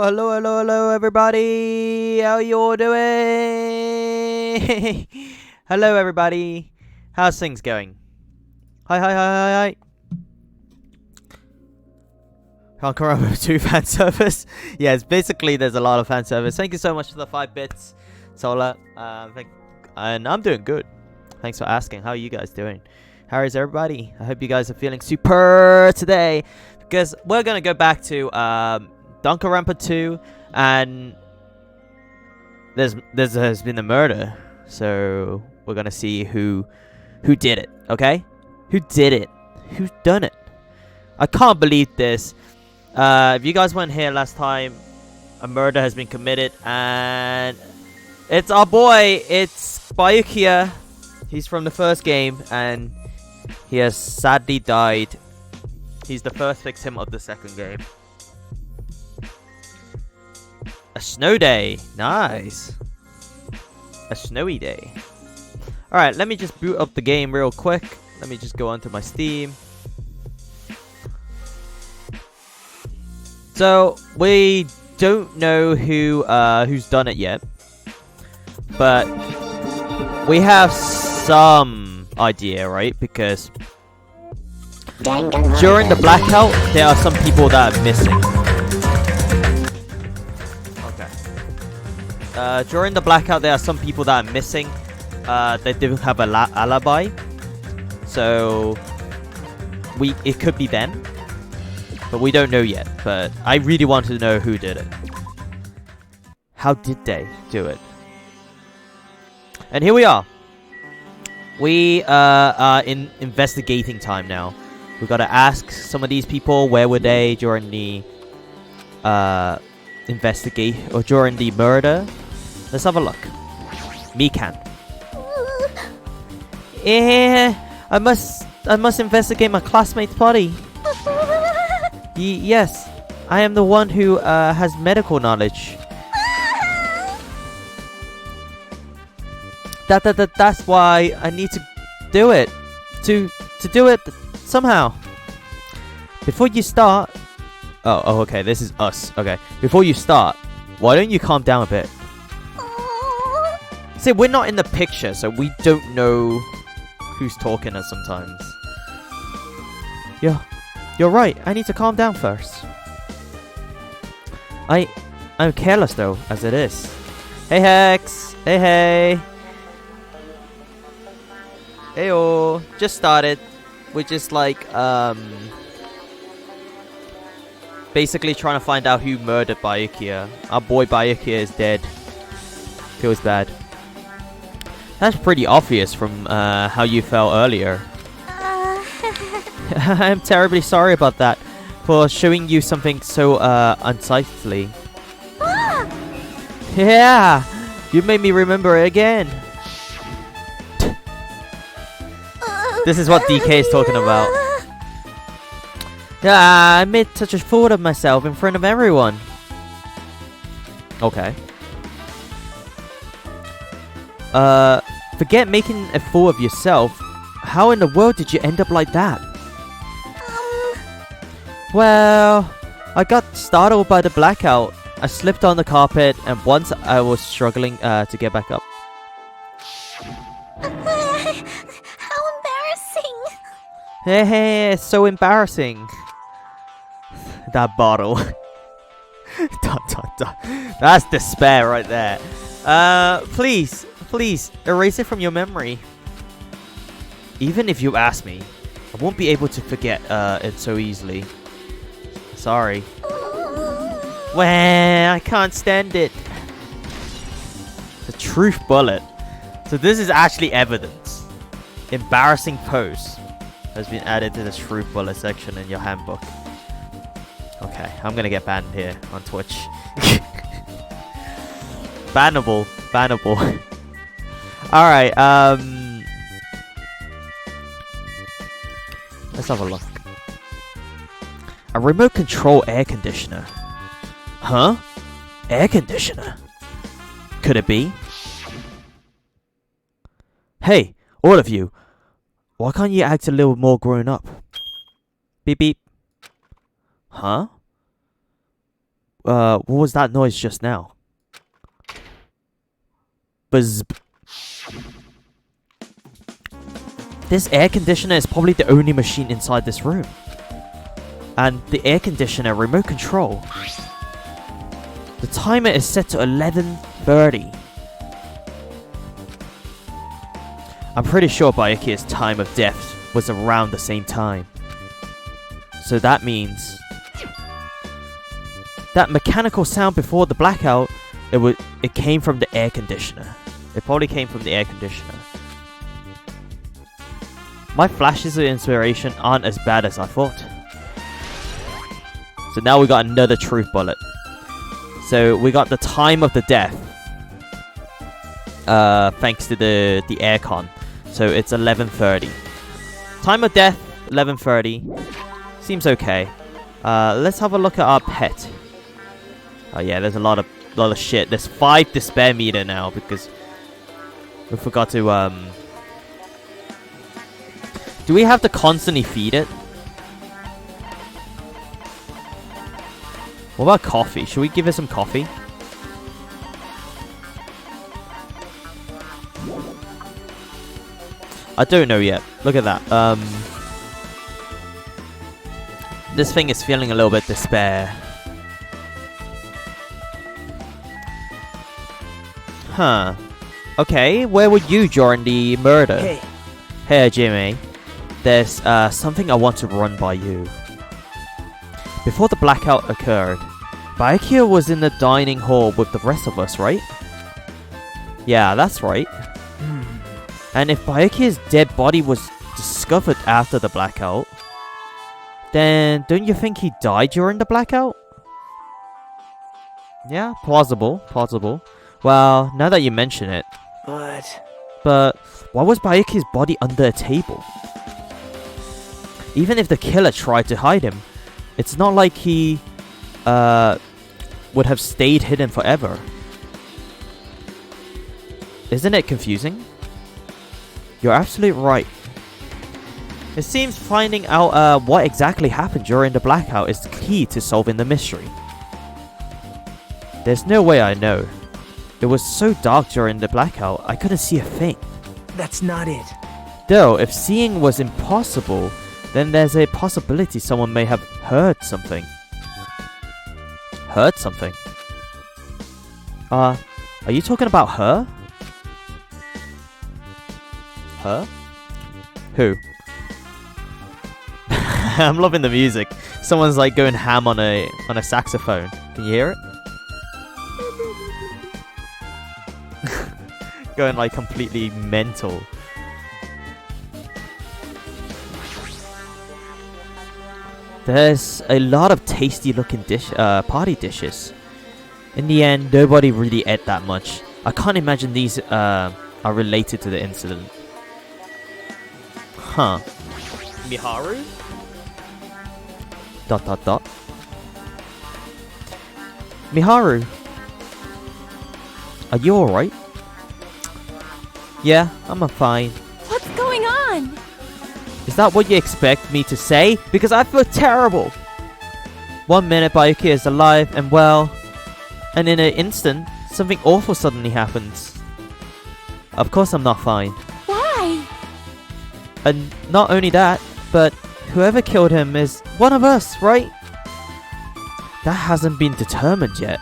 hello, everybody. How you all doing? Hello, everybody. How's things going? Hi. Danganronpa 2 fan service. Yeah, it's basically there's a lot of fan service. Thank you so much for the 5 bits, Sola. And I'm doing good. Thanks for asking. How are you guys doing? How is everybody? I hope you guys are feeling super today, because we're gonna go back to Danganronpa 2, and there's been a murder, so we're gonna see who did it. Okay, who did it? Who's done it? I can't believe this. If you guys weren't here last time, a murder has been committed, and it's our boy. It's Bayukia. He's from the first game, and he has sadly died. He's the first victim of the second game. A snow day. Nice. A snowy day. Alright, let me just boot up the game real quick. Let me just go onto my Steam. So, we don't know who's done it yet. But we have some idea, right? Because during the blackout, there are some people that are missing. Okay. During the blackout, there are some people that are missing. They didn't have an alibi, so it could be them, but we don't know yet. But I really want to know who did it. How did they do it? And here we are. We are in investigating time now. We gotta ask some of these people, where were they during the investigate or during the murder. Let's have a look. Mikan. Yeah, I must investigate my classmate's body. Yes, I am the one who has medical knowledge. That's why I need to do it. To do it somehow. Before you start... Oh, okay, this is us. Okay, before you start, why don't you calm down a bit? See, we're not in the picture, so we don't know who's talking to us sometimes. You're right, I need to calm down first. I'm careless though, as it is. Hey Hex! Hey! Heyo! Just started. We're just like, basically trying to find out who murdered Bayukia. Our boy Bayukia is dead. Feels bad. That's pretty obvious from how you felt earlier. I'm terribly sorry about that, for showing you something so unsightly. Yeah, you made me remember it again. This is what DK is talking about. Yeah, I made such a fool of myself in front of everyone. Okay. Forget making a fool of yourself. How in the world did you end up like that? Well, I got startled by the blackout. I slipped on the carpet, and once I was struggling to get back up. How embarrassing! Hey, it's so embarrassing. That bottle. That's despair right there. Please, erase it from your memory. Even if you ask me, I won't be able to forget it so easily. Sorry. Well, I can't stand it. The truth bullet. So this is actually evidence. Embarrassing post has been added to the truth bullet section in your handbook. Okay, I'm gonna get banned here on Twitch. Bannable. Alright, let's have a look. A remote control air conditioner. Huh? Air conditioner? Could it be? Hey, all of you. Why can't you act a little more grown up? Beep beep. Huh? what was that noise just now? Buzz. This air conditioner is probably the only machine inside this room. And the air conditioner remote control. The timer is set to 11:30. I'm pretty sure Byakuya's time of death was around the same time. So that means that mechanical sound before the blackout, it came from the air conditioner. It probably came from the air conditioner. My flashes of inspiration aren't as bad as I thought. So now we got another truth bullet. So we got the time of the death. Thanks to the aircon. So it's 11:30. Time of death, 11:30. Seems okay. Let's have a look at our pet. Oh yeah, there's a lot of shit. There's 5 despair meter now because we forgot to do we have to constantly feed it? What about coffee? Should we give it some coffee? I don't know yet. Look at that. This thing is feeling a little bit despair. Huh. Okay, where were you during the murder? Hey, Jimmy. There's something I want to run by you. Before the blackout occurred, Byakuya was in the dining hall with the rest of us, right? Yeah, that's right. And if Byakuya's dead body was discovered after the blackout, then don't you think he died during the blackout? Yeah, plausible. Well, now that you mention it. But why was Byakuya's body under a table? Even if the killer tried to hide him, it's not like he would have stayed hidden forever. Isn't it confusing? You're absolutely right. It seems finding out what exactly happened during the blackout is the key to solving the mystery. There's no way I know. It was so dark during the blackout, I couldn't see a thing. That's not it. Though, if seeing was impossible, then there's a possibility someone may have heard something. Heard something? Are you talking about her? Her? Who? I'm loving the music. Someone's like going ham on a saxophone. Can you hear it? Going like completely mental. There's a lot of tasty looking party dishes. In the end, nobody really ate that much. I can't imagine these are related to the incident. Huh. Miharu? ... Miharu, are you alright? Yeah, I'm fine. What's going on? Is that what you expect me to say? Because I feel terrible. 1 minute Byakuya is alive and well, and in an instant, something awful suddenly happens. Of course I'm not fine. Why? And not only that, but whoever killed him is one of us, right? That hasn't been determined yet.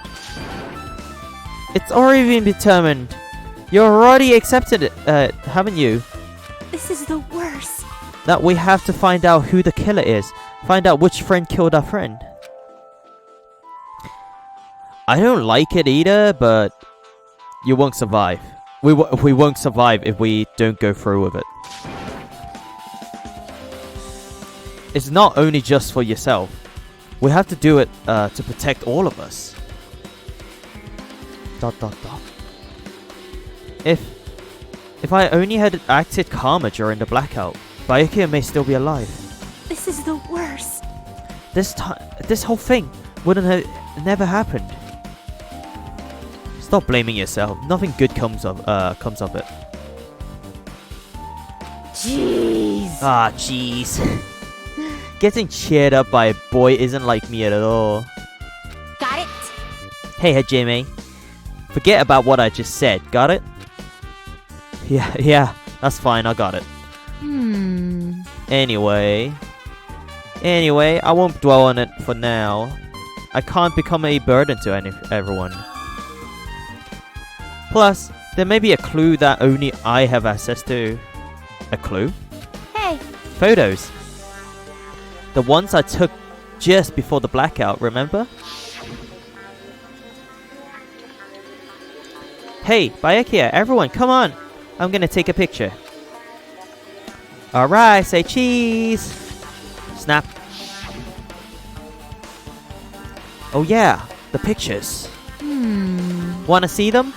It's already been determined. You already accepted it, haven't you? This is the worst. That we have to find out who the killer is. Find out which friend killed our friend. I don't like it either, but you won't survive. We won't survive if we don't go through with it. It's not only just for yourself. We have to do it to protect all of us. ... If I only had acted calmer during the blackout, Byakuya may still be alive. This is the worst. This whole thing wouldn't have never happened. Stop blaming yourself. Nothing good comes of it. Jeez. Ah, jeez. Getting cheered up by a boy isn't like me at all. Got it? Hey, Hajime. Forget about what I just said. Got it? Yeah. That's fine. I got it. Anyway, I won't dwell on it for now. I can't become a burden to everyone. Plus, there may be a clue that only I have access to. A clue? Hey. Photos. The ones I took just before the blackout, remember? Hey, Byakuya, everyone, come on! I'm gonna take a picture. Alright, say cheese! Snap. Oh yeah, the pictures. Wanna see them?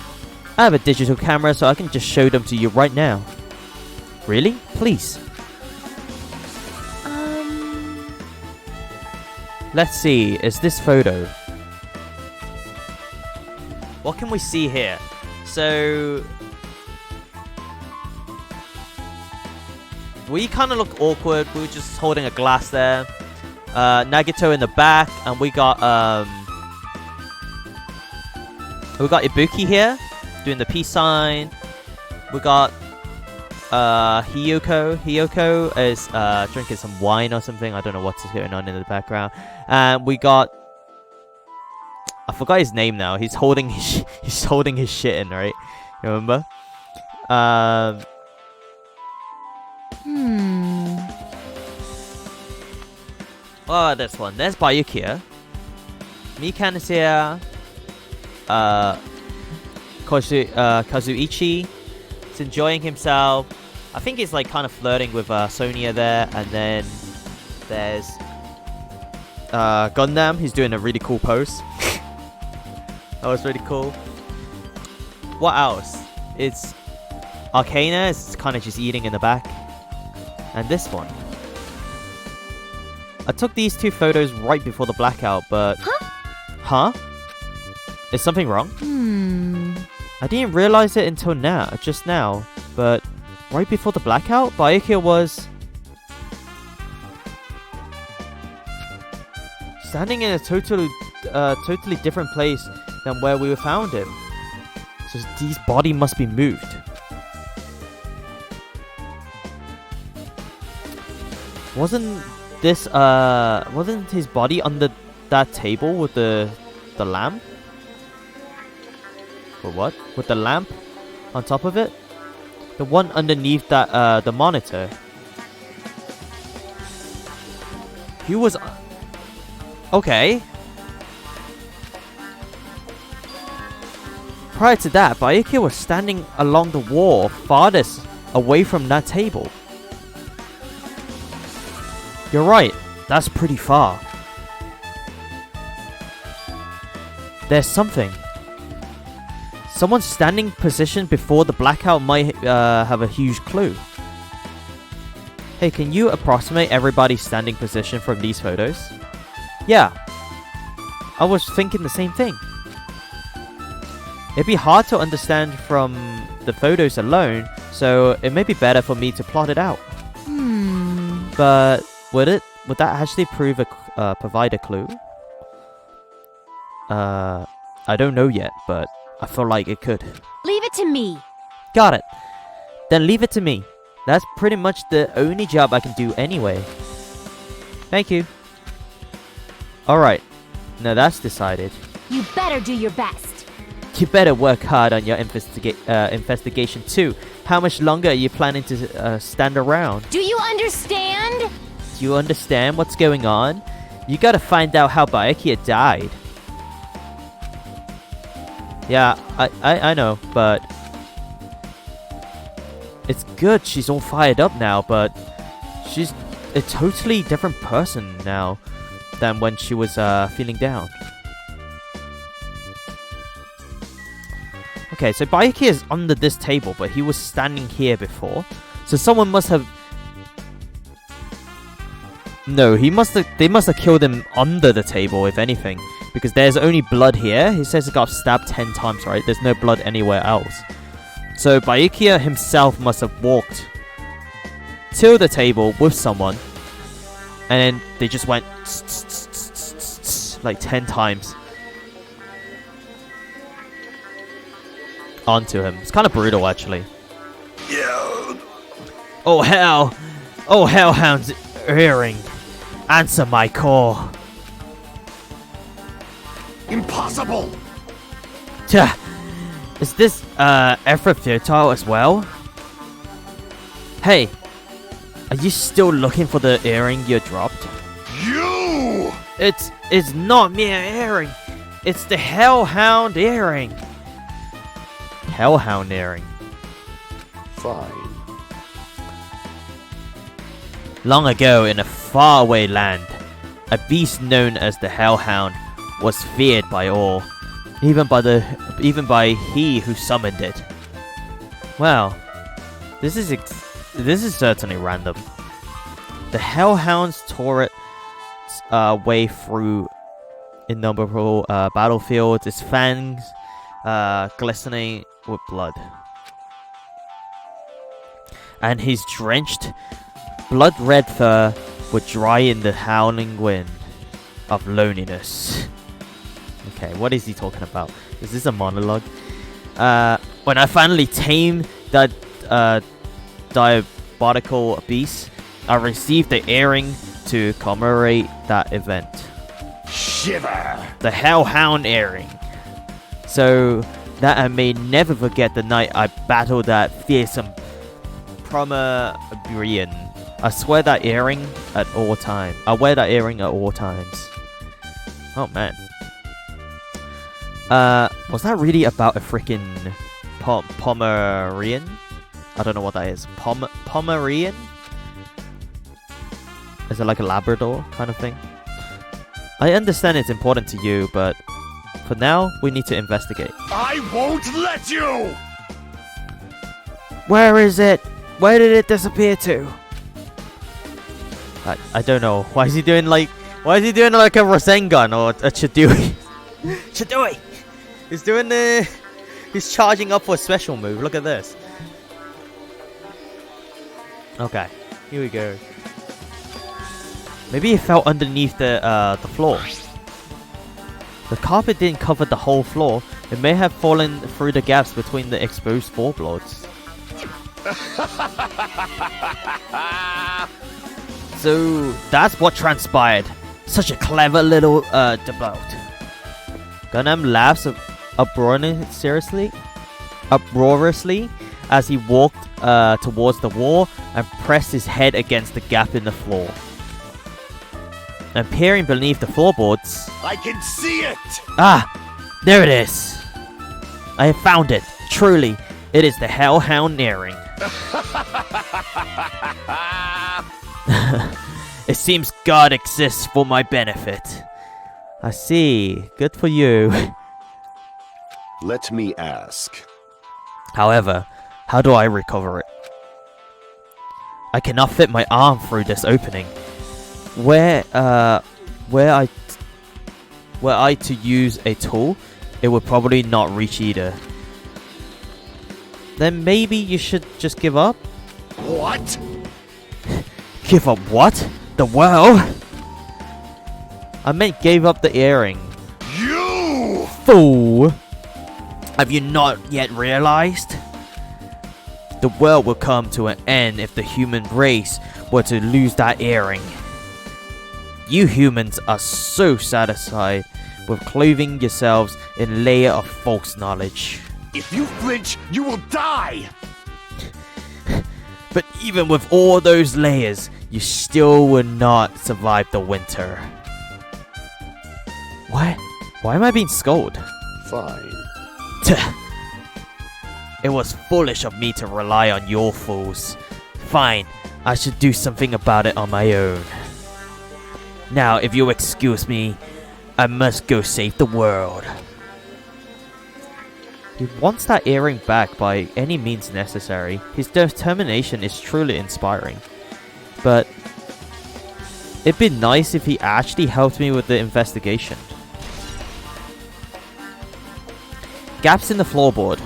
I have a digital camera so I can just show them to you right now. Really? Please. Let's see, is this photo? What can we see here? So we kind of look awkward. We were just holding a glass there. Nagito in the back, and we got Ibuki here doing the peace sign. We got Hiyoko. Hiyoko is drinking some wine or something. I don't know what's going on in the background. And we got, I forgot his name now. He's holding his shit in, right? You remember? Oh, this one. There's Byakuya. Mikan is here. Kazuichi is enjoying himself. I think he's like kind of flirting with Sonia there. And then there's Gundam. He's doing a really cool pose. That was really cool. What else? It's Arcana is kind of just eating in the back. And this one. I took these two photos right before the blackout, but... Huh? Is something wrong? I didn't realize it until just now, but right before the blackout, Byakuya was standing in a totally different place than where we found him. So his body must be moved. Wasn't his body under that table with the lamp? Or what? With the lamp on top of it? The one underneath that the monitor. He was okay. Prior to that, Byakuya was standing along the wall farthest away from that table. You're right, that's pretty far. There's something. Someone standing position before the blackout might have a huge clue. Hey, can you approximate everybody's standing position from these photos? Yeah. I was thinking the same thing. It'd be hard to understand from the photos alone, so it may be better for me to plot it out. But would that actually provide a clue? I don't know yet, but I feel like it could. Leave it to me. Got it. Then leave it to me. That's pretty much the only job I can do anyway. Thank you. Alright. Now that's decided. You better do your best. You better work hard on your investigation too. How much longer are you planning to stand around? Do you understand? Do you understand what's going on? You gotta find out how Byakuya died. Yeah, I know, but it's good she's all fired up now, but she's a totally different person now than when she was feeling down. Okay, so Byakuya is under this table, but he was standing here before. So someone must have... No, they must have killed him under the table, if anything. Because there's only blood here. He says he got stabbed 10 times, right? There's no blood anywhere else. So Byakuya himself must have walked to the table with someone. And then they just went like 10 times. onto him. It's kind of brutal, actually. Yeah. Oh, hell! Oh, Hellhound's earring. Answer my call. Impossible! Tja, is this effort futile as well? Hey, are you still looking for the earring you dropped? You! It's not mere earring. It's the Hellhound earring. Hellhound earring. Fine. Long ago, in a faraway land, a beast known as the Hellhound was feared by all, even by he who summoned it. Well, this is certainly random. The Hellhounds tore its way through innumerable battlefields, its fangs glistening with blood, and his drenched, blood-red fur would dry in the howling wind of loneliness. Okay, what is he talking about? Is this a monologue? When I finally tamed that diabolical beast, I received the earring to commemorate that event. Shiver! The Hellhound earring. So that I may never forget the night I battled that fearsome Pomerian. I swear that earring at all times. I wear that earring at all times. Oh man. Was that really about a freaking Pomerian? I don't know what that is. Pomerian? Is it like a Labrador kind of thing? I understand it's important to you, but for now, we need to investigate. I won't let you! Where is it? Where did it disappear to? I don't know. Why is he doing like a Rasengan or a Chidori? Chidori! He's doing the... He's charging up for a special move. Look at this. Okay. Here we go. Maybe it fell underneath the floor. The carpet didn't cover the whole floor. It may have fallen through the gaps between the exposed floorboards. So that's what transpired. Such a clever little debut. Gundam laughs uproariously as he walked towards the wall and pressed his head against the gap in the floor. And peering beneath the floorboards... I can see it! Ah! There it is! I have found it. Truly, it is the Hellhound earring. It seems God exists for my benefit. I see. Good for you. Let me ask. However, how do I recover it? I cannot fit my arm through this opening. Were I to use a tool, it would probably not reach either. Then maybe you should just give up? What? Give up what? The world? I meant gave up the earring. You! Fool! Have you not yet realized? The world will come to an end if the human race were to lose that earring. You humans are so satisfied with clothing yourselves in a layer of false knowledge. If you flinch, you will die! But even with all those layers, you still will not survive the winter. What? Why am I being scolded? Fine. It was foolish of me to rely on your fools. Fine, I should do something about it on my own. Now, if you'll excuse me, I must go save the world. He wants that earring back by any means necessary. His determination is truly inspiring. But it'd be nice if he actually helped me with the investigation. Gaps in the floorboard.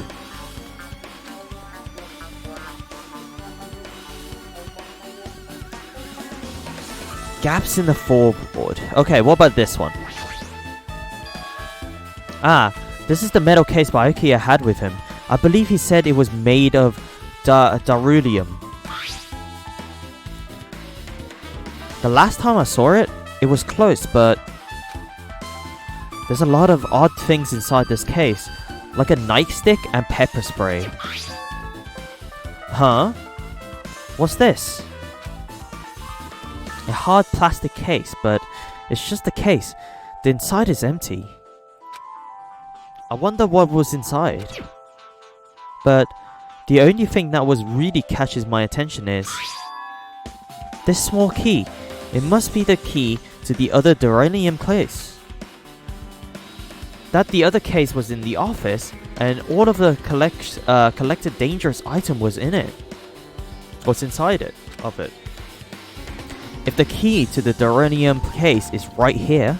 Gaps in the floorboard. Okay, what about this one? Ah, this is the metal case Byakuya had with him. I believe he said it was made of beryllium. The last time I saw it, it was closed, but there's a lot of odd things inside this case, like a nightstick and pepper spray. Huh? What's this? A hard plastic case, but it's just a case. The inside is empty. I wonder what was inside. But the only thing that really catches my attention is this small key. It must be the key to the other beryllium case. That the other case was in the office, and all of the collected dangerous item was in it. What's inside it? Of it. If the key to the beryllium case is right here,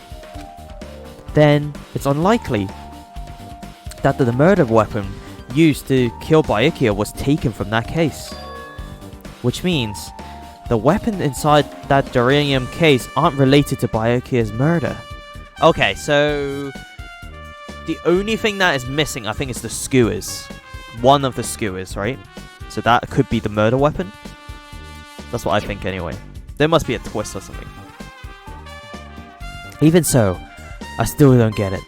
then it's unlikely that the murder weapon used to kill Byakuya was taken from that case. Which means the weapon inside that beryllium case aren't related to Byakuya's murder. Okay, so the only thing that is missing, I think, is the skewers. One of the skewers, right? So that could be the murder weapon. That's what I think anyway. There must be a twist or something. Even so, I still don't get it.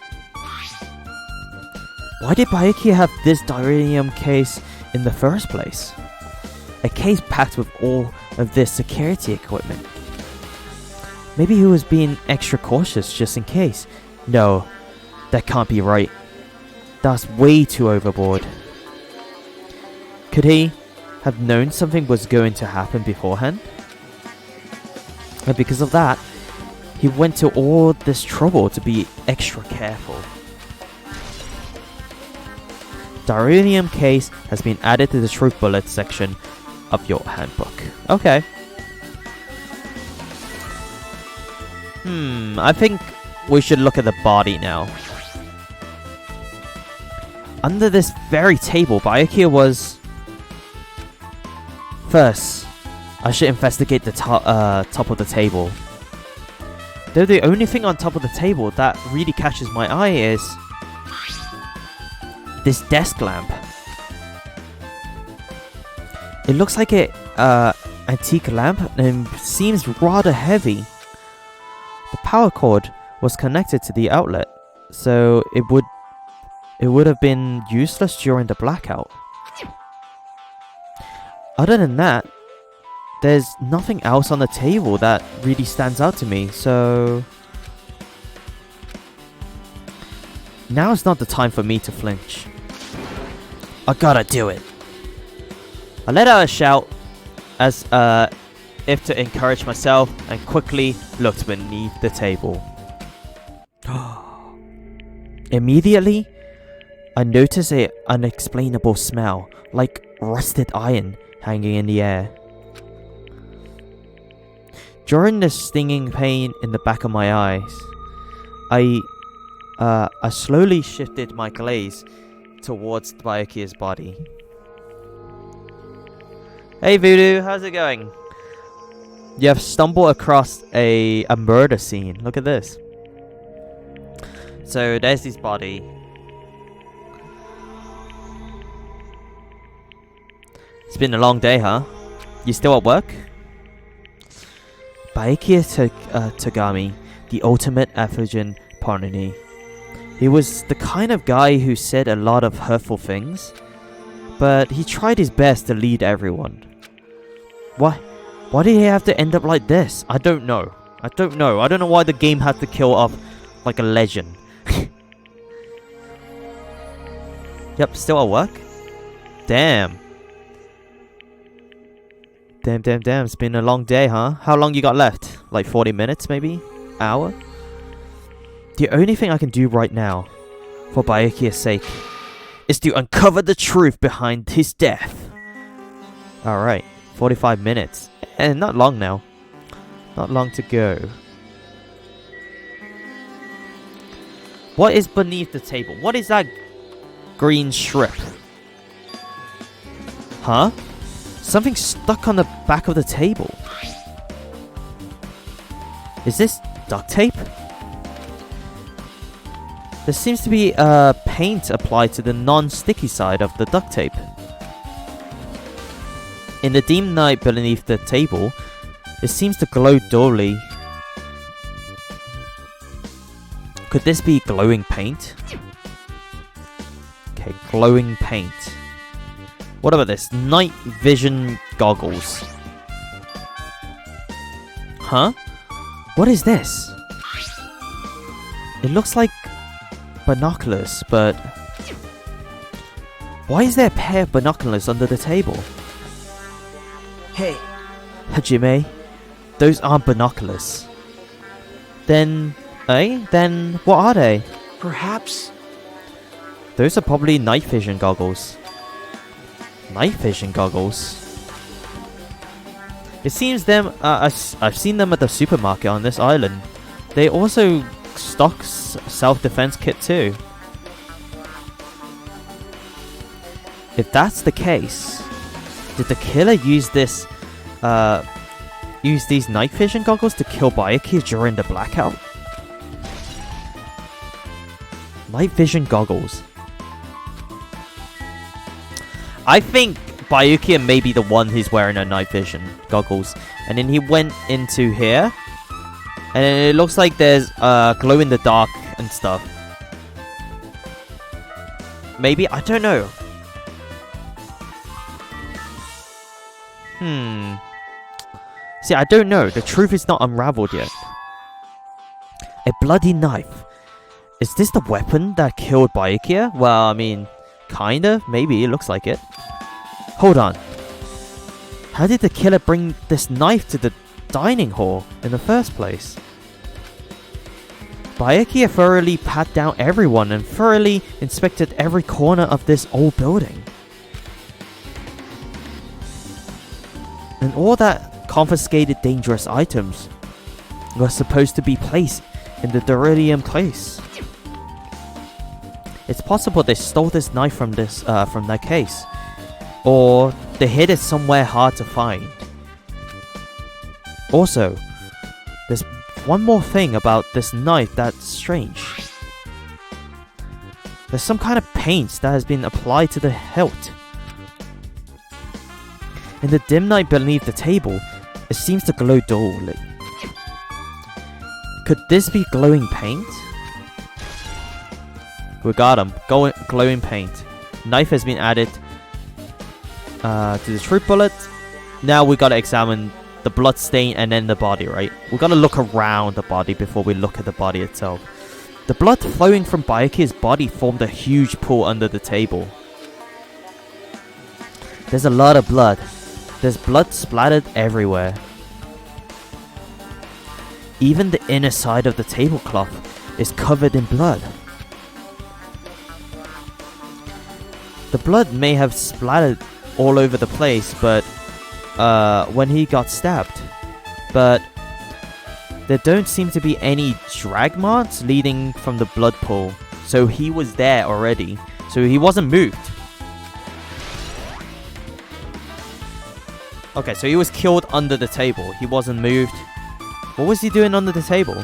Why did Byakuya have this beryllium case in the first place? A case packed with all of this security equipment. Maybe he was being extra cautious just in case. No, that can't be right. That's way too overboard. Could he have known something was going to happen beforehand? And because of that, he went to all this trouble to be extra careful. Beryllium case has been added to the truth bullet section of your handbook. Okay. I think we should look at the body now. Under this very table, Byakuya was... First, I should investigate the top of the table. Though the only thing on top of the table that really catches my eye is this desk lamp. It looks like an antique lamp and seems rather heavy. The power cord was connected to the outlet, so it would have been useless during the blackout. Other than that, there's nothing else on the table that really stands out to me, so... Now is not the time for me to flinch. I gotta do it. I let out a shout as if to encourage myself and quickly looked beneath the table. Immediately, I noticed an unexplainable smell, like rusted iron, hanging in the air. During the stinging pain in the back of my eyes, I slowly shifted my gaze towards Byakuya's body. Hey Voodoo, how's it going? You have stumbled across a murder scene. Look at this. So there's his body. It's been a long day, huh? You still at work? Byakuya Tagami, the ultimate African Parnini. He was the kind of guy who said a lot of hurtful things, but he tried his best to lead everyone. Why did he have to end up like this? I don't know. I don't know why the game had to kill off like a legend. Yep, still at work? Damn. Damn. It's been a long day, huh? How long you got left? Like 40 minutes, maybe? Hour? The only thing I can do right now, for Byakuya's sake, is to uncover the truth behind his death. Alright, 45 minutes. And not long now. Not long to go. What is beneath the table? What is that green strip? Huh? Something stuck on the back of the table. Is this duct tape? There seems to be paint applied to the non-sticky side of the duct tape. In the dim light beneath the table, it seems to glow dully. Could this be glowing paint? Okay, glowing paint. What about this? Night vision goggles. Huh? What is this? It looks like binoculars, but why is there a pair of binoculars under the table? Hey, Hajime, those aren't binoculars. Then what are they? Perhaps. Those are probably night vision goggles. Night vision goggles? It seems them, I've seen them at the supermarket on this island. They also stock self-defense kit too. If that's the case, did the killer use these night vision goggles to kill Bayaki during the blackout? Night vision goggles. I think Bayuki may be the one who's wearing a night vision goggles. And then he went into here. And it looks like there's glow in the dark and stuff. Maybe? I don't know. See, I don't know. The truth is not unraveled yet. A bloody knife. Is this the weapon that killed Baikia? Well, I mean, kinda. Maybe. It looks like it. Hold on. How did the killer bring this knife to the dining hall in the first place? Baikia thoroughly pat down everyone and thoroughly inspected every corner of this old building. And all that confiscated dangerous items were supposed to be placed in the Deridium place. It's possible they stole this knife from that case, or they hid it somewhere hard to find. Also, there's one more thing about this knife that's strange. There's some kind of paint that has been applied to the hilt. In the dim light beneath the table, it seems to glow dully. Could this be glowing paint? We got him. Glowing paint. Knife has been added to the truth bullet. Now we gotta examine the blood stain and then the body, right? We gotta look around the body before we look at the body itself. The blood flowing from Baiki's body formed a huge pool under the table. There's a lot of blood. There's blood splattered everywhere. Even the inner side of the tablecloth is covered in blood. The blood may have splattered all over the place, but when he got stabbed. But there don't seem to be any drag marks leading from the blood pool. So he was there already. So he wasn't moved. Okay, so he was killed under the table. He wasn't moved. What was he doing under the table?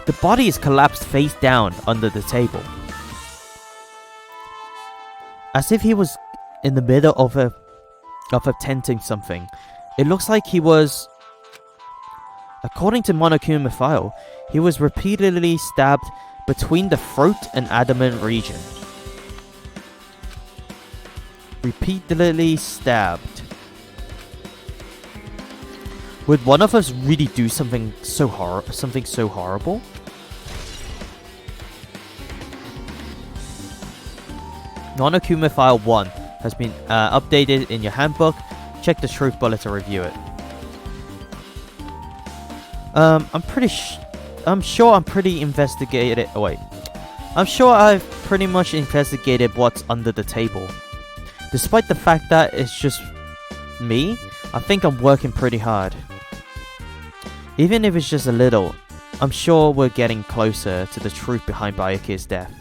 The body is collapsed face down under the table. As if he was in the middle of attempting something. It looks like he was... According to Monokuma file, he was repeatedly stabbed between the throat and abdomen region. Repeatedly stabbed. Would one of us really do something so horrible? Monokuma File 1 has been updated in your handbook. Check the truth bullet to review it. I'm sure I've pretty much investigated what's under the table. Despite the fact that it's just me, I think I'm working pretty hard. Even if it's just a little, I'm sure we're getting closer to the truth behind Bayaki's death.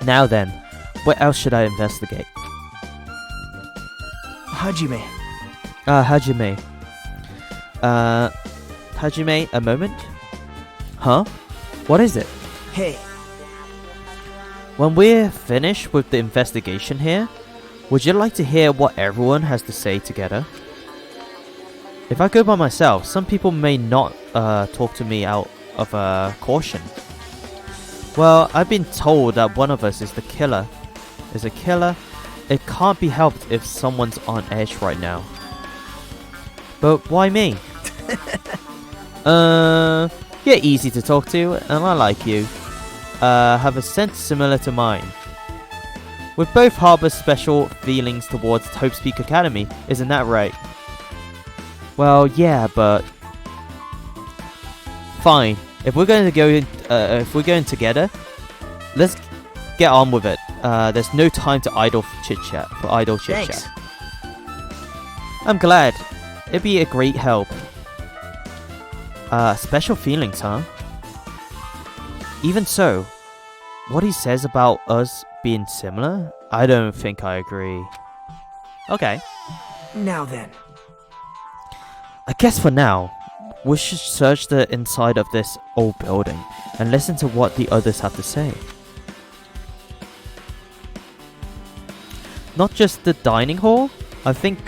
Now then, what else should I investigate? Hajime, Hajime. Hajime, a moment? Huh? What is it? Hey, When we're finished with the investigation here, would you like to hear what everyone has to say together? If I go by myself, some people may not talk to me out of caution. Well, I've been told that one of us is the killer. Is a killer? It can't be helped if someone's on edge right now. But why me? You're easy to talk to, and I like you. Have a sense similar to mine. We both harbor special feelings towards Hope's Peak Academy, isn't that right? Well, yeah, but fine. If we're going to go, if we're going together, let's get on with it. There's no time to idle chit chat. thanks. I'm glad. It'd be a great help. Special feelings, huh? Even so, what he says about us being similar, I don't think I agree. Okay. Now then. I guess for now, we should search the inside of this old building and listen to what the others have to say. Not just the dining hall, I think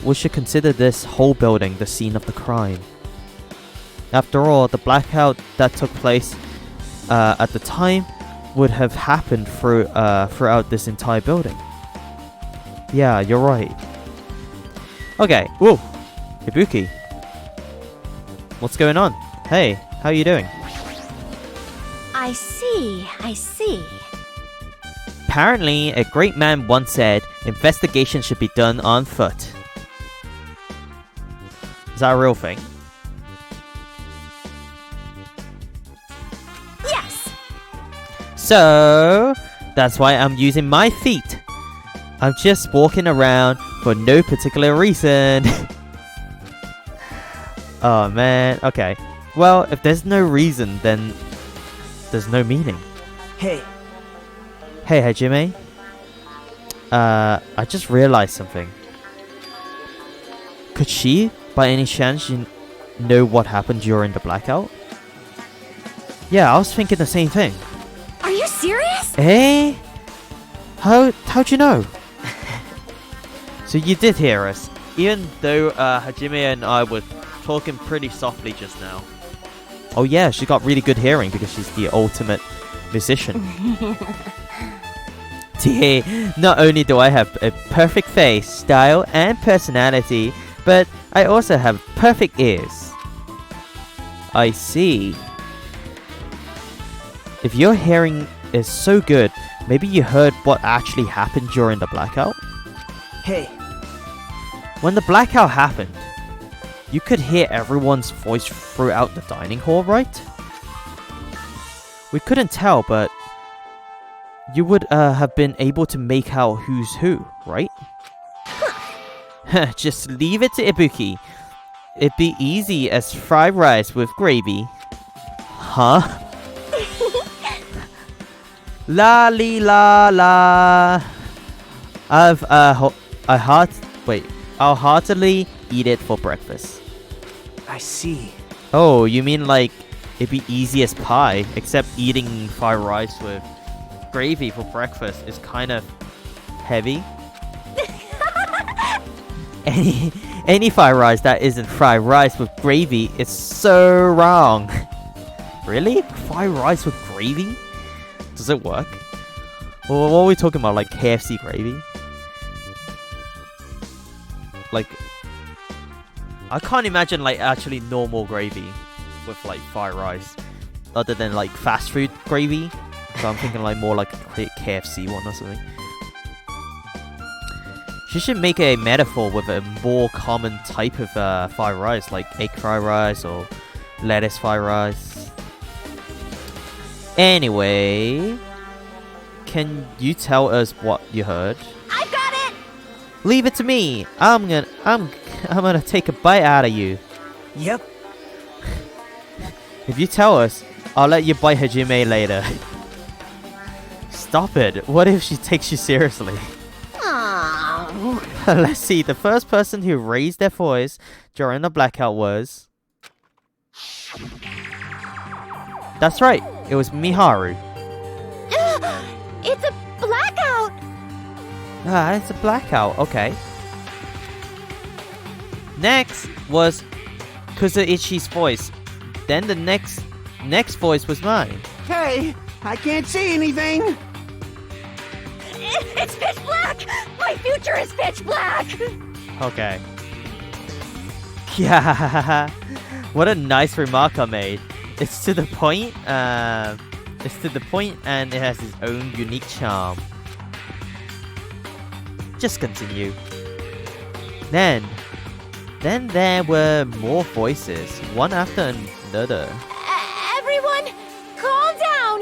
we should consider this whole building the scene of the crime. After all, the blackout that took place at the time would have happened throughout this entire building. Yeah, you're right. Okay, whoa, Ibuki. What's going on? Hey, how are you doing? I see, I see. Apparently, a great man once said, investigation should be done on foot. Is that a real thing? Yes! So, that's why I'm using my feet. I'm just walking around for no particular reason. Oh man, okay. Well, if there's no reason, then there's no meaning. Hey, Hey, Hajime. I just realized something. Could she, by any chance, know what happened during the blackout? Yeah, I was thinking the same thing. Are you serious? Eh? How'd you know? So you did hear us, even though Hajime and I were talking pretty softly just now. Oh yeah, she got really good hearing because she's the ultimate musician. Not only do I have a perfect face, style, and personality, but I also have perfect ears. I see. If your hearing is so good, maybe you heard what actually happened during the blackout? hey, When the blackout happened, you could hear everyone's voice throughout the dining hall, right? We couldn't tell, but you would have been able to make out who's who, right? Just leave it to Ibuki. It'd be easy as fried rice with gravy. Huh? La li la la. I'll heartily eat it for breakfast. I see. Oh, you mean like it'd be easy as pie, except eating fried rice with gravy for breakfast is kind of heavy. Any fried rice that isn't fried rice with gravy is so wrong. Really? Fried rice with gravy? Does it work? Well, what are we talking about? Like KFC gravy? Like, I can't imagine like actually normal gravy with like fried rice, other than like fast food gravy. So I'm thinking like more like a KFC one or something. She should make a metaphor with a more common type of fried rice, like egg fried rice or lettuce fried rice. Anyway, can you tell us what you heard? I've got it! Leave it to me. I'm gonna take a bite out of you. Yep. If you tell us, I'll let you bite Hajime later. Stop it. What if she takes you seriously? Aww. Let's see. The first person who raised their voice during the blackout was... That's right. It was Miharu. It's a blackout! Ah, it's a blackout. Okay. Next was Kuzuichi's voice. Then the next voice was mine. Hey, I can't see anything. It's pitch black! My future is pitch black! Okay. Yeah. What a nice remark I made. It's to the point. It's to the point, and it has its own unique charm. Just continue. Then there were more voices, one after another. Everyone, calm down!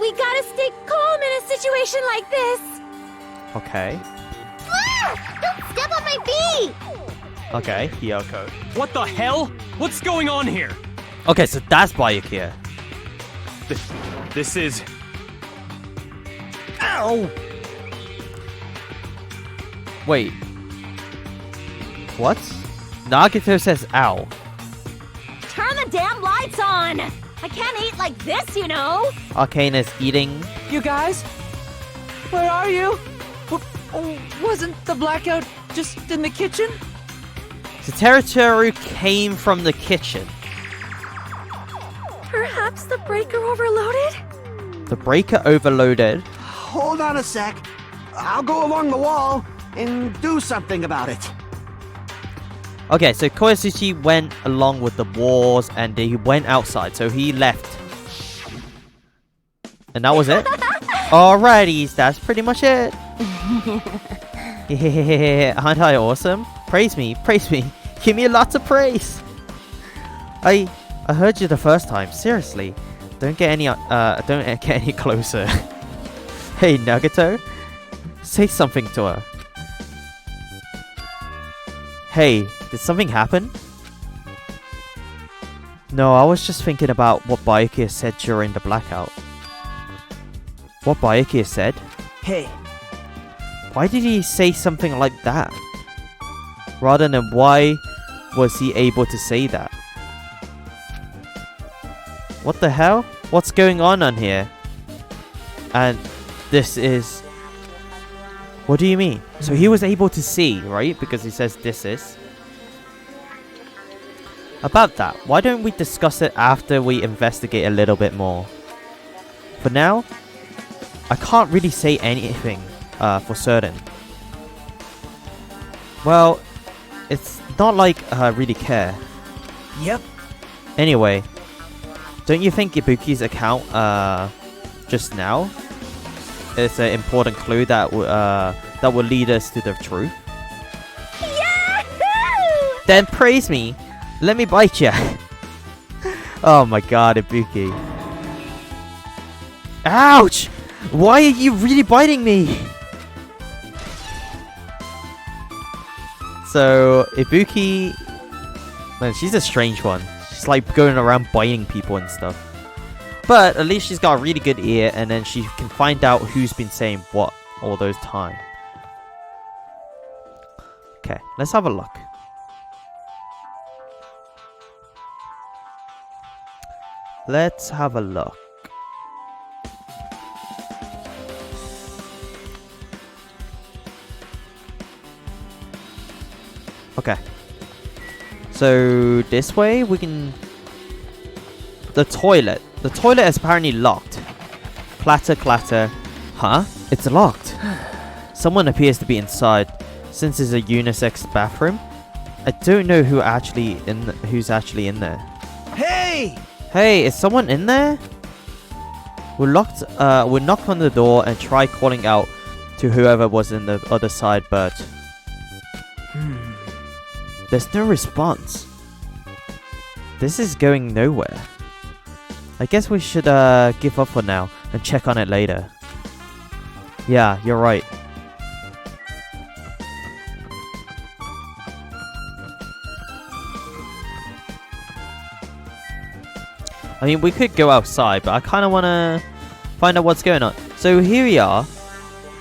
We gotta stay calm in a situation like this! Okay. Ah! Don't step on my feet! Okay, Hiyoko. What the hell? What's going on here? Okay, so that's Byakuya. This is... Ow! Wait. What? Nagito says ow. Turn the damn lights on! I can't eat like this, you know! Arcane is eating. You guys? Where are you? Wasn't the blackout just in the kitchen? So Teruteru came from the kitchen. Perhaps the breaker overloaded? The breaker overloaded. Hold on a sec. I'll go along the wall and do something about it. Okay, so Koyasuchi went along with the walls and he went outside, so he left. And that was it? Alrighty, that's pretty much it. Yeah, aren't I awesome? Praise me, give me lots of praise. I heard you the first time. Seriously, don't get any closer. Hey, Nagito, say something to her. Hey, did something happen? No, I was just thinking about what Byakuya said during the blackout. What Byakuya said? Hey, Why did he say something like that? Rather than why was he able to say that? What the hell? What's going on here? And this is... What do you mean? So he was able to see, right? Because he says this is... About that, why don't we discuss it after we investigate a little bit more? For now, I can't really say anything for certain. Well, it's not like I really care. yep. Anyway, don't you think Ibuki's account just now is an important clue that will lead us to the truth? Yahoo! Then praise me. Let me bite ya. Oh my god, Ibuki. Ouch! Why are you really biting me? So, Ibuki... Man, she's a strange one. She's like going around biting people and stuff. But at least she's got a really good ear, and then she can find out who's been saying what all those time. Okay, let's have a look. Let's have a look. Okay. So this way we can... The toilet. The toilet is apparently locked. Clatter, clatter. Huh? It's locked. Someone appears to be inside. Since it's a unisex bathroom, I don't know who's actually in there. Hey! Hey, is someone in there? We knocked on the door and tried calling out to whoever was in the other side, but there's no response. This is going nowhere. I guess we should give up for now and check on it later. Yeah, you're right. I mean, we could go outside, but I kind of want to find out what's going on. So here we are.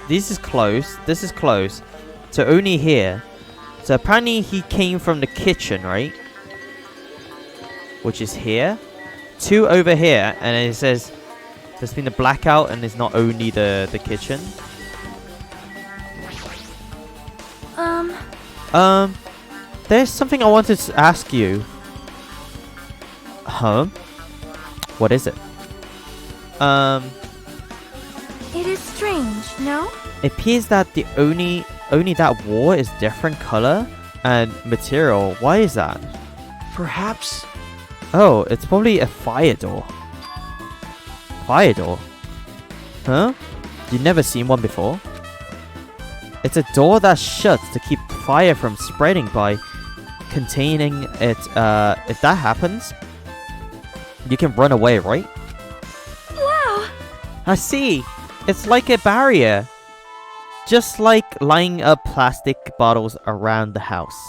This is closed. This is closed. So only here. So apparently he came from the kitchen, right? Which is here. 2 over here, and it says there's been a blackout, and it's not only the kitchen. There's something I wanted to ask you. Huh? What is it? It is strange, no? It appears that the only that wall is different color and material. Why is that? Perhaps. Oh, it's probably a fire door. Fire door? Huh? You've never seen one before? It's a door that shuts to keep fire from spreading by containing it. If that happens, you can run away, right? Wow! I see. It's like a barrier. Just like lining up plastic bottles around the house.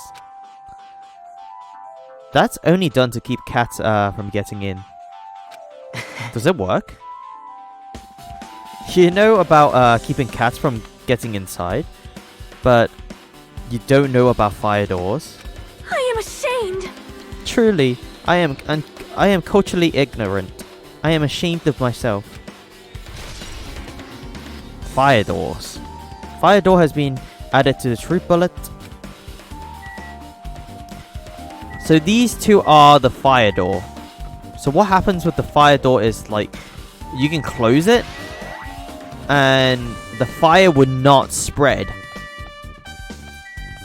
That's only done to keep cats from getting in. Does it work? You know about keeping cats from getting inside, but you don't know about fire doors. I am ashamed! Truly, I am culturally ignorant. I am ashamed of myself. Fire doors. Fire door has been added to the truth bullet. So these 2 are the fire door. So what happens with the fire door is like you can close it and the fire would not spread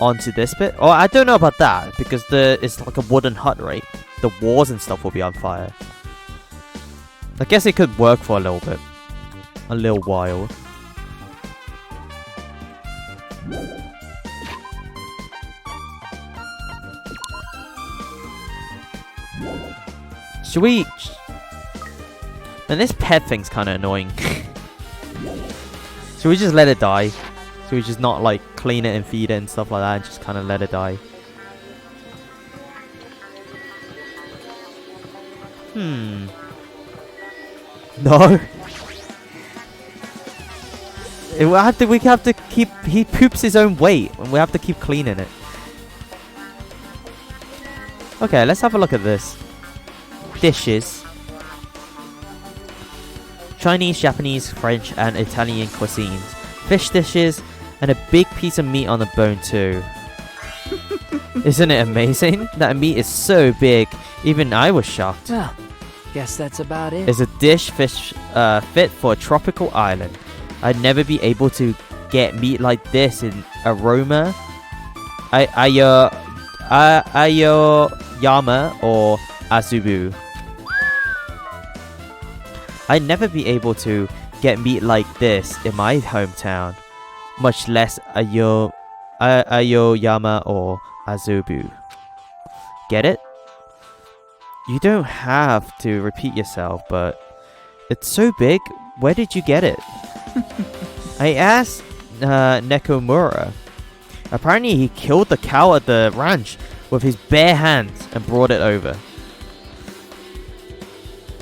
onto this bit. Oh, I don't know about that because it's like a wooden hut, right? The walls and stuff will be on fire. I guess it could work for a little bit. A little while. Should we... Man, this pet thing's kind of annoying. Should we just let it die? Should we just not, like, clean it and feed it and stuff like that and just kind of let it die? No. We have to keep... He poops his own weight and we have to keep cleaning it. Okay, let's have a look at this. Dishes. Chinese, Japanese, French, and Italian cuisines. Fish dishes, and a big piece of meat on the bone too. Isn't it amazing? That meat is so big, even I was shocked. Well, guess that's about it. It's a dish fish fit for a tropical island. I'd never be able to get meat like this in aroma. Ayoyama or azubu. I'd never be able to get meat like this in my hometown, much less ayoyama or azubu. Get it? You don't have to repeat yourself, but it's so big. Where did you get it? I asked Nekomura. Apparently he killed the cow at the ranch with his bare hands and brought it over.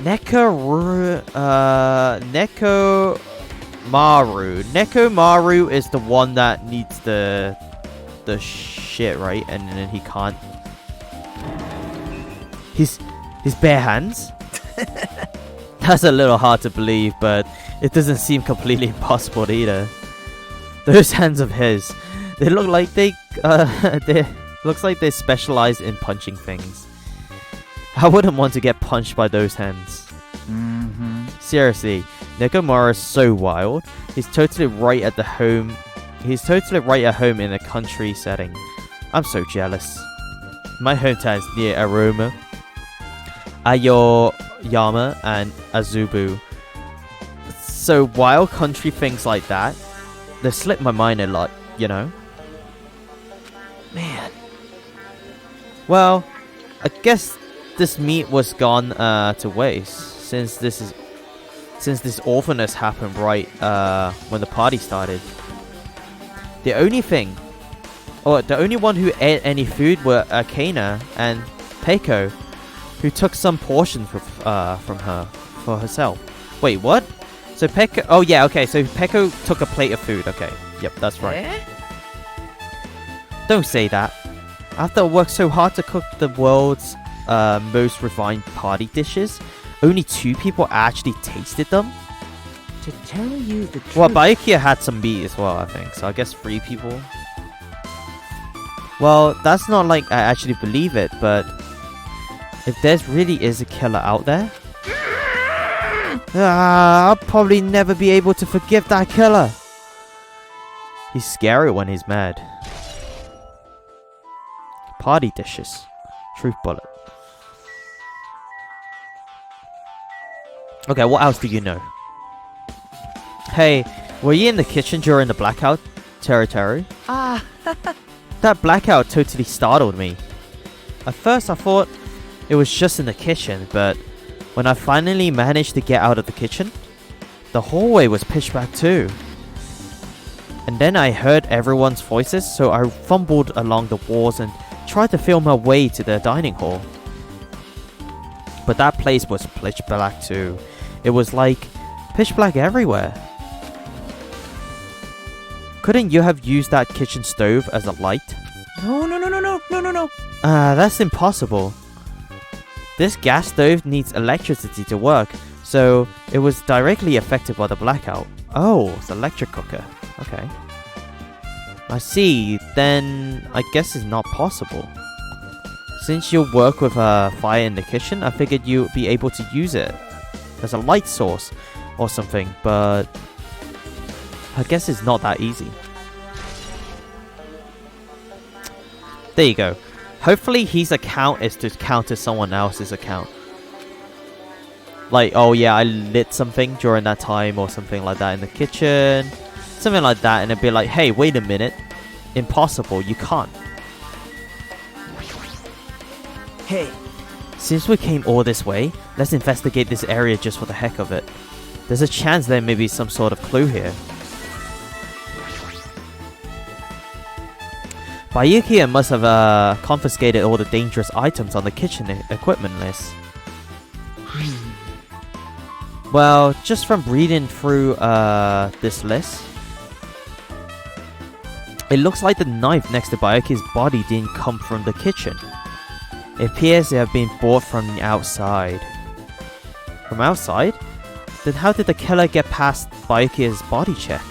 Nekomaru is the one that needs the shit, right? And then he can't. His bare hands? That's a little hard to believe, but it doesn't seem completely impossible either. Those hands of his, they look like they looks like they specialize in punching things. I wouldn't want to get punched by those hands. Seriously, Nekomura is so wild. He's totally right at home in a country setting. I'm so jealous. My hometown is near Aroma, Ayoyama, and Azubu. So wild country things like that, they slip my mind a lot, you know? Man. Well, I guess this meat was gone to waste since this orphanage happened right when the party started. The only one who ate any food were Akana and Peiko, who took some portion from her for herself. Wait, what? So Peiko... Oh yeah, okay, so Peiko took a plate of food. Okay, yep, that's right. Don't say that. After I worked so hard to cook the world's most refined party dishes, only 2 people actually tasted them. To tell you the truth... Well, Baikia had some meat as well, I think. So I guess 3 people. Well, that's not like I actually believe it, but if there's really is a killer out there, I'll probably never be able to forgive that killer. He's scary when he's mad. Party dishes. Truth bullet. Okay, what else do you know? Hey, were you in the kitchen during the blackout, Terry? That blackout totally startled me. At first I thought it was just in the kitchen, but when I finally managed to get out of the kitchen, the hallway was pitch black too. And then I heard everyone's voices, so I fumbled along the walls and tried to feel my way to the dining hall. But that place was pitch black too. It was like pitch black everywhere. Couldn't you have used that kitchen stove as a light? No. That's impossible. This gas stove needs electricity to work, so it was directly affected by the blackout. Oh, it's an electric cooker. Okay. I see, then I guess it's not possible. Since you work with a fire in the kitchen, I figured you'd be able to use it as a light source or something, but I guess it's not that easy. There you go. Hopefully his account is to counter someone else's account. Like, oh yeah, I lit something during that time or something like that in the kitchen. Something like that, and it'd be like, hey, wait a minute. Impossible, you can't. Hey, Since we came all this way, let's investigate this area just for the heck of it. There's a chance there may be some sort of clue here. Baikia must have confiscated all the dangerous items on the kitchen equipment list. Well, just from reading through this list, it looks like the knife next to Baikia's body didn't come from the kitchen. It appears to have been bought from the outside. From outside? Then how did the killer get past Baikia's body check?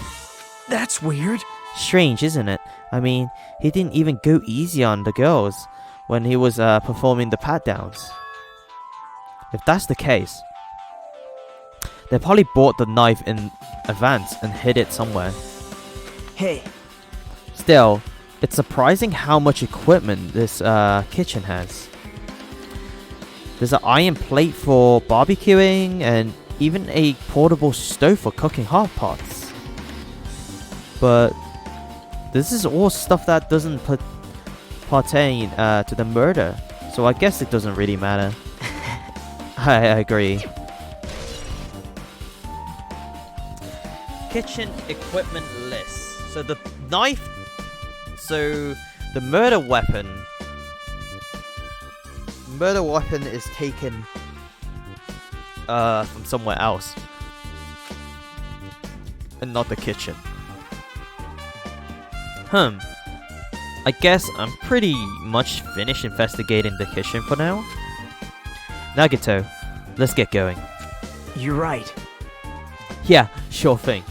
that's weird. Strange, isn't it? I mean, he didn't even go easy on the girls when he was performing the pat-downs. If that's the case, they probably bought the knife in advance and hid it somewhere. Hey, Still, it's surprising how much equipment this kitchen has. There's an iron plate for barbecuing and even a portable stove for cooking hot pots. But this is all stuff that doesn't pertain to the murder, so I guess it doesn't really matter. I agree. Kitchen equipment list. So the knife. So the murder weapon. Murder weapon is taken from somewhere else, and not the kitchen. I guess I'm pretty much finished investigating the kitchen for now. Nagito, let's get going. you're right. Yeah, sure thing.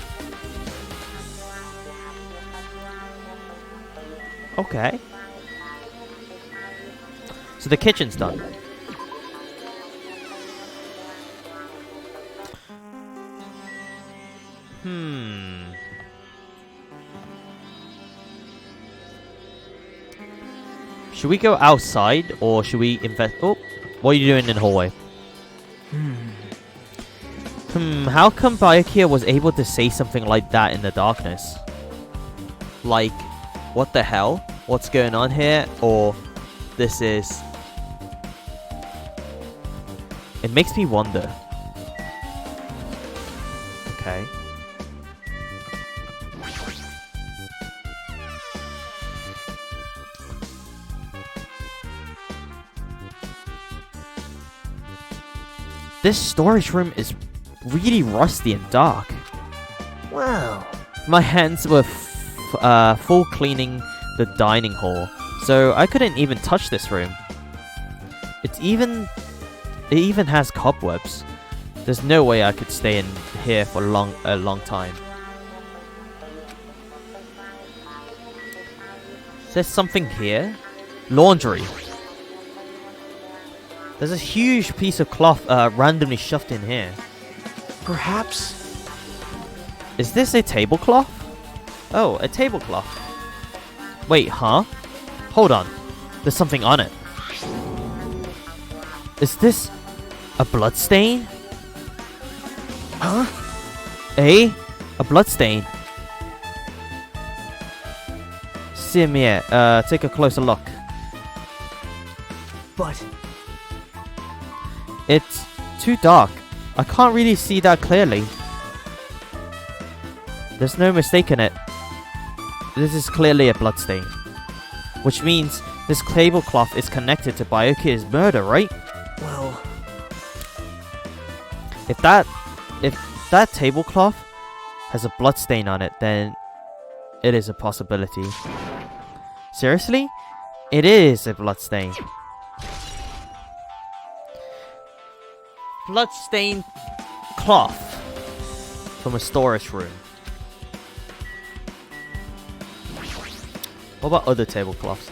Okay. So the kitchen's done. Should we go outside or should we invest? Oh, what are you doing in the hallway? How come Baikia was able to say something like that in the darkness? Like, what the hell? What's going on here? Or this is... It makes me wonder. Okay. This storage room is really rusty and dark. Wow. My hands were full cleaning the dining hall, so I couldn't even touch this room. It even has cobwebs. There's no way I could stay in here for a long time. Is there something here? Laundry. There's a huge piece of cloth randomly shoved in here. Perhaps. Is this a tablecloth? Oh, a tablecloth. Wait, huh? Hold on. There's something on it. Is this a bloodstain? Huh? A bloodstain. Simie, take a closer look. But It's too dark. I can't really see that clearly. There's no mistaking it. This is clearly a bloodstain. Which means this tablecloth is connected to Byakuya's murder, right? well, If that tablecloth has a bloodstain on it, then it is a possibility. Seriously? It is a bloodstain. Bloodstained cloth from a storage room. What about other tablecloths?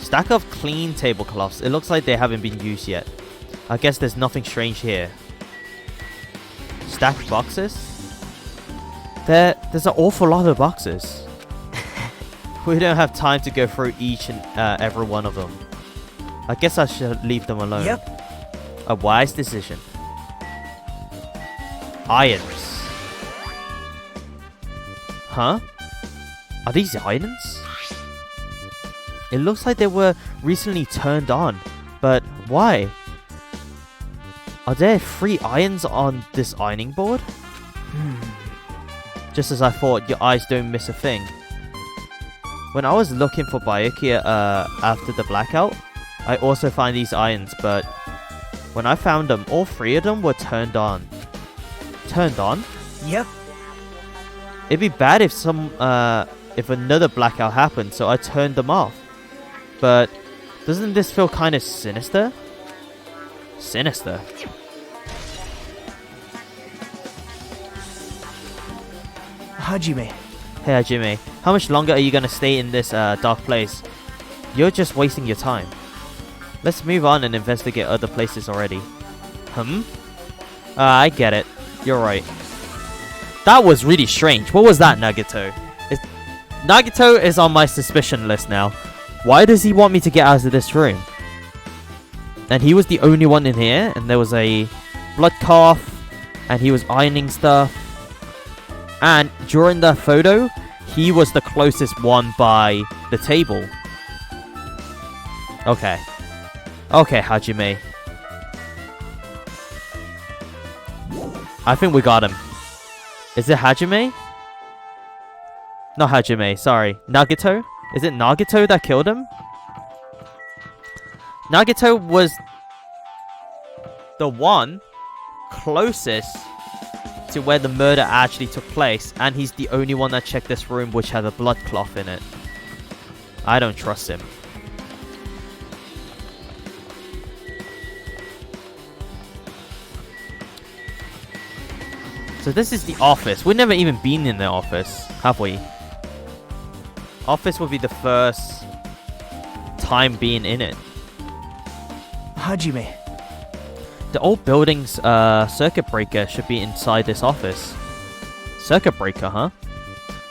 Stack of clean tablecloths. It looks like they haven't been used yet. I guess there's nothing strange here. Stacked boxes? There's an awful lot of boxes. We don't have time to go through each and every one of them. I guess I should leave them alone. Yep. A wise decision. Irons. Huh? Are these irons? It looks like they were recently turned on, but why? Are there 3 irons on this ironing board? Just as I thought, your eyes don't miss a thing. When I was looking for Byakuya after the blackout, I also found these irons, but when I found them, all 3 of them were turned on. Turned on? Yep. It'd be bad if another blackout happened, so I turned them off. But doesn't this feel kind of sinister? Sinister? Hajime. Hey Hajime, how much longer are you gonna stay in this dark place? You're just wasting your time. Let's move on and investigate other places already. I get it. You're right. That was really strange. What was that, Nagito? Nagito is on my suspicion list now. Why does he want me to get out of this room? And he was the only one in here, and there was a blood cloth, and he was ironing stuff. And during the photo, he was the closest one by the table. Okay. Okay, Hajime. I think we got him. Is it Hajime? Not Hajime, sorry. Nagito? Is it Nagito that killed him? Nagito was the one closest to where the murder actually took place, and he's the only one that checked this room which had a blood cloth in it. I don't trust him. So this is the office. We've never even been in the office, have we? Office will be the first time being in it. Hajime. The old building's circuit breaker should be inside this office. Circuit breaker, huh?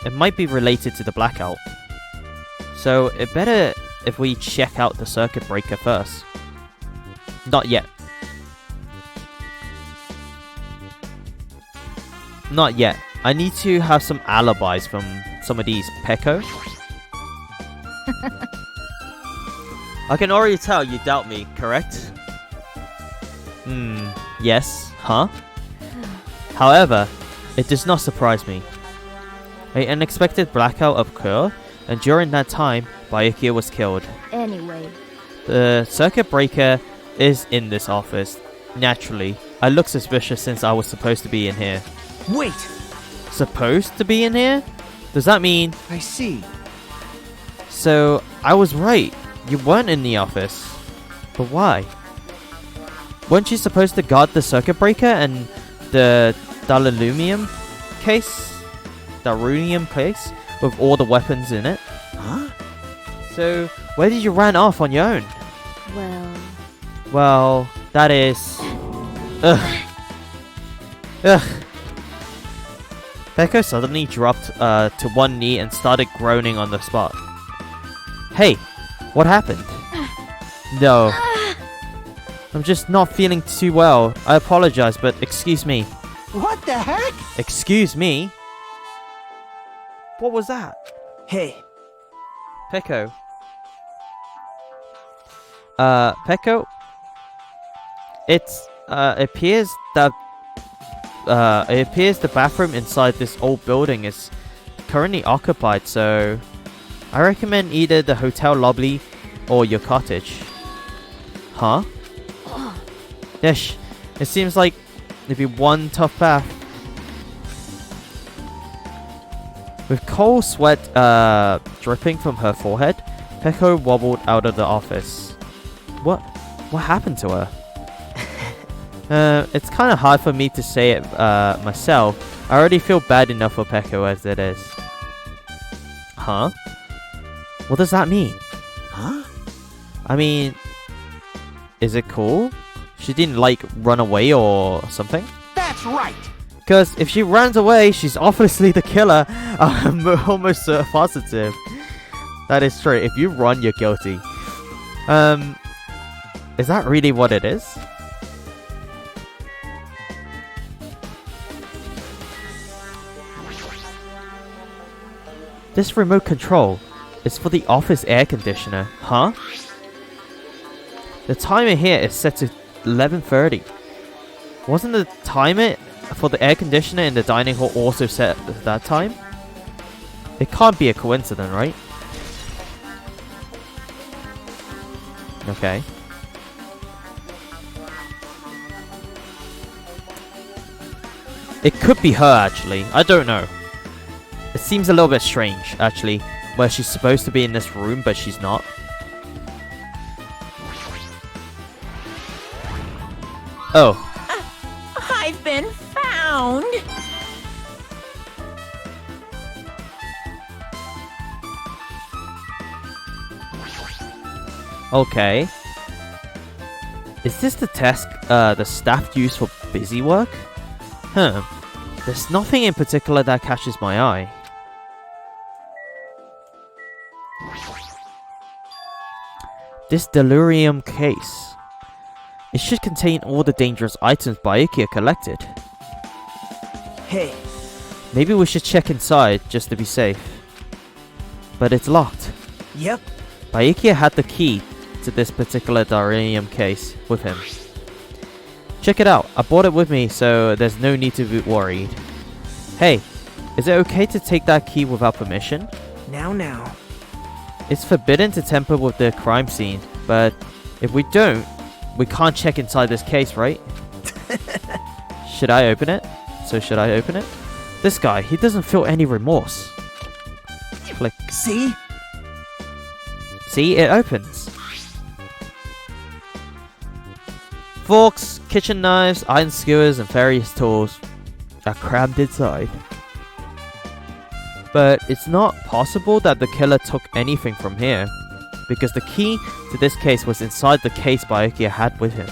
It might be related to the blackout. So it better if we check out the circuit breaker first. Not yet. Not yet. I need to have some alibis from some of these Peko. I can already tell you doubt me, correct? Yes, huh? However, it does not surprise me. An unexpected blackout occurred, and during that time, Byakuya was killed. Anyway. The circuit breaker is in this office. Naturally, I look suspicious since I was supposed to be in here. Wait. Supposed to be in here? Does that mean... I see. So, I was right. You weren't in the office. But why? Weren't you supposed to guard the circuit breaker and the Dalunium case? Darunium case? With all the weapons in it? Huh? So, where did you run off on your own? Well, That is... Ugh. Peko suddenly dropped to one knee and started groaning on the spot. Hey, what happened? No. I'm just not feeling too well. I apologize, but excuse me. What the heck? Excuse me? What was that? Hey, Peko. Peko? It appears the bathroom inside this old building is currently occupied, so I recommend either the hotel lobby or your cottage. Huh? Yes, it seems like it'd be one tough path. With cold sweat dripping from her forehead, Peko wobbled out of the office. What happened to her? It's kind of hard for me to say it myself. I already feel bad enough for Peko as it is. Huh? What does that mean? huh? I mean, is it cool? She didn't like run away or something? That's right. Because if she runs away, she's obviously the killer. I'm almost positive. That is true. If you run, you're guilty. Is that really what it is? This remote control is for the office air conditioner, huh? The timer here is set to 11:30. Wasn't the timer for the air conditioner in the dining hall also set at that time? It can't be a coincidence, right? Okay. It could be her, actually. I don't know. It seems a little bit strange, actually, where she's supposed to be in this room, but she's not. Oh. I've been found. Okay. Is this the task the staff use for busy work? Huh. There's nothing in particular that catches my eye. This delirium case. It should contain all the dangerous items Byakuya collected. Hey, Maybe we should check inside just to be safe. But it's locked. yep. Byakuya had the key to this particular delirium case with him. Check it out. I brought it with me, so there's no need to be worried. Hey, is it okay to take that key without permission? Now. It's forbidden to tamper with the crime scene, but if we don't, we can't check inside this case, right? Should I open it? Should I open it? This guy, he doesn't feel any remorse. Click. See? See, it opens. Forks, kitchen knives, iron skewers, and various tools are crammed inside. But it's not possible that the killer took anything from here, because the key to this case was inside the case Byakuya had with him.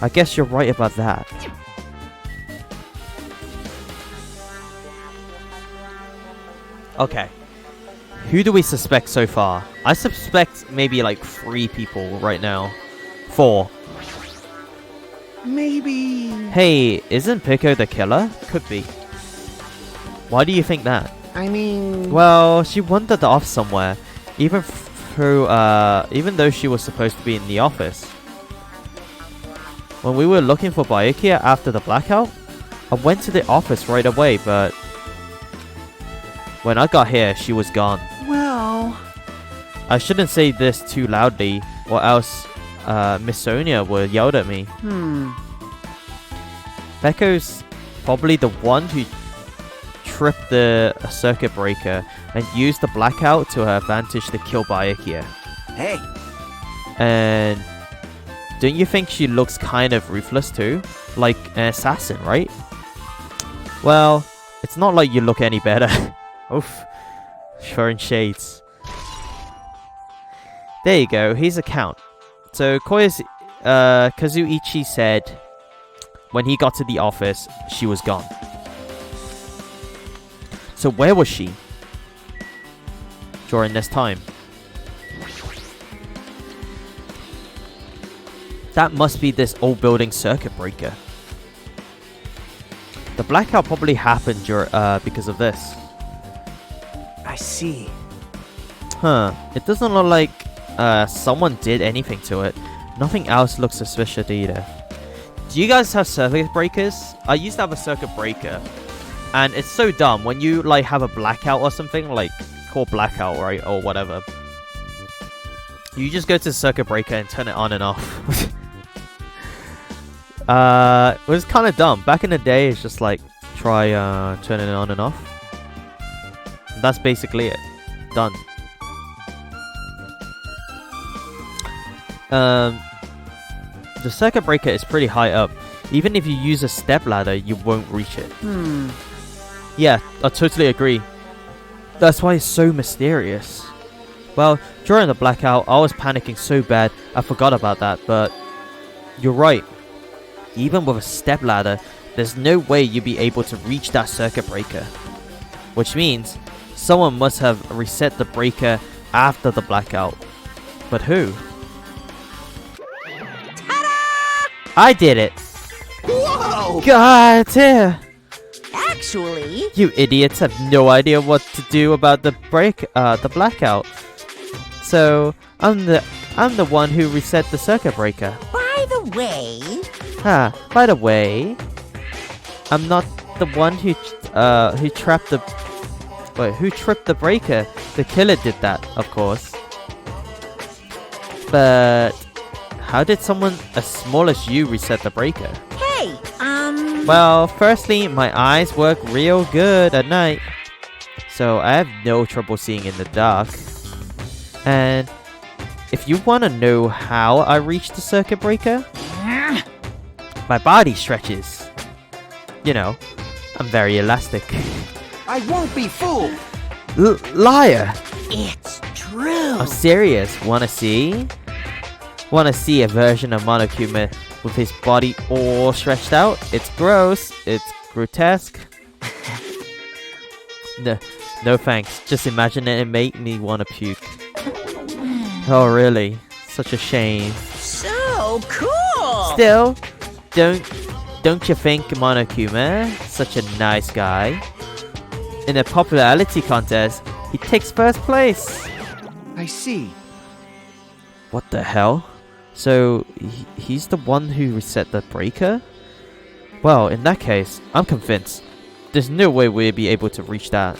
I guess you're right about that. Okay. Who do we suspect so far? I suspect maybe like 3 people right now. 4. Maybe... Hey, isn't Peko the killer? Could be. Why do you think that? I mean... Well, she wandered off somewhere, even though she was supposed to be in the office. When we were looking for Byakuya after the blackout, I went to the office right away, but when I got here, she was gone. Well... I shouldn't say this too loudly, or else Miss Sonia will yell at me. Peko's probably the one who trip the circuit breaker and use the blackout to her advantage to kill Byakuya. Hey, And don't you think she looks kind of ruthless too? Like an assassin, right? Well, it's not like you look any better. Oof. Throwing shades. There you go, here's a count. So Kazuichi said when he got to the office, she was gone. So where was she during this time? That must be this old building circuit breaker. The blackout probably happened because of this. I see. Huh. It doesn't look like someone did anything to it. Nothing else looks suspicious either. Do you guys have circuit breakers? I used to have a circuit breaker. And it's so dumb. When you like have a blackout or something, like called blackout, right? Or whatever. You just go to the circuit breaker and turn it on and off. It was kind of dumb. Back in the day, it's just like, try turning it on and off. That's basically it. Done. The circuit breaker is pretty high up. Even if you use a step ladder, you won't reach it. Yeah, I totally agree. That's why it's so mysterious. Well, during the blackout, I was panicking so bad, I forgot about that, but you're right. Even with a step ladder, there's no way you'd be able to reach that circuit breaker. Which means, someone must have reset the breaker after the blackout. But who? I did it! Whoa! God damn! Actually, You idiots have no idea what to do about the blackout. So I'm the one who reset the circuit breaker. by the way, By the way, I'm not the one who tripped the breaker. The killer did that, of course. But how did someone as small as you reset the breaker? hey, Well, firstly, my eyes work real good at night, so I have no trouble seeing in the dark. And if you want to know how I reached the circuit breaker, my body stretches. You know, I'm very elastic. I won't be fooled. Liar! it's true. I'm serious. Wanna see? Wanna see a version of Monokuma with his body all stretched out? It's gross. It's grotesque. No thanks. Just imagine it and make me wanna puke. Oh really? Such a shame. So cool. Still, don't you think Monokuma, such a nice guy? In a popularity contest, he takes first place. I see. What the hell? So, he's the one who reset the breaker? Well, in that case, I'm convinced. There's no way we'll be able to reach that.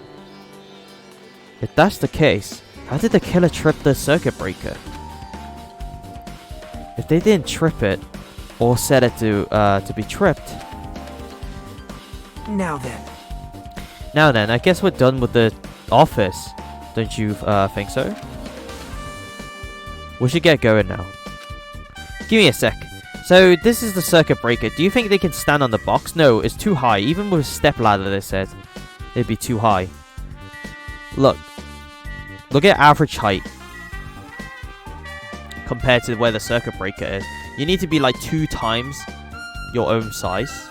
If that's the case, how did the killer trip the circuit breaker? If they didn't trip it, or set it to be tripped. Now then, I guess we're done with the office. Don't you think so? We should get going now. Give me a sec. So this is the circuit breaker. Do you think they can stand on the box? No, it's too high. Even with a step ladder, they said it'd be too high. Look at average height compared to where the circuit breaker is. You need to be like 2 times your own size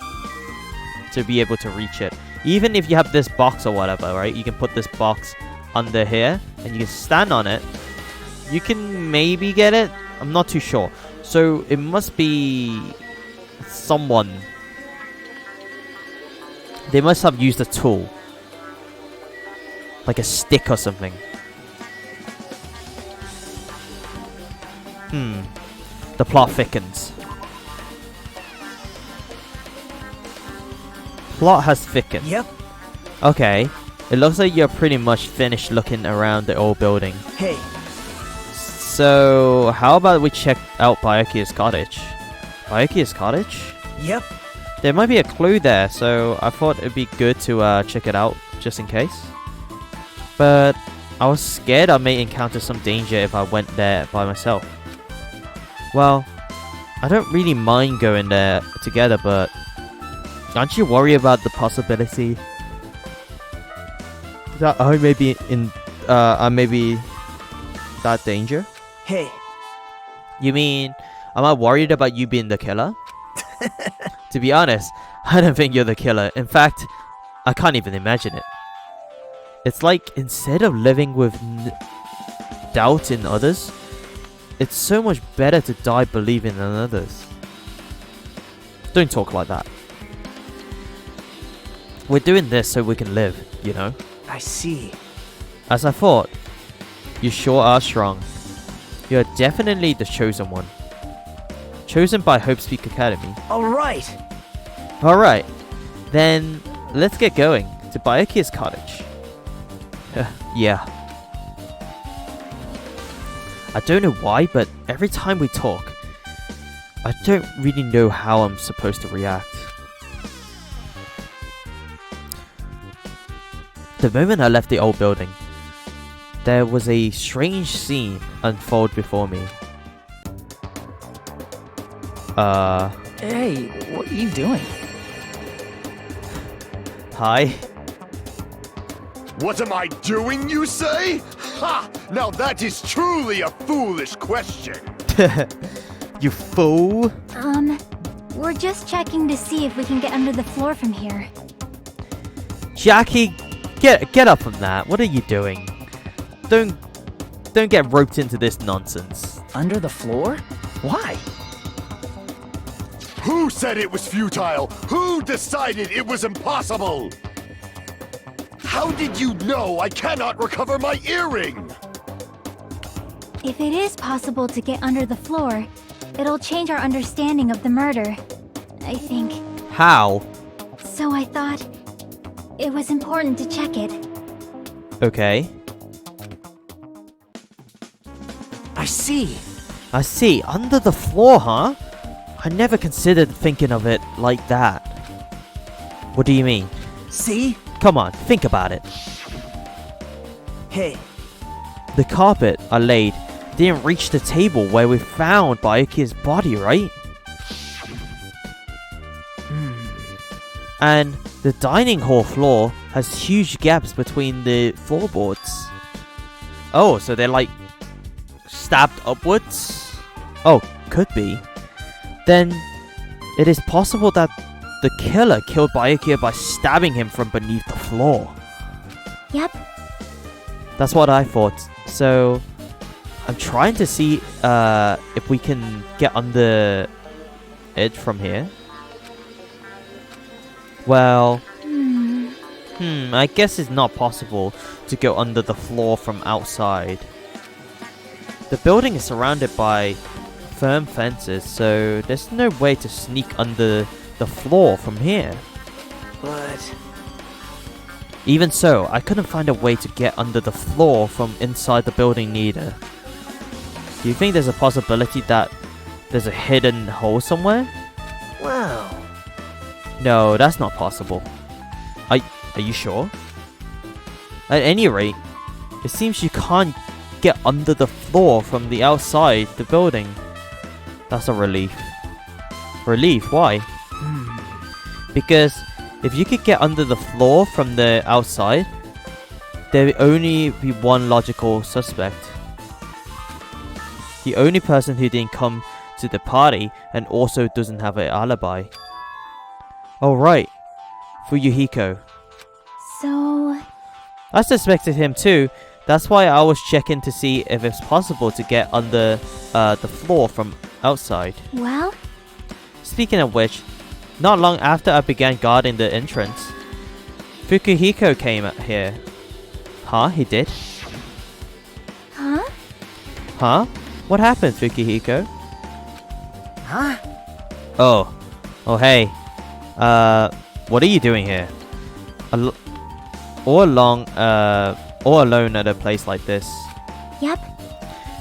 to be able to reach it. Even if you have this box or whatever, right? You can put this box under here and you can stand on it. You can maybe get it. I'm not too sure. So it must be someone. They must have used a tool. Like a stick or something. The plot thickens. Plot has thickened. Yep. Okay. It looks like you're pretty much finished looking around the old building. Hey, So, how about we check out Byakuya's cottage? Byakuya's cottage? yep. There might be a clue there, so I thought it'd be good to check it out. just in case. But I was scared I may encounter some danger if I went there by myself. Well, I don't really mind going there together, but aren't you worried about the possibility that I may be in that danger? Hey, You mean, am I worried about you being the killer? To be honest, I don't think you're the killer. In fact, I can't even imagine it. It's like, instead of living with doubt in others, it's so much better to die believing in others. Don't talk like that. We're doing this so we can live, you know? I see. As I thought, you sure are strong. You're definitely the chosen one. Chosen by Hope Speak Academy. All right. Alright, then let's get going to Byakuya's cottage. Yeah. I don't know why, but every time we talk, I don't really know how I'm supposed to react. The moment I left the old building, there was a strange scene unfold before me. Hey, what are you doing? Hi. What am I doing, you say? Ha! Now that is truly a foolish question. You fool. We're just checking to see if we can get under the floor from here. Jackie, get up from that. What are you doing? Don't get roped into this nonsense. Under the floor? Why? Who said it was futile? Who decided it was impossible? How did you know I cannot recover my earring? If it is possible to get under the floor, it'll change our understanding of the murder, I think. How? So I thought it was important to check it. Okay. I see. I see. Under the floor, huh? I never considered thinking of it like that. What do you mean? See? Come on, think about it. Hey, The carpet I laid didn't reach the table where we found Byakuya's body, right? And the dining hall floor has huge gaps between the floorboards. Oh, so they're like stabbed upwards? Oh, could be. Then it is possible that the killer killed Byakuya by stabbing him from beneath the floor. Yep. That's what I thought. So I'm trying to see if we can get under it from here. Well, I guess it's not possible to go under the floor from outside. The building is surrounded by firm fences, so there's no way to sneak under the floor from here. but Even so, I couldn't find a way to get under the floor from inside the building neither. Do you think there's a possibility that there's a hidden hole somewhere? well, No, that's not possible. Are you sure? At any rate, it seems you can't get under the floor from the outside the building. That's a relief. Relief? Why? Because if you could get under the floor from the outside, there would only be one logical suspect. The only person who didn't come to the party and also doesn't have an alibi. Oh right, Fuyuhiko. So, I suspected him too. That's why I was checking to see if it's possible to get under the floor from outside. well, Speaking of which, not long after I began guarding the entrance, Fuyuhiko came here. Huh? He did? huh? Huh? What happened, Fuyuhiko? huh? Oh. Oh hey. What are you doing here? All alone at a place like this. Yep.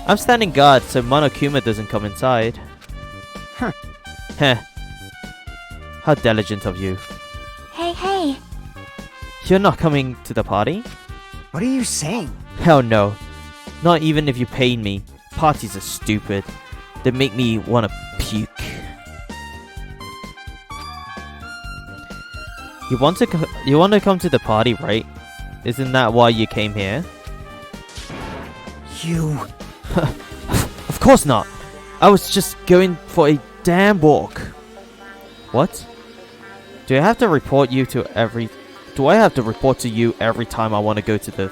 I'm standing guard so Monokuma doesn't come inside. Huh. Heh. How diligent of you. Hey, hey. You're not coming to the party? What are you saying? Hell no. Not even if you paid me. Parties are stupid. They make me want to puke. You want to come to the party, right? Isn't that why you came here? You... Of course not. I was just going for a damn walk. What? Do I have to report to you every time I want to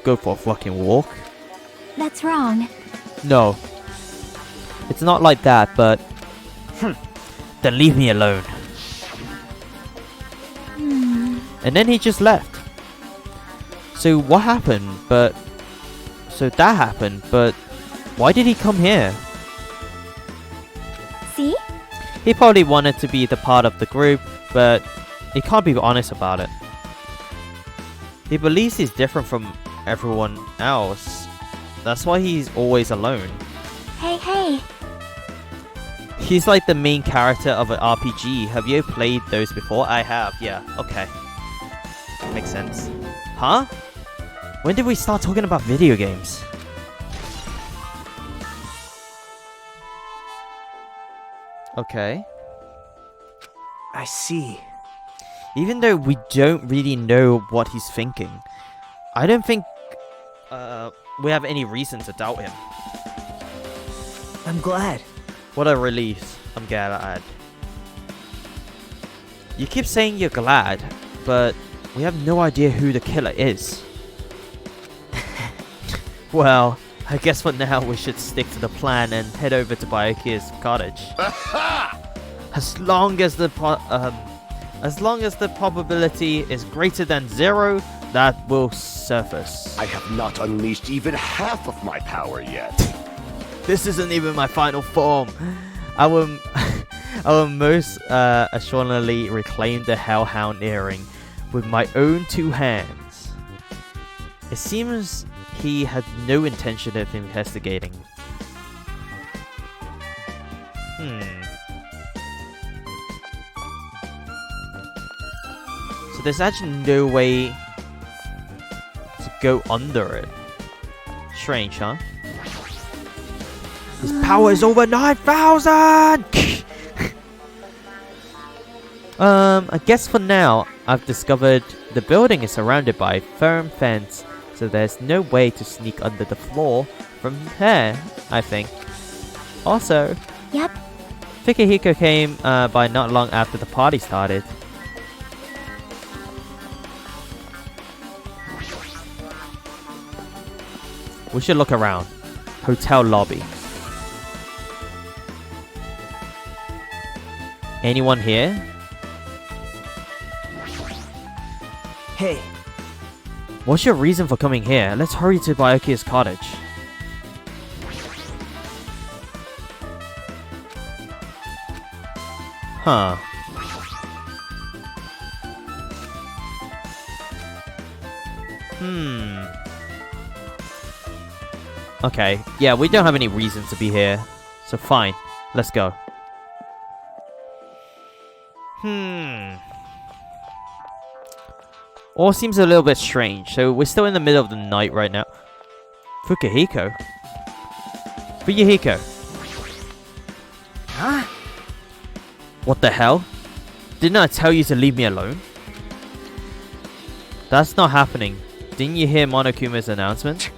go for a fucking walk? That's wrong. No. It's not like that, but then leave me alone. And then he just left. So what happened? So that happened, but why did he come here? See? He probably wanted to be the part of the group, but he can't be honest about it. He believes he's different from everyone else. That's why he's always alone. Hey. He's like the main character of an RPG. Have you played those before? I have, yeah. Okay. Makes sense. Huh? When did we start talking about video games? Okay. I see. Even though we don't really know what he's thinking, I don't think we have any reason to doubt him. I'm glad. What a relief. I'm glad. You keep saying you're glad, but we have no idea who the killer is. Well, I guess for now we should stick to the plan and head over to Byakuya's cottage. As long as the probability is greater than 0, that will surface. I have not unleashed even half of my power yet. This isn't even my final form. I will most assuredly reclaim the Hellhound earring with my own 2 hands. It seems he had no intention of investigating. So there's actually no way to go under it. Strange, huh? His power is over 9,000! I guess for now, I've discovered the building is surrounded by a firm fence, so there's no way to sneak under the floor from here, I think. Also, Yep. Fikihiko came by not long after the party started. We should look around. Hotel lobby. Anyone here? Hey, What's your reason for coming here? Let's hurry to Byakuya's cottage. Huh. Okay, yeah, we don't have any reason to be here. So fine, let's go. All seems a little bit strange, so we're still in the middle of the night right now. Fukihiko? Fukihiko? huh? What the hell? Didn't I tell you to leave me alone? That's not happening. Didn't you hear Monokuma's announcement?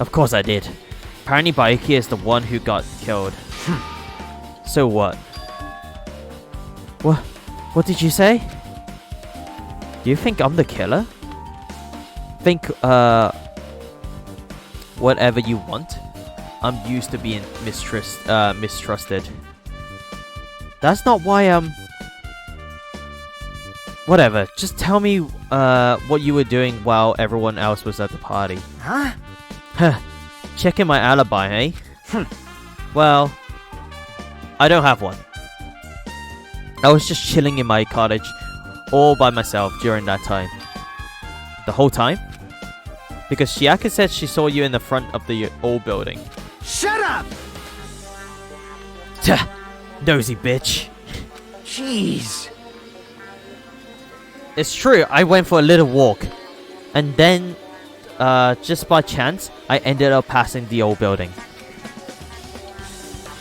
Of course I did. Apparently Byakuya is the one who got killed. So what? What did you say? Do you think I'm the killer? Think, whatever you want. I'm used to being mistrusted. That's not why I'm... Whatever, just tell me, what you were doing while everyone else was at the party. Huh? Huh. Checking my alibi, eh? Well, I don't have one. I was just chilling in my cottage all by myself during that time. The whole time? Because Chiaka said she saw you in the front of the old building. Shut up! Tch, nosy bitch. Jeez. it's true. I went for a little walk. And then, just by chance, I ended up passing the old building.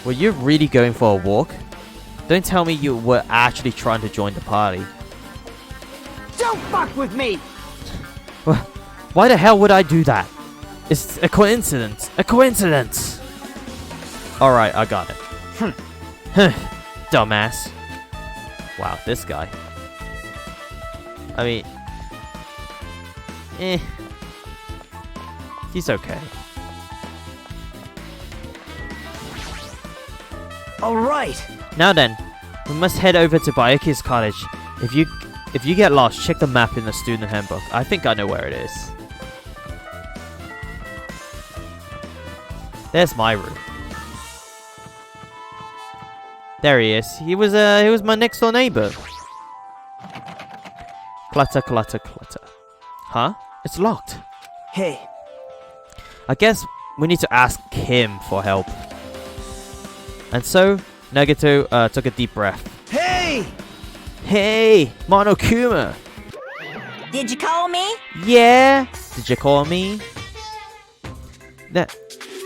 Were you really going for a walk? Don't tell me you were actually trying to join the party. Don't fuck with me! Why the hell would I do that? It's a coincidence. A coincidence! Alright, I got it. Dumbass. Wow, this guy. I mean... He's okay. Alright! Now then, we must head over to Byakuya's cottage. If you get lost, check the map in the student handbook. I think I know where it is. There's my room. There he is. He was my next door neighbor. Clutter, clutter, clutter. Huh? It's locked. Hey. I guess we need to ask him for help. And so, Nagato took a deep breath. Hey! Hey, Monokuma! Did you call me? Yeah? Did you call me?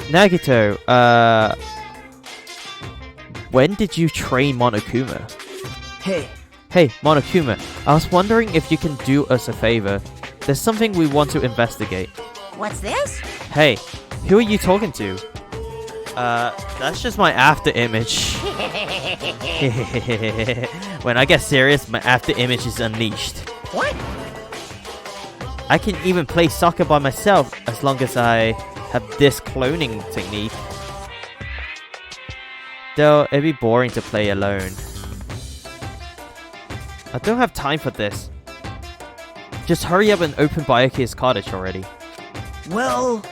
Nagato, when did you train Monokuma? Hey. Hey, Monokuma, I was wondering if you can do us a favor. There's something we want to investigate. What's this? Hey, who are you talking to? That's just my after image. When I get serious, my after image is unleashed. What? I can even play soccer by myself as long as I have this cloning technique. Though, it'd be boring to play alone. I don't have time for this. Just hurry up and open Byakuya's cottage already. Well...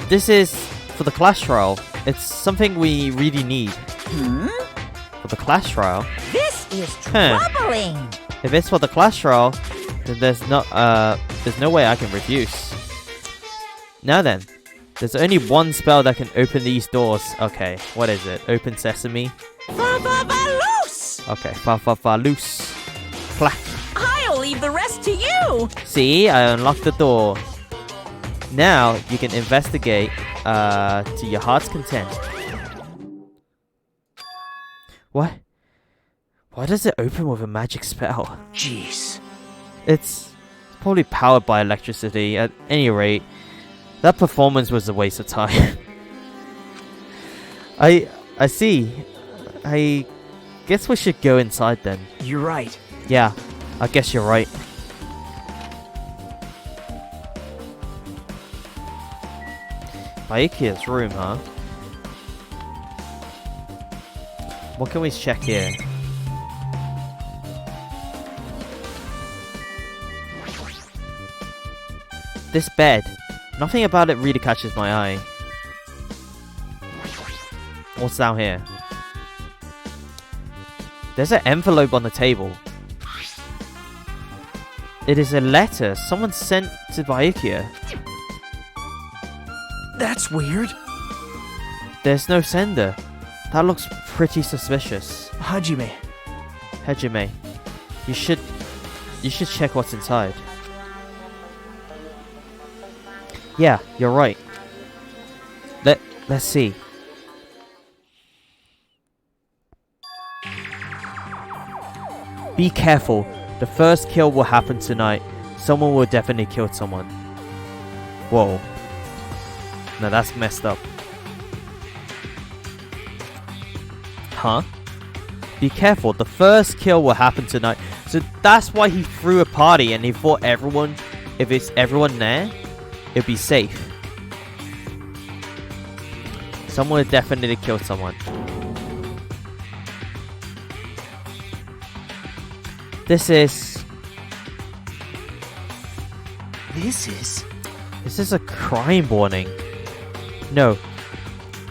This is for the class trial. It's something we really need. For the class trial? This is troubling. If it's for the class trial, then there's no way I can refuse. Now then, there's only one spell that can open these doors. Okay, what is it? Open sesame? Loose! Okay, fa loose. Clack. I'll leave the rest to you. See, I unlocked the door. Now you can investigate to your heart's content. What? Why does it open with a magic spell? Jeez. It's probably powered by electricity. At any rate, that performance was a waste of time. I see. I guess we should go inside then. You're right. Yeah, I guess you're right. Byakuya's room, huh? What can we check here? This bed. Nothing about it really catches my eye. What's down here? There's an envelope on the table. It is a letter someone sent to Byakuya. That's weird. There's no sender. That looks pretty suspicious. Hajime. Hajime, you should check what's inside. Yeah, you're right. Let's see. Be careful. The first kill will happen tonight. Someone will definitely kill someone. Whoa. No, that's messed up. Huh? Be careful. The first kill will happen tonight. So that's why he threw a party and he thought everyone, if it's everyone there, it'd be safe. Someone will definitely kill someone. This is a crime warning. No.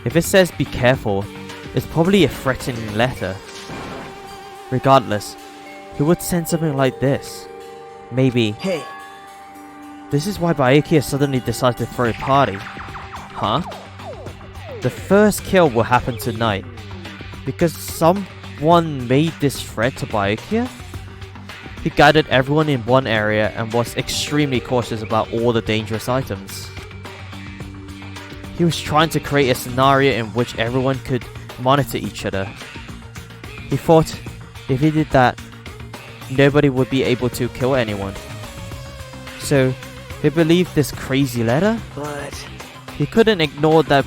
If it says be careful, it's probably a threatening letter. Regardless, who would send something like this? Maybe. Hey. This is why Byakuya suddenly decided to throw a party. Huh? The first kill will happen tonight. Because someone made this threat to Byakuya? He guided everyone in one area and was extremely cautious about all the dangerous items. He was trying to create a scenario in which everyone could monitor each other. He thought if he did that, nobody would be able to kill anyone. So, he believed this crazy letter, But he couldn't ignore the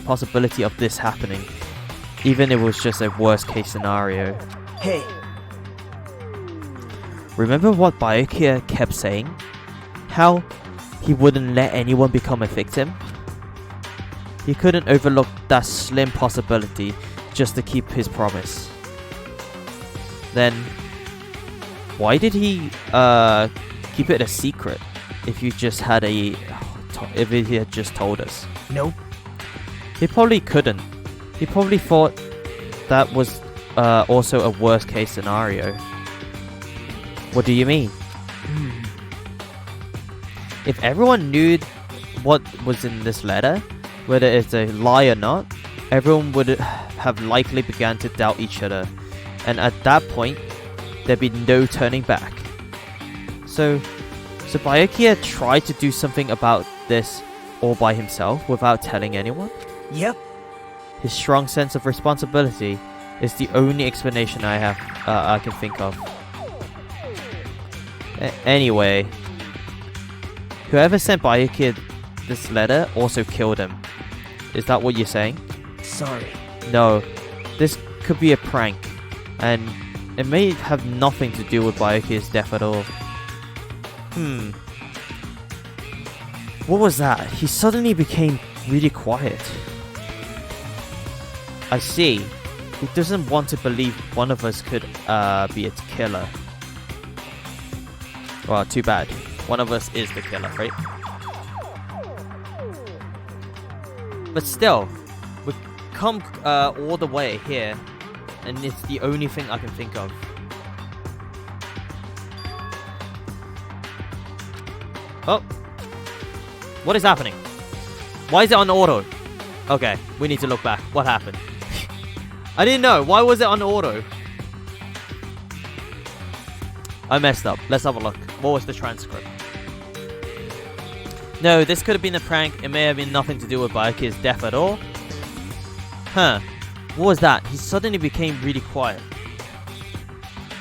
possibility of this happening, even if it was just a worst case scenario. hey, Remember what Byakuya kept saying? How he wouldn't let anyone become a victim? He couldn't overlook that slim possibility just to keep his promise. Then, why did he keep it a secret if he had just told us? nope. He probably couldn't. He probably thought that was also a worst case scenario. What do you mean? If everyone knew what was in this letter, whether it's a lie or not, everyone would have likely begun to doubt each other, and at that point, there'd be no turning back. So Byakuya tried to do something about this all by himself without telling anyone? Yep. His strong sense of responsibility is the only explanation I can think of. Anyway, whoever sent Byakuya this letter also killed him. Is that what you're saying? Sorry. No, this could be a prank, and it may have nothing to do with Byakuya's death at all. What was that? He suddenly became really quiet. I see. He doesn't want to believe one of us could be a killer. Well, too bad. One of us is the killer, right? But still, we've come all the way here, and it's the only thing I can think of. Oh. What is happening? Why is it on auto? Okay, we need to look back. What happened? I didn't know. Why was it on auto? I messed up. Let's have a look. What was the transcript? No, this could have been a prank. It may have been nothing to do with Byakuya's death at all. Huh. What was that? He suddenly became really quiet.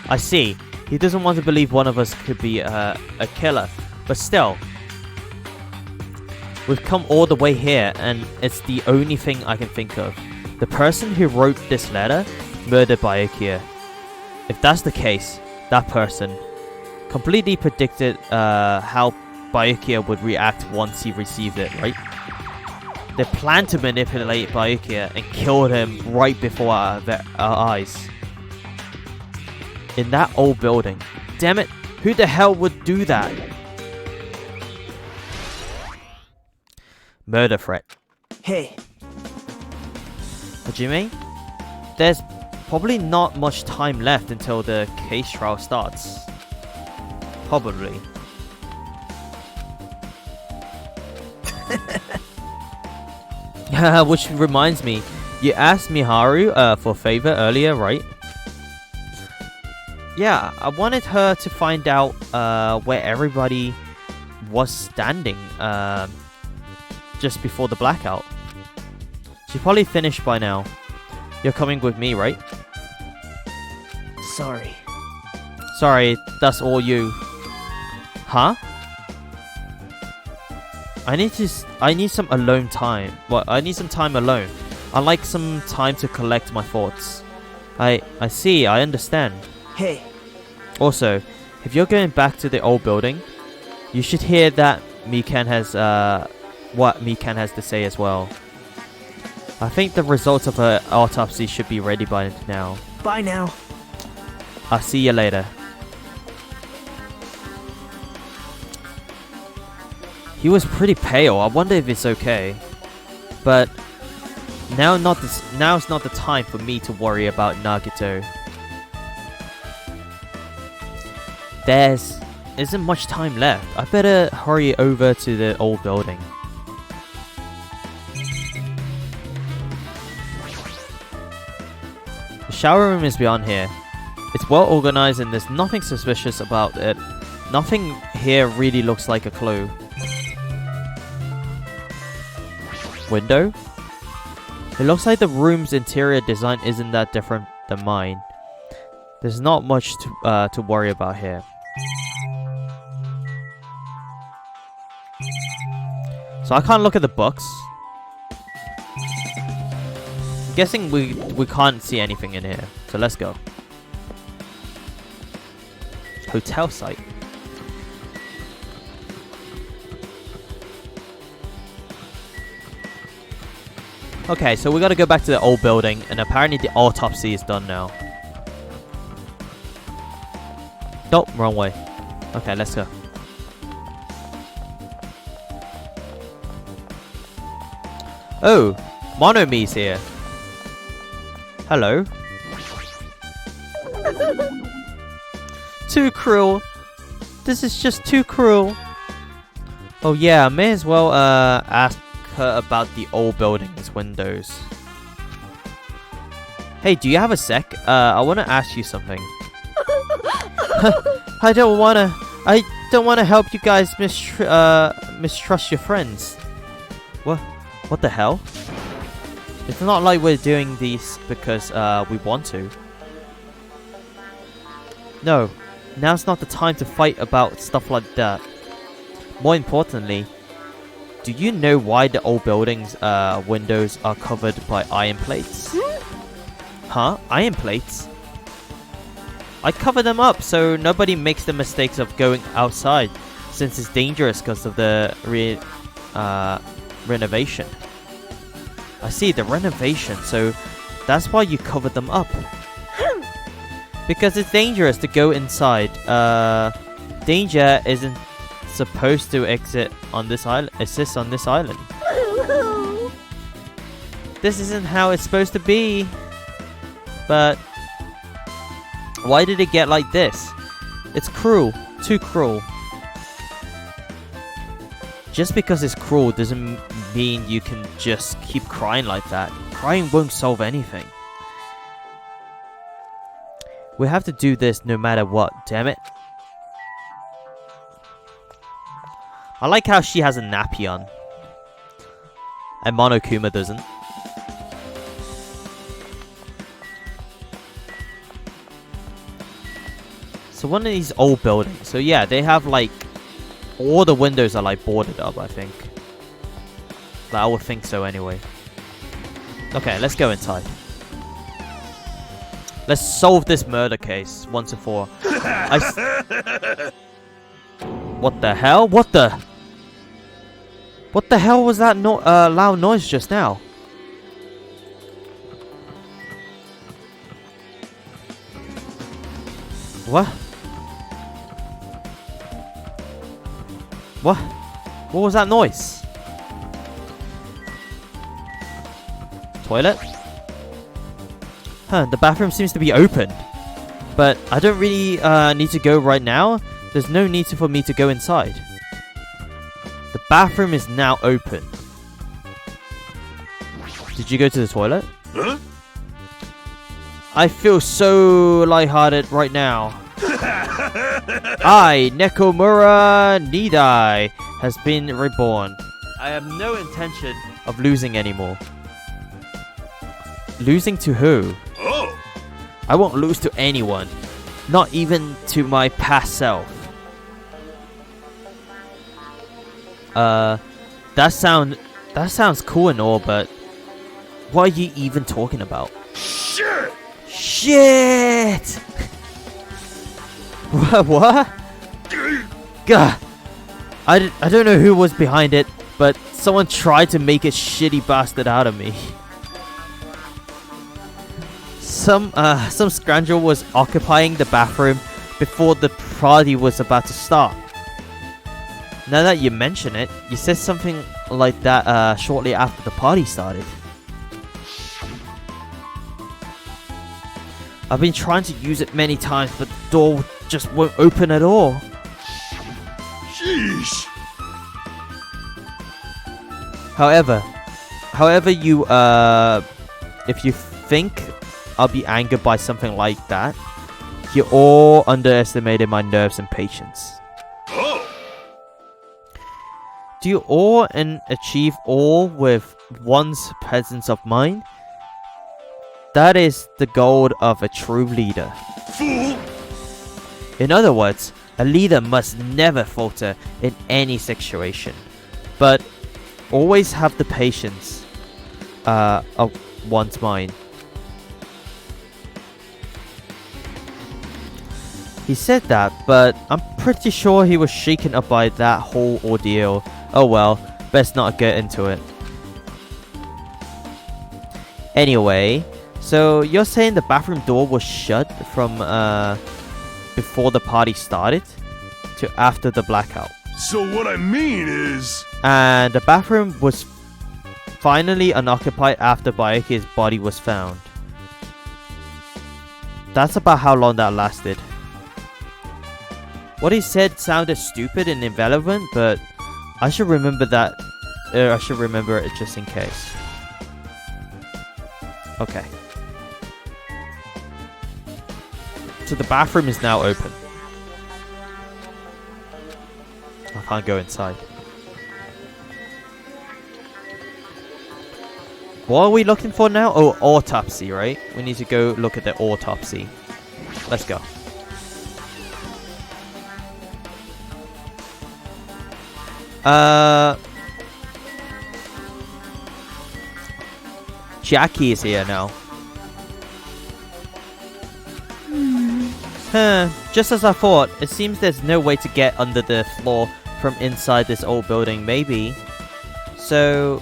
I see. He doesn't want to believe one of us could be a killer. But still, we've come all the way here, and it's the only thing I can think of. The person who wrote this letter murdered Byakuya. If that's the case, that person completely predicted how Byakuya would react once he received it, right? They planned to manipulate Byakuya and killed him right before our eyes. In that old building. Damn it, who the hell would do that? Murder threat. Hey, What do you mean? There's probably not much time left until the case trial starts. Probably. Which reminds me, you asked Miharu for a favor earlier, right? Yeah, I wanted her to find out where everybody was standing just before the blackout. She probably finished by now. You're coming with me, right? sorry. Sorry, that's all you. Huh? I need some alone time. Well, I need some time alone. I like some time to collect my thoughts. I see, I understand. Hey, Also, if you're going back to the old building, you should hear that Mikan has what Mikan has to say as well. I think the results of her autopsy should be ready by now. bye now. I'll see you later. He was pretty pale. I wonder if it's okay. But now's not the time for me to worry about Nagito. There isn't much time left. I better hurry over to the old building. The shower room is beyond here. It's well organized and there's nothing suspicious about it. Nothing here really looks like a clue. Window? It looks like the room's interior design isn't that different than mine. There's not much to worry about here. So I can't look at the books. I'm guessing we can't see anything in here. So let's go. Hotel site. Okay, so we gotta go back to the old building, and apparently the autopsy is done now. Nope, wrong way. Okay, let's go. Oh, Monomi's here. Hello. Too cruel. This is just too cruel. Oh yeah, I may as well ask her about the old building's windows. Hey, do you have a sec? I want to ask you something. I don't wanna help you guys mistrust your friends. What the hell? It's not like we're doing these because we want to. No, now's not the time to fight about stuff like that. More importantly, do you know why the old building's windows are covered by iron plates? Huh? Iron plates? I cover them up so nobody makes the mistakes of going outside, since it's dangerous because of the renovation. I see, the renovation, so that's why you covered them up. Because it's dangerous to go inside. Danger isn't supposed to exist on this island. This isn't how it's supposed to be. But why did it get like this? It's cruel. Too cruel. Just because it's cruel doesn't mean you can just keep crying like that. Crying won't solve anything. We have to do this no matter what, damn it. I like how she has a nappy on. And Monokuma doesn't. So one of these old buildings. So yeah, they have like... all the windows are like boarded up, I think. I would think so anyway. Okay, let's go inside. Let's solve this murder case once and for all. What the hell? What the hell was that loud noise just now? What? What was that noise? Toilet? Huh, the bathroom seems to be open. But I don't really need to go right now. There's no need for me to go inside. The bathroom is now open. Did you go to the toilet? Huh? I feel so lighthearted right now. I, Nekomura Nidai, has been reborn. I have no intention of losing anymore. Losing to who? Oh! I won't lose to anyone. Not even to my past self. That sounds cool and all, but what are you even talking about? Shit! Shit! What? Gah! I don't know who was behind it, but someone tried to make a shitty bastard out of me. Some scoundrel was occupying the bathroom before the party was about to start. Now that you mention it, you said something like that shortly after the party started. I've been trying to use it many times, but the door just won't open at all. Sheesh! However you, if you think I'll be angered by something like that, You all underestimated my nerves and patience. Do you all and achieve all with one's presence of mind? That is the goal of a true leader. Fool! In other words, a leader must never falter in any situation, but always have the patience of one's mind. He said that, but I'm pretty sure he was shaken up by that whole ordeal. Oh well, best not get into it. Anyway, so you're saying the bathroom door was shut from before the party started to after the blackout. So what I mean is... And the bathroom was finally unoccupied after Byakuya's body was found. That's about how long that lasted. What he said sounded stupid and irrelevant, but I should remember that. I should remember it just in case. Okay. So the bathroom is now open. I can't go inside. What are we looking for now? Oh, autopsy, right? We need to go look at the autopsy. Let's go. Jackie is here now. Just as I thought, it seems there's no way to get under the floor from inside this old building, maybe. So,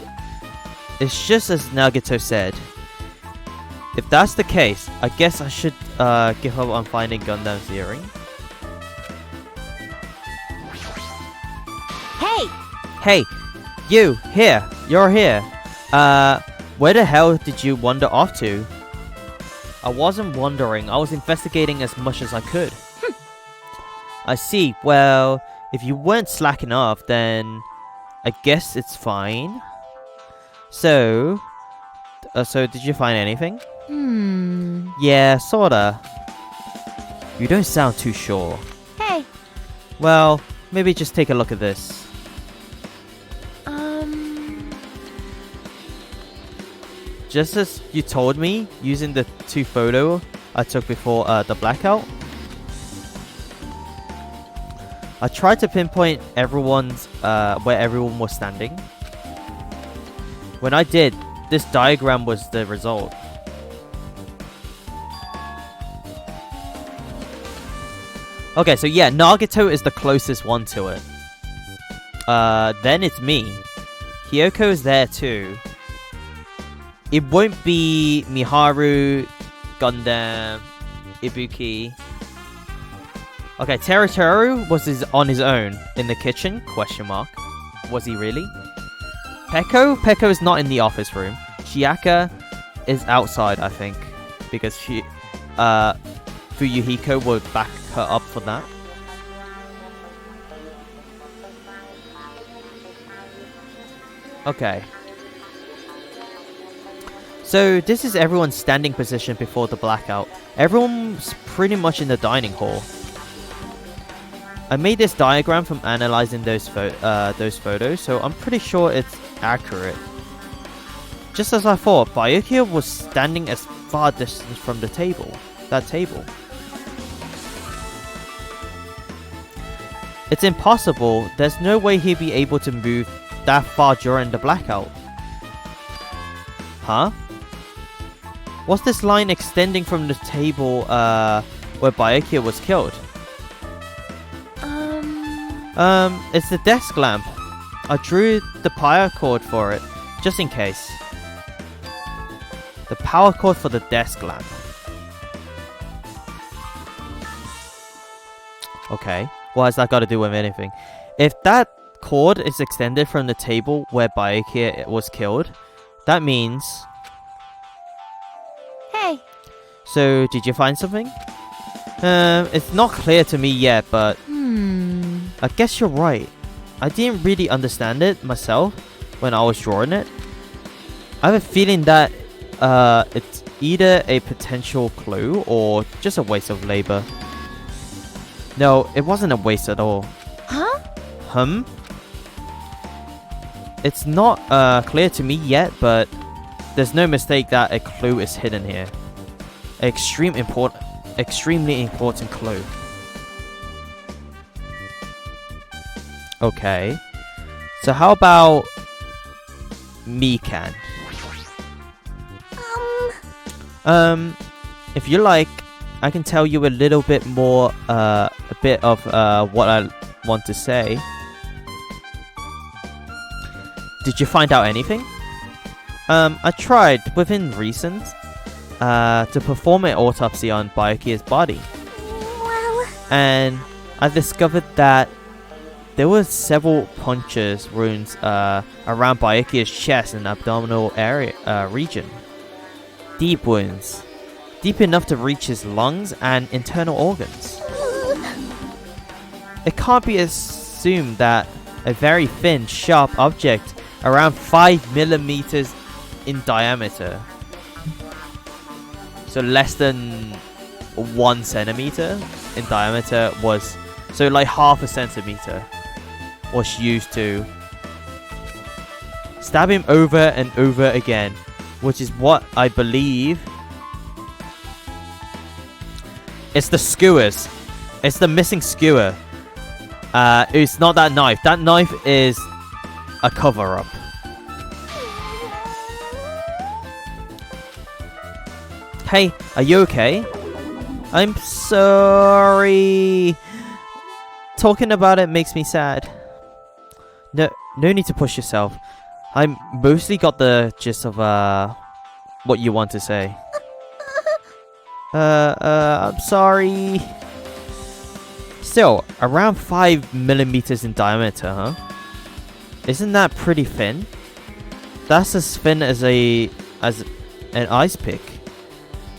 it's just as Nagato said. If that's the case, I guess I should give up on finding Gundam's earring. Hey! Hey, you, here, you're here. Where the hell did you wander off to? I wasn't wandering, I was investigating as much as I could. I see, well, if you weren't slacking off, then I guess it's fine. So did you find anything? Yeah, sorta. You don't sound too sure. Hey. Well, maybe just take a look at this. Just as you told me, using the 2 photos I took before the blackout, I tried to pinpoint everyone's where everyone was standing. When I did, this diagram was the result. Okay, so yeah, Nagato is the closest one to it. Then it's me. Hyoko is there too. It won't be Miharu, Gundam, Ibuki. Okay, Teruteru was on his own in the kitchen? Question mark. Was he really? Peko? Peko is not in the office room. Chiaka is outside, I think, because Fuyuhiko would back her up for that. Okay. So this is everyone's standing position before the blackout. Everyone's pretty much in the dining hall. I made this diagram from analyzing those photos, so I'm pretty sure it's accurate. Just as I thought, Byakuya was standing as far distance from the table. That table. It's impossible. There's no way he'd be able to move that far during the blackout. Huh? What's this line extending from the table where Byakuya was killed? It's the desk lamp. I drew the power cord for it, just in case. The power cord for the desk lamp. Okay, what has that got to do with anything? If that cord is extended from the table where Byakuya was killed, that means... Hey. So, did you find something? It's not clear to me yet, but... I guess you're right. I didn't really understand it myself when I was drawing it. I have a feeling that either a potential clue or just a waste of labor. No, it wasn't a waste at all. Huh? It's not clear to me yet, but there's no mistake that a clue is hidden here. Extremely important clue. Okay. So how about Mikan? If you like, I can tell you a little bit more, a bit of what I want to say. Did you find out anything? I tried within reason to perform an autopsy on Byakuya's body. Well, And I discovered that there were several punctures wounds around Byakuya's chest and abdominal area region. Deep wounds. Deep enough to reach his lungs and internal organs. It can't be assumed that a very thin, sharp object around 5 millimeters in diameter, so less than 1 centimeter in diameter, was so like half a centimeter, was used to stab him over and over again, which is what I believe. It's the skewers. It's the missing skewer. It's not that knife. That knife is a cover-up. Hey, are you okay? I'm sorry. Talking about it makes me sad. No need to push yourself. I mostly got the gist of what you want to say. I'm sorry. Still, around 5 millimeters in diameter, huh? Isn't that pretty thin? That's as thin as an ice pick.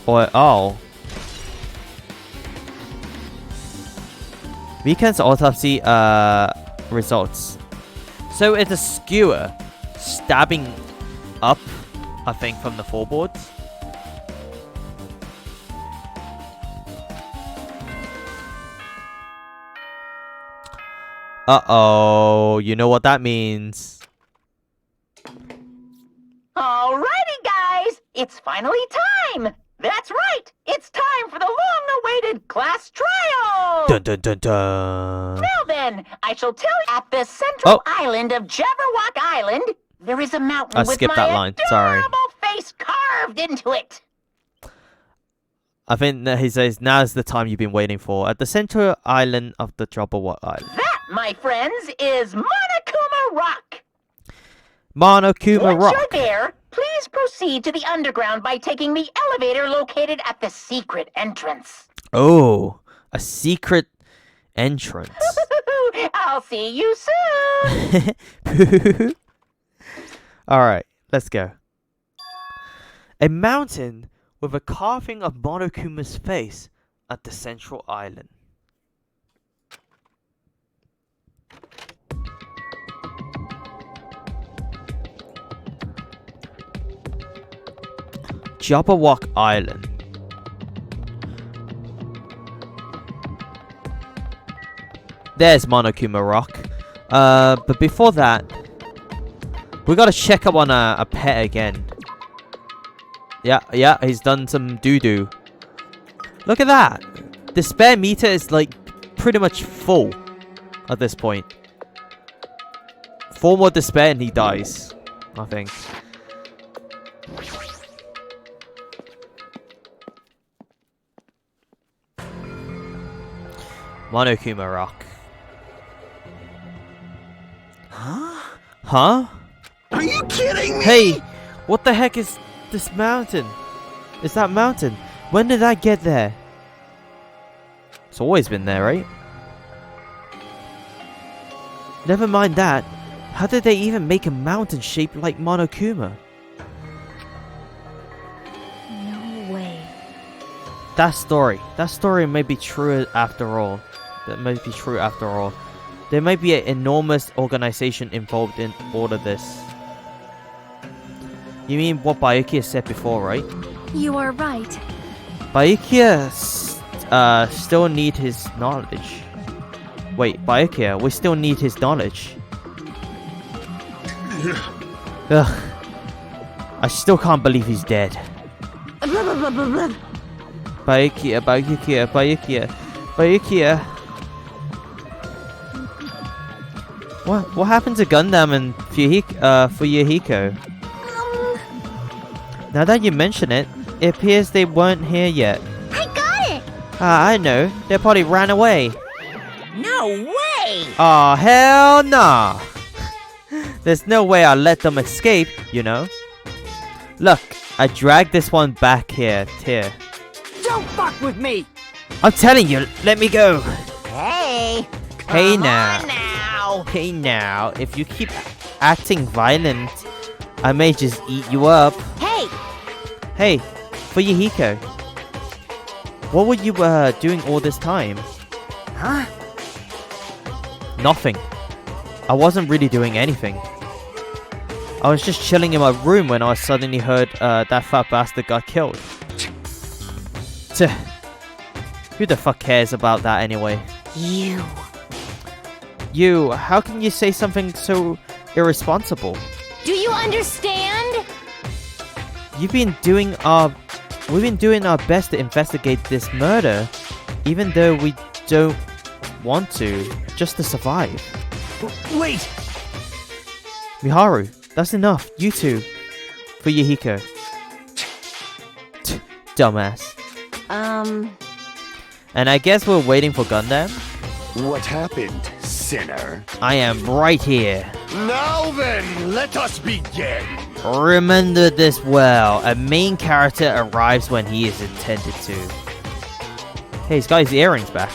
Or oh. Weekend's autopsy results. So it's a skewer stabbing up, I think, from the floorboards. Uh-oh, you know what that means. Alrighty, guys! It's finally time! That's right! It's time for the long-awaited class trial! Dun dun dun dun. Now then, I shall tell you, at the central island of Jabberwock Island, there is a mountain I with skipped my that line, sorry. adorable face carved into it. I think that he says, now's the time you've been waiting for. At the central island of the Jabberwock Island. That, my friends, is Monokuma Rock. Monokuma Once Rock. you're there, please proceed to the underground by taking the elevator located at the secret entrance. Oh, a secret entrance. I'll see you soon. Alright, let's go. A mountain with a carving of Monokuma's face at the central island. Jabberwock Island. There's Monokuma Rock. But before that, we gotta check up on a pet again. Yeah, he's done some doo-doo. Look at that! The spare meter is like pretty much full at this point. 4 more despair and he dies, I think. Monokuma Rock. Huh? Are you kidding me? Hey, what the heck is this mountain? Is that mountain? When did I get there? It's always been there, right? Never mind that. How did they even make a mountain shaped like Monokuma? no way. That story may be true after all. That may be true after all. There may be an enormous organization involved in all of this. You mean what Byakuya said before, right? You are right. Byakuya still need his knowledge. Wait, Byakuya, we still need his knowledge. Ugh. I still can't believe he's dead. Byakuya. What happened to Gundam and Fuyuhiko? Now that you mention it, it appears they weren't here yet. I got it! I know. They probably ran away. No way! Aw, hell nah! There's no way I'll let them escape, you know? Look, I dragged this one back here. Don't fuck with me! I'm telling you, let me go! Hey! Hey Come now. on now! Hey now, if you keep acting violent, I may just eat you up. Hey! Hey, Fuyuhiko. What were you doing all this time? Huh? Nothing. I wasn't really doing anything. I was just chilling in my room when I suddenly heard that fat bastard got killed. Tuh. Who the fuck cares about that anyway? You, how can you say something so irresponsible? Do you understand? We've been doing our best to investigate this murder, even though we don't want to, just to survive. Wait! Miharu, that's enough. You two. Fuyuhiko. Dumbass. And I guess we're waiting for Gundam? What happened, sinner? I am right here. Now then, let us begin. Remember this well. A main character arrives when he is intended to. Hey, he's got his earrings back.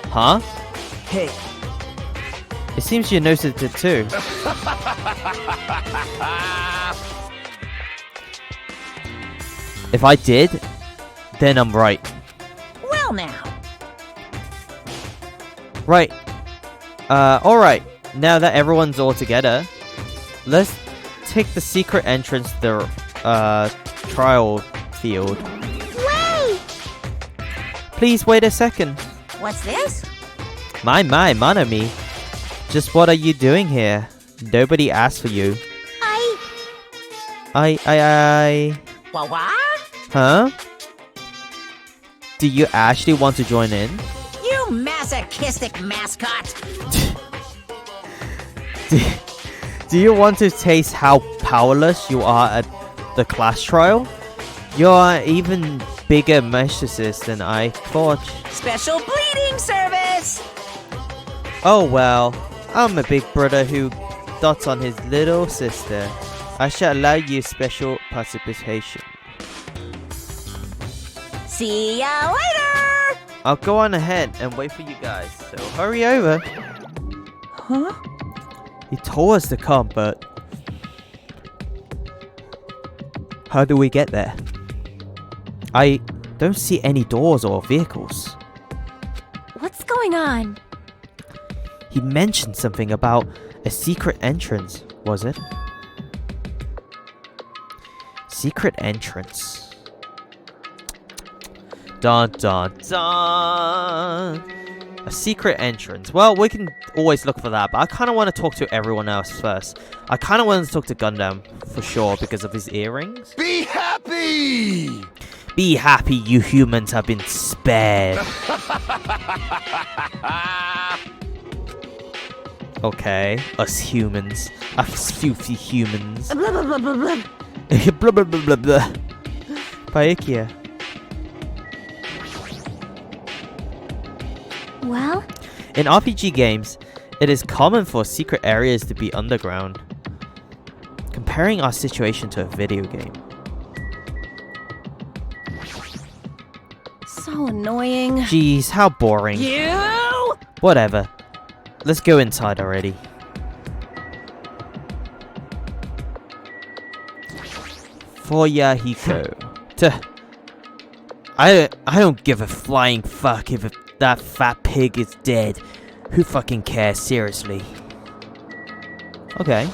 Huh? Hey, It seems you noticed it too. If I did, then I'm right. Well now. Right. Alright. Now that everyone's all together, let's take the secret entrance to the trial field. Wait! Please wait a second. What's this? My, Manami. Just what are you doing here? Nobody asked for you. I... What? Huh? Do you actually want to join in? You masochistic mascot! Do you want to taste how powerless you are at the class trial? You're even bigger narcissist than I thought. Special bleeding service! Oh well, I'm a big brother who dotes on his little sister. I shall allow you special participation. See ya later! I'll go on ahead and wait for you guys, so hurry over. Huh? He told us to come, but... how do we get there? I don't see any doors or vehicles. What's going on? He mentioned something about a secret entrance, was it? Secret entrance. Dun dun dun! A secret entrance. Well, we can always look for that, but I kind of want to talk to everyone else first. I kind of want to talk to Gundam, for sure, because of his earrings. Be happy! Be happy, you humans have been spared. Okay, us humans. Us filthy humans. blah, blah, blah, blah, blah. Blah blah blah blah blah. Byakuya. Well, In RPG games, it is common for secret areas to be underground. Comparing our situation to a video game. so annoying. Jeez, how boring. You! Whatever. Let's go inside already. Fuyuhiko. Tuh. I don't give a flying fuck if that fat pig is dead. Who fucking cares, seriously? Okay.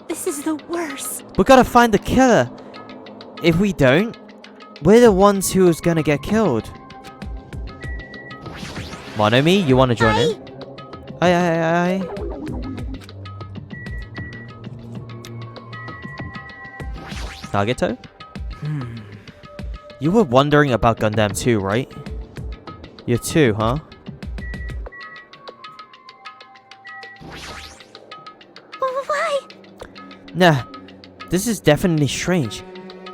This is the worst. We gotta find the killer. if we don't, we're the ones who's gonna get killed. Monomi, you wanna join in? Aye. Nagato? You were wondering about Gundam too, right? You're 2, huh? Why? Nah, this is definitely strange.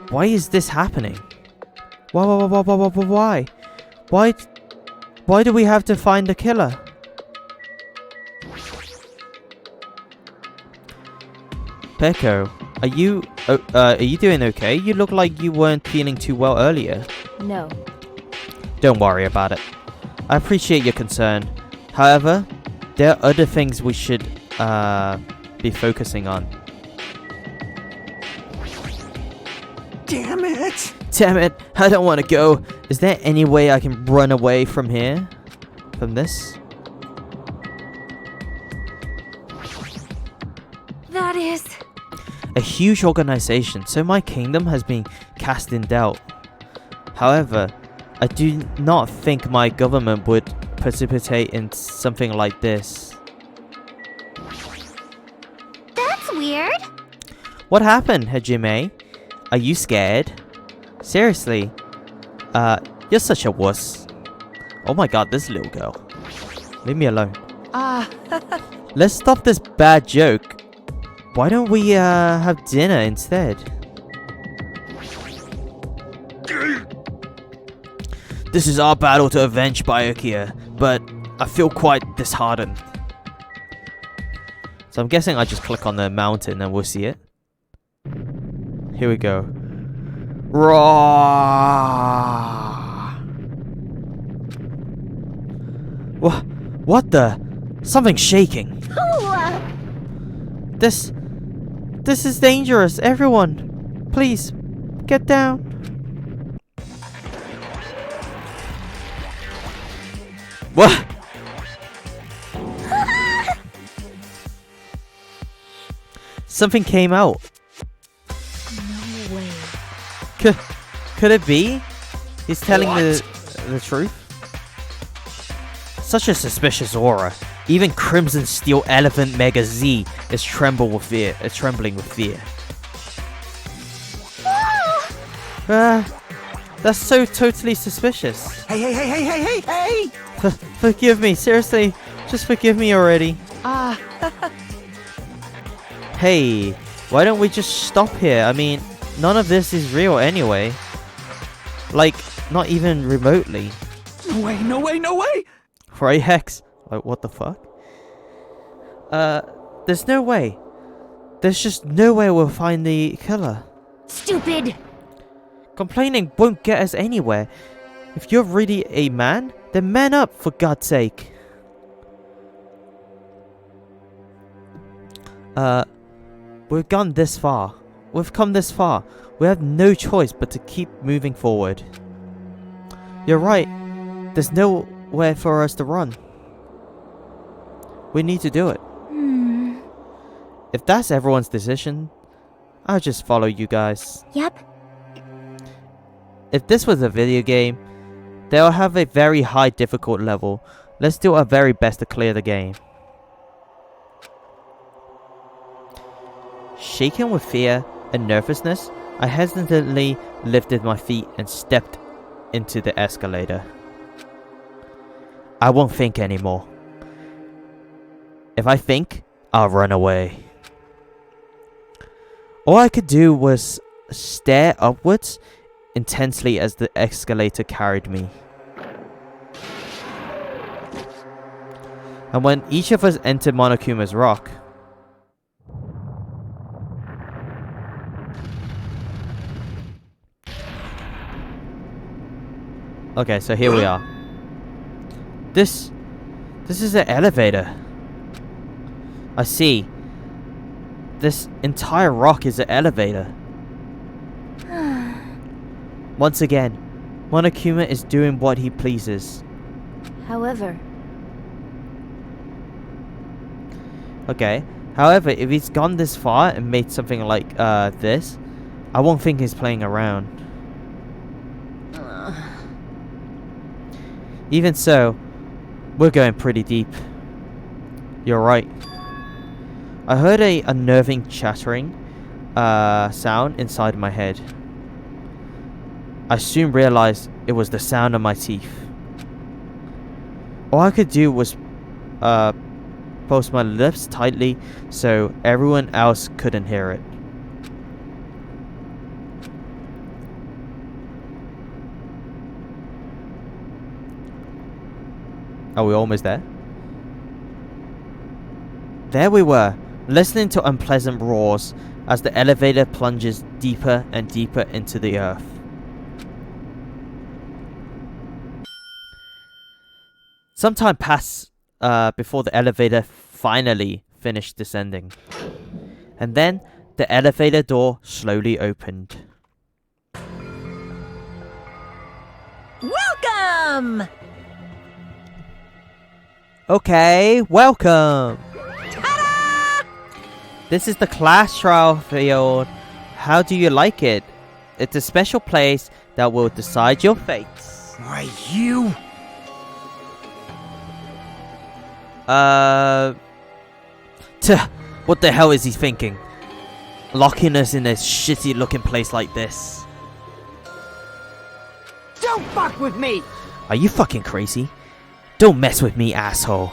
Why is this happening? Why? Why do we have to find the killer? Peko, are you doing okay? You look like you weren't feeling too well earlier. No. Don't worry about it. I appreciate your concern. However, there are other things we should be focusing on. Damn it! Damn it, I don't want to go. Is there any way I can run away from here? From this? That is... A huge organization, so my kingdom has been cast in doubt. However, I do not think my government would precipitate in something like this. That's weird. What happened, Hajime? Are you scared? Seriously? You're such a wuss. Oh my god, this little girl. Leave me alone. Let's stop this bad joke. Why don't we have dinner instead? This is our battle to avenge Byakuya, but I feel quite disheartened. So I'm guessing I just click on the mountain and we'll see it. Here we go. Raw. What the? Something's shaking. This is dangerous. Everyone, please get down. What? Something came out. No way. Could it be? He's telling the truth? Such a suspicious aura. Even Crimson Steel Elephant Mega Z is trembling with fear. That's so totally suspicious. Hey! Forgive me, seriously. Just forgive me already. Hey, why don't we just stop here? I mean, none of this is real anyway. Like, not even remotely. No way! Right, Hex? Like, what the fuck? There's no way. There's just no way we'll find the killer. Stupid. Complaining won't get us anywhere. If you're really a man, then man up, for God's sake. We've gone this far. We've come this far. We have no choice but to keep moving forward. You're right. There's nowhere for us to run. We need to do it. If that's everyone's decision, I'll just follow you guys. Yep. If this was a video game, they'll have a very high difficult level. Let's do our very best to clear the game. Shaken with fear and nervousness, I hesitantly lifted my feet and stepped into the escalator. I won't think anymore. If I think, I'll run away. All I could do was stare upwards intensely as the escalator carried me. And when each of us entered Monokuma's rock, okay, so here we are. This is an elevator. I see. This entire rock is an elevator. Once again, Monokuma is doing what he pleases. However, Okay. However, if he's gone this far and made something like this, I won't think he's playing around. Even so, we're going pretty deep. You're right. I heard a unnerving chattering sound inside my head. I soon realized it was the sound of my teeth. All I could do was post my lips tightly so everyone else couldn't hear it. Are we almost there? There we were, listening to unpleasant roars as the elevator plunges deeper and deeper into the earth. Some time passed before the elevator finally finished descending. And then the elevator door slowly opened. Welcome! Okay, welcome! This is the class trial field. How do you like it? It's a special place that will decide your fates. Why, you... What the hell is he thinking? Locking us in a shitty looking place like this. Don't fuck with me! Are you fucking crazy? Don't mess with me, asshole.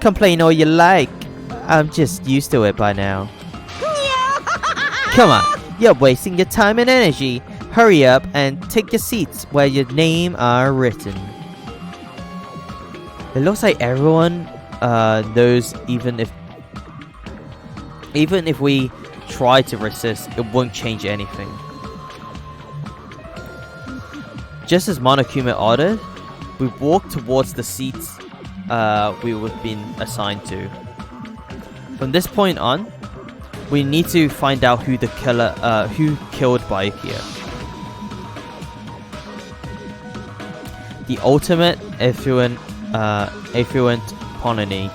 Complain all you like. I'm just used to it by now. Come on, you're wasting your time and energy. Hurry up and take your seats where your name are written. It looks like everyone knows even if we try to resist, it won't change anything. Just as Monokuma ordered, we walked towards the seats we were being assigned to. From this point on, we need to find out who the killer, who killed Byakuya. The ultimate effluent Ponani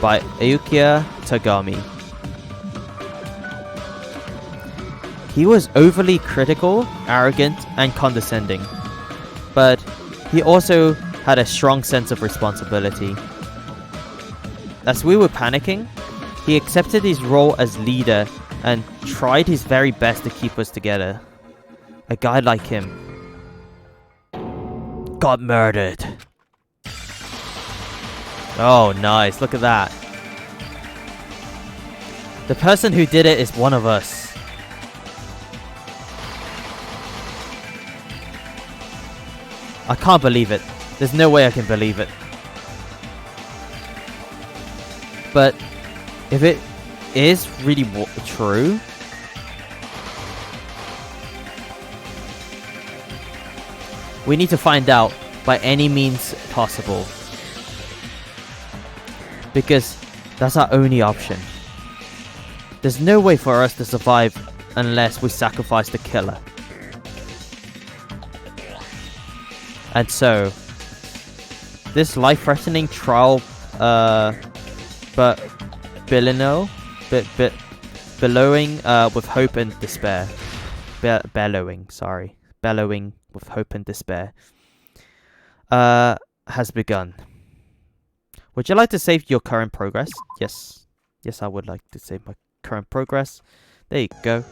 by Aokiya Tagami. He was overly critical, arrogant, and condescending, but he also had a strong sense of responsibility. As we were panicking, he accepted his role as leader and tried his very best to keep us together. A guy like him got murdered. Oh, nice. Look at that. The person who did it is one of us. I can't believe it. There's no way I can believe it. But if it is really true, we need to find out by any means possible. Because that's our only option. There's no way for us to survive unless we sacrifice the killer. And so, this life-threatening trial, but billowing with hope and despair. Bellowing with hope and despair. Has begun. Would you like to save your current progress? Yes. Yes, I would like to save my current progress. There you go.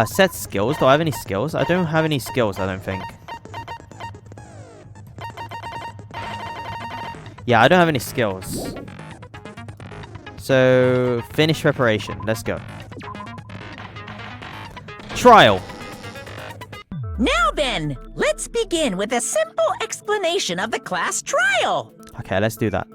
Set skills. Do I have any skills? I don't have any skills, I don't think. Yeah, I don't have any skills. So, finish preparation. Let's go. Trial. Now then, let's begin with a simple explanation of the class trial. Okay, let's do that.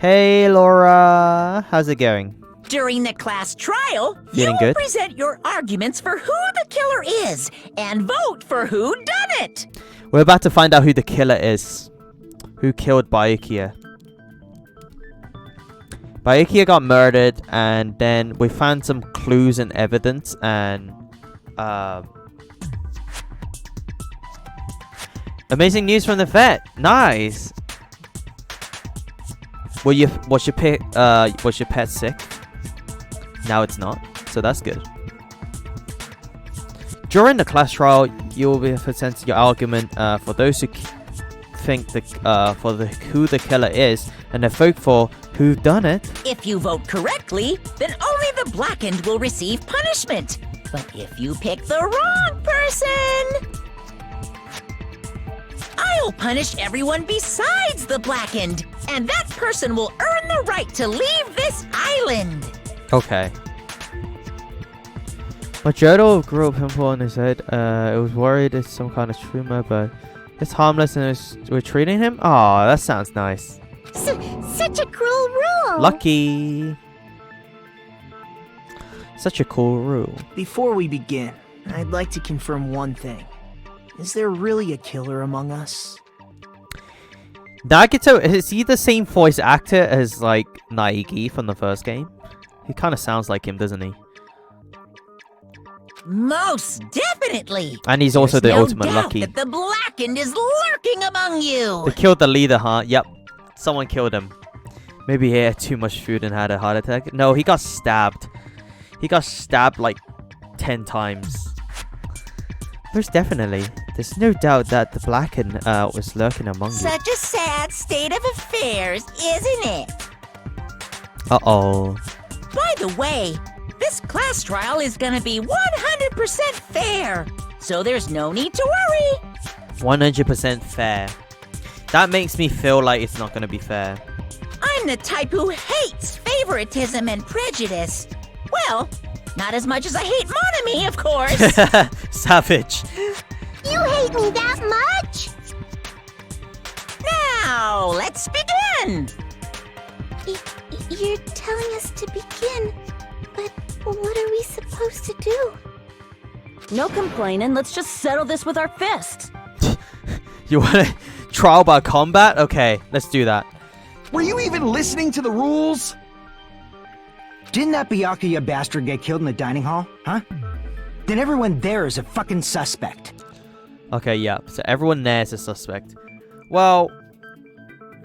Hey, Laura. How's it going? During the class trial, Feeling you will good? present your arguments for who the killer is and vote for who done it. We're about to find out who the killer is. Who killed Byakuya. Byakuya got murdered, and then we found some clues and evidence, and amazing news from the vet. Nice. Was your pet sick? Now it's not, so that's good. During the class trial, you will be presenting your argument for those who think who the killer is, and then vote for who done it. If you vote correctly, then only the blackened will receive punishment. But if you pick the wrong person, I'll punish everyone besides the blackened, and that person will earn the right to leave this island. Okay. Majodo grew a pimple on his head. It was worried it's some kind of tumor, but it's harmless and we're treating him? Aw, that sounds nice. Such a cruel rule! Lucky! Such a cool rule. Before we begin, I'd like to confirm one thing. Is there really a killer among us? Nagito, is he the same voice actor as, like, Naegi from the first game? He kind of sounds like him, doesn't he? Most definitely. And he's also There's the no ultimate doubt Lucky. that the blackened is lurking among you. They killed the leader, huh? Yep. Someone killed him. Maybe he ate too much food and had a heart attack. No, he got stabbed. He got stabbed like 10 times. Most definitely. There's no doubt that the blackened was lurking among you. Such a sad state of affairs, isn't it? Uh-oh. By the way, this class trial is gonna be 100% fair, so there's no need to worry. 100% fair. That makes me feel like it's not gonna be fair. I'm the type who hates favoritism and prejudice. Well, not as much as I hate Monami, of course. Savage. You hate me that much? Now, let's begin. You're telling us to begin, but what are we supposed to do? No complaining. Let's just settle this with our fists. You want to trial by combat? Okay, let's do that. Were you even listening to the rules? Didn't that Byakuya bastard get killed in the dining hall, huh? Then everyone there is a fucking suspect. Okay, yeah. So everyone there is a suspect. Well,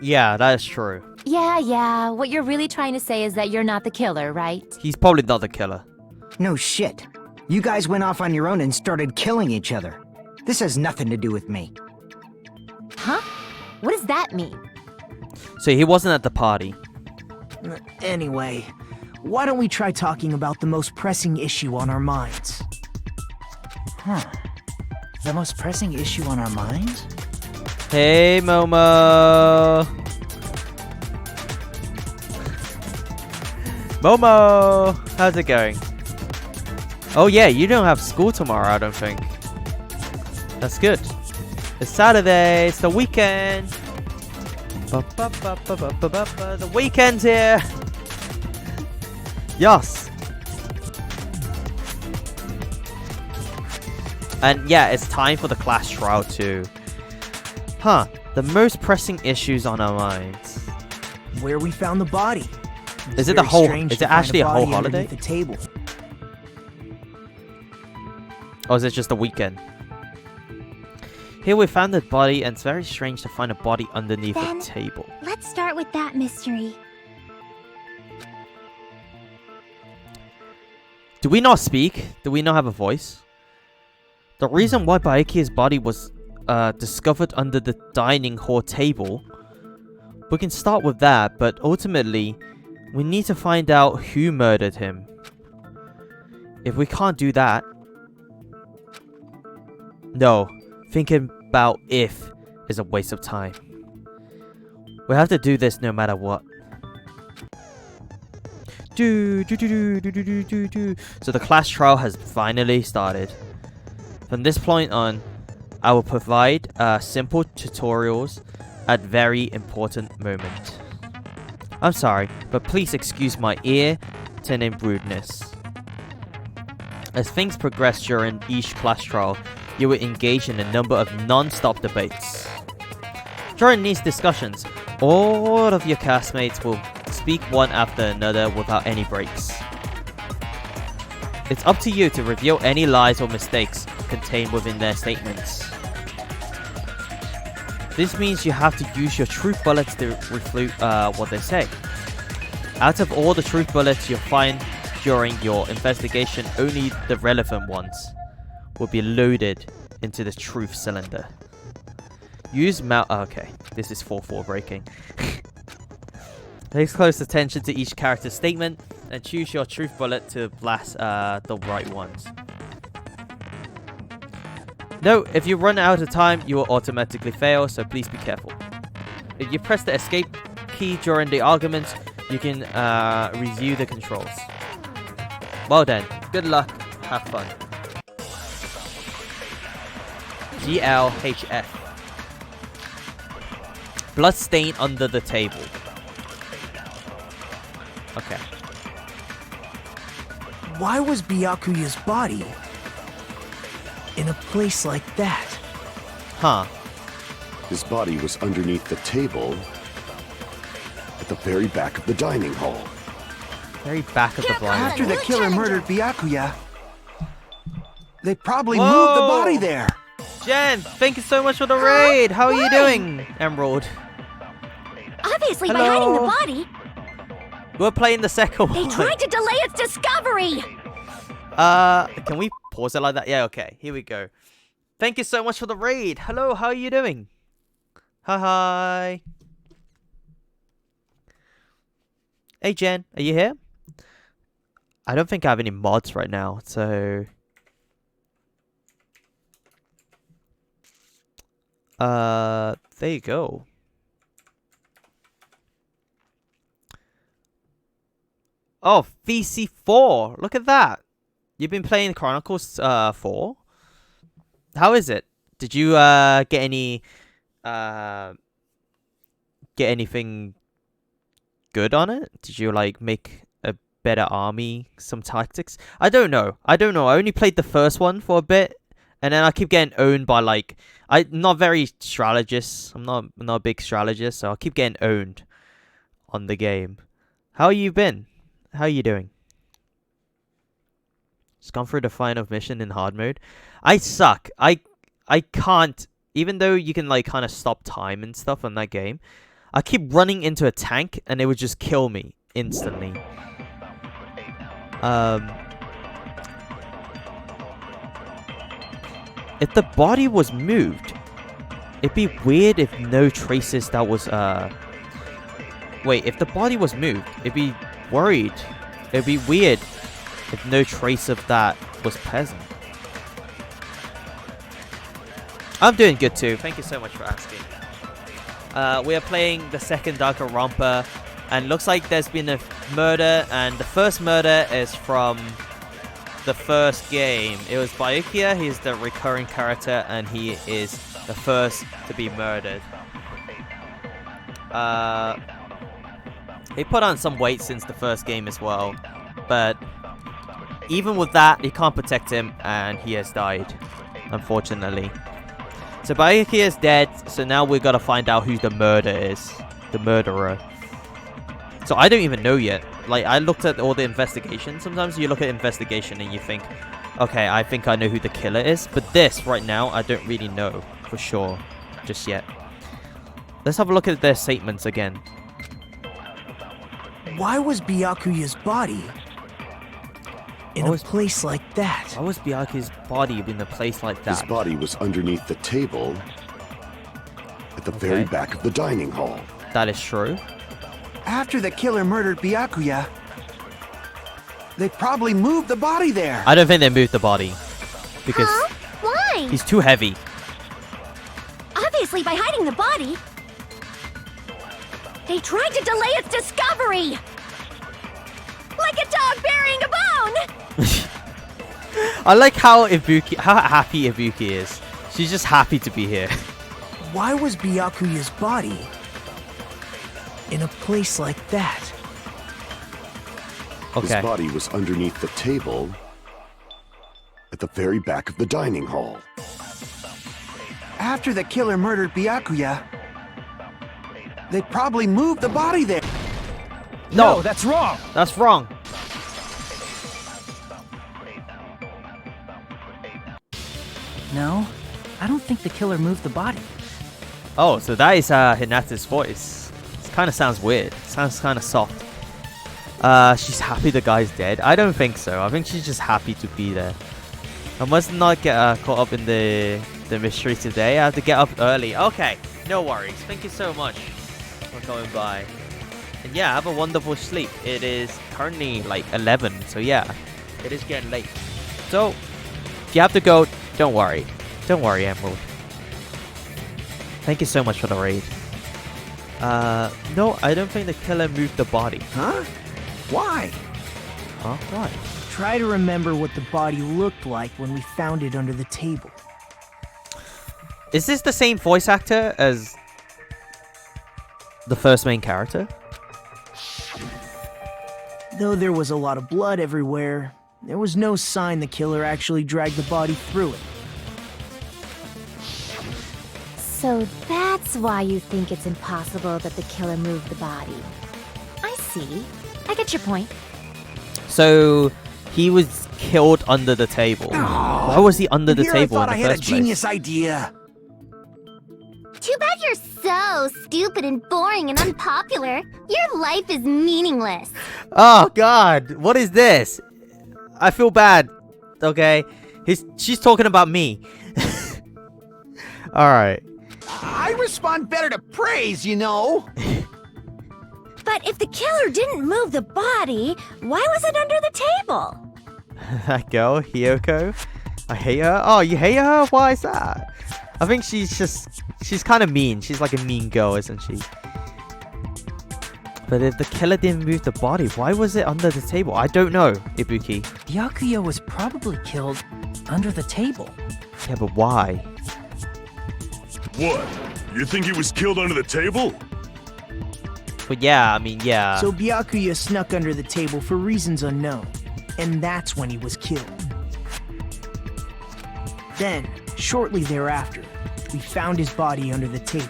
yeah, that is true. Yeah. What you're really trying to say is that you're not the killer, right? He's probably not the killer. No shit. You guys went off on your own and started killing each other. This has nothing to do with me. Huh? What does that mean? So he wasn't at the party. Anyway, why don't we try talking about the most pressing issue on our minds? The most pressing issue on our minds? Hey, Momo. Momo, how's it going? Oh yeah, you don't have school tomorrow, I don't think. That's good. It's Saturday, it's the weekend. The weekend's here. Yes. And yeah, it's time for the class trial too. Huh, the most pressing issues on our minds. Where we found the body. Is it actually a whole holiday? The table. Or is it just a weekend? Here we found the body, and it's very strange to find a body underneath Then, a table. Let's start with that mystery. Do we not speak? Do we not have a voice? The reason why Byakuya's body was discovered under the dining hall table. We can start with that, but ultimately, we need to find out who murdered him. If we can't do that... No, thinking about if is a waste of time. We have to do this no matter what. So the class trial has finally started. From this point on, I will provide simple tutorials at very important moments. I'm sorry, but please excuse my ear-turning rudeness. As things progress during each class trial, you will engage in a number of non-stop debates. During these discussions, all of your classmates will speak one after another without any breaks. It's up to you to reveal any lies or mistakes contained within their statements. This means you have to use your truth bullets to refute what they say. Out of all the truth bullets you'll find during your investigation, only the relevant ones will be loaded into the truth cylinder. Use okay, this is 4-4 breaking. Pay close attention to each character's statement and choose your truth bullet to blast the right ones. Note, if you run out of time, you will automatically fail, so please be careful. If you press the escape key during the arguments, you can review the controls. Well then, good luck, have fun. GLHF. Blood stain under the table. Okay. Why was Byakuya's body in a place like that? Huh. His body was underneath the table at the very back of the dining hall. Very back of the blind. After the killer murdered Byakuya, they probably moved the body there. Jen, thank you so much for the raid. How are you doing, Emerald? Obviously, by Hello. hiding the body, We're playing the second one. they tried to delay its discovery. Can we pause it like that? Yeah, okay. Here we go. Thank you so much for the raid. Hello, how are you doing? Hi. Hey, Jen, are you here? I don't think I have any mods right now, so... there you go. Oh, VC4. Look at that. You've been playing Chronicles 4? How is it? Did you get anything good on it? Did you like make a better army, some tactics? I don't know. I only played the first one for a bit, and then I keep getting owned by like I'm not very strategist. I'm not a big strategist, so I keep getting owned on the game. How you been? How are you doing? Just gone through the final mission in hard mode. I suck. I can't, even though you can like kind of stop time and stuff on that game. I keep running into a tank and it would just kill me instantly. If the body was moved, it'd be weird if no traces that was wait, if the body was moved, it'd be worried. It'd be weird if no trace of that was present. I'm doing good too. Thank you so much for asking. We are playing the second Danganronpa, and looks like there's been a murder, and the first murder is from the first game. It was Byakuya. He's the recurring character, and he is the first to be murdered. He put on some weight since the first game as well, but even with that, he can't protect him, and he has died, unfortunately. So Byakuya is dead, so now we gotta find out who the murderer. So I don't even know yet. Like, I looked at all the investigation. Sometimes you look at investigation and you think, okay, I think I know who the killer is. But this, right now, I don't really know for sure just yet. Let's have a look at their statements again. Why was Byakuya's body in a place like that? Why was Byakuya's body in a place like that? His body was underneath the table at the very back of the dining hall. That is true. After the killer murdered Byakuya, they probably moved the body there. I don't think they moved the body. Because Why? he's too heavy. Obviously, by hiding the body, they tried to delay its discovery. Like a dog burying a bone. I like how happy Ibuki is. She's just happy to be here. Why was Byakuya's body in a place like that? His body was underneath the table at the very back of the dining hall. After the killer murdered Byakuya, they probably moved the body there. No, that's wrong. That's wrong. No, I don't think the killer moved the body. Oh, so that is Hinata's voice. It kind of sounds weird. It sounds kind of soft. She's happy the guy's dead. I don't think so. I think she's just happy to be there. I must not get caught up in the mystery today. I have to get up early. Okay, no worries. Thank you so much for going by. And yeah, have a wonderful sleep. It is currently like 11, so yeah, it is getting late. So, if you have to go, don't worry. Don't worry, Emerald. Thank you so much for the raid. No, I don't think the killer moved the body. Huh? Why? Huh? Why? Try to remember what the body looked like when we found it under the table. Is this the same voice actor as the first main character? Though there was a lot of blood everywhere, there was no sign the killer actually dragged the body through it. So that's why you think it's impossible that the killer moved the body. I see. I get your point. So he was killed under the table. Why was he under the table in the first place? I had a genius idea. Too bad you're so stupid and boring and unpopular. Your life is meaningless. Oh God, what is this? I feel bad. Okay, she's talking about me. All right. I respond better to praise, you know. But if the killer didn't move the body, why was it under the table? That girl, Hiyoko. I hate her. Oh, you hate her? Why is that? I think she's kind of mean. She's like a mean girl, isn't she? But if the killer didn't move the body, why was it under the table? I don't know, Ibuki. Byakuya was probably killed under the table. Yeah, but why? What? You think he was killed under the table? But yeah, I mean, yeah. So Byakuya snuck under the table for reasons unknown, and that's when he was killed. Then, shortly thereafter, we found his body under the table.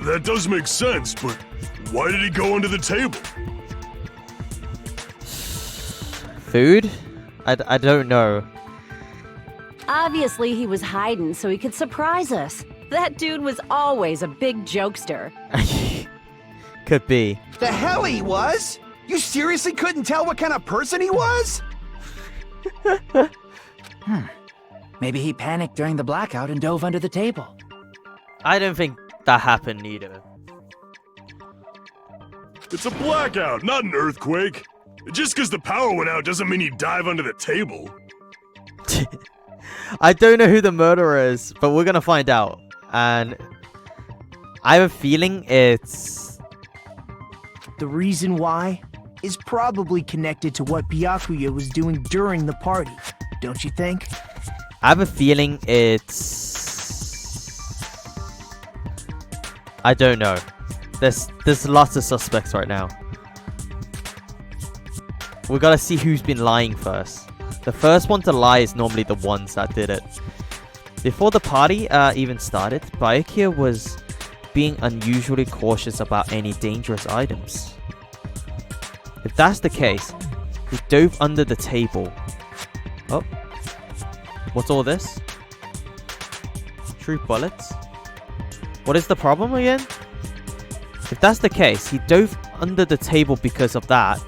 That does make sense, but why did he go under the table? Food? I don't know. Obviously, he was hiding so he could surprise us. That dude was always a big jokester. Could be. The hell he was? You seriously couldn't tell what kind of person he was? Maybe he panicked during the blackout and dove under the table. I don't think that happened either. It's a blackout, not an earthquake. Just because the power went out doesn't mean you dive under the table. I don't know who the murderer is, but we're gonna find out. And I have a feeling it's... The reason why is probably connected to what Byakuya was doing during the party, don't you think? I have a feeling it's... I don't know. There's lots of suspects right now. We gotta see who's been lying first. The first one to lie is normally the ones that did it. Before the party even started, Byakuya was being unusually cautious about any dangerous items. If that's the case, he dove under the table. Oh. What's all this? True bullets? What is the problem again? If that's the case, he dove under the table because of that.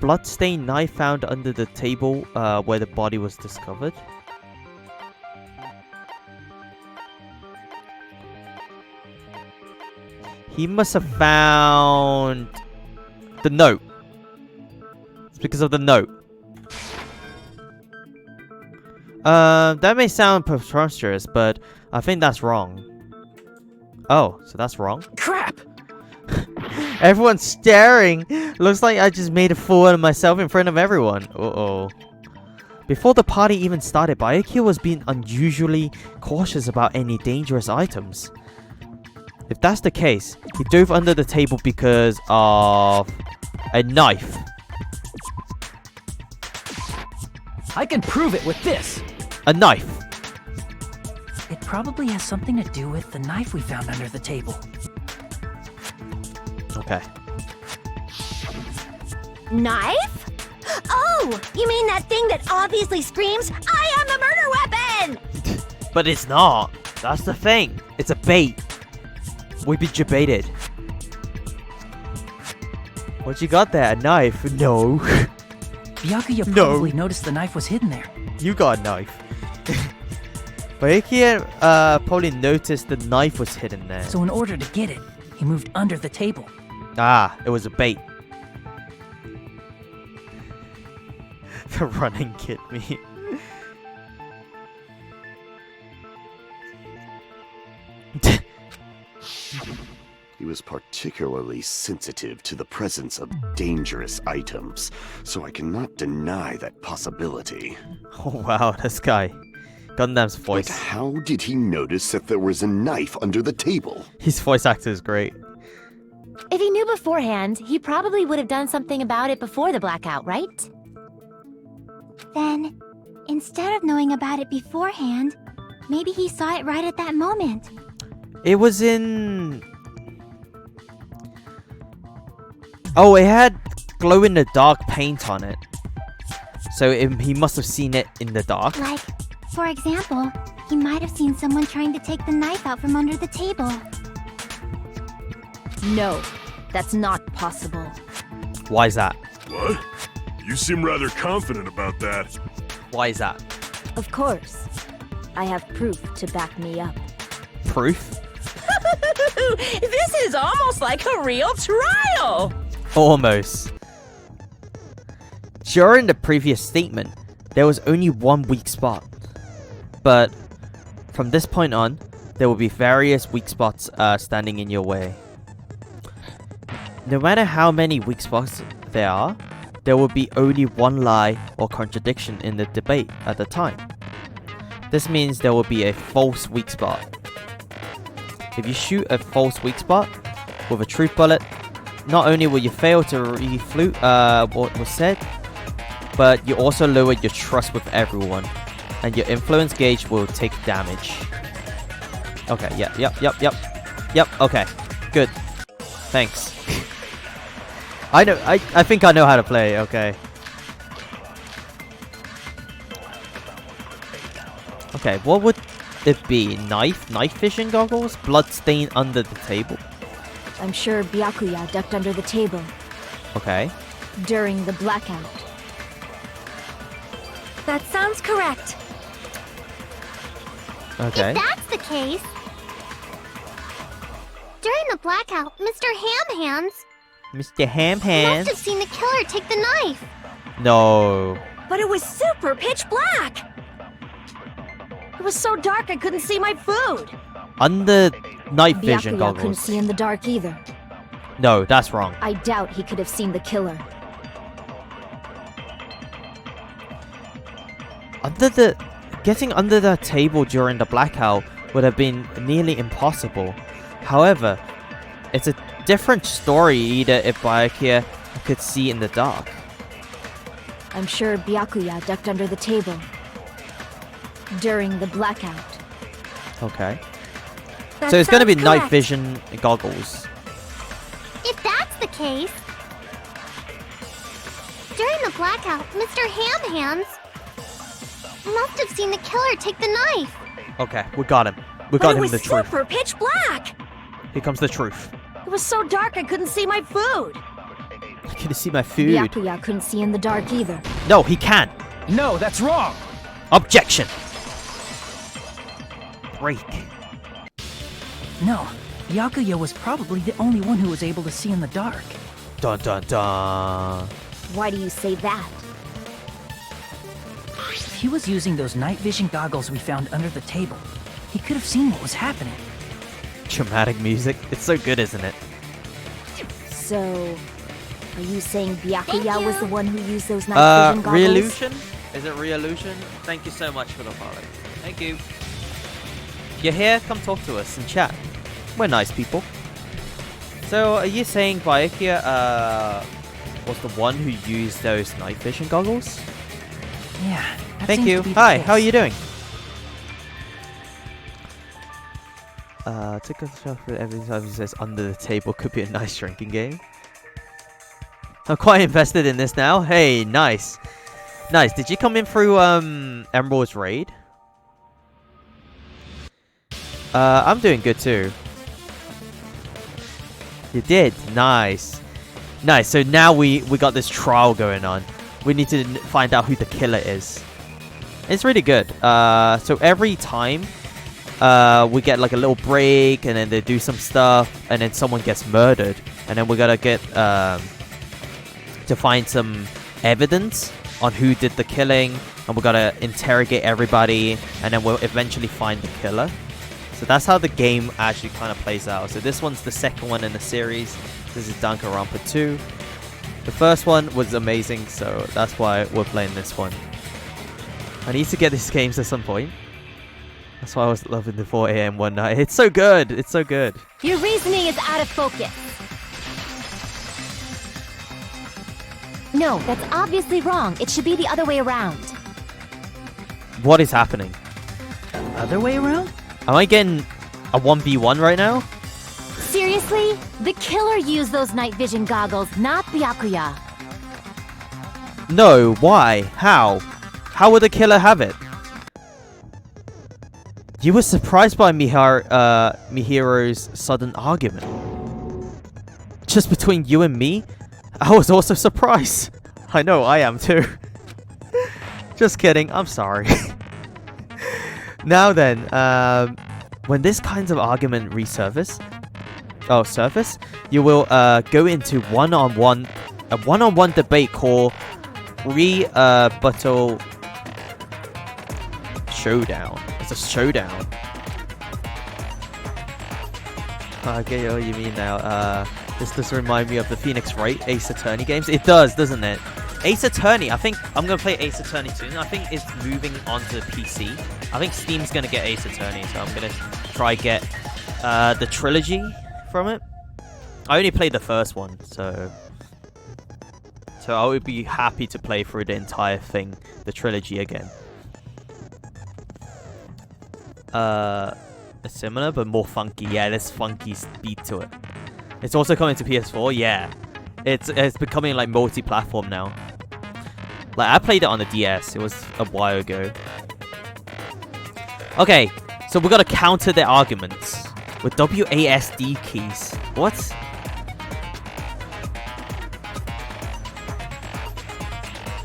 Bloodstained knife found under the table where the body was discovered. He must have found the note. It's because of the note. That may sound preposterous, but I think that's wrong. Oh, so that's wrong? Crap! Everyone's staring. Looks like I just made a fool of myself in front of everyone. Uh-oh. Before the party even started, Byakuya was being unusually cautious about any dangerous items. If that's the case, he dove under the table because of a knife. I can prove it with this. A knife. It probably has something to do with the knife we found under the table. Okay. Knife? Oh, you mean that thing that obviously screams, I But it's not. That's the thing. It's a bait. We've been debated. What you got there? A knife? No. Byakuya No. probably noticed the knife was hidden there. You got a knife. Byakuya probably noticed the knife was hidden there. So in order to get it, he moved under the table. Ah, it was a bait. The running kid me. He was particularly sensitive to the presence of dangerous items, so I cannot deny that possibility. Oh wow, this guy. Gundam's But voice. how did he notice that there was a knife under the table? His voice actor is great. If he knew beforehand, he probably would have done something about it before the blackout, right? Then, instead of knowing about it beforehand, maybe he saw it right at that moment. It was in... Oh, it had glow-in-the-dark paint on it. So he must have seen it in the dark. Like, for example, he might have seen someone trying to take the knife out from under the table. No, that's not possible. Why is that? What? You seem rather confident about that. Why is that? Of course. I have proof to back me up. Proof? This is almost like a real trial. Almost. During the previous statement, there was only one weak spot. But from this point on, there will be various weak spots standing in your way. No matter how many weak spots there are, there will be only one lie or contradiction in the debate at the time. This means there will be a false weak spot. If you shoot a false weak spot with a truth bullet, not only will you fail to refute what was said, but you also lower your trust with everyone, and your influence gauge will take damage. Okay, yep, okay, good. Thanks. I think I know how to play, okay. Okay, what would it be? Knife vision goggles? Blood stain under the table? I'm sure Byakuya ducked under the table Okay. during the blackout. That sounds correct. Okay. If that's the case... During the blackout, Mr. Ham Hands Mr. Ham must Hands? have seen the killer take the knife. No. But it was super pitch black. It was so dark I couldn't see my food. Under night vision Byakuya couldn't goggles. see in the dark either. No, that's wrong. I doubt he could have seen the killer. Getting under the table during the blackout would have been nearly impossible. However, it's a different story either if Byakuya could see in the dark. I'm sure Byakuya ducked under the table during the blackout. Okay. That So it's gonna be sounds night correct. vision goggles. If that's the case... During the blackout, Mr. Ham Hands must have seen the killer take the knife. Okay, we got him. We But got it him was the truth. super pitch black. Here comes the truth. It was so dark I couldn't see my food. Can you see my food? Byakuya couldn't see in the dark either. No, he can't. No, that's wrong. Objection. Break. No, Byakuya was probably the only one who was able to see in the dark. Dun dun dun. Why do you say that? If he was using those night vision goggles we found under the table, he could have seen what was happening. Dramatic music. It's so good, isn't it? So, are you saying Byakuya was the one who used those night vision goggles? Re-illusion? Is it re-illusion? Thank you so much for the follow. Thank you. If you're here, come talk to us and chat. We're nice people. So, are you saying Byakuya, was the one who used those night vision goggles? Yeah, that Thank seems you. to be the Hi, case. how are you doing? Take a shot for every time he says under the table could be a nice drinking game. I'm quite invested in this now. Hey, nice. Nice. Did you come in through Emerald's raid? I'm doing good too. You did? Nice. Nice. So now we got this trial going on. We need to find out who the killer is. It's really good. So every time we get like a little break, and then they do some stuff, and then someone gets murdered, and then we gotta get to find some evidence on who did the killing, and we gotta interrogate everybody, and then we'll eventually find the killer. So that's how the game actually kind of plays out. So this one's the second one in the series. This is Danganronpa 2. The first one was amazing, so that's why we're playing this one. I need to get these games at some point. That's why I was loving the 4 AM one night. It's so good. It's so good. Your reasoning is out of focus. No, that's obviously wrong. It should be the other way around. What is happening? Other way around? Am I getting a 1v1 right now? Seriously? The killer used those night vision goggles, not Byakuya. No, why? How? How would the killer have it? You were surprised by Mihiro's sudden argument. Just between you and me? I was also surprised. I know, I am too. Just kidding, I'm sorry. Now then, when this kind of argument surface, you will go into a one-on-one debate called rebuttal showdown. It's a showdown. I get what you mean now. This does remind me of the Phoenix Wright Ace Attorney games. It does, doesn't it? Ace Attorney, I think I'm going to play Ace Attorney soon. I think it's moving onto the PC. I think Steam's going to get Ace Attorney, so I'm going to try get the trilogy from it. I only played the first one, so I would be happy to play through the entire thing, the trilogy again. It's similar, but more funky. Yeah, there's funky beat to it. It's also coming to PS4, yeah. It's becoming like multi-platform now. Like, I played it on the DS. It was a while ago. Okay, so we gotta counter their arguments with WASD keys. What?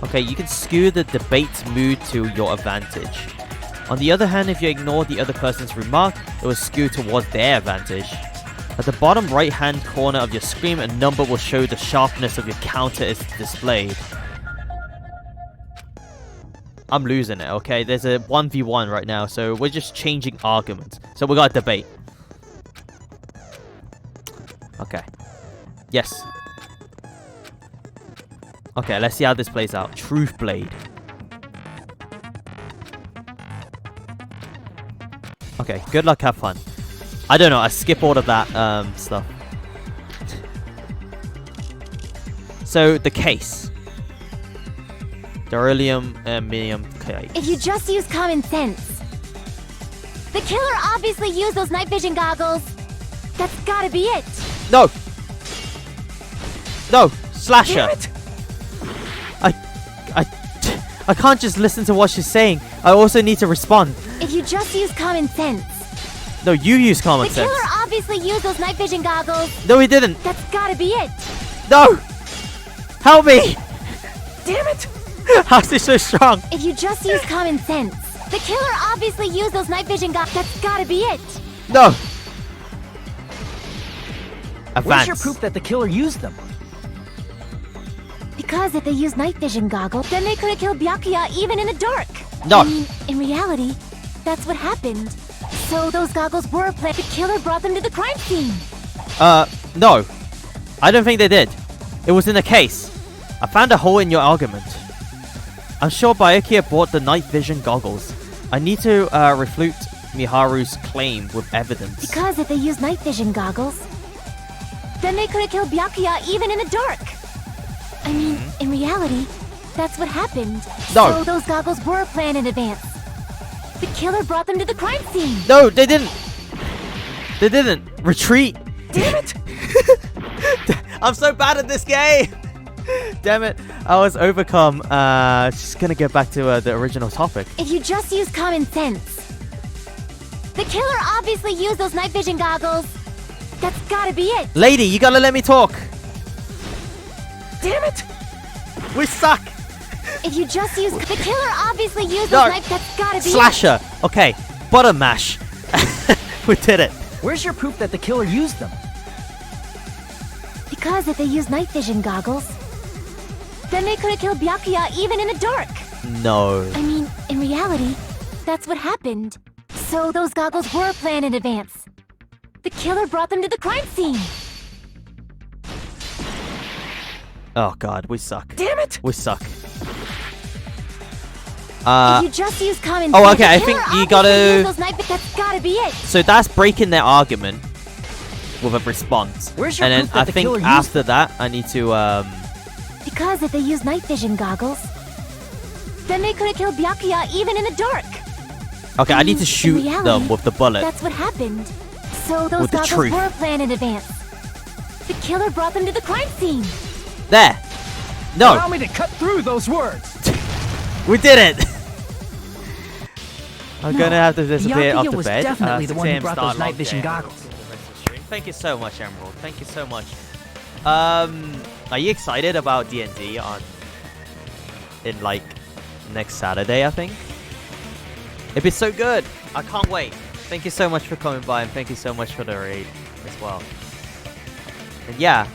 Okay, you can skew the debate's mood to your advantage. On the other hand, if you ignore the other person's remark, it will skew towards their advantage. At the bottom right-hand corner of your screen, a number will show the sharpness of your counter is displayed. I'm losing it, okay? There's a 1v1 right now, so we're just changing arguments. So we got a debate. Okay. Yes. Okay, let's see how this plays out. Truth Blade. Okay, good luck, have fun. I don't know, I skip all of that stuff. So, the case. Beryllium medium case. If you just use common sense. The killer obviously used those night vision goggles. That's gotta be it. No! No! Slasher! I can't just listen to what she's saying. I also need to respond. If you just use common sense. No, you use common sense. The killer obviously used those night vision goggles. No, he didn't. That's gotta be it. No! Help me! Damn it! How's this so strong? If you just use common sense. The killer obviously used those night vision goggles. That's gotta be it. No! Advance. Where's your proof that the killer used them? Because if they used night vision goggles, then they could have killed Byakuya even in the dark. No. I mean, in reality, that's what happened. So those goggles were planted. The killer brought them to the crime scene. No. I don't think they did. It was in a case. I found a hole in your argument. I'm sure Byakuya bought the night vision goggles. I need to refute Miharu's claim with evidence. Because if they used night vision goggles, then they could have killed Byakuya even in the dark. I mean, in reality, that's what happened. No. So those goggles were planned in advance. The killer brought them to the crime scene. No, they didn't. They didn't. Retreat. Damn it. I'm so bad at this game. Damn it. I was overcome. Just gonna get back to the original topic. If you just use common sense. The killer obviously used those night vision goggles. That's gotta be it. Lady, you gotta let me talk. Damn it! We suck. If you just use... The killer obviously used those night... That's gotta be Slasher. Okay, button mash. We did it. Where's your proof that the killer used them? Because if they used night vision goggles, then they could have killed Byakuya even in the dark. No. I mean, in reality, that's what happened. So those goggles were planned in advance. The killer brought them to the crime scene. Oh god, we suck. Damn it! We suck. If you just use common oh, sense, okay, I the think killer you obviously gotta... used those night... That's gotta be it. So that's breaking their argument with a response. Where's your and then proof that I the think killer used after that, I need to, Because if they used night vision goggles, then they could have killed Byakuya even in the dark. Okay, I need to shoot reality, them with the bullet. That's what happened. So those With the goggles truth. were planned in advance. The killer brought them to the crime scene. There. No. Allow me to cut through those words. We did it. I'm gonna have to disappear Byakuya off the was bed. definitely the 6 one who a.m. brought start, those night long vision day. goggles. Thank you so much, Emerald. Thank you so much. Are you excited about D&D in like next Saturday? I think it'd be so good. I can't wait. Thank you so much for coming by, and thank you so much for the raid as well. And yeah,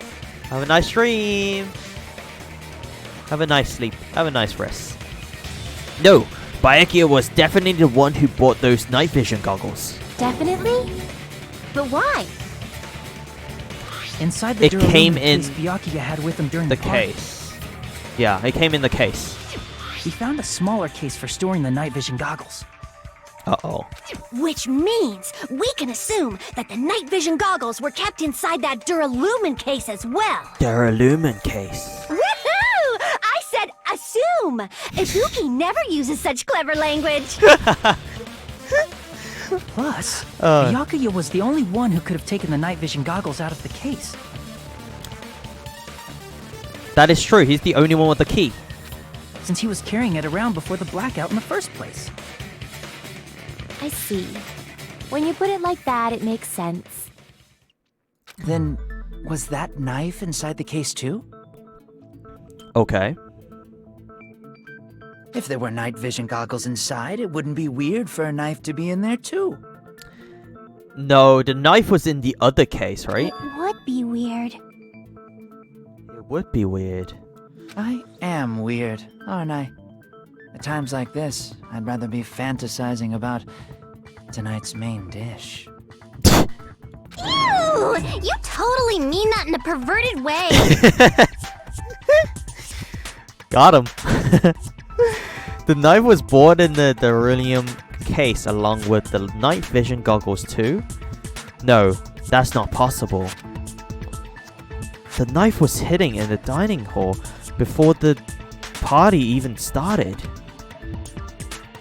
have a nice stream. Have a nice sleep. Have a nice rest. No, Byakuya was definitely the one who bought those night vision goggles. Definitely? But why? Inside the It came Duralumin in case Byakuya had with him during the party. case. Yeah, it came in the case. He found a smaller case for storing the night vision goggles. Uh-oh. Which means we can assume that the night vision goggles were kept inside that Duralumin case as well. Duralumin case. Woohoo! I said assume! Ibuki never uses such clever language. Plus, Byakuya was the only one who could have taken the night vision goggles out of the case. That is true. He's the only one with the key. Since he was carrying it around before the blackout in the first place. I see. When you put it like that, it makes sense. Then, was that knife inside the case too? Okay. If there were night vision goggles inside, it wouldn't be weird for a knife to be in there too. No, the knife was in the other case, right? It would be weird. It would be weird. I am weird, aren't I? At times like this, I'd rather be fantasizing about tonight's main dish. Ew! You totally mean that in a perverted way. Got him. The knife was bought in the beryllium case along with the night vision goggles too? No, that's not possible. The knife was hidden in the dining hall before the party even started.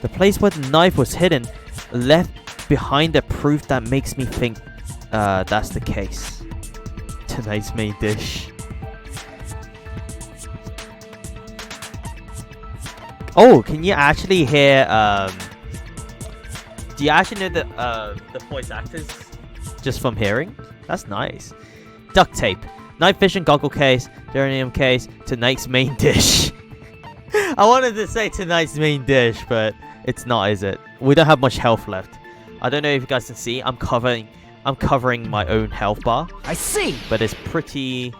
The place where the knife was hidden left behind the proof that makes me think that's the case. Tonight's main dish. Oh, can you actually hear do you actually know the voice actors just from hearing? That's nice. Duct tape. Night vision goggle case, Duranium case, tonight's main dish. I wanted to say tonight's main dish, but it's not, is it? We don't have much health left. I don't know if you guys can see. I'm covering my own health bar. I see. But it's pretty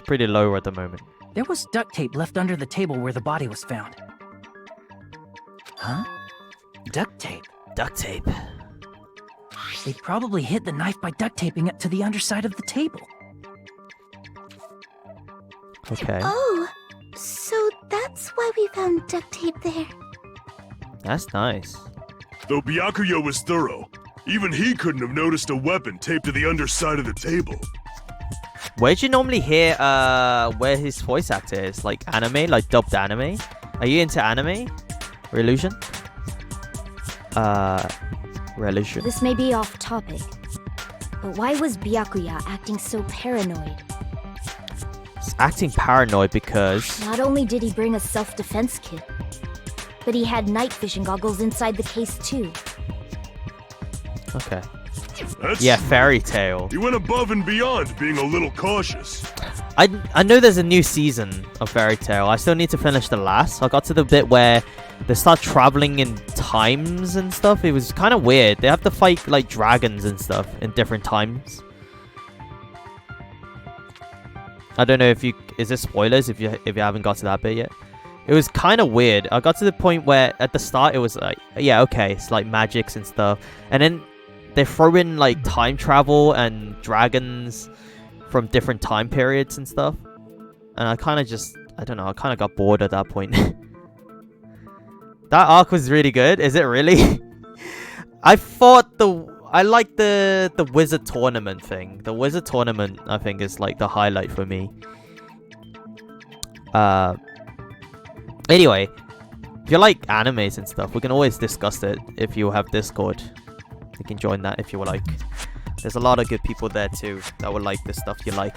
low at the moment. There was duct tape left under the table where the body was found. Huh? Duct tape. Duct tape. They probably hid the knife by duct taping it to the underside of the table. Okay. Oh, so that's why we found duct tape there. That's nice. Though Byakuya was thorough, even he couldn't have noticed a weapon taped to the underside of the table. Where'd you normally hear where his voice actor is? Like anime? Like dubbed anime? Are you into anime? Relution? Relution. This may be off topic, but why was Byakuya acting so paranoid? He's acting paranoid because... Not only did he bring a self-defense kit, but he had night vision goggles inside the case too. Okay. That's... Yeah, fairy tale. You went above and beyond being a little cautious. I know there's a new season of Fairy Tail. I still need to finish the last. I got to the bit where they start traveling in times and stuff. It was kind of weird. They have to fight like dragons and stuff in different times. I don't know if you... Is this spoilers if you haven't got to that bit yet? It was kind of weird. I got to the point where at the start it was like, yeah, okay, it's like magics and stuff. And then they throw in like time travel and dragons from different time periods and stuff. And I kind of just... I don't know. I kind of got bored at that point. That arc was really good. Is it really? I thought I like the wizard tournament thing. The wizard tournament, I think, is like the highlight for me. Anyway, if you like animes and stuff, we can always discuss it if you have Discord. You can join that if you would like. There's a lot of good people there too that would like the stuff you like.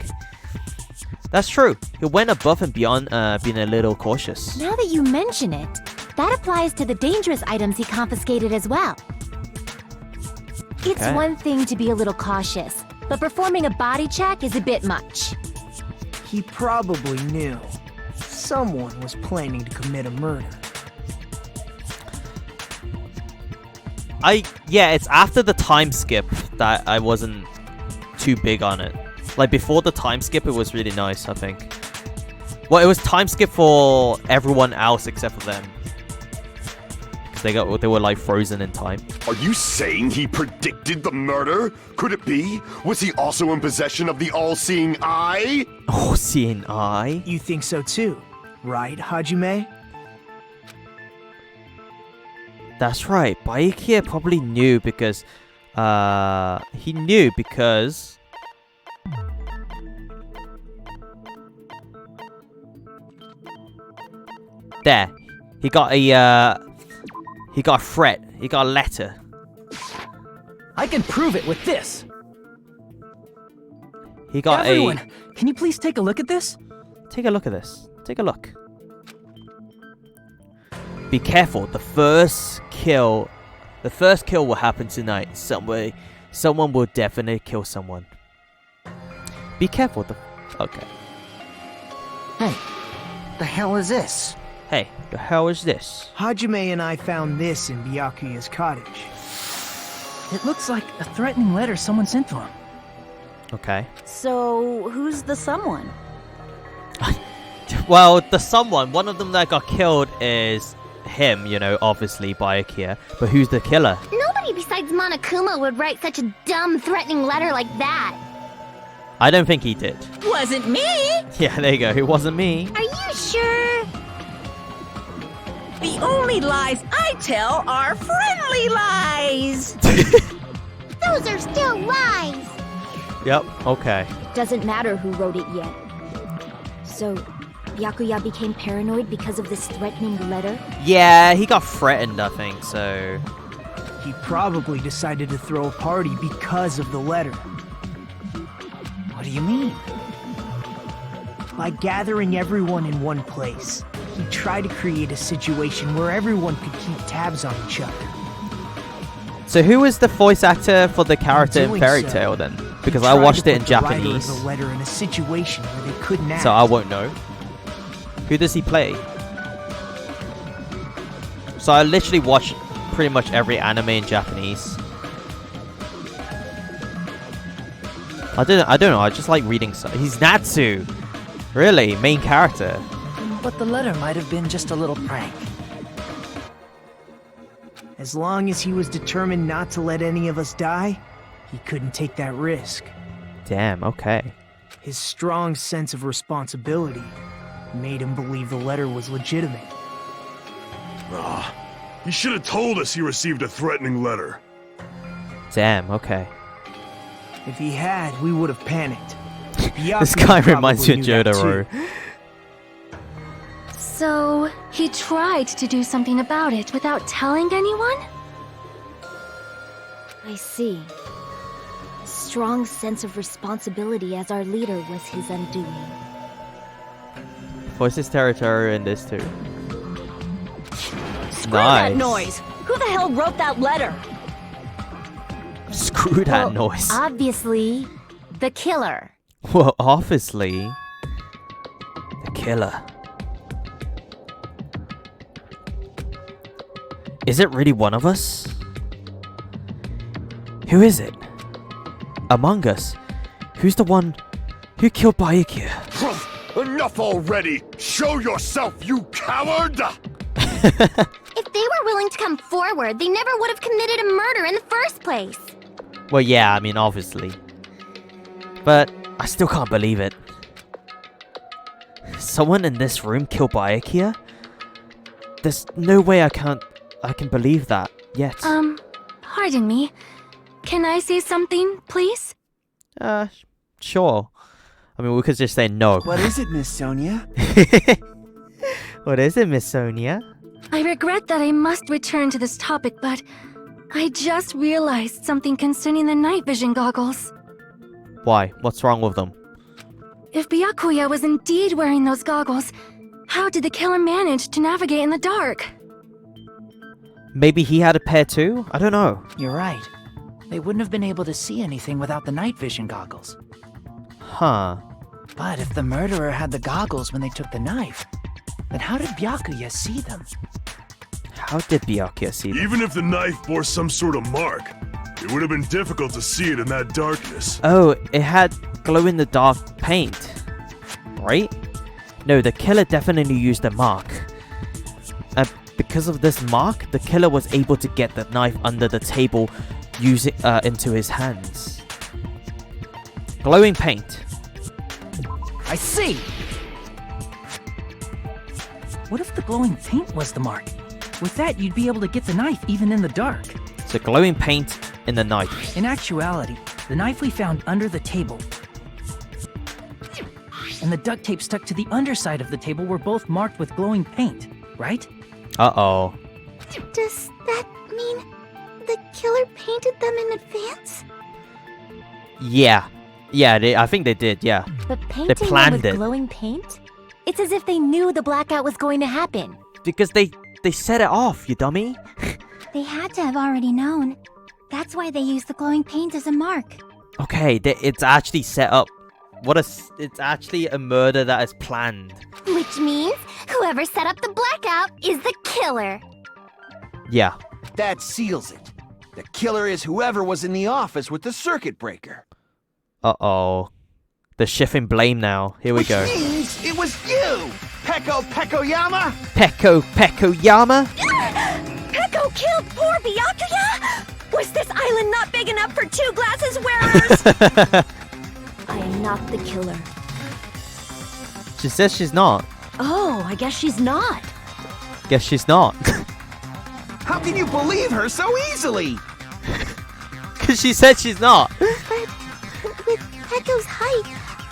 That's true. He went above and beyond being a little cautious. Now that you mention it, that applies to the dangerous items he confiscated as well. It's one thing to be a little cautious, but performing a body check is a bit much. He probably knew someone was planning to commit a murder. Yeah, it's after the time skip that I wasn't too big on it. Like before the time skip, it was really nice, I think. Well, it was time skip for everyone else except for them. Because they were like frozen in time. Are you saying he predicted the murder? Could it be? Was he also in possession of the all-seeing eye? All-seeing eye? You think so too, right, Hajime? That's right. Byakuya probably knew because... he knew because... There. He got a, he got a threat. He got a letter. I can prove it with this. He got Everyone, can you please take a look at this? Take a look at this. Take a look. Be careful. The first kill will happen tonight. Someone will definitely kill someone. Be careful. Okay. Hey, the hell is this? Hey, the hell is this? Hajime and I found this in Byakuya's cottage. It looks like a threatening letter someone sent to him. Okay. So, who's the someone? Well, the someone, one of them that got killed is him, you know, obviously, Byakuya. But who's the killer? Nobody besides Monokuma would write such a dumb, threatening letter like that. I don't think he did. Wasn't me! Yeah, there you go. It wasn't me. Are you sure? The only lies I tell are friendly lies! Those are still lies! Yep, okay. Doesn't matter who wrote it yet. So, Byakuya became paranoid because of this threatening letter? Yeah, he got threatened, I think, so... He probably decided to throw a party because of the letter. What do you mean? By gathering everyone in one place, he tried to create a situation where everyone could keep tabs on each other. So who was the voice actor for the character in Fairy so, Tail then? Because I watched it in Japanese. The writer of the letter in a situation where they couldn't act. So I won't know. Who does he play? So I literally watched pretty much every anime in Japanese. I don't know. I just like reading stuff. He's Natsu. Really? Main character. But the letter might have been just a little prank. As long as he was determined not to let any of us die, he couldn't take that risk. Damn, okay. His strong sense of responsibility made him believe the letter was legitimate. He should have told us he received a threatening letter. Damn, okay. If he had, we would have panicked. This guy reminds me of Jotaro. So, he tried to do something about it without telling anyone? I see. Strong sense of responsibility as our leader was his undoing. Voices territory in this too. Screw that noise! Who the hell wrote that letter? Screw that noise. Obviously, the killer. Well, obviously, the killer. Is it really one of us? Who is it? Among us? Who's the one who killed Byakuya? Enough already! Show yourself, you coward! If they were willing to come forward, they never would have committed a murder in the first place. Well, yeah, I mean, obviously. But I still can't believe it. Someone in this room killed Byakuya? There's no way I can believe that yet. Pardon me. Can I say something, please? Sure. I mean, we could just say no. What is it, Miss Sonia? What is it, Miss Sonia? I regret that I must return to this topic, but I just realized something concerning the night vision goggles. Why? What's wrong with them? If Byakuya was indeed wearing those goggles, how did the killer manage to navigate in the dark? Maybe he had a pair too? I don't know. You're right. They wouldn't have been able to see anything without the night vision goggles. Huh. But if the murderer had the goggles when they took the knife, then how did Byakuya see them? How did Byakuya see them? Even if the knife bore some sort of mark, it would have been difficult to see it in that darkness. Oh, it had glow-in-the-dark paint, right? No, the killer definitely used a mark. Because of this mark, the killer was able to get the knife under the table, use it into his hands. Glowing paint. I see! What if the glowing paint was the mark? With that, you'd be able to get the knife even in the dark. So glowing paint in the knife. In actuality, the knife we found under the table and the duct tape stuck to the underside of the table were both marked with glowing paint, right? Uh-oh. Does that mean the killer painted them in advance? Yeah. Yeah, I think they did, yeah. But They painting them planned with it. glowing paint? It's as if they knew the blackout was going to happen. Because they set it off, you dummy. They had to have already known. That's why they used the glowing paint as a mark. Okay, it's actually set up. It's actually a murder that is planned. Which means whoever set up the blackout is the killer. Yeah. That seals it. The killer is whoever was in the office with the circuit breaker. Uh-oh. They're shifting blame now. Here we go. Which means it was you! Pekoyama? Pekoyama? Peko killed poor Byakuya? Was this island not big enough for 2 glasses wearers? I am not the killer. She says she's not. Oh, I guess she's not. Guess she's not. How can you believe her so easily? Because she said she's not. But with Peko's height,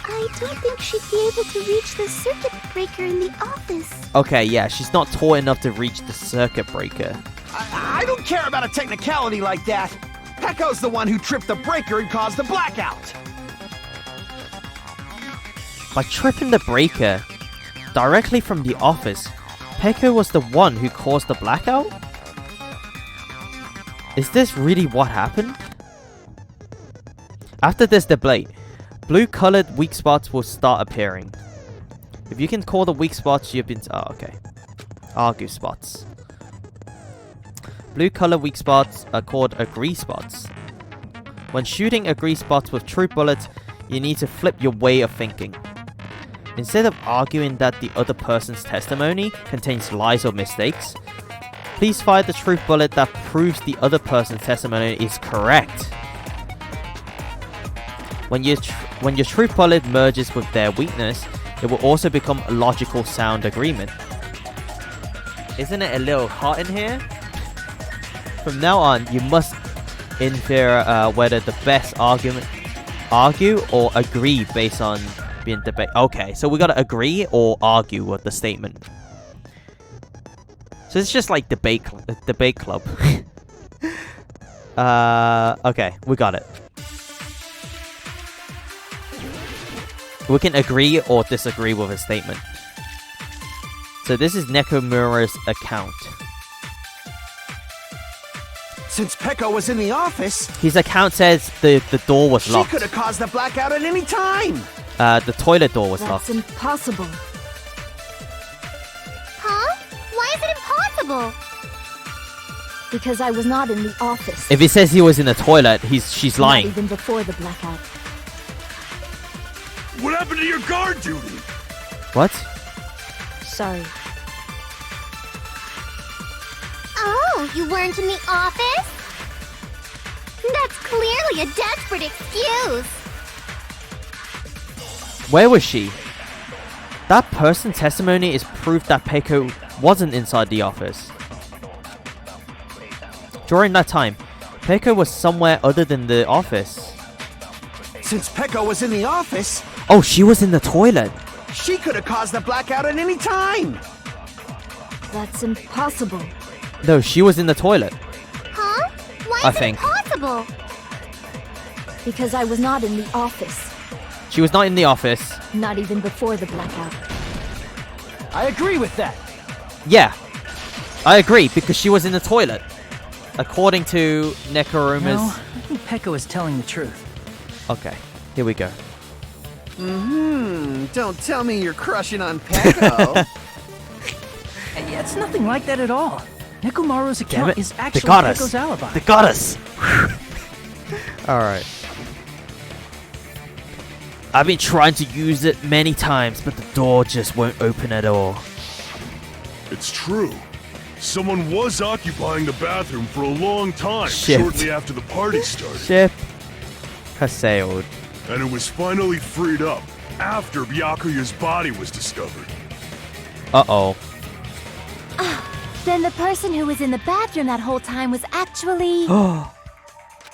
I don't think she'd be able to reach the circuit breaker in the office. Okay, yeah, she's not tall enough to reach the circuit breaker. I don't care about a technicality like that. Peko's the one who tripped the breaker and caused the blackout. By tripping the breaker directly from the office, Peko was the one who caused the blackout? Is this really what happened? After this debate, blue-colored weak spots will start appearing. If you can call the weak spots you've been... Oh, okay. Argue spots. Blue-colored weak spots are called agree spots. When shooting agree spots with true bullets, you need to flip your way of thinking. Instead of arguing that the other person's testimony contains lies or mistakes, please fire the truth bullet that proves the other person's testimony is correct. When your truth bullet merges with their weakness, it will also become a logical sound agreement. Isn't it a little hot in here? From now on, you must infer whether the best argument argue or agree based on being debate. Okay, so we gotta agree or argue with the statement. So it's just like debate club. Okay, we got it. We can agree or disagree with a statement. So this is Nekomura's account. Since Peko was in the office, His account says the door was she locked. could have caused the blackout at any time. The toilet door was That's locked. impossible. Huh? Why is it impossible? Because I was not in the office. If it says he was in the toilet, she's lying. Not even before the blackout. What happened to your guard duty? What? Sorry. Oh, you weren't in the office? That's clearly a desperate excuse. Where was she? That person's testimony is proof that Peko wasn't inside the office. During that time, Peko was somewhere other than the office. Since Peko was in the office, Oh, she was in the toilet. she could have caused the blackout at any time. That's impossible. No, she was in the toilet. Huh? Why I is it think. impossible? Because I was not in the office. She was not in the office. Not even before the blackout. I agree with that. Yeah, I agree, because she was in the toilet. According to Nekaruma's... No, I think Peko is telling the truth. Okay, here we go. Don't tell me you're crushing on Peko. It's nothing like that at all. Nekomaru's Damn account it. is They actually got us. Peko's alibi. They got us. Alright. I've been trying to use it many times, but the door just won't open at all. It's true. Someone was occupying the bathroom for a long time Shit. shortly after the party started. Ship has sailed. And it was finally freed up after Byakuya's body was discovered. Uh-oh. Then the person who was in the bathroom that whole time was actually...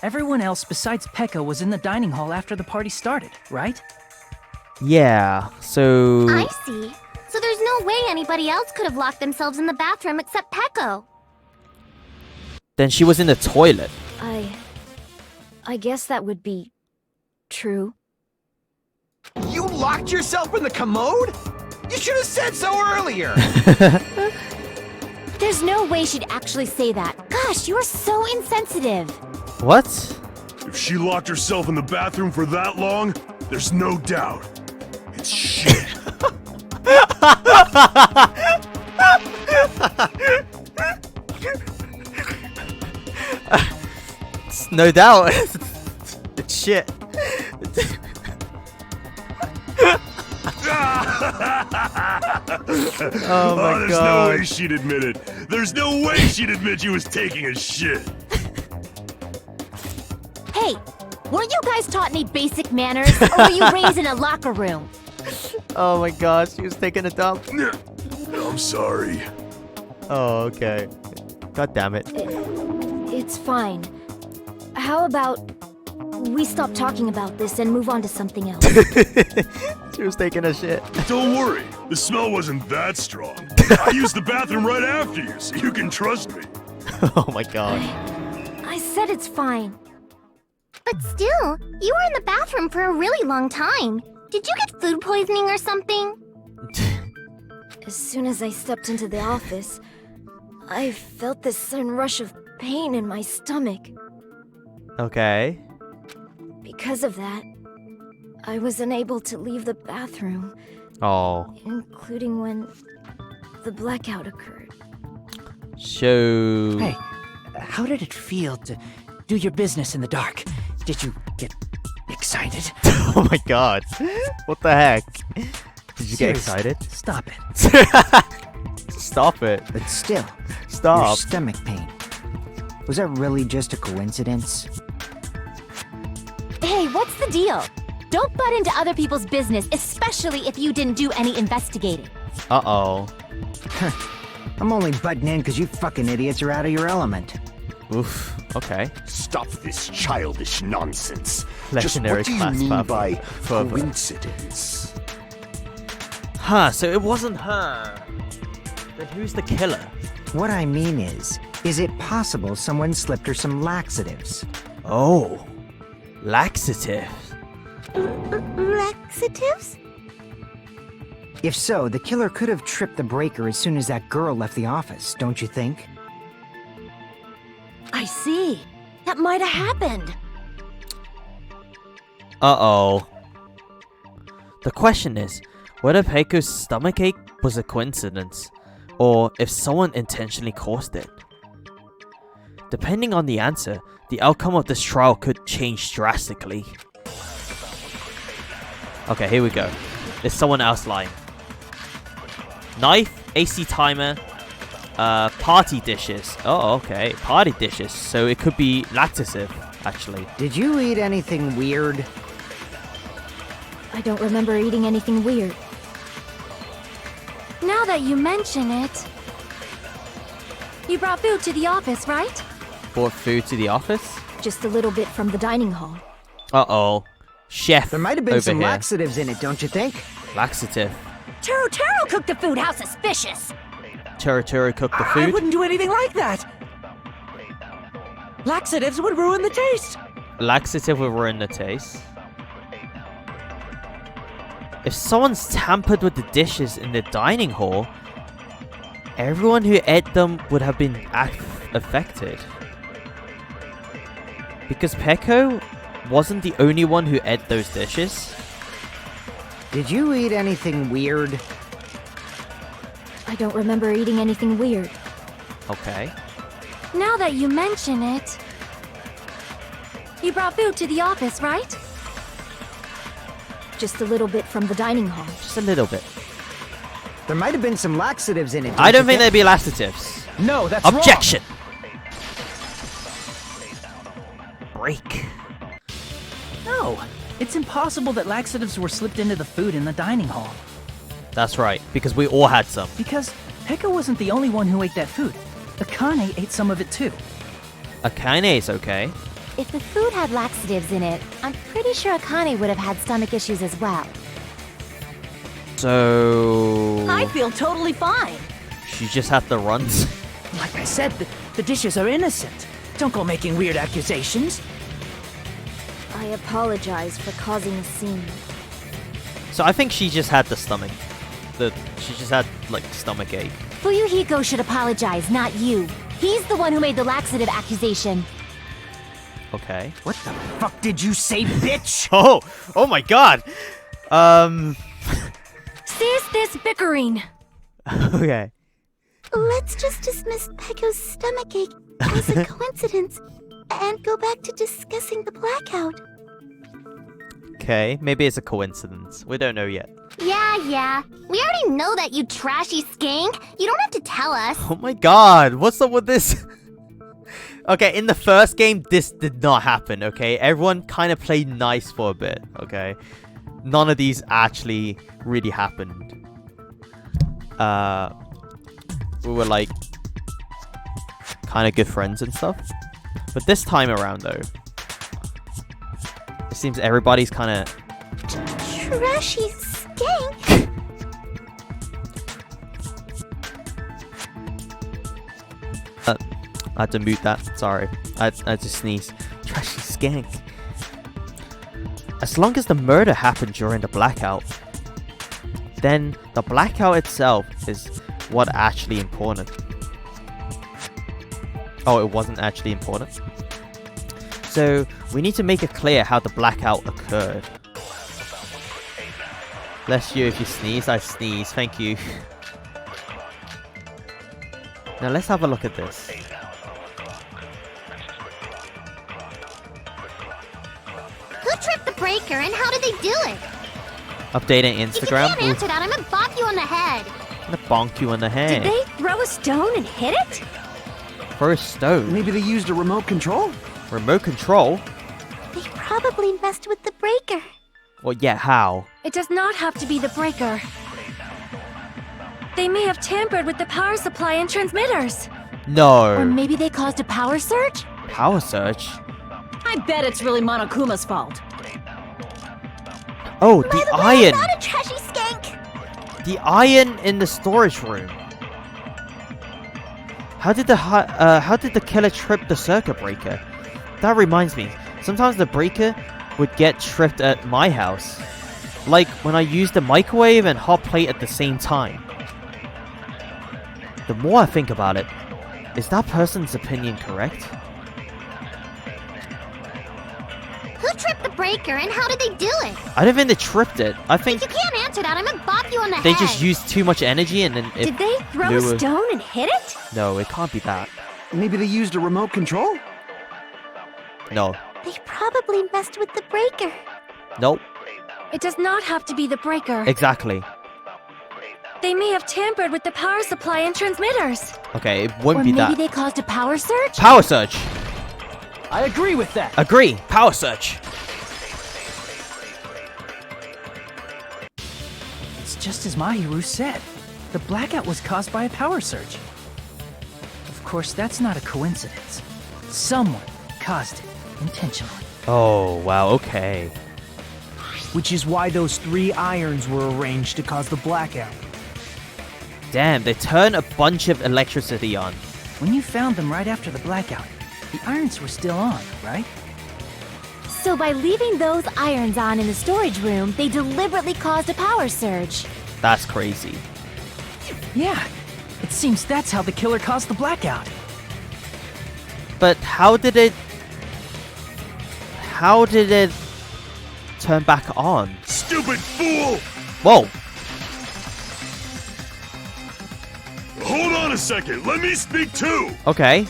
Everyone else besides Peko was in the dining hall after the party started, right? Yeah, so... I see. So there's no way anybody else could have locked themselves in the bathroom except Peko. Then she was in the toilet. I guess that would be... true. You locked yourself in the commode? You should have said so earlier. There's no way she'd actually say that. Gosh, you're so insensitive. What? If she locked herself in the bathroom for that long, there's no doubt. It's shit. No doubt. It's shit. Oh my There's god. no way she'd admit it. There's no way she'd admit she was taking a shit. Hey, weren't you guys taught any basic manners? Or were you raised in a locker room? Oh my god, she was taking a dump. I'm sorry. Oh, okay. God damn it. It's fine. How about we stop talking about this and move on to something else? She was taking a shit. Don't worry, the smell wasn't that strong. I used the bathroom right after you, so you can trust me. Oh my god. I said it's fine. But still, you were in the bathroom for a really long time. Did you get food poisoning or something? As soon as I stepped into the office, I felt this sudden rush of pain in my stomach. Okay. Because of that, I was unable to leave the bathroom, Oh. including when the blackout occurred. So... Hey, how did it feel to do your business in the dark? Did you get excited? Oh my god. What the heck? Did you get Seriously, excited? Stop it. Stop it. But still, your Stop. stomach pain. Was that really just a coincidence? Hey, what's the deal? Don't butt into other people's business, especially if you didn't do any investigating. Uh-oh. I'm only butting in because you fucking idiots are out of your element. Oof. Okay. Stop this childish nonsense. Legendary Just what class do you mean purple. by Purple. coincidence? Huh, so it wasn't her. Then who's the killer? What I mean is it possible someone slipped her some laxatives? Oh. Laxative. Laxatives? If so, the killer could have tripped the breaker as soon as that girl left the office, don't you think? I I see. That might have happened. Uh-oh. The question is, whether Peiko's stomachache was a coincidence, or if someone intentionally caused it. Depending on the answer, the outcome of this trial could change drastically. Okay, here we go. There's someone else lying. Knife, AC timer, party dishes. Oh, okay. Party dishes. So it could be laxative, actually. Did you eat anything weird? I don't remember eating anything weird. Now that you mention it... You brought food to the office, right? Brought food to the office? Just a little bit from the dining hall. Uh-oh. Chef There might have been over some here. laxatives in it, don't you think? Laxative. Taro cooked the food. How suspicious. Turo cooked the I food? wouldn't do anything like that. Laxatives would ruin the taste. Laxative will ruin the taste. If someone's tampered with the dishes in the dining hall, everyone who ate them would have been affected. Because Peko wasn't the only one who ate those dishes. Did you eat anything weird? I don't remember eating anything weird. Okay. Now that you mention it... You brought food to the office, right? Just a little bit from the dining hall. Just a little bit. There might have been some laxatives in it. I don't think there'd be laxatives. No, that's Objection! Break. No, it's impossible that laxatives were slipped into the food in the dining hall. That's right, because we all had some. Because Peko wasn't the only one who ate that food. Akane ate some of it too. Akane is okay. If the food had laxatives in it, I'm pretty sure Akane would have had stomach issues as well. So... I feel totally fine. She just had the runs. Like I said, the dishes are innocent. Don't go making weird accusations. I apologize for causing a scene. So I think she just had the stomach. She just had, like, stomach ache. Fuyuhiko should apologize, not you. He's the one who made the laxative accusation. Okay. What the fuck did you say, bitch? Oh my god! Cease this bickering! Okay. Let's just dismiss Peko's stomachache as a coincidence and go back to discussing the blackout. Okay, maybe it's a coincidence. We don't know yet. Yeah. We already know that, you trashy skank. You don't have to tell us. Oh my god, what's up with this? Okay, in the first game, this did not happen, okay? Everyone kind of played nice for a bit, okay? None of these actually really happened. We were, like, kind of good friends and stuff. But this time around, though, it seems everybody's kind of... Trashy skank? I had to mute that. Sorry. I just sneezed. Trashy skank. As long as the murder happened during the blackout, then the blackout itself is what actually important. Oh, it wasn't actually important. So we need to make it clear how the blackout occurred. Bless you if you sneeze. I sneeze. Thank you. Now let's have a look at this. Who tripped the breaker and how did they do it? Updating Instagram. If you can't answer that, I'm gonna bonk you on the head. I'm gonna bonk you on the head. Did they throw a stone and hit it? Throw a stone. Maybe they used a remote control? Remote control? They probably messed with the breaker. Well, yeah, how? It does not have to be the breaker. They may have tampered with the power supply and transmitters. No. Or maybe they caused a power surge? Power surge? I bet it's really Monokuma's fault. Oh, the iron! I'm not a trashy skank! The iron in the storage room. How did the killer trip the circuit breaker? That reminds me. Sometimes the breaker would get tripped at my house. Like when I used the microwave and hot plate at the same time. The more I think about it, is that person's opinion correct? breaker, and how did they do it? I don't think they tripped it. I think If you can't answer that, I'm gonna bop you on the they head. just used too much energy and then it Did they throw blew a stone and hit it? No, it can't be that. Maybe they used a remote control? No. They probably messed with the breaker. Nope. It does not have to be the breaker. Exactly. They may have tampered with the power supply and transmitters. Okay, it wouldn't Or be maybe that. they caused a power surge? Power surge. I agree with that. Agree. Power surge. It's just as Mahiru said. The blackout was caused by a power surge. Of course, that's not a coincidence. Someone caused it intentionally. Oh, wow. Okay. Which is why those 3 irons were arranged to cause the blackout. Damn, they turn a bunch of electricity on. When you found them right after the blackout, the irons were still on, right? So by leaving those irons on in the storage room, they deliberately caused a power surge. That's crazy. Yeah, it seems that's how the killer caused the blackout. But how did it turn back on? Stupid fool! Whoa! Hold on a second, let me speak too! Okay.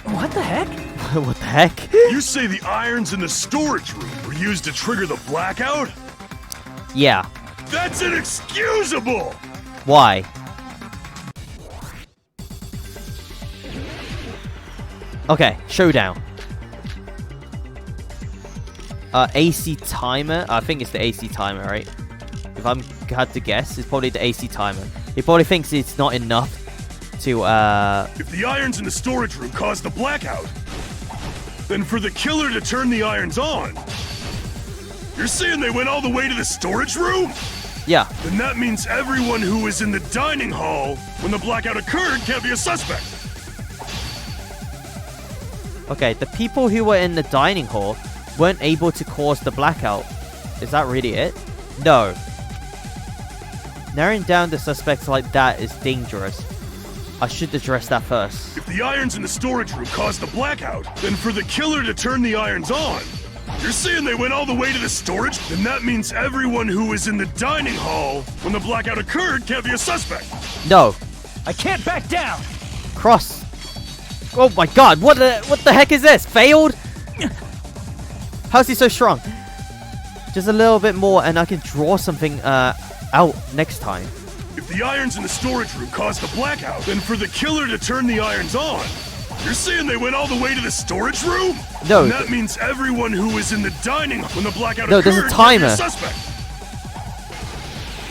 What the heck? What the heck? You say the irons in the storage room were used to trigger the blackout? Yeah. That's inexcusable! Why? Okay, showdown. AC timer. I think it's the AC timer, right? If I'm had to guess, it's probably the AC timer. He probably thinks it's not enough to If the irons in the storage room caused the blackout, then for the killer to turn the irons on, you're saying they went all the way to the storage room? Yeah. Then that means everyone who was in the dining hall when the blackout occurred can't be a suspect. Okay, the people who were in the dining hall weren't able to cause the blackout. Is that really it? No. Narrowing down the suspects like that is dangerous. I should address that first. If the irons in the storage room caused the blackout, then for the killer to turn the irons on, you're saying they went all the way to the storage? Then that means everyone who was in the dining hall when the blackout occurred can't be a suspect. No. I can't back down! Cross. Oh my god, what the heck is this? Failed? How's he so strong? Just a little bit more and I can draw something out next time. If the irons in the storage room caused the blackout, then for the killer to turn the irons on, you're saying they went all the way to the storage room? No. And that means everyone who was in the dining when the blackout No, occurred there's a can't be timer. a suspect.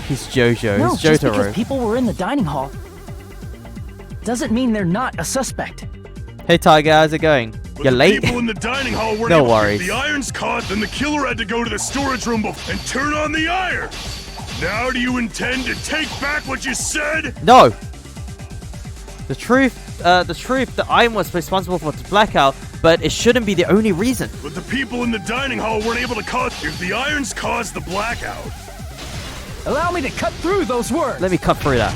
He's Jojo. No, He's just Jotaro. because people were in the dining hall doesn't mean they're not a suspect. Hey Tiger, how's it going? But You're the late? people in the dining hall weren't No able to worries. get the irons caught, then the killer had to go to the storage room and turn on the iron. Now do you intend to take back what you said? No. The truth, the iron was responsible for the blackout, but it shouldn't be the only reason. But the people in the dining hall weren't able to cause. If the irons caused the blackout, Allow me to cut through those words. Let me cut through that.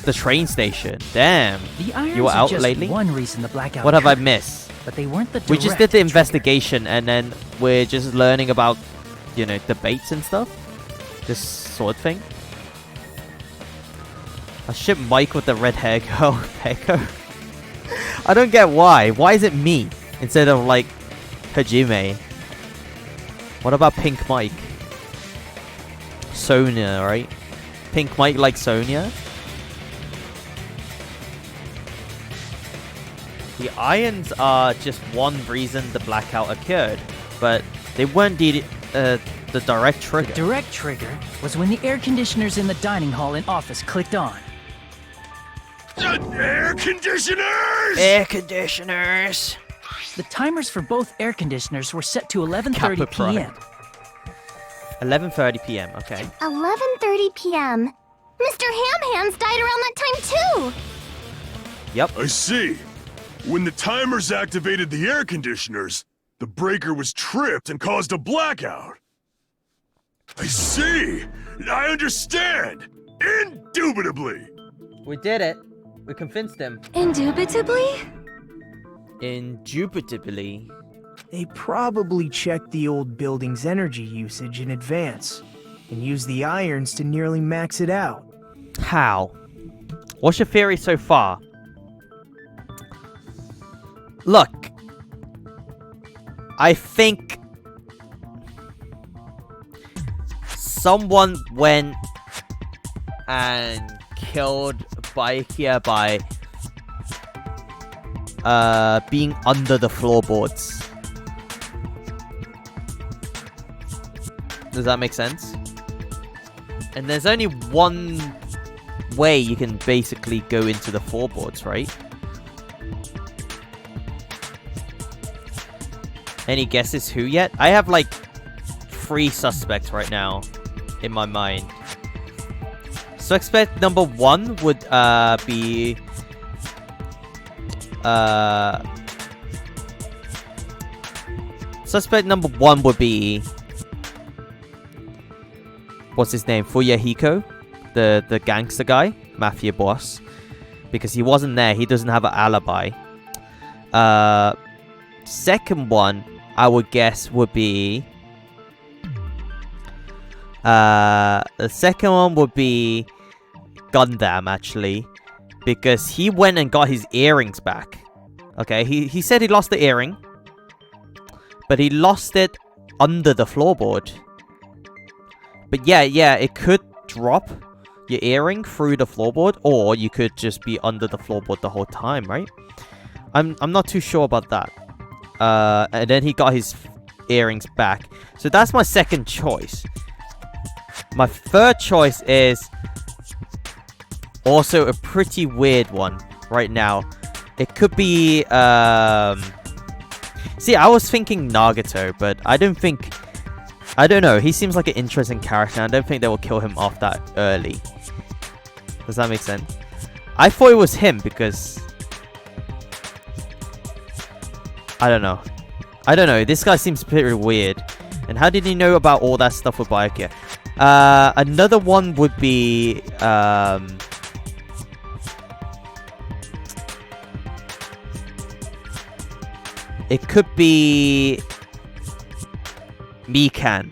The train station. Damn. The irons You were are out just lately? one reason the blackout What have I occurred, missed? But they weren't the We just did the direct investigation and then we're just learning about, you know, debates and stuff. This sword thing. I ship Mike with the red hair girl, Peko. I don't get why. Why is it me instead of like Hajime? What about Pink Mike? Sonia, right? Pink Mike like Sonia? The irons are just one reason the blackout occurred, but they weren't the direct trigger. The direct trigger was when the air conditioners in the dining hall and office clicked on. air conditioners! Air conditioners! The timers for both air conditioners were set to 11:30 Kappa Pride. p.m. 11:30 p.m. Okay. 11:30 p.m. Mr. Ham Hands died around that time too! Yep. I see. When the timers activated the air conditioners, the breaker was tripped and caused a blackout. I see. I understand. Indubitably. We did it. We convinced him. Indubitably? Indubitably. They probably checked the old building's energy usage in advance and used the irons to nearly max it out. How? What's your theory so far? Look, I think someone went and killed Baikia by being under the floorboards. Does that make sense? And there's only one way you can basically go into the floorboards, right? Any guesses who yet? I have like 3 suspects right now in my mind. Suspect number 1 would be suspect number 1 would be, what's his name? Fuyahiko, the gangster guy, mafia boss, because he wasn't there. He doesn't have an alibi. Second one, I would guess, would be the second one would be Gundam, actually, because he went and got his earrings back. Okay, he said he lost the earring, but he lost it under the floorboard. But yeah, it could drop your earring through the floorboard, or you could just be under the floorboard the whole time, right? I'm not too sure about that. And then he got his earrings back. So that's my second choice. My third choice is also a pretty weird one right now. It could be, see, I was thinking Nagato, but I don't know. He seems like an interesting character. I don't think they will kill him off that early. Does that make sense? I thought it was him because I don't know. This guy seems pretty weird. And how did he know about all that stuff with Byakuya? Another one would be it could be Mikan.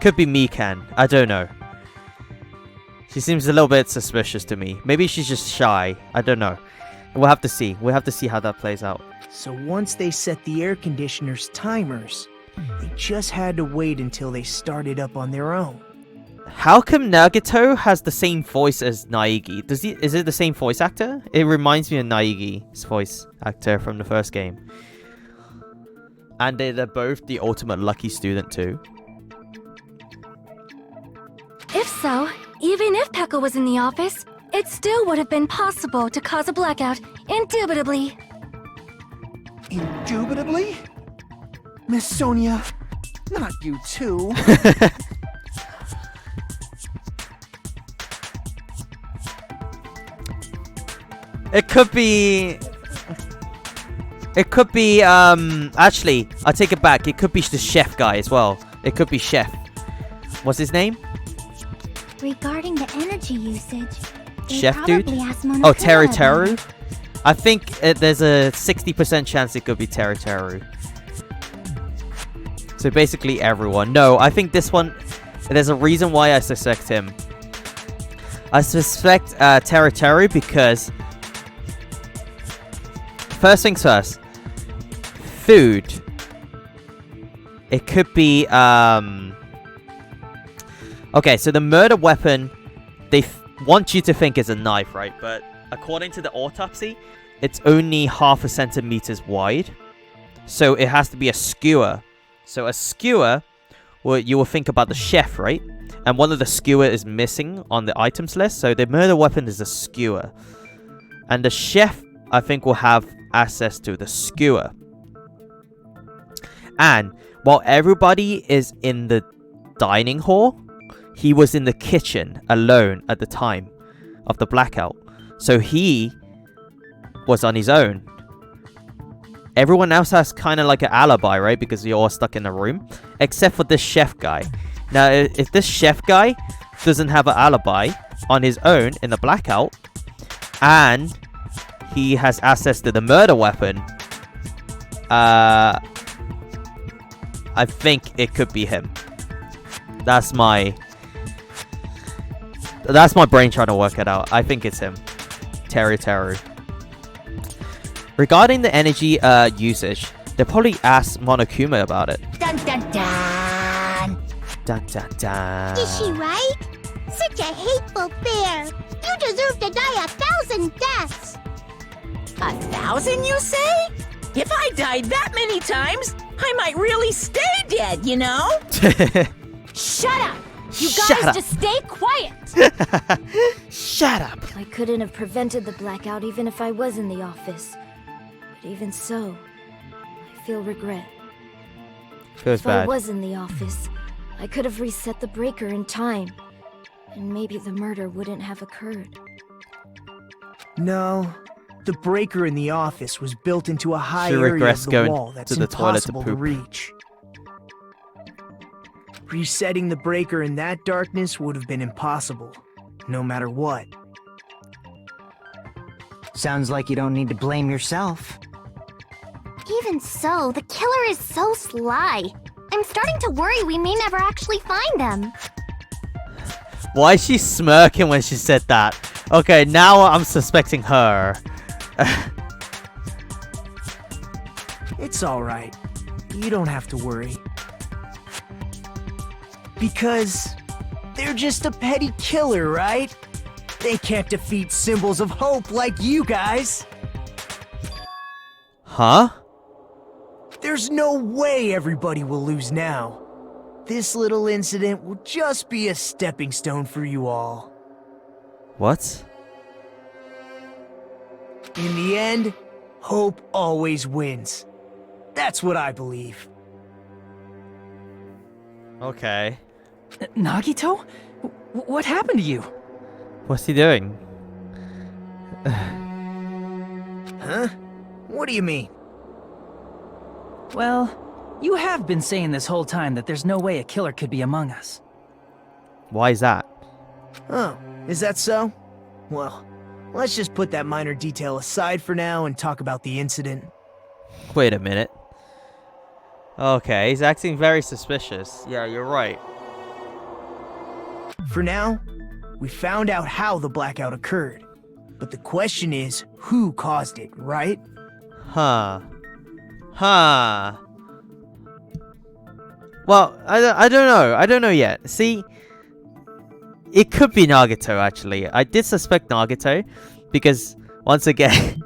Could be Mikan. I don't know. She seems a little bit suspicious to me. Maybe she's just shy. I don't know. We'll have to see. We'll have to see how that plays out. So once they set the air conditioner's timers, they just had to wait until they started up on their own. How come Nagato has the same voice as Naegi? Is it the same voice actor? It reminds me of Naegi's voice actor from the first game. And they're both the ultimate lucky student too. If so, even if Pekka was in the office, it still would have been possible to cause a blackout, indubitably. Indubitably? Miss Sonia, not you too. It could be, actually, I take it back. It could be the chef guy as well. It could be Chef. What's his name? Regarding the energy usage, Chef dude? Oh, Teru. I think there's a 60% chance it could be Teru. So basically everyone. No, I think this one, there's a reason why I suspect him. I suspect Teru because, first things first, food. It could be, okay, so the murder weapon, they want you to think is a knife, right? But according to the autopsy, it's only 0.5 centimeters wide. So it has to be a skewer. So a skewer, well, you will think about the chef, right? And one of the skewer is missing on the items list. So the murder weapon is a skewer. And the chef, I think, will have access to the skewer. And while everybody is in the dining hall, he was in the kitchen alone at the time of the blackout. So he was on his own. Everyone else has kind of like an alibi, right? Because you're all stuck in a room. Except for this chef guy. Now, if this chef guy doesn't have an alibi on his own in the blackout, and he has access to the murder weapon, I think it could be him. That's my brain trying to work it out. I think it's him. Teru. Regarding the energy usage, they probably asked Monokuma about it. Dun dun dun. Dun dun dun. Is she right? Such a hateful bear. You deserve to die 1,000 deaths. 1,000, you say? If I died that many times, I might really stay dead, you know? Shut up! You Shut guys up. just stay quiet! Shut up! I couldn't have prevented the blackout even if I was in the office. But even so, I feel regret. Feels If I bad. was in the office, I could have reset the breaker in time. And maybe the murder wouldn't have occurred. No, the breaker in the office was built into a high She area regrets of the going wall that's to the toilet to impossible to poop. reach. Resetting the breaker in that darkness would have been impossible, no matter what. Sounds like you don't need to blame yourself. Even so, the killer is so sly. I'm starting to worry we may never actually find them. Why is she smirking when she said that? Okay, now I'm suspecting her. It's alright. You don't have to worry. Because they're just a petty killer, right? They can't defeat symbols of hope like you guys. Huh? There's no way everybody will lose now. This little incident will just be a stepping stone for you all. What? In the end, hope always wins. That's what I believe. Okay. Nagito? What happened to you? What's he doing? Huh? What do you mean? Well, you have been saying this whole time that there's no way a killer could be among us. Why is that? Oh, is that so? Well, let's just put that minor detail aside for now and talk about the incident. Wait a minute. Okay, he's acting very suspicious. Yeah, you're right. For now, we found out how the blackout occurred. But the question is, who caused it, right? Huh. Huh. Well, I don't know. I don't know yet. See, it could be Nagito, actually. I did suspect Nagito because, once again,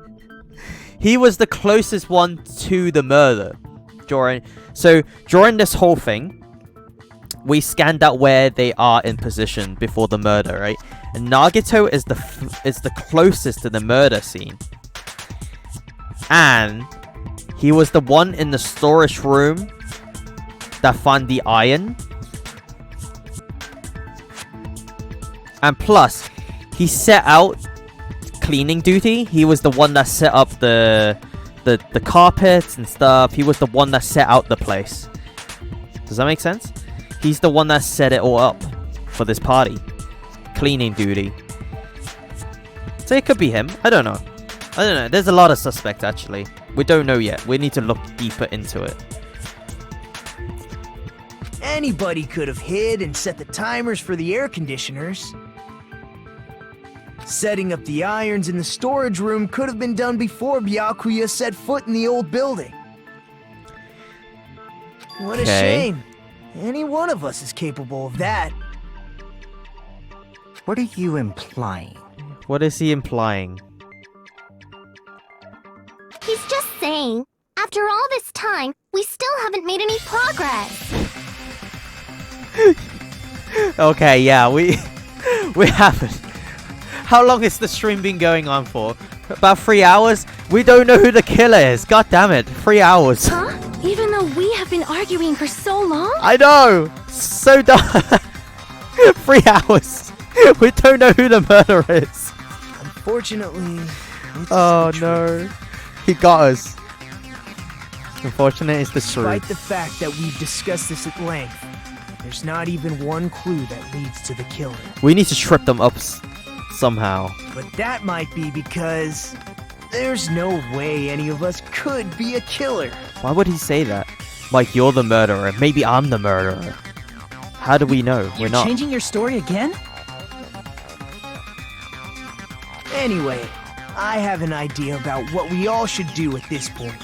he was the closest one to the murder. During this whole thing, we scanned out where they are in position before the murder, right? And Nagito is the closest to the murder scene. And he was the one in the storage room that found the iron. And plus, he set out cleaning duty. He was the one that set up the carpets and stuff. He was the one that set out the place. Does that make sense? He's the one that set it all up for this party. Cleaning duty. So it could be him. I don't know. There's a lot of suspects, actually. We don't know yet. We need to look deeper into it. Anybody could have hid and set the timers for the air conditioners. Setting up the irons in the storage room could have been done before Byakuya set foot in the old building. What a shame. Any one of us is capable of that. What are you implying? What is he implying? He's just saying, after all this time, we still haven't made any progress. Okay, yeah, we haven't. How long has the stream been going on for? About 3 hours? We don't know who the killer is. God damn it. 3 hours. Huh? Even though we have been arguing for so long? I know. So dumb. 3 hours. We don't know who the murderer is. Unfortunately, oh no. He got us. Unfortunately, it's the truth. Despite the fact that we've discussed this at length, there's not even one clue that leads to the killer. We need to trip them up somehow. But that might be because there's no way any of us could be a killer. Why would he say that? Like you're the murderer. Maybe I'm the murderer. How do we know? We're not. Changing your story again? Anyway, I have an idea about what we all should do at this point.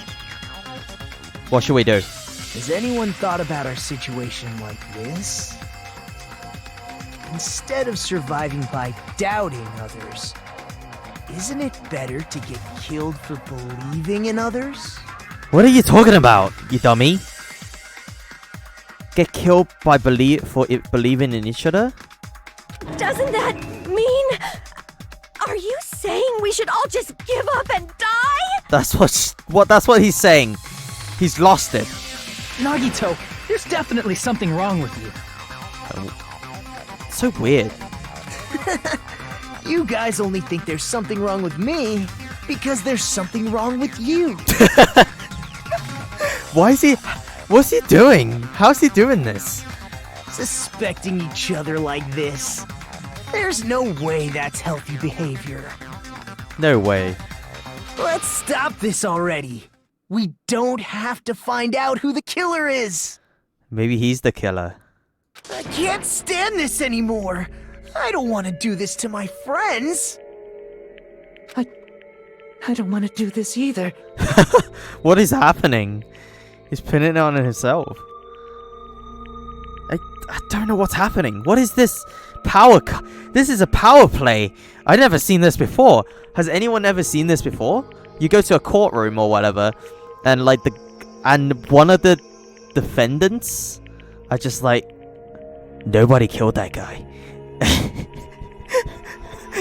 What should we do? Has anyone thought about our situation like this? Instead of surviving by doubting others, isn't it better to get killed for believing in others? What are you talking about, you dummy? Get killed by believing in each other? Doesn't that mean... Are you saying we should all just give up and die? That's what he's saying. He's lost it. Nagito, there's definitely something wrong with you. So weird. You guys only think there's something wrong with me because there's something wrong with you. What's he doing? How's he doing this? Suspecting each other like this. There's no way that's healthy behavior. No way. Let's stop this already. We don't have to find out who the killer is. Maybe he's the killer. I can't stand this anymore. I don't want to do this to my friends. I don't want to do this either. What is happening? He's pinning it on himself. I don't know what's happening. What is this this is a power play. I've never seen this before. Has anyone ever seen this before? You go to a courtroom or whatever, and like one of the defendants are just like, nobody killed that guy.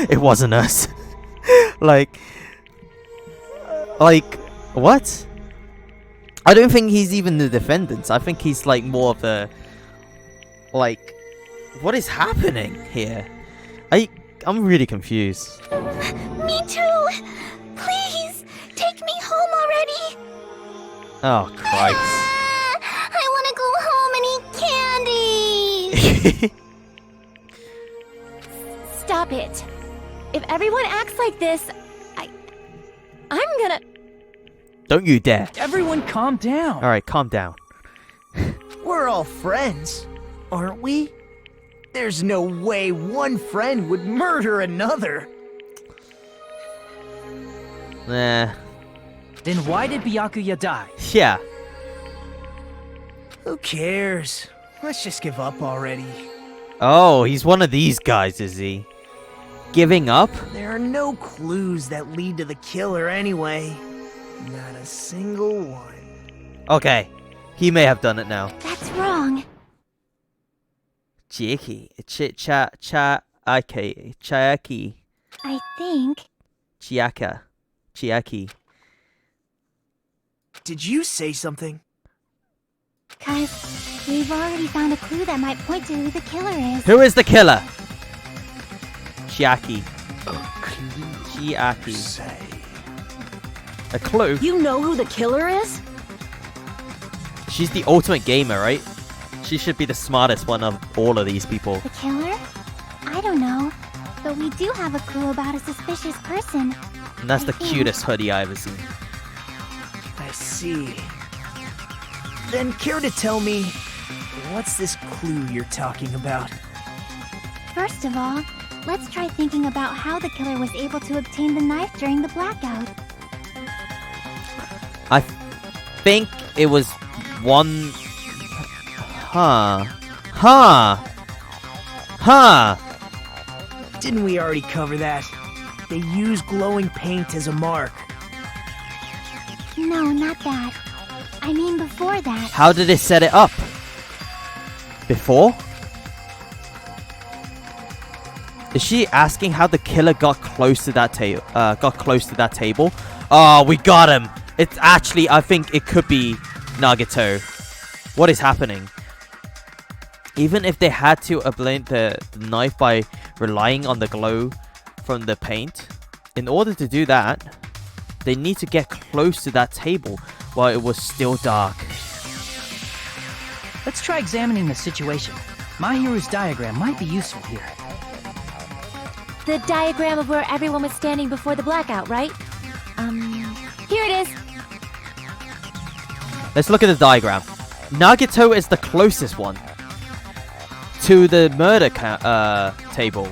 It wasn't us. like what? I don't think he's even the defendants. I think he's like more of the what is happening here? I'm really confused. Me too. Please, take me home already. Oh Christ. I want to go home and eat candy. Stop it. If everyone acts like this, I'm gonna... Don't you dare. Everyone calm down. Alright, calm down. We're all friends, aren't we? There's no way one friend would murder another. Nah. Then why did Byakuya die? Yeah. Who cares? Let's just give up already. Oh, he's one of these guys, is he? Giving up? There are no clues that lead to the killer anyway. Not a single one. Okay. He may have done it now. That's wrong. Chiaki. Chiaki. I think... Chiaki. Did you say something? 'Cause we've already found a clue that might point to who the killer is. Who is the killer? Chiaki. A clue? You know who the killer is? She's the ultimate gamer, right? She should be the smartest one of all of these people. The killer? I don't know. But we do have a clue about a suspicious person. And that's the cutest hoodie I've ever seen. I see. Then care to tell me, what's this clue you're talking about? First of all, let's try thinking about how the killer was able to obtain the knife during the blackout. I think it was one... Huh. Didn't we already cover that? They use glowing paint as a mark. No, not that. I mean before that. How did it set it up? Before? Is she asking how the killer got close to that table? Oh, we got him. It's actually, I think it could be Nagito. What is happening? Even if they had to obtain the knife by relying on the glow from the paint, in order to do that, they need to get close to that table while it was still dark. Let's try examining the situation. Mahiru's diagram might be useful here. The diagram of where everyone was standing before the blackout, right? Here it is. Let's look at the diagram. Nagito is the closest one to the murder table.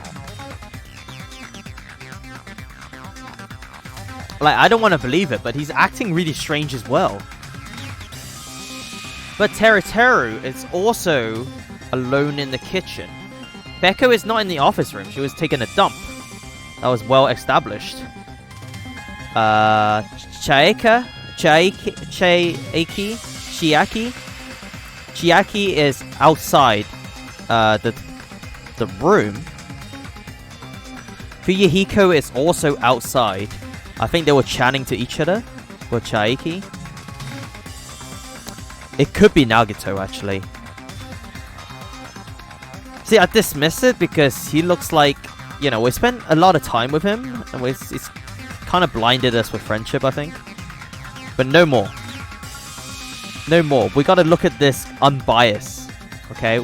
Like, I don't want to believe it, but he's acting really strange as well. But Teruteru is also alone in the kitchen. Beko is not in the office room. She was taking a dump. That was well established. Chiaki is outside the room. Fuyuhiko is also outside. I think they were chatting to each other. Or Chiaki. It could be Nagito, actually. See, I dismiss it because he looks like, you know, we spent a lot of time with him, and it's kind of blinded us with friendship, I think. But no more. No more. We gotta look at this unbiased, okay?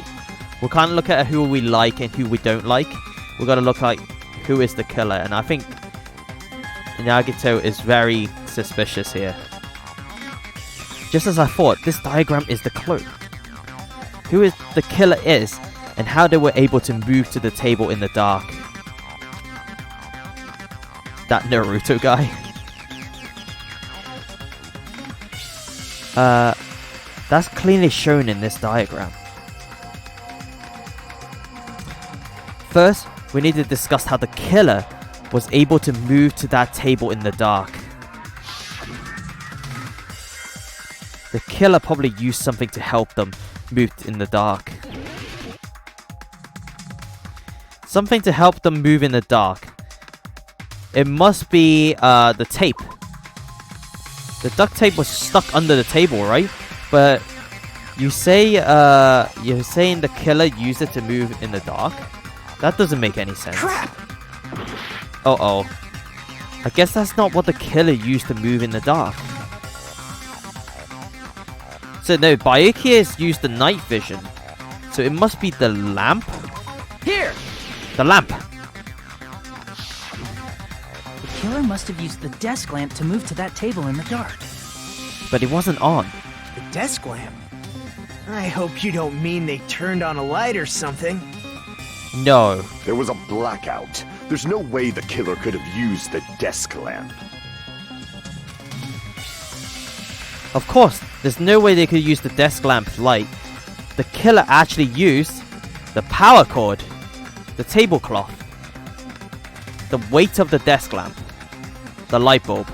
We can't look at who we like and who we don't like. We gotta look like who is the killer, and I think Nagito is very suspicious here. Just as I thought, this diagram is the clue. Who is the killer is, and how they were able to move to the table in the dark. That Naruto guy. That's clearly shown in this diagram. First, we need to discuss how the killer was able to move to that table in the dark. The killer probably used something to help them move in the dark. Something to help them move in the dark. It must be the tape. The duct tape was stuck under the table, right? But you say you're saying the killer used it to move in the dark? That doesn't make any sense. Crap! Uh-oh. I guess that's not what the killer used to move in the dark. So no, Byakuya has used the night vision. So it must be the lamp? Here! The lamp! The killer must have used the desk lamp to move to that table in the dark. But it wasn't on. The desk lamp? I hope you don't mean they turned on a light or something. No. There was a blackout. There's no way the killer could have used the desk lamp. Of course, there's no way they could use the desk lamp light. The killer actually used the power cord, the tablecloth, the weight of the desk lamp, the light bulb.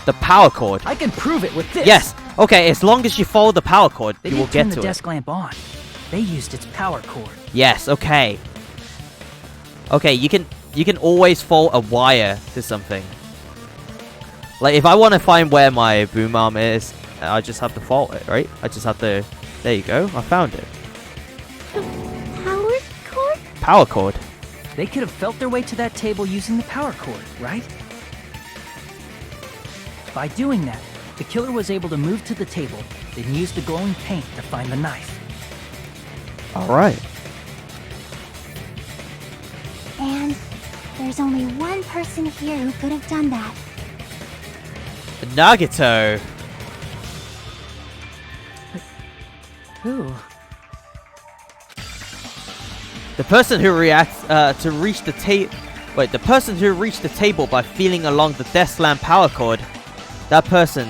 The power cord. I can prove it with this. Yes. Okay, as long as you follow the power cord, you will get turn to the it. desk lamp on. They used its power cord. Yes, okay. Okay, you can always follow a wire to something. Like if I want to find where my boom arm is, I just have to follow it, right? I just have to. There you go. I found it. Power cord? Power cord. They could have felt their way to that table using the power cord, right? By doing that, the killer was able to move to the table, then use the glowing paint to find the knife. Alright. And there's only one person here who could have done that. Nagito. Who? The person who reacts to reach the the person who reached the table by feeling along the desk lamp power cord. That person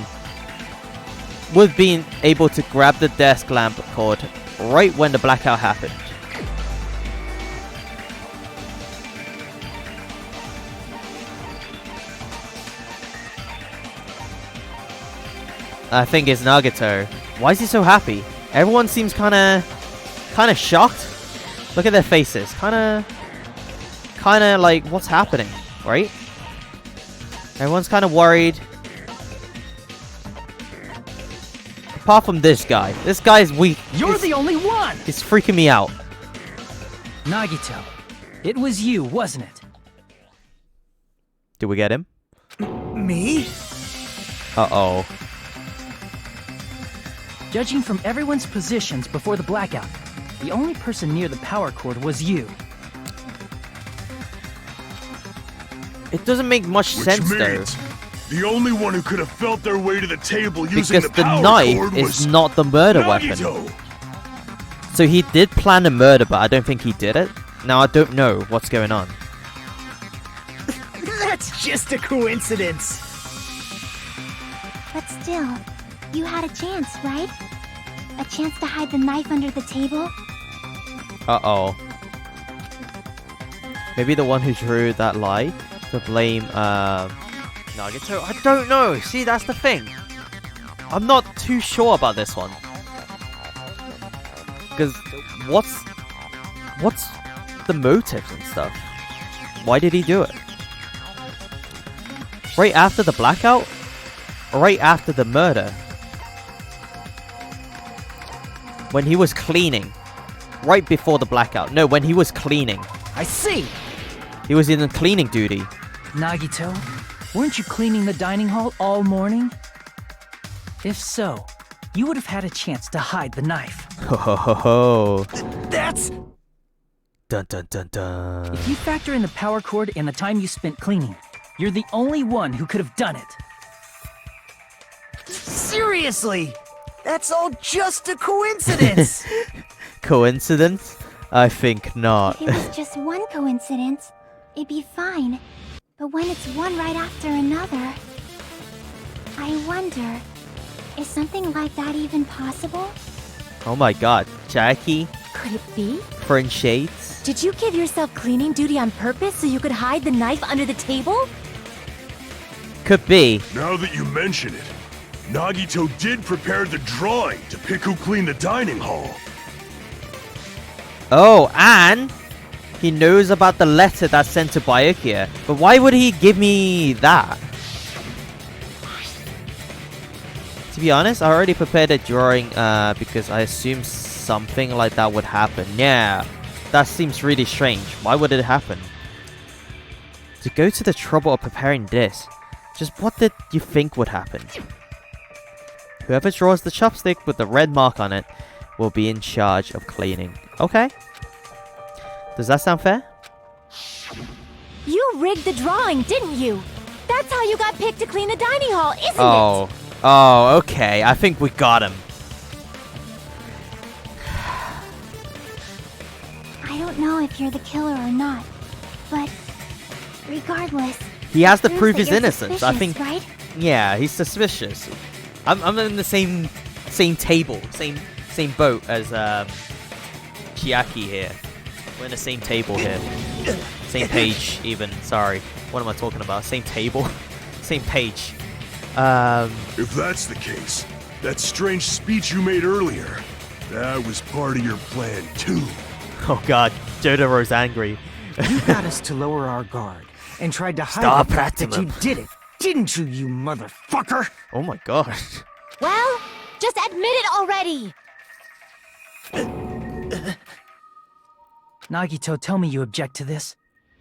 was being able to grab the desk lamp cord right when the blackout happened. I think it's Nagito. Why is he so happy? Everyone seems kind of shocked. Look at their faces. Kind of like what's happening, right? Everyone's kind of worried. Apart from this guy. This guy's weak. You're the only one! He's freaking me out. Nagito, it was you, wasn't it? Did we get him? Me? Uh-oh. Judging from everyone's positions before the blackout, the only person near the power cord was you. It doesn't make much sense, though. The only one who could have felt their way to the table using Because the power knife cord was is not the murder weapon. Nagito. So he did plan a murder, but I don't think he did it. Now I don't know what's going on. That's just a coincidence. But still, you had a chance, right? A chance to hide the knife under the table? Uh-oh. Maybe the one who drew that lie to blame, Nagito? I don't know. See, that's the thing. I'm not too sure about this one. Because what's the motives and stuff? Why did he do it? Right after the blackout? Or right after the murder? When he was cleaning. Right before the blackout. No, when he was cleaning. I see! He was in cleaning duty. Nagito, weren't you cleaning the dining hall all morning? If so, you would have had a chance to hide the knife. Ho ho ho ho. That's... Dun dun dun dun. If you factor in the power cord and the time you spent cleaning, you're the only one who could have done it. Seriously! That's all just a coincidence! Coincidence? I think not. If it was just one coincidence, it'd be fine. But when it's one right after another... I wonder, is something like that even possible? Oh my god. Jackie? Could it be? French shades? Did you give yourself cleaning duty on purpose so you could hide the knife under the table? Could be. Now that you mention it, Nagito did prepare the drawing to pick who cleaned the dining hall. Oh, and he knows about the letter that's sent to Byakuya. But why would he give me that? To be honest, I already prepared a drawing because I assumed something like that would happen. Yeah, that seems really strange. Why would it happen? To go to the trouble of preparing this, just what did you think would happen? Whoever draws the chopstick with the red mark on it will be in charge of cleaning. Okay. Does that sound fair? You rigged the drawing, didn't you? That's how you got picked to clean the dining hall, isn't Oh. it? Oh, okay. I think we got him. I don't know if you're the killer or not, but regardless... He has to proves prove that his you're innocence. I think... suspicious, right? Yeah, he's suspicious. I'm in the same table, same boat as Chiaki here. We're in the same table here. Same page, even. Sorry. What am I talking about? Same table? Same page. If that's the case, that strange speech you made earlier, that was part of your plan too. Oh god, Jotaro's angry. You got us to lower our guard and tried to hide Stop the fact that you Platinum. did it, didn't you, you motherfucker? Oh my gosh. Well, just admit it already! Nagito, tell me you object to this.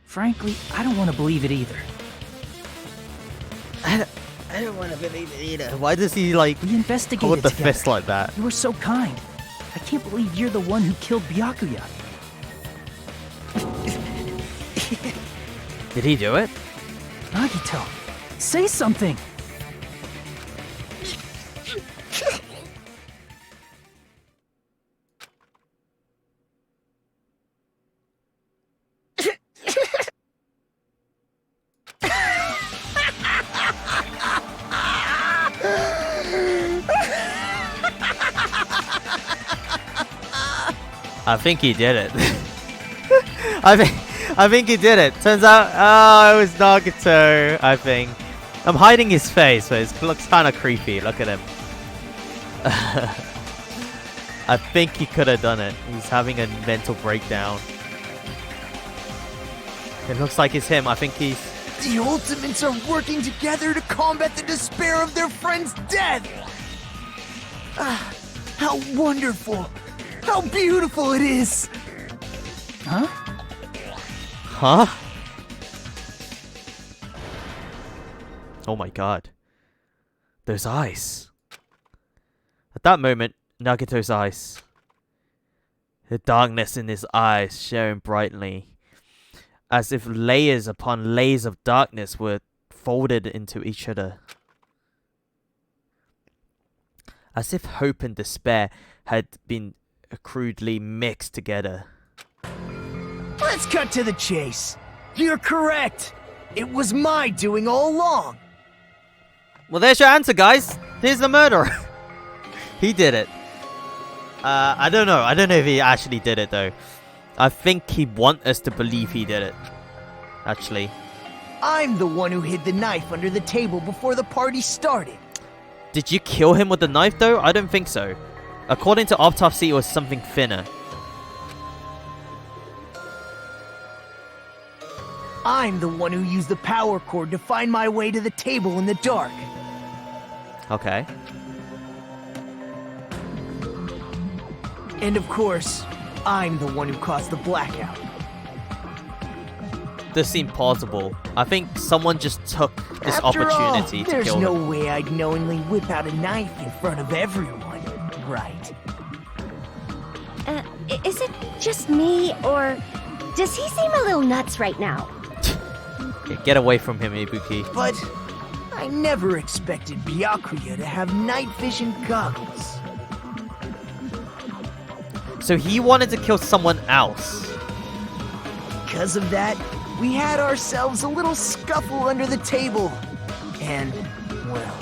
Frankly, I don't want to believe it either. I don't want to believe it either. Why does he like We investigated hold the together. fist like that? You were so kind. I can't believe you're the one who killed Byakuya. Did he do it? Nagito, say something. I think he did it. I think he did it. Turns out, oh, it was Nagito. I think. I'm hiding his face, so it looks kind of creepy. Look at him. I think he could have done it. He's having a mental breakdown. It looks like it's him. I think he's... The Ultimates are working together to combat the despair of their friend's death! Ah, how wonderful! How beautiful it is! Huh? Huh? Oh my god. Those eyes. At that moment, Nagito's eyes. The darkness in his eyes shone brightly, as if layers upon layers of darkness were folded into each other. As if hope and despair had been crudely mixed together. Let's cut to the chase. You're correct. It was my doing all along. Well, there's your answer, guys. Here's the murderer. He did it. I don't know. I don't know if he actually did it, though. I think he wants us to believe he did it. Actually. I'm the one who hid the knife under the table before the party started. Did you kill him with the knife, though? I don't think so. According to autopsy, it was something thinner. I'm the one who used the power cord to find my way to the table in the dark. Okay. And of course, I'm the one who caused the blackout. This seemed plausible. I think someone just took this opportunity to kill him. There's no way I'd knowingly whip out a knife in front of everyone, right? Is it just me, or does he seem a little nuts right now? Okay, get away from him, Ibuki. But I never expected Byakuya to have night vision goggles. So he wanted to kill someone else. Because of that, we had ourselves a little scuffle under the table. And, well,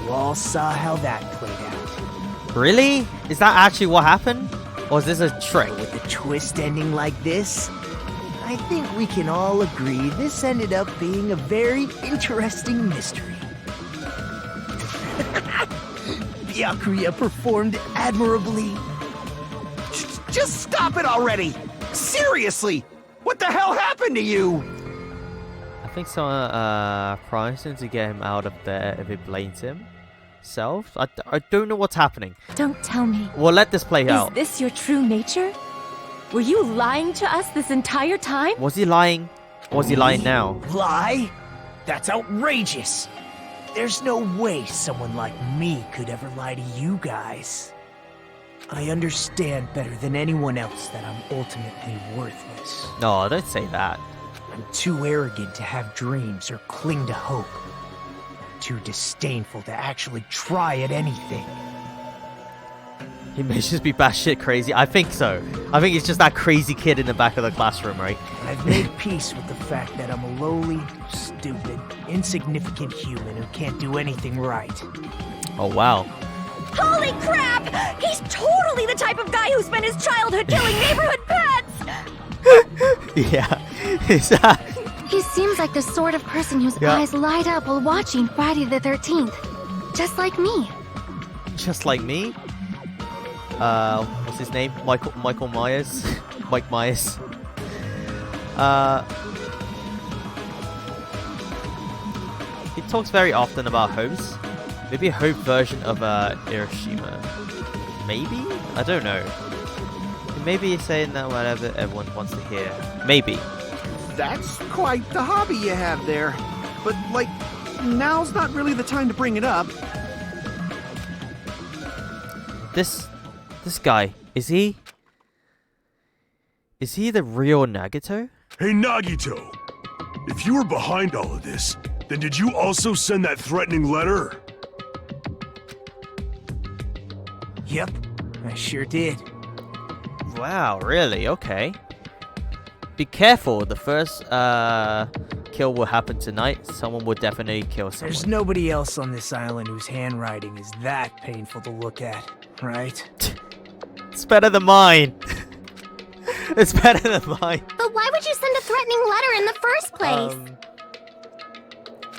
you all saw how that played out. Really? Is that actually what happened? Or is this a trick? With the twist ending like this, I think we can all agree this ended up being a very interesting mystery. Byakuya performed admirably. Just stop it already! Seriously! What the hell happened to you? I think someone promised him to get him out of there if he blames himself. I don't know what's happening. Don't tell me. We'll let this play out. Is this your true nature? Were you lying to us this entire time? Was he lying? Or was he lying now? Lie? That's outrageous! There's no way someone like me could ever lie to you guys. I understand better than anyone else that I'm ultimately worthless. No, don't say that. I'm too arrogant to have dreams or cling to hope. Too disdainful to actually try at anything. He may just be batshit crazy. I think so. I think he's just that crazy kid in the back of the classroom, right? I've made peace with the fact that I'm a lowly, stupid, insignificant human who can't do anything right. Oh, wow. Holy crap! He's totally the type of guy who spent his childhood killing neighborhood pets! Yeah. He seems like the sort of person whose eyes light up while watching Friday the 13th. Just like me. Just like me? What's his name? Michael Myers? Mike Myers. He talks very often about hopes. Maybe a hope version of Hiroshima. Maybe? I don't know. Maybe he's saying that whatever everyone wants to hear. Maybe. That's quite the hobby you have there. But, like, now's not really the time to bring it up. This guy, is he the real Nagito? Hey, Nagito! If you were behind all of this, then did you also send that threatening letter? Yep, I sure did. Wow, really? Okay. Be careful, the first kill will happen tonight. Someone will definitely kill someone. There's nobody else on this island whose handwriting is that painful to look at, right? It's better than mine. It's better than mine. But why would you send a threatening letter in the first place?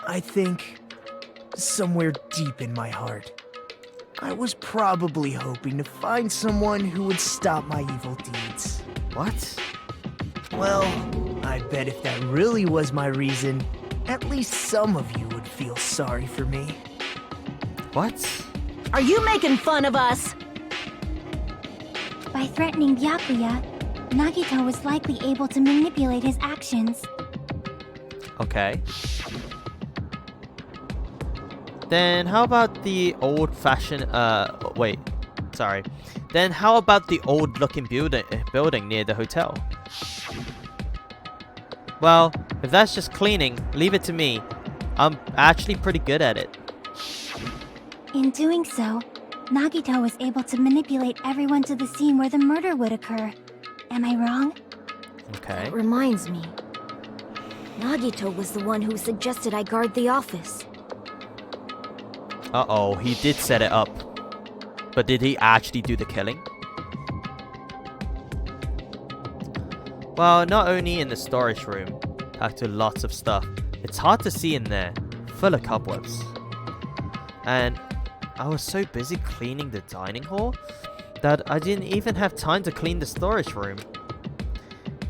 I think somewhere deep in my heart, I was probably hoping to find someone who would stop my evil deeds. What? Well, I bet if that really was my reason, at least some of you would feel sorry for me. What? Are you making fun of us? By threatening Byakuya, Nagito was likely able to manipulate his actions. Okay. Then how about the old-fashioned, wait, sorry. Then how about the old-looking building near the hotel? Well, if that's just cleaning, leave it to me. I'm actually pretty good at it. In doing so, Nagito was able to manipulate everyone to the scene where the murder would occur. Am I wrong? Okay. That reminds me. Nagito was the one who suggested I guard the office. Uh-oh, he did set it up. But did he actually do the killing? Well, not only in the storage room, packed with lots of stuff. It's hard to see in there, full of cobwebs. And I was so busy cleaning the dining hall that I didn't even have time to clean the storage room.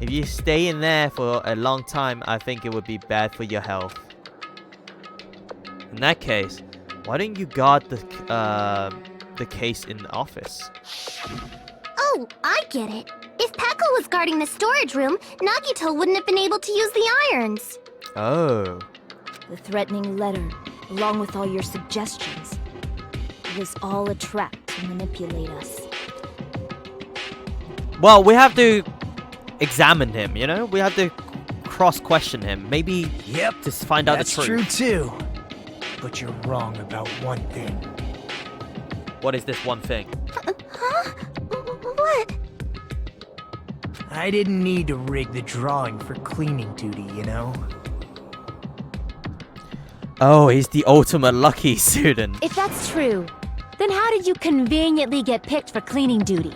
If you stay in there for a long time, I think it would be bad for your health. In that case, why don't you guard the case in the office? Oh, I get it. If Peko was guarding the storage room, Nagito wouldn't have been able to use the irons. Oh. The threatening letter, along with all your suggestions, it was all a trap to manipulate us. Well, we have to examine him, you know? We have to cross-question him. Maybe to find out the truth. That's true too. But you're wrong about one thing. What is this one thing? Huh? What? I didn't need to rig the drawing for cleaning duty, you know? Oh, he's the ultimate lucky student. If that's true, then how did you conveniently get picked for cleaning duty?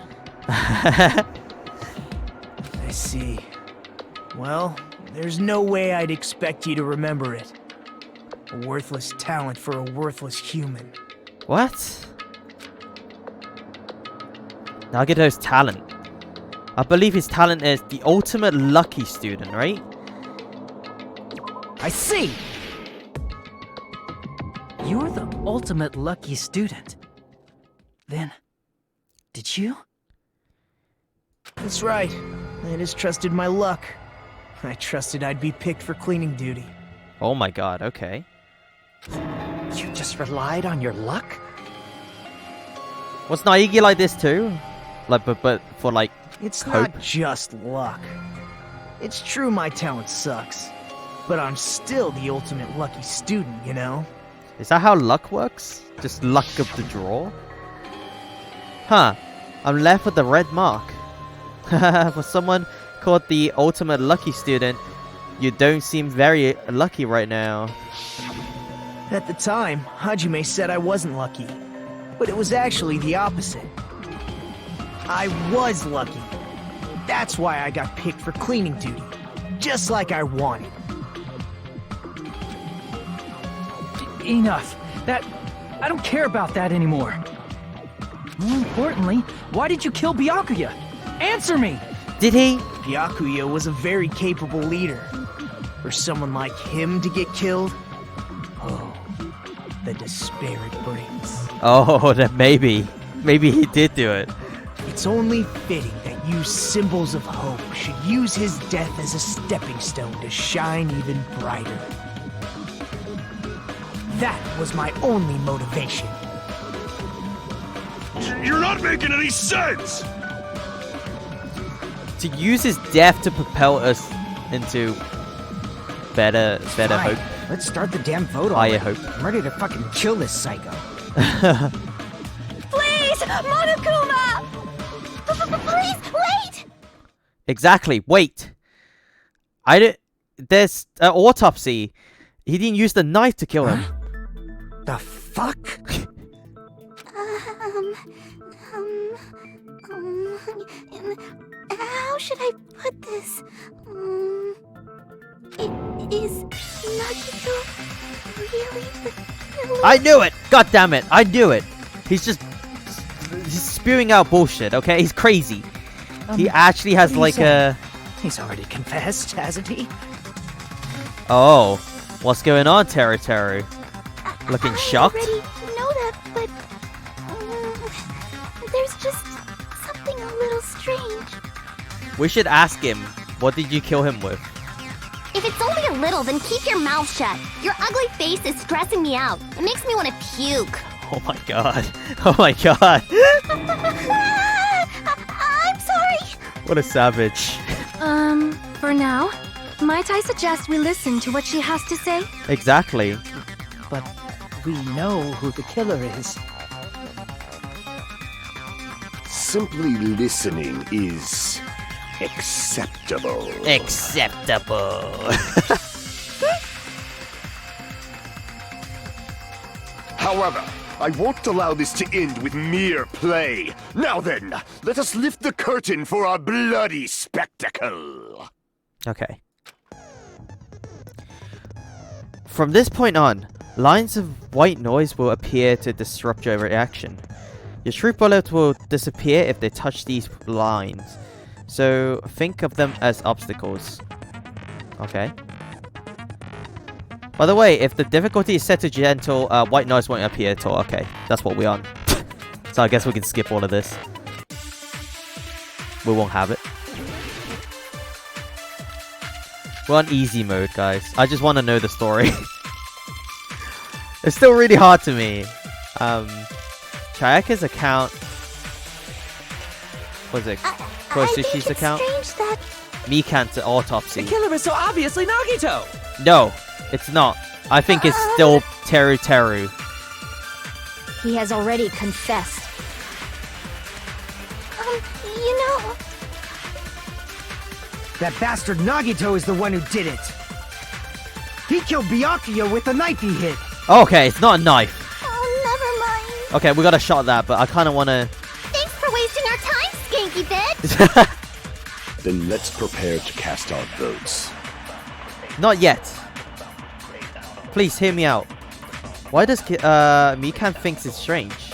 I see. Well, there's no way I'd expect you to remember it. A worthless talent for a worthless human. What? Nagito's talent. I believe his talent is the ultimate lucky student, right? I see! You're the ultimate lucky student. Then, did you? That's right. I just trusted my luck. I trusted I'd be picked for cleaning duty. Oh my god, okay. You just relied on your luck? Was Naegi like this too? Like, but for like, It's hope? not just luck. It's true my talent sucks, but I'm still the ultimate lucky student, you know? Is that how luck works? Just luck of the draw? Huh. I'm left with the red mark. For someone called the ultimate lucky student, you don't seem very lucky right now. At the time, Hajime said I wasn't lucky, but it was actually the opposite. I was lucky. That's why I got picked for cleaning duty, just like I wanted. Enough. I don't care about that anymore. More importantly, why did you kill Byakuya? Answer me! Did he? Byakuya was a very capable leader. For someone like him to get killed, oh, the despair it brings. Oh, then maybe he did do it. It's only fitting that you symbols of hope should use his death as a stepping stone to shine even brighter. That was my only motivation. You're not making any sense! To use his death to propel us into better Fine. hope. Let's start the damn vote Higher already. hope. I'm ready to fucking kill this psycho. Please, Monokuma! Please, wait! Exactly. Wait. There's an autopsy. He didn't use the knife to kill him. The fuck? How should I put this? Is Nagito really the killer? I knew it! God damn it! I knew it! He's spewing out bullshit, okay? He's crazy. He actually has like a... He's already confessed, hasn't he? Oh. What's going on, Teru Teru? Looking shocked? I already know that, but... there's just something a little strange. We should ask him, what did you kill him with? If it's only a little, then keep your mouth shut. Your ugly face is stressing me out. It makes me want to puke. Oh my god. Oh my god. I'm sorry. What a savage. For now, Might I suggest we listen to what she has to say? Exactly. But we know who the killer is. Simply listening is acceptable. Acceptable. However, I won't allow this to end with mere play. Now then, let us lift the curtain for our bloody spectacle. Okay. From this point on, lines of white noise will appear to disrupt your reaction. Your truth bullets will disappear if they touch these lines, so think of them as obstacles. Okay. By the way, if the difficulty is set to gentle, white noise won't appear at all. Okay, that's what we're on. So I guess we can skip all of this. We won't have it. We're on easy mode, guys. I just want to know the story. It's still really hard to me. Chayaka's account... What is it? Kosushi's account? That... Mikan's autopsy. The killer is so obviously Nagito! No, it's not. I think it's still Teru Teru. He has already confessed. You know... That bastard Nagito is the one who did it. He killed Byakuya with the knife he hid. Okay, it's not a knife. Oh, never mind. Okay, we gotta shot that, but I kind of want to... Thanks for wasting our time, skanky bitch! Then let's prepare to cast our votes. Not yet. Please hear me out. Why does Mikan thinks it's strange?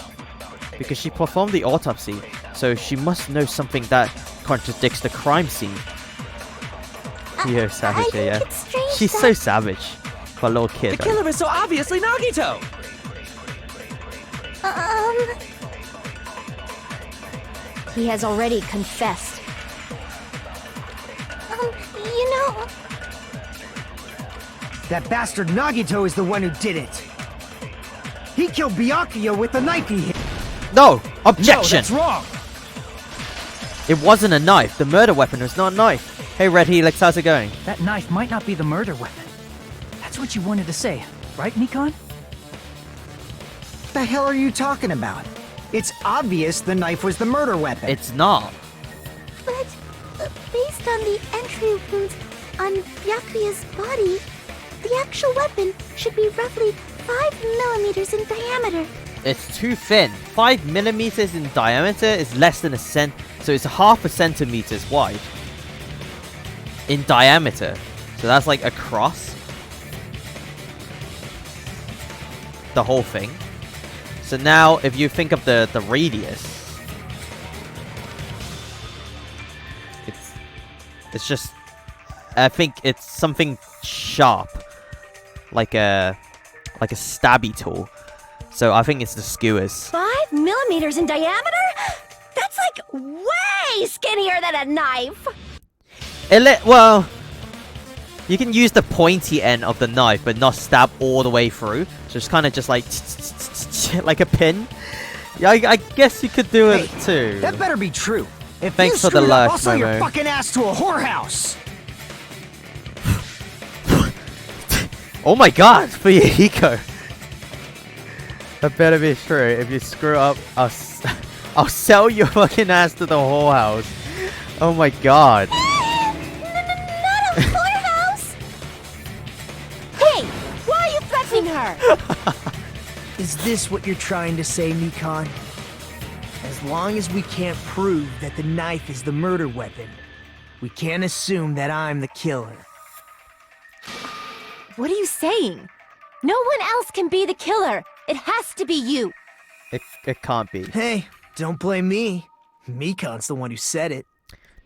Because she performed the autopsy, so she must know something that contradicts the crime scene. Yo, savage, yeah. She's so savage for a little kid. The killer is so obviously Nagito! He has already confessed. You know... That bastard Nagito is the one who did it. He killed Byakuya with the knife he hid. No! Objection! No, that's wrong! It wasn't a knife. The murder weapon was not a knife. Hey, Red Helix, how's it going? That knife might not be the murder weapon. That's what you wanted to say, right, Mikan? The hell are you talking about? It's obvious the knife was the murder weapon. It's not. But, based on the entry wounds on Byakuya's body, the actual weapon should be roughly 5 millimeters in diameter. It's too thin. 5 millimeters in diameter is less than a cent, so it's half a centimeter wide. In diameter. So that's like across the whole thing. So now if you think of the radius, it's just, I think it's something sharp, like a stabby tool. So I think it's the skewers. 5 millimeters in diameter? That's like way skinnier than a knife. Well, you can use the pointy end of the knife, but not stab all the way through. So it's kind of just like like a pin. Yeah, I guess you could do it too. That better be true. If Thanks you for the screw it up, luck, I'll sell your Momo. fucking ass to a whorehouse. Oh my god, for your eco. That better be true. If you screw up, I'll sell your fucking ass to the whorehouse. Oh my god. Not a whorehouse! Hey, why are you threatening her? Is this what you're trying to say, Mikan? As long as we can't prove that the knife is the murder weapon, we can't assume that I'm the killer. What are you saying? No one else can be the killer. It has to be you. It can't be. Hey, don't blame me. Mikan's the one who said it.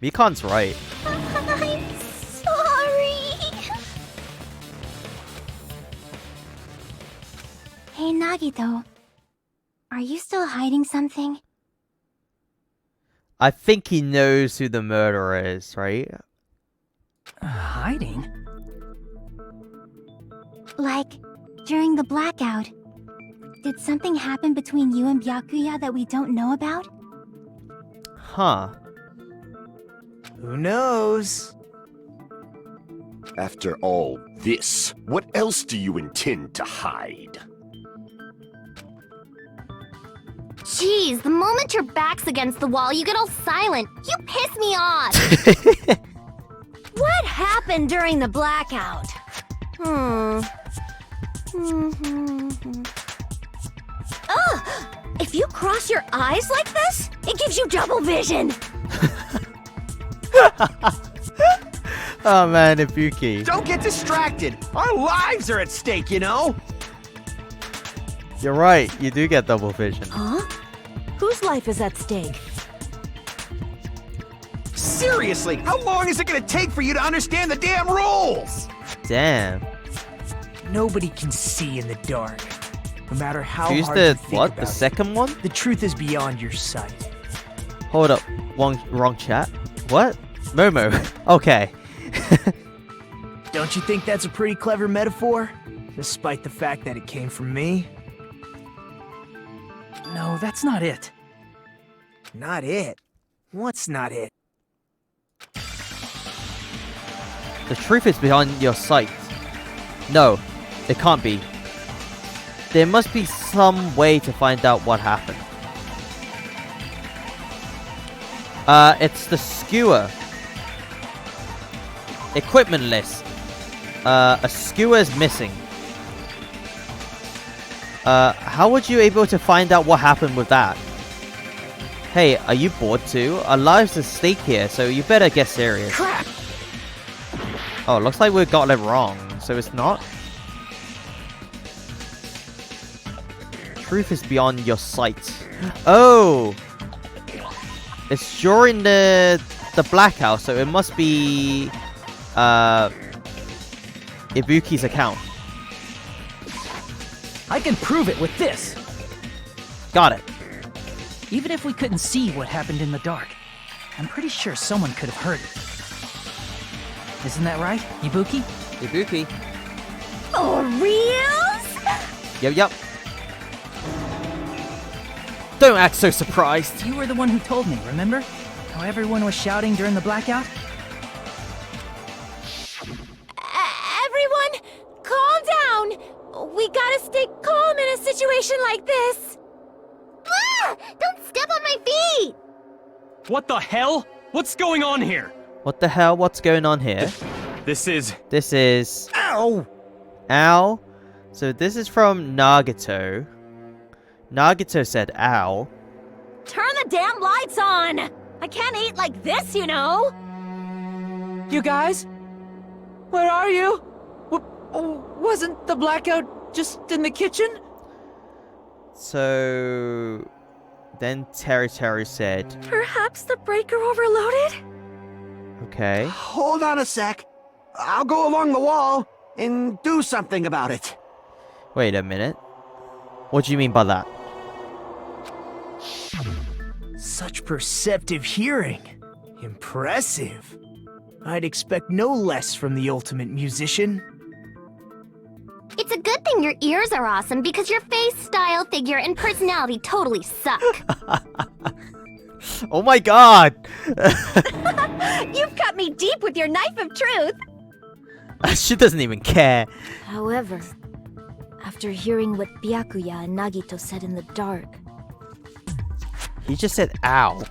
Mikan's right. I'm sorry. Hey, Nagito. Are you still hiding something? I think he knows who the murderer is, right? Hiding? Like, during the blackout, did something happen between you and Byakuya that we don't know about? Huh. Who knows? After all this, what else do you intend to hide? Jeez, the moment your back's against the wall, you get all silent. You piss me off. What happened during the blackout? Ugh! If you cross your eyes like this, it gives you double vision. Oh man, Ibuki. Don't get distracted. Our lives are at stake, you know? You're right, you do get double vision. Huh? Whose life is at stake? Seriously, how long is it gonna take for you to understand the damn rules? Damn. Nobody can see in the dark. No matter how Choose hard the you think what? about The second one? it, the truth is beyond your sight. Hold up. Wrong chat. What? Momo. Okay. Don't you think that's a pretty clever metaphor? Despite the fact that it came from me? No, that's not it. Not it? What's not it? The truth is behind your sight. No, it can't be. There must be some way to find out what happened. It's the skewer. Equipment list. A skewer is missing. How would you able to find out what happened with that? Hey, are you bored too? Our lives are at stake here, so you better get serious. Crap! Oh, looks like we got it wrong, so it's not? Truth is beyond your sight. Oh! It's during the blackout, so it must be Ibuki's account. I can prove it with this. Got it. Even if we couldn't see what happened in the dark, I'm pretty sure someone could have heard it. Isn't that right, Ibuki? Ibuki. For reals? Yep. Don't act so surprised. You were the one who told me, remember? How everyone was shouting during the blackout? Everyone, calm down. We gotta stay calm in a situation like this. Ah! Don't step on my feet. What the hell? What's going on here? What the hell? What's going on here? This is... Ow! Ow. So this is from Nagato. Nagato said ow. Turn the damn lights on. I can't eat like this, you know. You guys? Where are you? Wasn't the blackout just in the kitchen? So then Terry said, Perhaps the breaker overloaded? okay. Hold on a sec. I'll go along the wall and do something about it. Wait a minute. What do you mean by that? Such perceptive hearing. Impressive. I'd expect no less from the ultimate musician. It's a good thing your ears are awesome because your face, style, figure, and personality totally suck. Oh my god! You've cut me deep with your knife of truth. She doesn't even care. However, after hearing what Byakuya and Nagito said in the dark... He just said ow.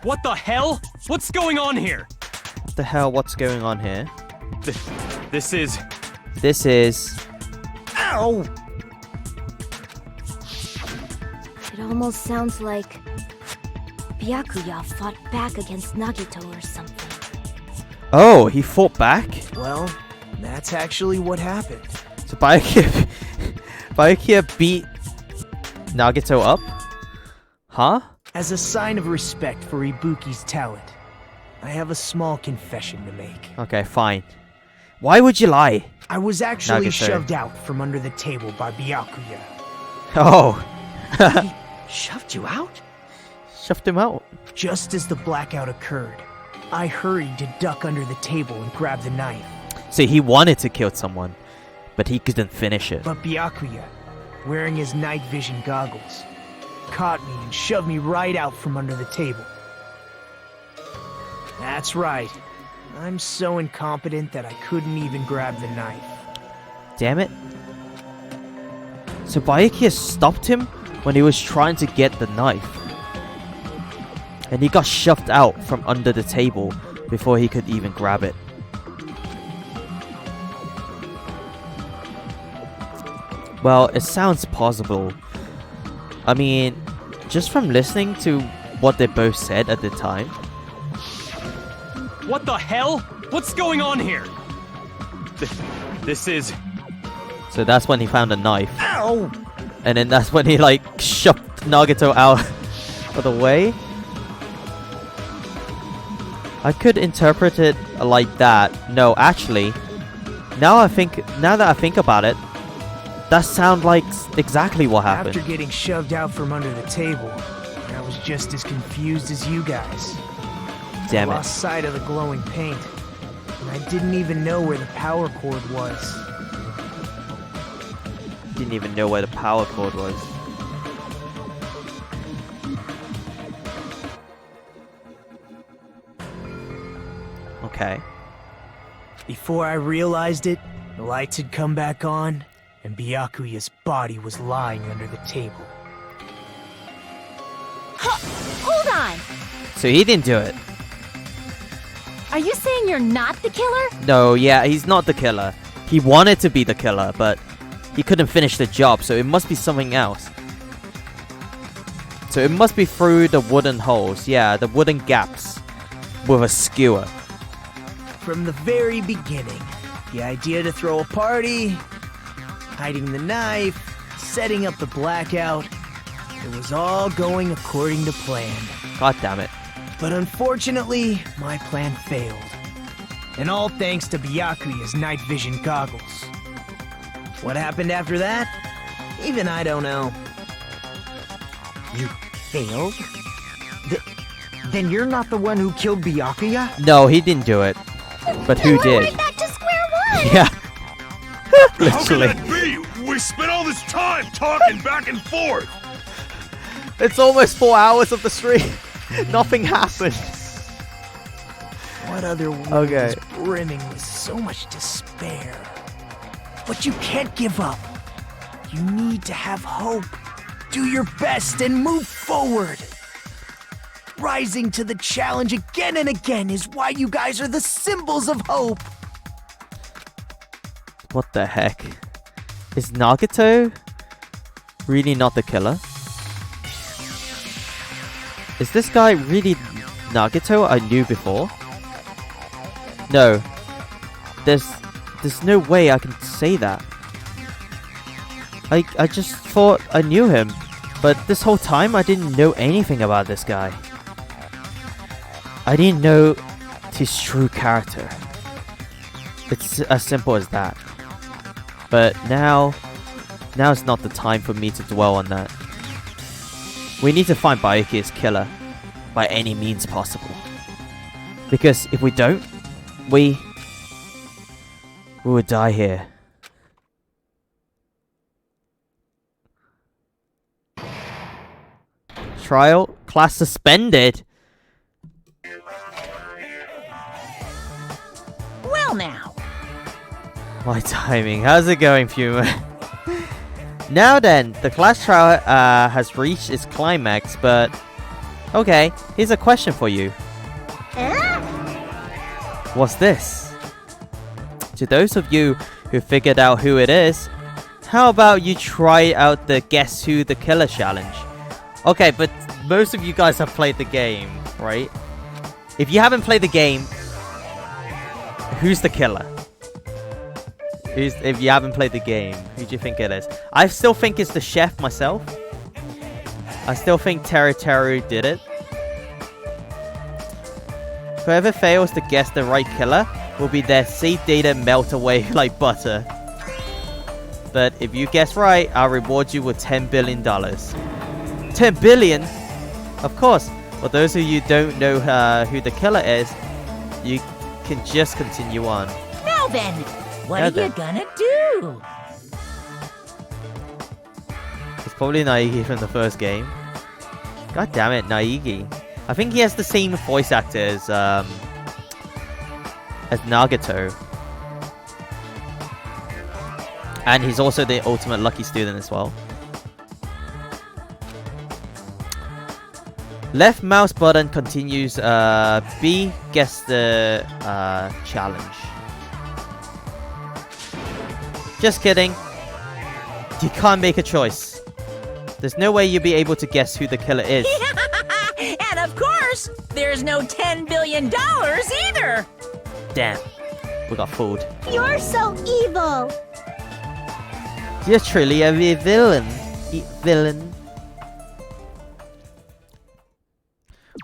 What the hell? What's going on here? What the hell? What's going on here? This is... Ow! It almost sounds like Byakuya fought back against Nagito or something. Oh, he fought back? Well, that's actually what happened. So Byakuya beat Nagato up? Huh? As a sign of respect for Ibuki's talent, I have a small confession to make. Okay, fine. Why would you lie? I was actually Nagato. shoved out from under the table by Byakuya. Oh. He shoved you out? Shoved him out. Just as the blackout occurred, I hurried to duck under the table and grab the knife. See, he wanted to kill someone, but he couldn't finish it. But Byakuya, wearing his night vision goggles, caught me and shoved me right out from under the table. That's right. I'm so incompetent that I couldn't even grab the knife. Damn it. So Byakuya stopped him when he was trying to get the knife. And he got shoved out from under the table before he could even grab it. Well, it sounds possible. I mean, just from listening to what they both said at the time. What the hell? What's going on here? This is... So that's when he found a knife. Ow! And then that's when he like shoved Nagato out of the way. I could interpret it like that. No, actually, now that I think about it, that sounds like exactly what happened. After getting shoved out from under the table, I was just as confused as you guys. Damn I it. lost sight of the glowing paint, and I didn't even know where the power cord was. Didn't even know where the power cord was. Okay. Before I realized it, the lights had come back on, and Byakuya's body was lying under the table. Hold on! So he didn't do it. Are you saying you're not the killer? No, yeah, he's not the killer. He wanted to be the killer, but he couldn't finish the job, so it must be something else. So it must be through the wooden holes. Yeah, the wooden gaps with a skewer. From the very beginning, the idea to throw a party, hiding the knife, setting up the blackout, it was all going according to plan. God damn it. But unfortunately, my plan failed. And all thanks to Byakuya's night vision goggles. What happened after that? Even I don't know. You failed? Then you're not the one who killed Byakuya? No, he didn't do it. But who did? Right back to square one! Yeah. Literally. Literally. How can that be? We spent all this time talking back and forth. It's almost 4 hours of the stream. Nothing happened. What other world Okay. is brimming with so much despair? But you can't give up. You need to have hope. Do your best and move forward. Rising to the challenge again and again is why you guys are the symbols of hope. What the heck? Is Nagato really not the killer? Is this guy really Nagato I knew before? No. There's no way I can say that. I just thought I knew him, but this whole time I didn't know anything about this guy. I didn't know his true character. It's as simple as that. But now's not the time for me to dwell on that. We need to find Byakuya's killer by any means possible. Because if we don't, we would die here. Trial? Class suspended? Well now. My timing. How's it going, Puma? Now then, the class trial has reached its climax, but... Okay, here's a question for you. What's this? To those of you who figured out who it is, how about you try out the Guess Who the Killer challenge? Okay, but most of you guys have played the game, right? If you haven't played the game, who's the killer? If you haven't played the game, who do you think it is? I still think it's the chef myself. I still think Teru did it. Whoever fails to guess the right killer will be their saved data melt away like butter. But if you guess right, I'll reward you with $10 billion. 10 billion? Of course. For those of you who don't know who the killer is, you can just continue on. Now then, what are you gonna do? It's probably Naegi from the first game. God damn it, Naegi. I think he has the same voice actor as as Nagato. And he's also the ultimate lucky student as well. Left mouse button continues. B gets the challenge. Just kidding. You can't make a choice. There's no way you'll be able to guess who the killer is. And of course, there's no $10 billion either. Damn. We got fooled. You're so evil. You're truly a villain. Villain.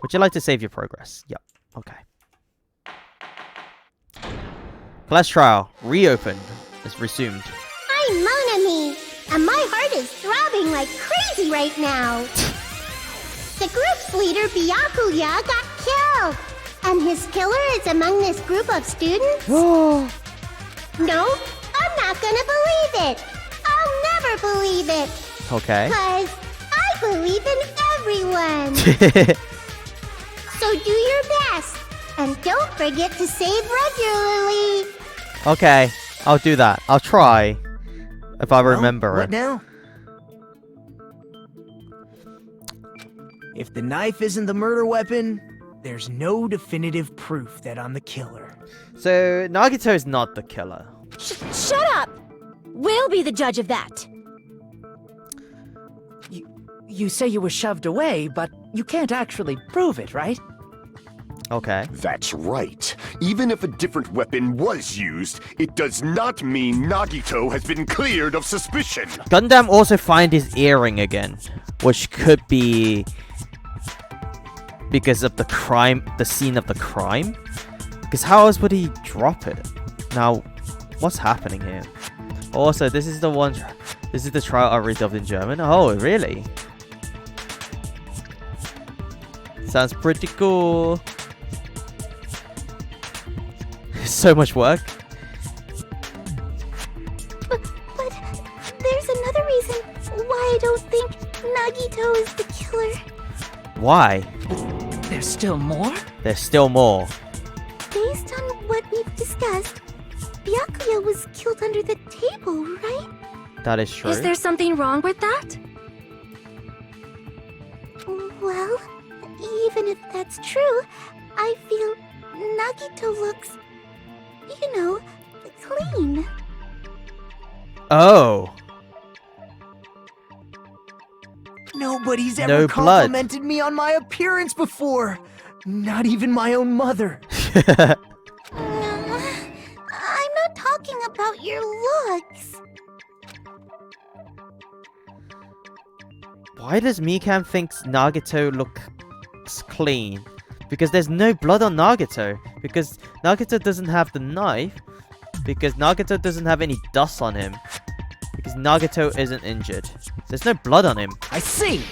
Would you like to save your progress? Yep. Okay. Class trial reopened. It's resumed. I'm Monami, and my heart is throbbing like crazy right now. The group's leader, Byakuya, got killed, and his killer is among this group of students? No, I'm not gonna believe it. I'll never believe it. Okay. Because I believe in everyone. So do your best, and don't forget to save regularly. Okay, I'll do that. I'll try. If I remember What it. now? If the knife isn't the murder weapon, there's no definitive proof that I'm the killer. So, Nagito is not the killer. Shut up! We'll be the judge of that. You say you were shoved away, but you can't actually prove it, right? Okay. That's right. Even if a different weapon was used, it does not mean Nagito has been cleared of suspicion. Gundam also find his earring again, which could be because of the crime, the scene of the crime. Because how else would he drop it? Now, what's happening here? Also, this is the one. This is the trial I redubbed in German. Oh, really? Sounds pretty cool. So much work. But there's another reason why I don't think Nagito is the killer. Why? There's still more? There's still more. Based on what we've discussed, Byakuya was killed under the table, right? That is true. Is there something wrong with that? Well, even if that's true, I feel Nagito looks, you know, clean. Oh. Nobody's No ever blood. complimented me on my appearance before. Not even my own mother. I'm not talking about your looks. Why does Mikam think Nagito looks clean? Because there's no blood on Nagito. Because Nagito doesn't have the knife. Because Nagito doesn't have any dust on him. Because Nagito isn't injured. There's no blood on him. I see!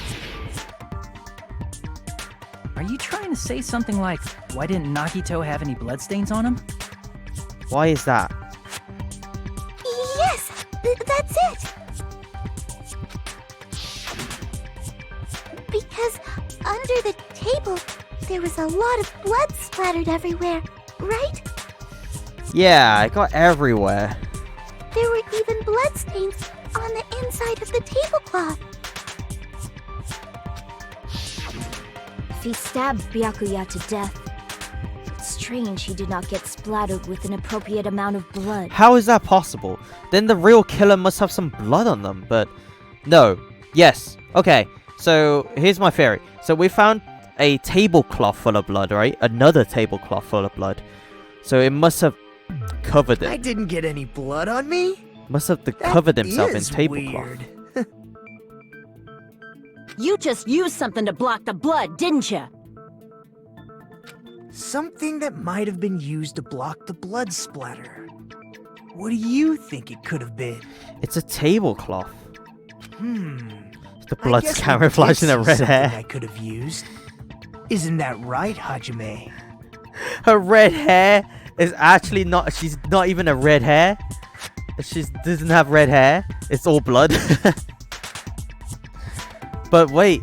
Are you trying to say something like, why didn't Nagito have any bloodstains on him? Why is that? Yes, that's it. Because under the table, there was a lot of blood splattered everywhere, right? Yeah, it got everywhere. There were even bloodstains on the inside of the tablecloth. If he stabbed Byakuya to death, it's strange he did not get splattered with an appropriate amount of blood. How is that possible? Then the real killer must have some blood on them, but no. Yes. Okay, so here's my theory. So we found a tablecloth full of blood, right? Another tablecloth full of blood. So it must have covered I it. didn't get any blood on me. Must have covered himself in is tablecloth. weird. You just used something to block the blood, didn't you? Something that might have been used to block the blood splatter. What do you think it could have been? It's a tablecloth. The I blood's guess we camouflaged in did her see red something hair. I could have used. Isn't that right, Hajime? Her red hair is actually not. She's not even a red hair. She doesn't have red hair. It's all blood. But wait.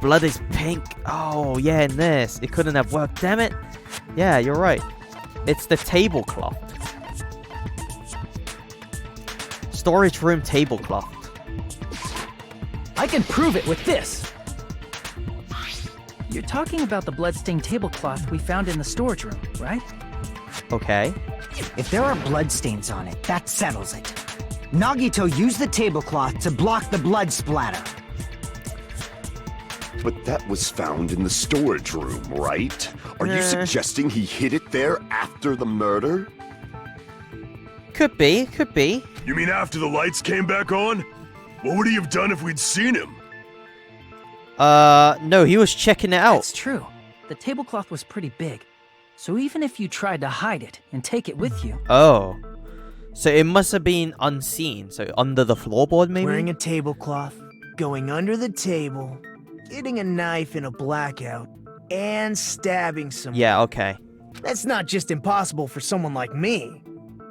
blood is pink. Oh, yeah, in this. It couldn't have worked, damn it. Yeah, you're right. It's the tablecloth. Storage room tablecloth. I can prove it with this. You're talking about the bloodstained tablecloth we found in the storage room, right? Okay. If there are bloodstains on it, that settles it. Nagito used the tablecloth to block the blood splatter. But that was found in the storage room, right? Are you suggesting he hid it there after the murder? Could be, could be. You mean after the lights came back on? What would he have done if we'd seen him? No, he was checking it out. That's true. The tablecloth was pretty big. So even if you tried to hide it and take it with you... Oh. So it must have been unseen. So under the floorboard, maybe? Wearing a tablecloth, going under the table, getting a knife in a blackout, and stabbing someone. Yeah, okay. That's not just impossible for someone like me.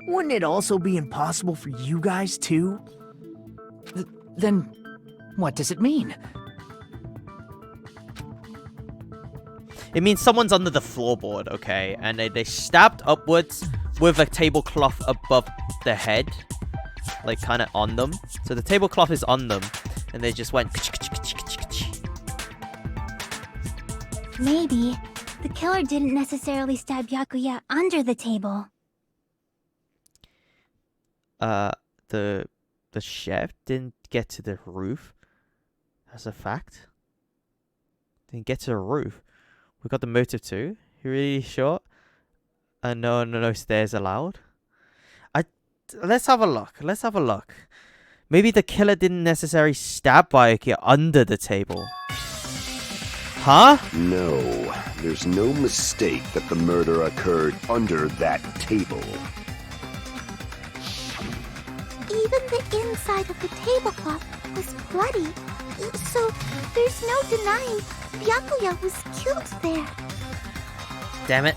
Wouldn't it also be impossible for you guys, too? Then, what does it mean? It means someone's under the floorboard, okay? And they stabbed upwards with a tablecloth above their head. Like, kind of on them. So the tablecloth is on them. And they just went... Maybe the killer didn't necessarily stab Byakuya under the table. The chef didn't get to the roof. That's a fact. Didn't get to the roof. We got the motive too. You really sure? No stairs allowed. Let's have a look. Let's have a look. Maybe the killer didn't necessarily stab Byakuya under the table. Huh? No, there's no mistake that the murder occurred under that table. Even the inside of the tablecloth was bloody, so there's no denying Byakuya was killed there. Damn it.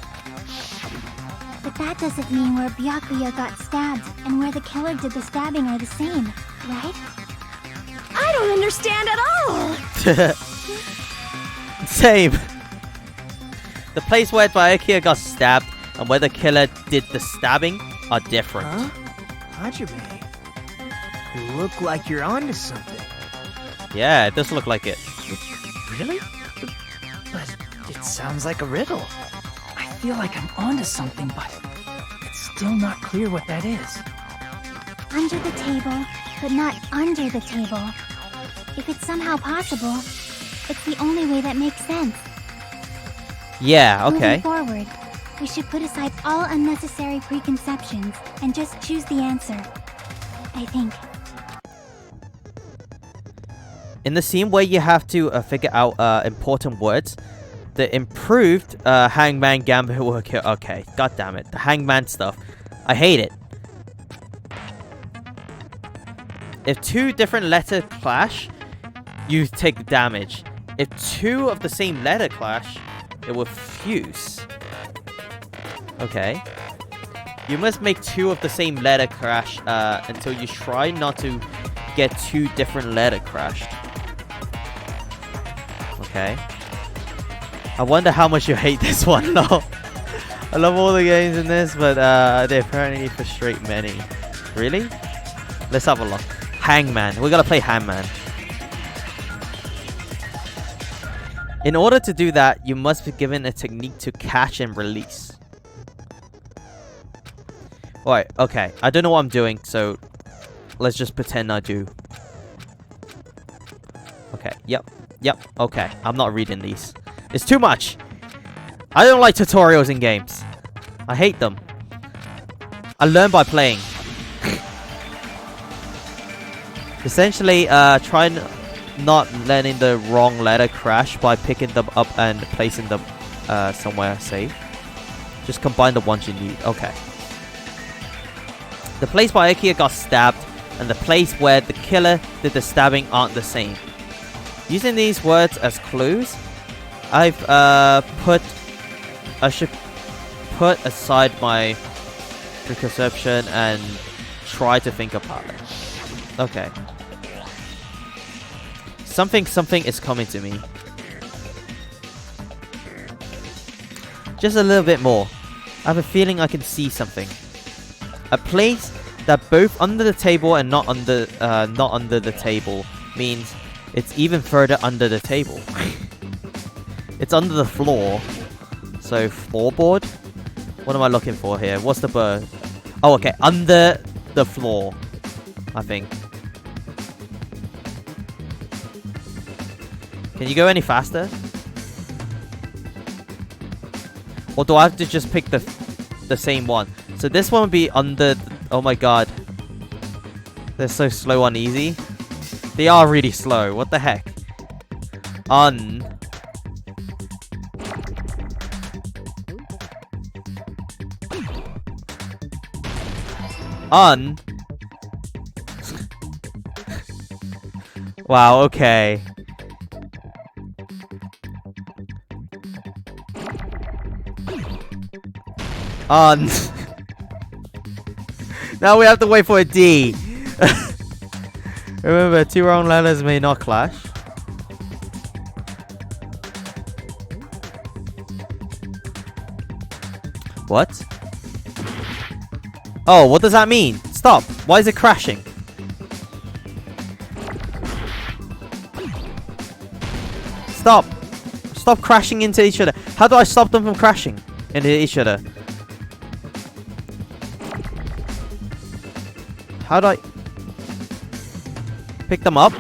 But that doesn't mean where Byakuya got stabbed and where the killer did the stabbing are the same, right? I don't understand at all! Same. The place where Byakuya got stabbed and where the killer did the stabbing are different. Huh? Hajime, you look like you're onto something. Yeah, it does look like it. Really? But it sounds like a riddle. I feel like I'm onto something, but it's still not clear what that is. Under the table, but not under the table. If it's somehow possible, it's the only way that makes sense. Yeah, okay. Moving forward, we should put aside all unnecessary preconceptions and just choose the answer. I think. In the scene where you have to figure out important words, the improved Hangman Gambit work here. Okay, god damn it. The Hangman stuff. I hate it. If two different letters clash, you take damage. If two of the same letter clash, it will fuse. Okay. You must make two of the same letter crash until you try not to get two different letter crashed. Okay. I wonder how much you hate this one, though. I love all the games in this, but they apparently frustrate many. Really? Let's have a look. Hangman. We gotta play Hangman. In order to do that, you must be given a technique to catch and release. Alright, okay. I don't know what I'm doing, so let's just pretend I do. Okay, yep, okay. I'm not reading these. It's too much. I don't like tutorials in games. I hate them. I learn by playing. Essentially, try not letting the wrong letter crash by picking them up and placing them somewhere safe. Just combine the ones you need. Okay. The place where Byakuya got stabbed and the place where the killer did the stabbing aren't the same. Using these words as clues, I should put aside my preconception and try to think about it. Okay. Something is coming to me. Just a little bit more. I have a feeling I can see something. A place that both under the table and not under the table means it's even further under the table. It's under the floor. So floorboard? What am I looking for here? What's the bird? Oh, okay. Under the floor, I think. Can you go any faster? Or do I have to just pick the same one? So this one would be under... Oh my god. They're so slow on easy. They are really slow. What the heck? Un. Wow, okay. Now we have to wait for a D. Remember, 2 wrong letters may not clash. What? Oh, what does that mean? Stop. Why is it crashing? Stop. Stop crashing into each other. How do I stop them from crashing into each other? How do I pick them up?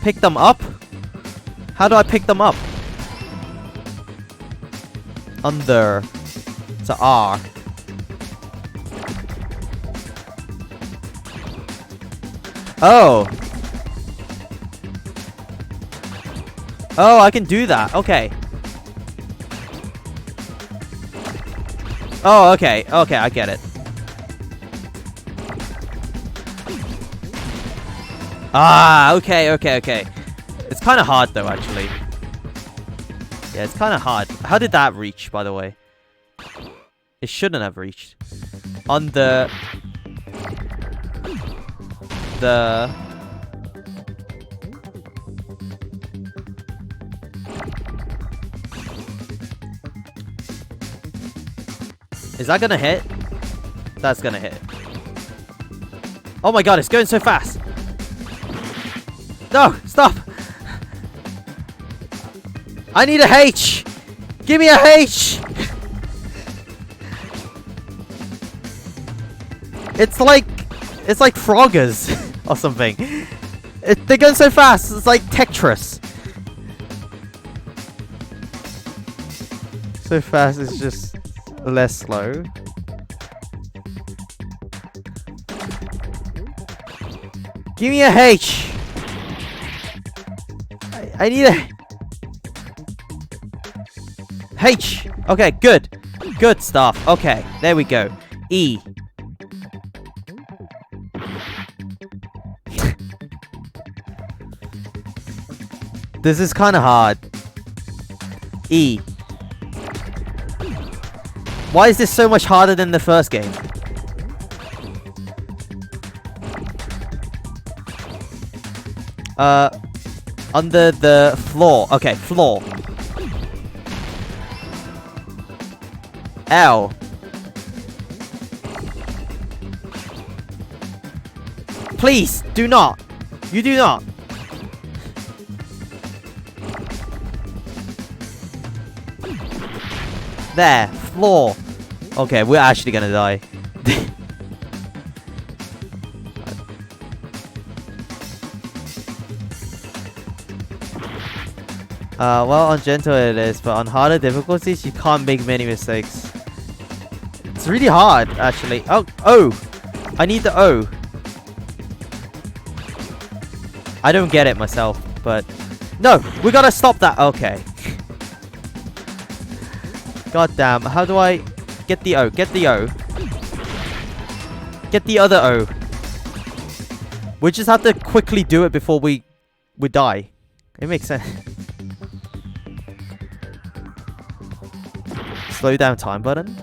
Pick them up? How do I pick them up? Under. It's a R. Oh. Oh, I can do that. Okay. Oh, okay. Okay, I get it. Ah, okay. It's kind of hard though, actually. Yeah, it's kind of hard. How did that reach, by the way? It shouldn't have reached. On the... Is that gonna hit? That's gonna hit. Oh my god, it's going so fast! No! Stop! I need a H! Give me a H! It's like Froggers or something. They're going so fast. It's like Tetris. So fast, it's just less slow. Give me a H. I need a H. Okay, good. Good stuff. Okay, there we go. E. This is kind of hard. E. Why is this so much harder than the first game? Under the floor. Okay, floor. L. Please, do not. You do not. There, floor. Okay, we're actually gonna die. Well, on gentle it is, but on harder difficulties, you can't make many mistakes. It's really hard, actually. Oh, O! I need the O. I don't get it myself, but... No! We gotta stop that! Okay. God damn, how do I get the O? Get the O. Get the other O. We just have to quickly do it before we die. It makes sense. Slow down time button.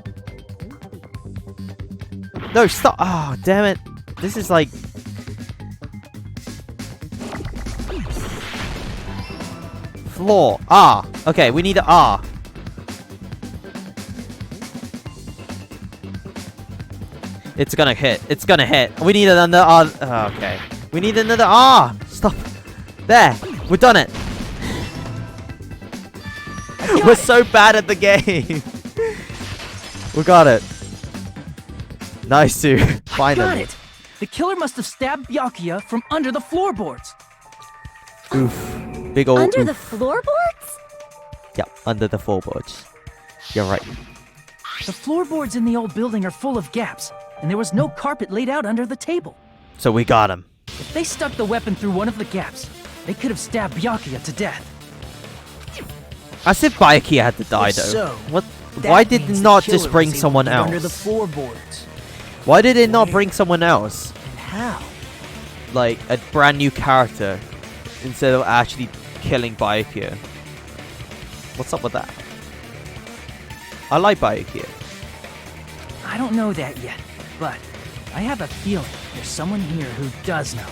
No, stop. Oh, damn it. This is like... Floor. Ah. Okay, we need an R. It's gonna hit. It's gonna hit. We need another R. Oh, okay. We need another R. Stop. There. We've done it. We're so bad at the game. We got it. Nice, too. Finally. Got it. The killer must have stabbed Byakuya from under the floorboards. Oof. Big old Under oof. the floorboards? Yep, under the floorboards. You're right. The floorboards in the old building are full of gaps, and there was no carpet laid out under the table. So we got him. If they stuck the weapon through one of the gaps, they could have stabbed Byakuya to death. As if Byakuya had to die, though. So, What? that Why did means it the not killer just bring was able someone to get under the else? floorboards. Why did it not bring someone else? And how? Like, a brand new character, instead of actually killing Byakuya. What's up with that? I like Byakuya. I don't know that yet, but I have a feeling there's someone here who does know.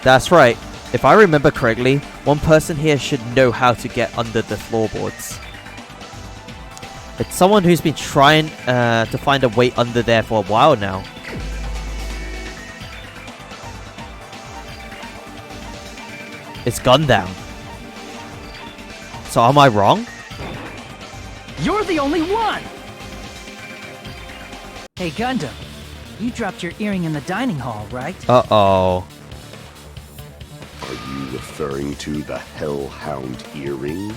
That's right. If I remember correctly, one person here should know how to get under the floorboards. It's someone who's been trying to find a way under there for a while now. It's Gundam. So am I wrong? You're the only one! Hey, Gundam. You dropped your earring in the dining hall, right? Uh-oh. Are you referring to the Hellhound earring?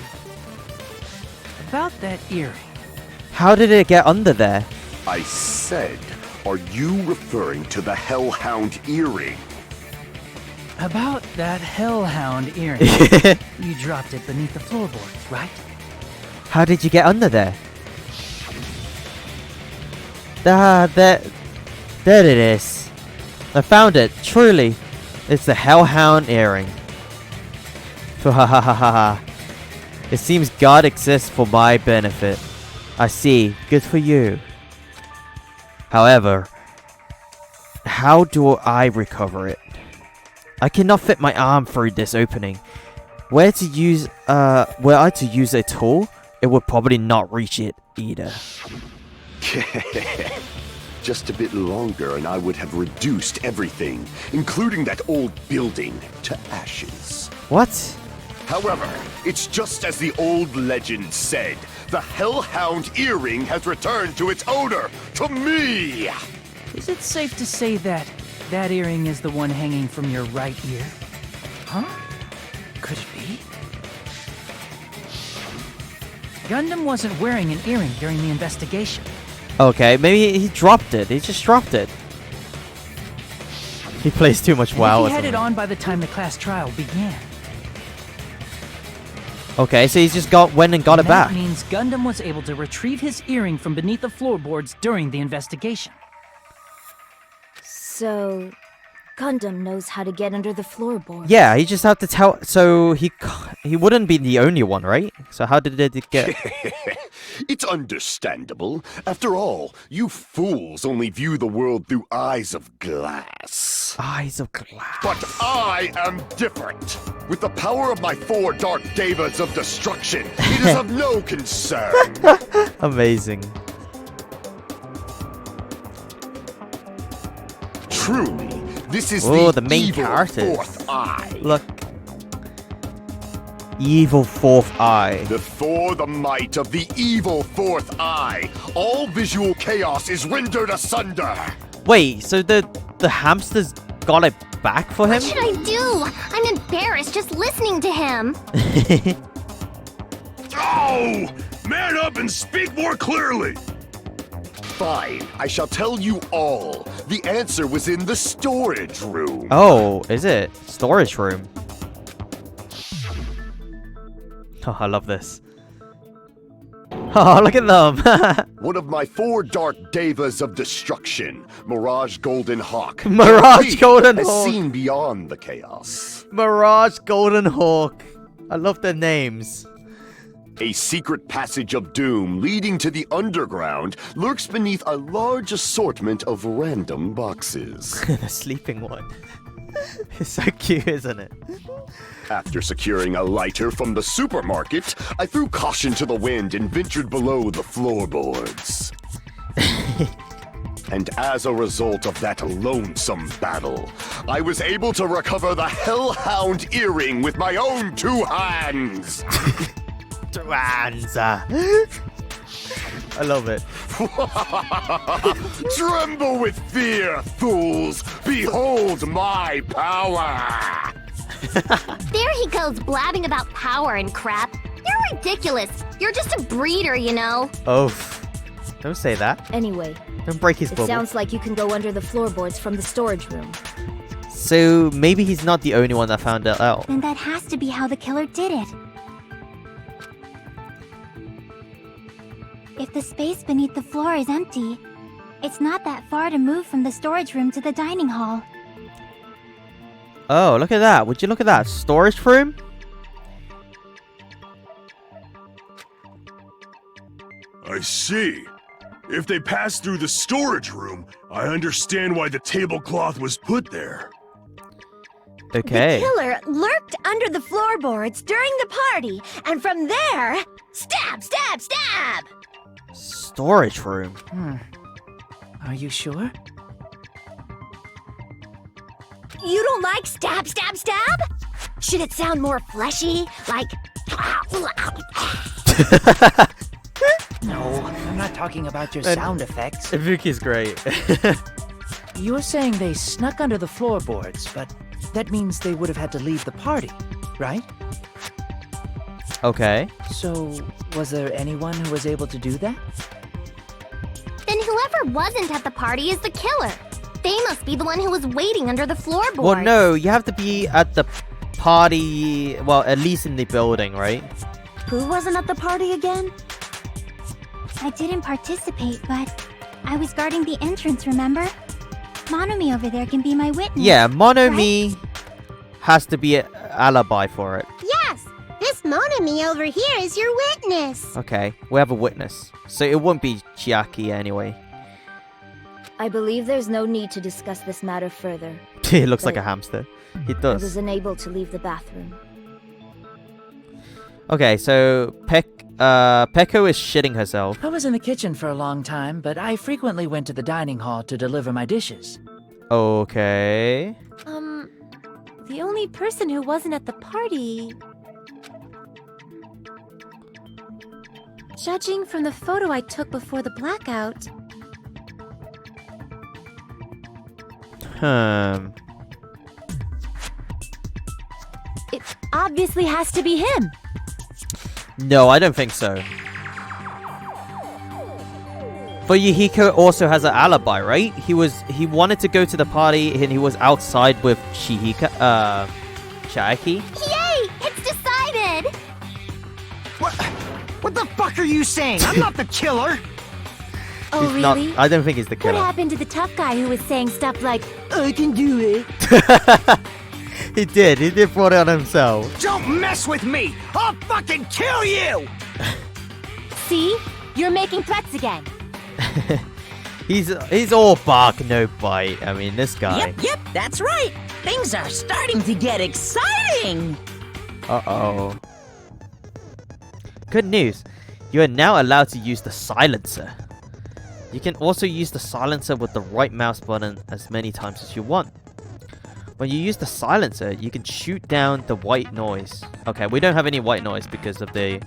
About that earring. How did it get under there? I said, are you referring to the Hellhound earring? About that hellhound earring. You dropped it beneath the floorboards, right? How did you get under there? There it is. I found it, truly. It's the Hellhound earring. It seems God exists for my benefit. I see. Good for you. However, how do I recover it? I cannot fit my arm through this opening. Were I to use a tool, it would probably not reach it either. Just a bit longer and I would have reduced everything, including that old building, to ashes. What? However, it's just as the old legend said. The Hellhound earring has returned to its owner, to me! Is it safe to say that that earring is the one hanging from your right ear? Huh? Could it be? Gundam wasn't wearing an earring during the investigation. Okay, maybe he dropped it. He just dropped it. He plays too much WoW. He had it on by the time the class trial began. Okay, so he's just went and got it back. That means Gundam was able to retrieve his earring from beneath the floorboards during the investigation. So, Gundam knows how to get under the floorboards. Yeah, he just had to tell. So he wouldn't be the only one, right? So how did it get? It's understandable. After all, you fools only view the world through eyes of glass. Eyes of glass. But I am different. With the power of my 4 dark devas of destruction, it is of no concern. Amazing. Truly, this is the main evil characters. 4th eye. Look. Evil 4th eye. For the might of the evil 4th eye, all visual chaos is rendered asunder. Wait, so the hamsters got it back for him? What should I do? I'm embarrassed just listening to him. Oh! Man up and speak more clearly! Fine, I shall tell you all. The answer was in the storage room. Oh, is it? Storage room. Oh, I love this. Oh, look at them! One of my 4 dark devas of destruction, Mirage Golden Hawk. Mirage Golden has Hawk. seen beyond the chaos. Mirage Golden Hawk. I love their names. A secret passage of doom leading to the underground lurks beneath a large assortment of random boxes. The sleeping one. It's so cute, isn't it? After securing a lighter from the supermarket, I threw caution to the wind and ventured below the floorboards. And as a result of that lonesome battle, I was able to recover the Hellhound earring with my own 2 hands! 2 hands! I love it. Tremble with fear, fools! Behold my power! There he goes blabbing about power and crap. You're ridiculous. You're just a breeder, you know. Oh, don't say that. Anyway, Don't break his it bubble. sounds like you can go under the floorboards from the storage room. So maybe he's not the only one that found it out. Then that has to be how the killer did it. If the space beneath the floor is empty, it's not that far to move from the storage room to the dining hall. Oh, look at that. Would you look at that? Storage room? I see. If they passed through the storage room, I understand why the tablecloth was put there. Okay. The killer lurked under the floorboards during the party, and from there, stab, stab, stab! Storage room. Are you sure? You don't like stab, stab, stab? Should it sound more fleshy? Like... No, I'm not talking about your And- sound effects. Ibuki's great. You're saying they snuck under the floorboards, but that means they would have had to leave the party, right? Okay. So, was there anyone who was able to do that? Then whoever wasn't at the party is the killer. They must be the one who was waiting under the floorboard. Well, no, you have to be at the party, well, at least in the building, right? Who wasn't at the party again? I didn't participate, but I was guarding the entrance, remember? Monomi over there can be my witness. Yeah, Monomi has to be an alibi for it. Yes, this Monomi over here is your witness. Okay, we have a witness. So it wouldn't be Chiaki anyway. I believe there's no need to discuss this matter further. He looks like a But hamster. He I does. was unable to leave the bathroom. Okay, so Peko is shitting herself. I was in the kitchen for a long time, but I frequently went to the dining hall to deliver my dishes. Okay. The only person who wasn't at the party... Judging from the photo I took before the blackout... It obviously has to be him. No, I don't think so. But Yuhiko also has an alibi, right? He wanted to go to the party and he was outside with Chiaki. Yay! It's decided! What the fuck are you saying? I'm not the killer! Oh, He's really? not, I don't think he's the What killer. happened to the tough guy who was saying stuff like, I can do it? He did brought it on himself. Don't mess with me! I'll fucking kill you! See? You're making threats again. He's all bark, no bite. I mean, this guy. Yep, that's right. Things are starting to get exciting. Uh-oh. Good news. You are now allowed to use the silencer. You can also use the silencer with the right mouse button as many times as you want. When you use the silencer, you can shoot down the white noise. Okay, we don't have any white noise because of the...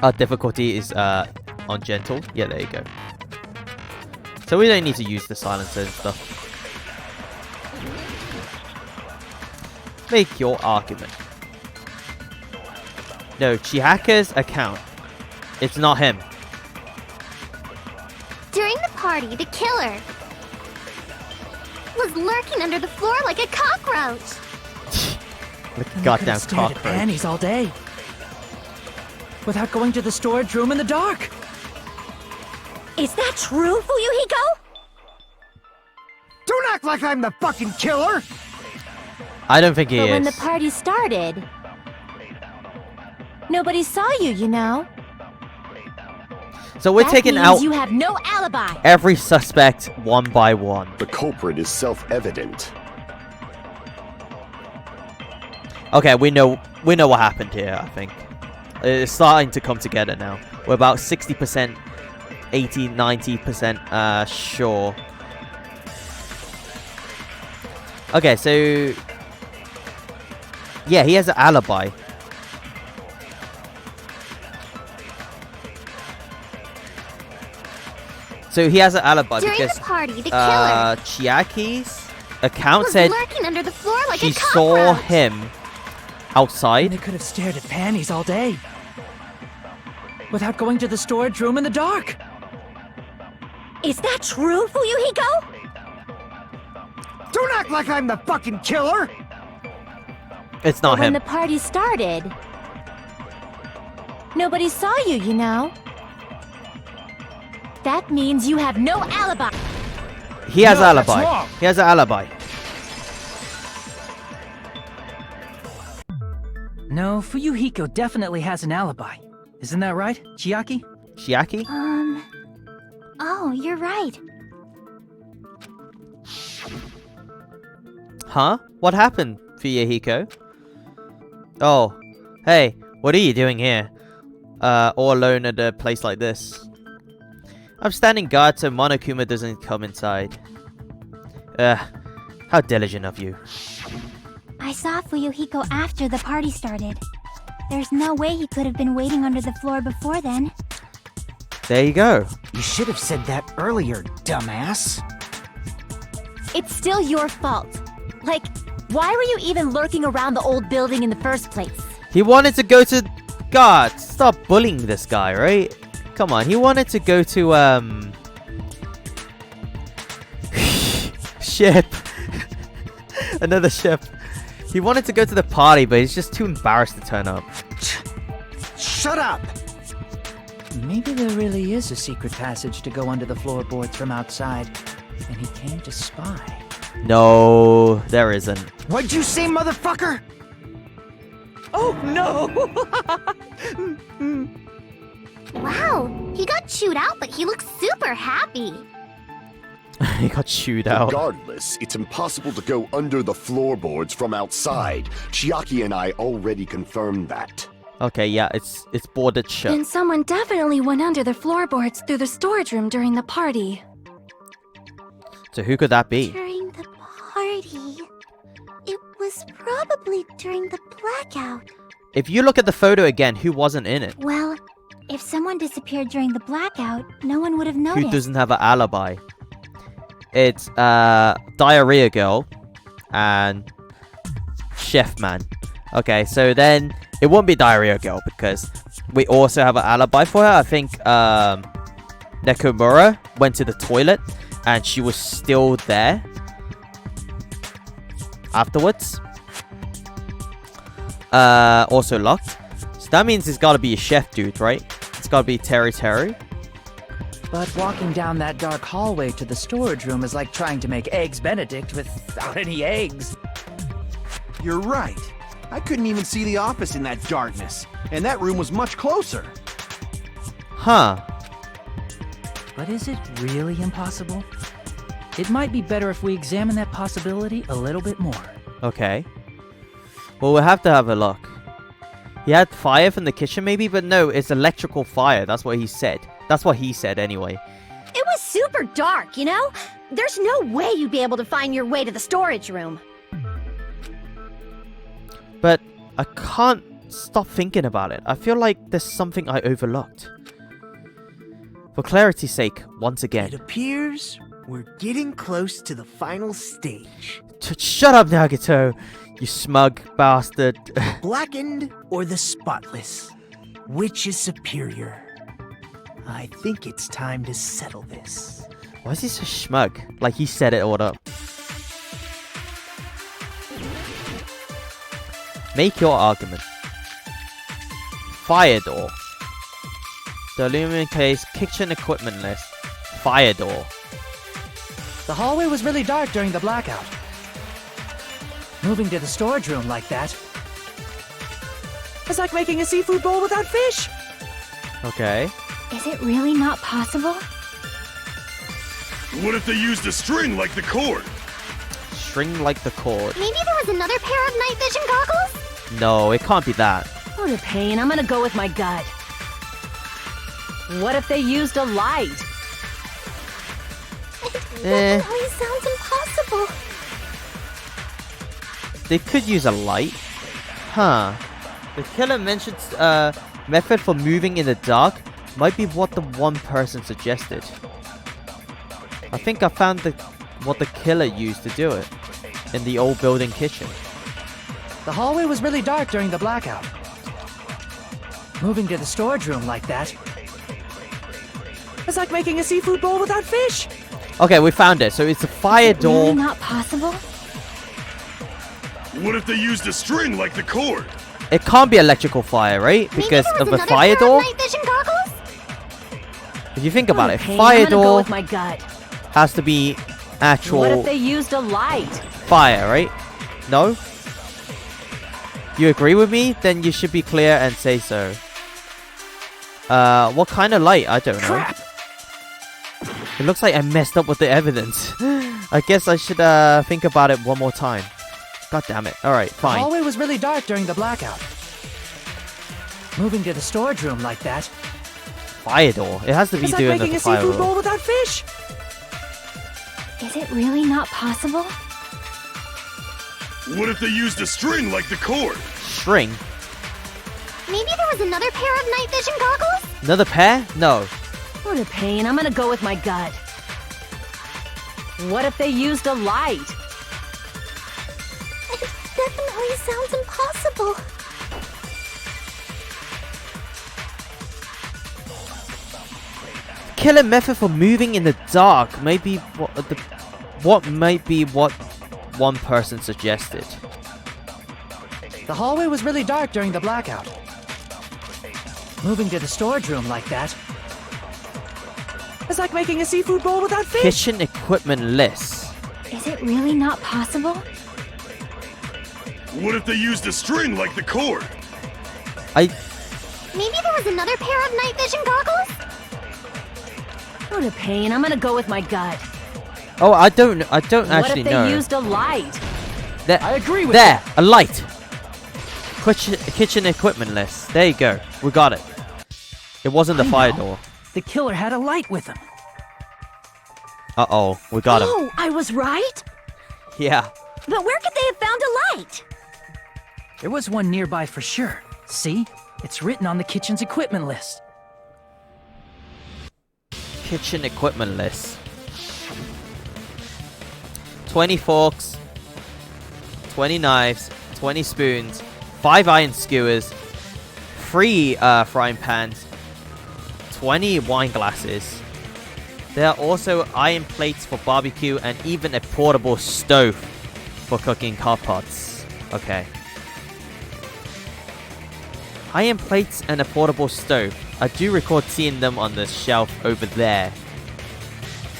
Our difficulty is on gentle. Yeah, there you go. So we don't need to use the silencer and stuff. Make your argument. No, Chihaka's account. It's not him. During the party, the killer was lurking under the floor like a cockroach. The And goddamn stared at cockroach. Annie's all day. Without going to the storage room in the dark. Is that true, Fuyuhiko? Don't act like I'm the fucking killer! I don't think he But is. when the party started, nobody saw you, you know? So we're That taking means out you have no alibi. every suspect one by one. The culprit is self-evident. Okay, we know what happened here, I think. It's starting to come together now. We're about 60%, 80, 90% sure. Okay, so yeah, he has an alibi. So he has an alibi During because the party, the killer Chiaki's account was said lurking under the floor like she a saw cockroach. him outside. They could have stared at panties all day without going to the storage room in the dark. Is that true, Fuyuhiko? Don't act like I'm the fucking killer! It's not When him. the party started, nobody saw you, you know. That means you have no alibi. He has No, an that's alibi. wrong. He has an alibi. No, Fuyuhiko definitely has an alibi. Isn't that right, Chiaki? Chiaki? Oh, you're right. Huh? What happened, Fuyuhiko? Oh, hey, what are you doing here? All alone at a place like this? I'm standing guard so Monokuma doesn't come inside. How diligent of you. I saw Fuyuhiko after the party started. There's no way he could have been waiting under the floor before then. There you go. You should have said that earlier, dumbass. It's still your fault. Like, why were you even lurking around the old building in the first place? He wanted to go to... God, stop bullying this guy, right? Come on, he wanted to go to, ship. Another ship. He wanted to go to the party, but he's just too embarrassed to turn up. Shut up! Maybe there really is a secret passage to go under the floorboards from outside, and he came to spy. No, there isn't. What'd you say, motherfucker? Oh no! Wow, he got chewed out, but he looks super happy. He got chewed out. Regardless, it's impossible to go under the floorboards from outside. Chiaki and I already confirmed that. Okay, yeah, it's boarded shut. Then someone definitely went under the floorboards through the storage room during the party. So who could that be? During the party. It was probably during the blackout. If you look at the photo again, who wasn't in it? Well, if someone disappeared during the blackout, no one would have noticed. Who doesn't have an alibi? It's Diarrhea Girl and Chef Man. Okay, so then it won't be Diarrhea Girl because we also have an alibi for her. I think Nekomura went to the toilet and she was still there afterwards. Also locked. So that means it's got to be a chef dude, right? It's got to be Terry. But walking down that dark hallway to the storage room is like trying to make Eggs Benedict without any eggs. You're right. I couldn't even see the office in that darkness, and that room was much closer. Huh. But is it really impossible? It might be better if we examine that possibility a little bit more. Okay. Well, we'll have to have a look. He had fire from the kitchen maybe, but no, it's electrical fire. That's what he said. That's what he said anyway. It was super dark, you know? There's no way you'd be able to find your way to the storage room. But I can't stop thinking about it. I feel like there's something I overlooked. For clarity's sake, once It again. appears we're getting close to the final stage. Shut up, Nagato, you smug bastard. Blackened or the spotless? Which is superior? I think it's time to settle this. Why is he so smug? Like he set it all up. Make your argument. Fire door. The aluminum case, kitchen equipment list. Fire door. The hallway was really dark during the blackout. Moving to the storage room like that. It's like making a seafood bowl without fish. Okay. Is it really not possible? What if they used a string like the cord? String like the cord. Maybe there was another pair of night vision goggles? No, it can't be that. What a pain. I'm gonna go with my gut. What if they used a light? That always sounds impossible. They could use a light. Huh. The killer mentioned method for moving in the dark might be what the one person suggested. I think I found what the killer used to do it in the old building kitchen. The hallway was really dark during the blackout. Moving to the storage room like that. It's like making a seafood bowl without fish. Okay, we found it. So it's a fire door. Really not possible? What if they used a string like the cord? It can't be electrical fire, right? Because of a fire door. Night vision goggles? If you think about it, Pain. fire I'm gonna go door with my gut. has to be actual What if they used a light? fire, right? No? You agree with me? Then you should be clear and say so. What kind of light? I don't know. Crap. It looks like I messed up with the evidence. I guess I should think about it one more time. God damn it. Alright, The fine. hallway was really dark during the blackout. Moving to the storage room like that. Fire door. It has to be It's like doing making the a fire seafood door. bowl without fish. Is it really not possible? What if they used a string like the cord? String? Maybe there was another pair of night vision goggles? Another pair? No. What a pain. I'm gonna go with my gut. What if they used a light? It definitely sounds impossible. Killer method for moving in the dark might be what might be what one person suggested. The hallway was really dark during the blackout. Moving to the storage room like that. It's like making a seafood bowl without fish. Kitchen equipment list. Is it really not possible? What if they used a string like the cord? Maybe there was another pair of night vision goggles? What a pain. I'm gonna go with my gut. Oh, I don't actually know. What if they used a light? There, I agree with there, a light. Kitchen equipment list. There you go. We got it. It wasn't the fire door. The killer had a light with him. Uh-oh, we got him. Oh, I was right? Yeah. But where could they have found a light? There was one nearby for sure. See? It's written on the kitchen's equipment list. Kitchen equipment list. 20 forks, 20 knives, 20 spoons, 5 iron skewers, 3 frying pans, 20 wine glasses. There are also iron plates for barbecue and even a portable stove for cooking hot pots. Okay. Iron plates and a portable stove. I do record seeing them on the shelf over there.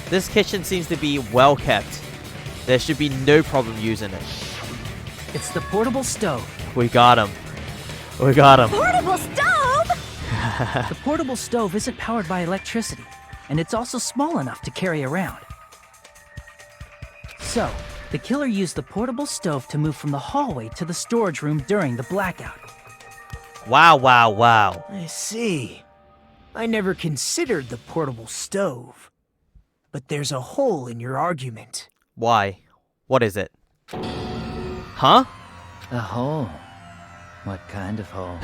This kitchen seems to be well kept. There should be no problem using it. It's the portable stove. We got him. We got him. Portable stove? The portable stove isn't powered by electricity, and it's also small enough to carry around. So, the killer used the portable stove to move from the hallway to the storage room during the blackout. Wow, wow, wow. I see. I never considered the portable stove. But there's a hole in your argument. Why? What is it? Huh? A hole? What kind of hole?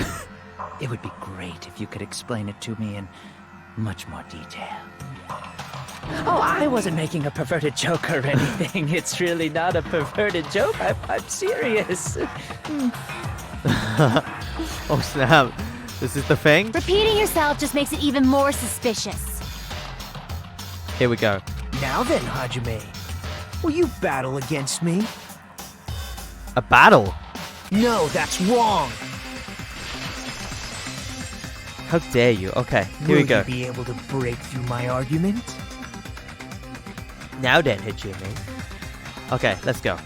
It would be great if you could explain it to me in much more detail. Oh, I wasn't making a perverted joke or anything. It's really not a perverted joke. I'm serious. Oh snap. This is the thing? Repeating yourself just makes it even more suspicious. Here we go. Now then, Hajime. Will you battle against me? A battle? No, that's wrong. How dare you? Okay, here we go. Will you be able to break through my argument? Now then, Hajime. Okay, let's go.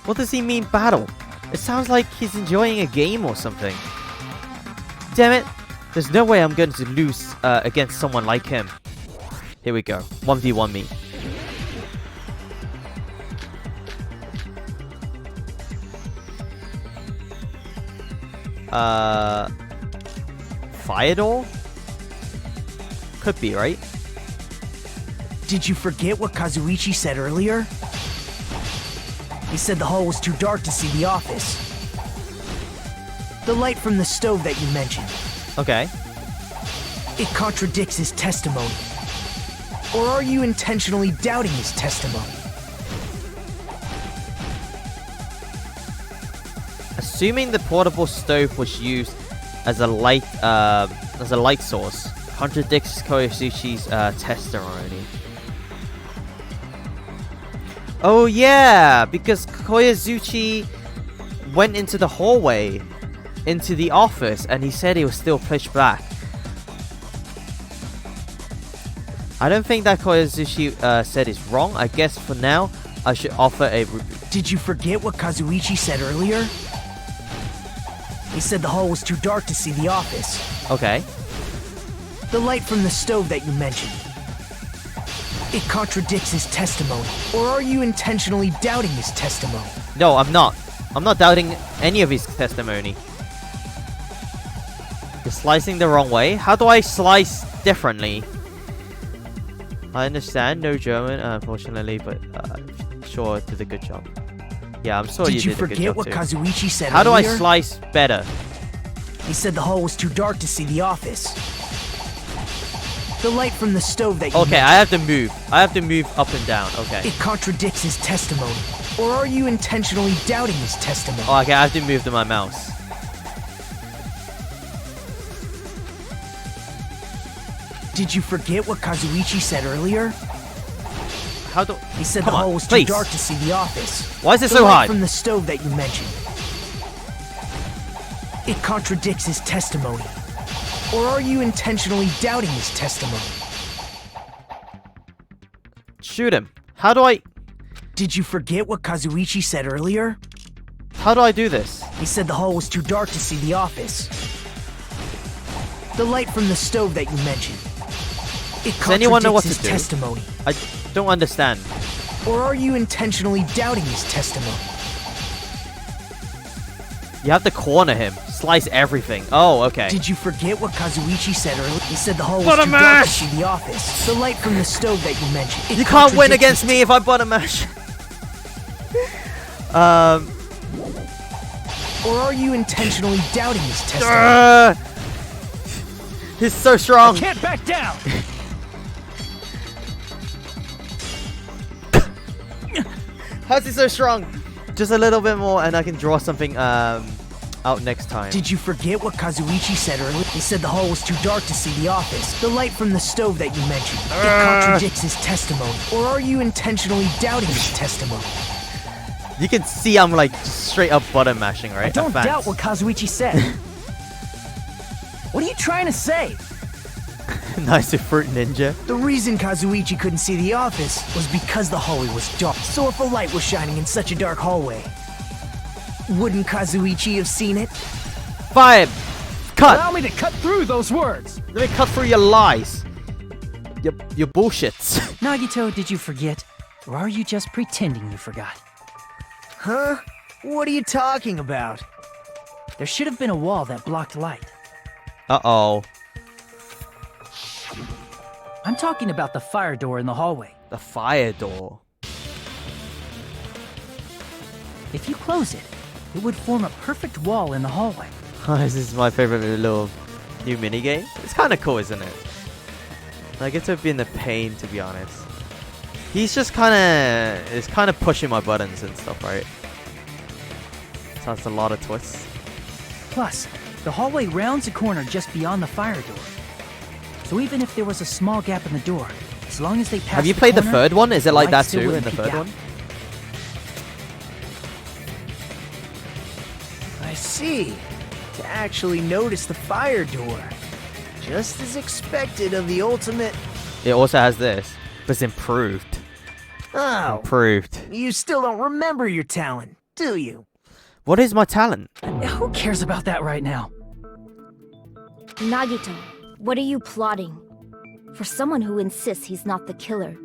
What does he mean battle? It sounds like he's enjoying a game or something. Damn it. There's no way I'm going to lose against someone like him. Here we go. 1v1 me. Fire door? Could be, right? Did you forget what Kazuichi said earlier? He said the hall was too dark to see the office. The light from the stove that you mentioned. Okay. It contradicts his testimony. Or are you intentionally doubting his testimony? Assuming the portable stove was used as a light source, contradicts Koyatsushi's testimony. Oh yeah, because Koyatsuchi went into the hallway, into the office, and he said he was still pitch black. I don't think that Koyatsushi said is wrong. I guess for now, I should offer a... Did you forget what Kazuichi said earlier? He said the hall was too dark to see the office. Okay. The light from the stove that you mentioned. It contradicts his testimony. Or are you intentionally doubting his testimony? No, I'm not. I'm not doubting any of his testimony. You're slicing the wrong way? How do I slice differently? I understand, no German, unfortunately, but sure, did a good job. Yeah, I'm sure you did a good job. Did you forget what Kazuichi said How do I earlier? slice better? He said the hall was too dark to see the office. The light from the stove that you Okay, mentioned. I have to move. I have to move up and down. Okay. It contradicts his testimony. Or are you intentionally doubting his testimony? Oh, okay, I have to move to my mouse. Did you forget what Kazuichi said earlier? How do... He said Come the on, hall was please. too dark to see the office. Why is it The so light hard? from the stove that you mentioned. It contradicts his testimony. Or are you intentionally doubting his testimony? Shoot him. How do I... Did you forget what Kazuichi said earlier? How do I do this? He said the hall was too dark to see the office. The light from the stove that you mentioned. It Does anyone know what contradicts to his do? testimony. I don't understand. Or are you intentionally doubting his testimony? You have to corner him. Slice everything. Oh, okay. Did you forget what Kazuichi said earlier? He said the hall was Butter too dark to mash! see the office. The light from the stove that you mentioned. It You can't win contradicts against his me if I butter mash. Or are you intentionally doubting his testimony? He's so strong. I can't back down. How's he so strong? Just a little bit more and I can draw something out next time. Did you forget what Kazuichi said earlier? He said the hall was too dark to see the office. The light from the stove that you mentioned. It contradicts his testimony. Or are you intentionally doubting his testimony? You can see I'm like straight up butter mashing, right? I don't Advanced. doubt what Kazuichi said. What are you trying to say? Nice to fruit ninja. The reason Kazuichi couldn't see the office was because the hallway was dark. So if a light was shining in such a dark hallway, wouldn't Kazuichi have seen it? Fire! Cut! Allow me to cut through those words. Let me cut through your lies. Your bullshits. Nagito, did you forget? Or are you just pretending you forgot? Huh? What are you talking about? There should have been a wall that blocked light. Uh-oh. I'm talking about the fire door in the hallway. The fire door. If you close it, it would form a perfect wall in the hallway. This is my favorite little new minigame. It's kind of cool, isn't it? Like, it's been a pain, to be honest. He's just kind of pushing my buttons and stuff, right? So that's a lot of twists. Plus, the hallway rounds a corner just beyond the fire door. So even if there was a small gap in the door, as long as they pass Have you played the corner, third one? Is it like light that still too in wouldn't the peek third out. one? I see. To actually notice the fire door. Just as expected of the ultimate... It also has this, but it's improved. Oh, Improved. you still don't remember your talent, do you? What is my talent? Who cares about that right now? Nagito, what are you plotting? For someone who insists he's not the killer,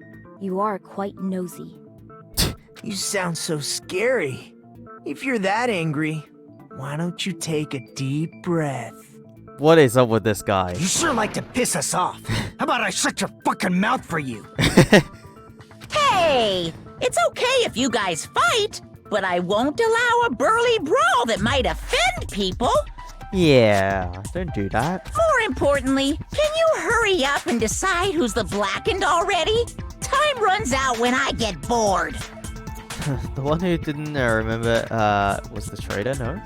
you are quite nosy. You sound so scary. If you're that angry, why don't you take a deep breath? What is up with this guy? You sure like to piss us off. How about I shut your fucking mouth for you? Hey! It's okay if you guys fight, but I won't allow a burly brawl that might offend people. Yeah, don't do that. More importantly, can you hurry up and decide who's the blackened already? Time runs out when I get bored. The one who didn't remember was the traitor, no?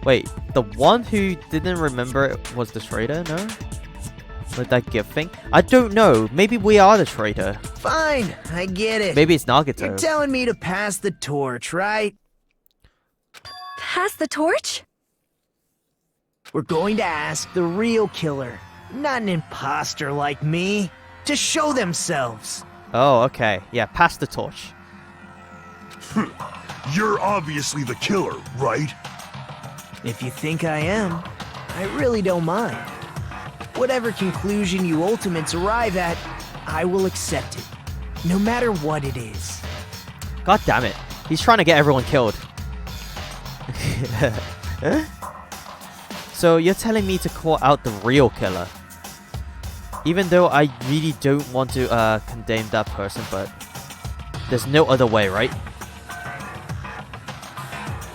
Wait, the one who didn't remember it was the traitor, no? With that gift thing? I don't know. Maybe we are the traitor. Fine, I get it. Maybe it's Nagato. You're telling me to pass the torch, right? Pass the torch? We're going to ask the real killer, not an imposter like me, to show themselves. Oh, okay. Yeah, pass the torch. You're obviously the killer, right? If you think I am, I really don't mind. Whatever conclusion you Ultimates arrive at, I will accept it, no matter what it is. God damn it. He's trying to get everyone killed. So you're telling me to call out the real killer? Even though I really don't want to condemn that person, but there's no other way, right?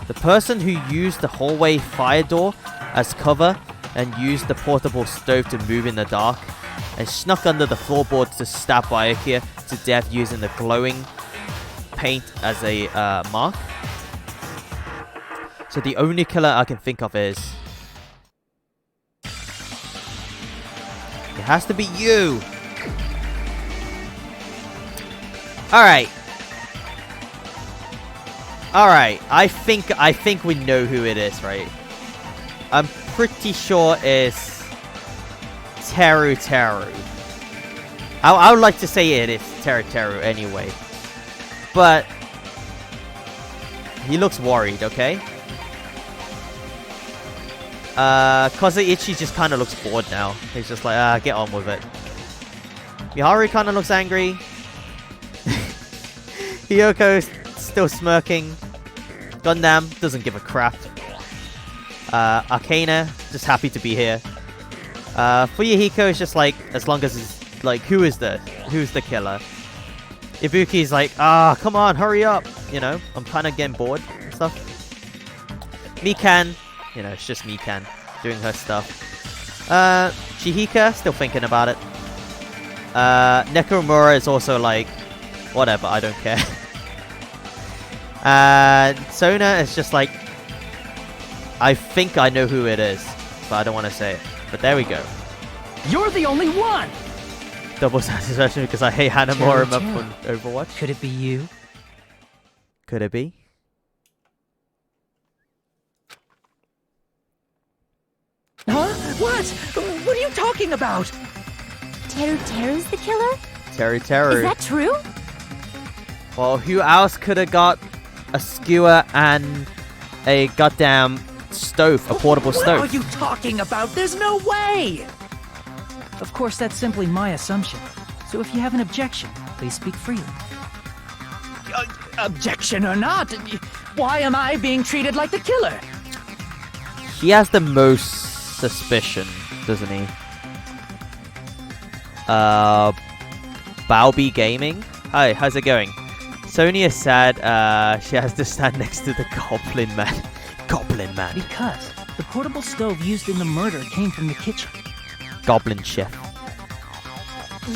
The person who used the hallway fire door as cover and used the portable stove to move in the dark and snuck under the floorboards to stab Byakuya to death using the glowing paint as a mark. So the only killer I can think of is... it has to be you! Alright. Alright, I think we know who it is, right? I'm pretty sure it's... Teru. I would like to say it is Teru anyway. But... he looks worried, okay? Kazuichi just kind of looks bored now. He's just like, get on with it. Miharu kind of looks angry. Hiyoko's still smirking. Gundam doesn't give a crap. Arcana, just happy to be here. Fuyuhiko is just like, as long as it's like, who's the killer? Ibuki's like, come on, hurry up. You know, I'm kind of getting bored and stuff. Mikan, you know, it's just Mikan doing her stuff. Chihika, still thinking about it. Nekomura is also like, whatever, I don't care. Sona is just like, I think I know who it is, but I don't want to say it. But there we go. You're the only one! Double satisfaction because I hate Hanamura from Overwatch. Could it be you? Could it be? Huh? What? What are you talking about? Teru's the killer? Teru. Is that true? Well, who else could have got a skewer and a goddamn stove, a portable stove? What are you talking about? There's no way! Of course, that's simply my assumption. So if you have an objection, please speak freely. Objection or not, why am I being treated like the killer? He has the most suspicion, doesn't he? Balbi Gaming? Hi, how's it going? Sony is sad she has to stand next to the Goblin Man. Goblin Man. Because the portable stove used in the murder came from the kitchen. Goblin Chef.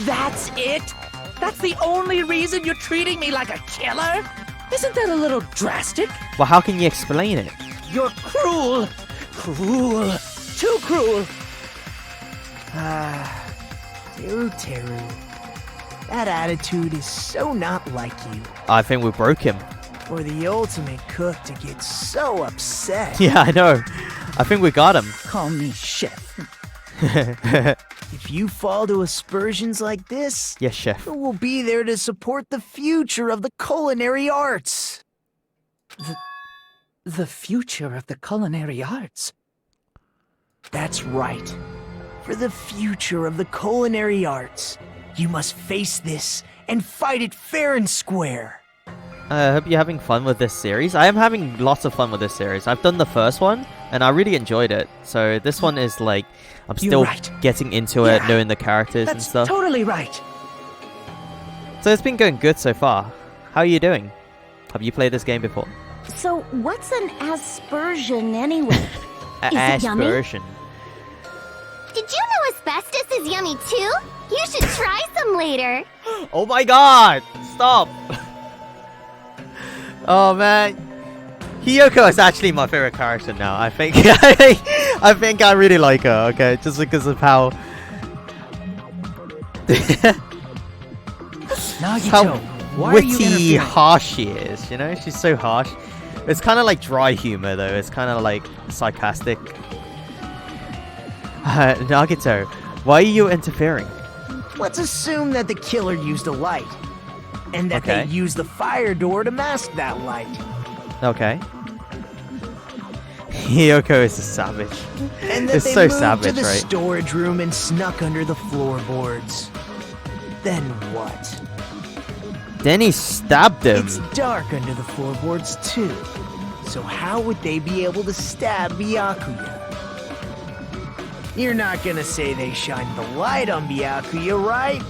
That's it? That's the only reason you're treating me like a killer? Isn't that a little drastic? Well, how can you explain it? You're cruel! Cruel! Too cruel! Teru. That attitude is so not like you. I think we broke him. For the ultimate cook to get so upset. Yeah, I know. I think we got him. Call me chef. If you fall to aspersions like this, yes, chef. who will be there to support the future of the culinary arts? The future of the culinary arts? That's right. For the future of the culinary arts, you must face this and fight it fair and square. I hope you're having fun with this series. I am having lots of fun with this series. I've done the first one, and I really enjoyed it. So this one is like, I'm still getting into it, knowing the characters and stuff. Totally right. So it's been going good so far. How are you doing? Have you played this game before? So, what's an aspersion anyway? Aspersion. Did you know asbestos is yummy too? You should try some later. Oh my god! Stop! Oh man, Hiyoko is actually my favorite character now. I think I think I really like her. Okay, just because of how witty, harsh she is. You know, she's so harsh. It's kind of like dry humor though. It's kind of like sarcastic. Nagito, why are you interfering? Let's assume that the killer used a light, and that they used the fire door to mask that light. Okay. Hiyoko is a savage. And that it's they so moved savage, to the right? storage room and snuck under the floorboards. Then what? Then he stabbed him. It's dark under the floorboards too. So how would they be able to stab Byakuya? You're not gonna say they shined the light on Byakuya, right?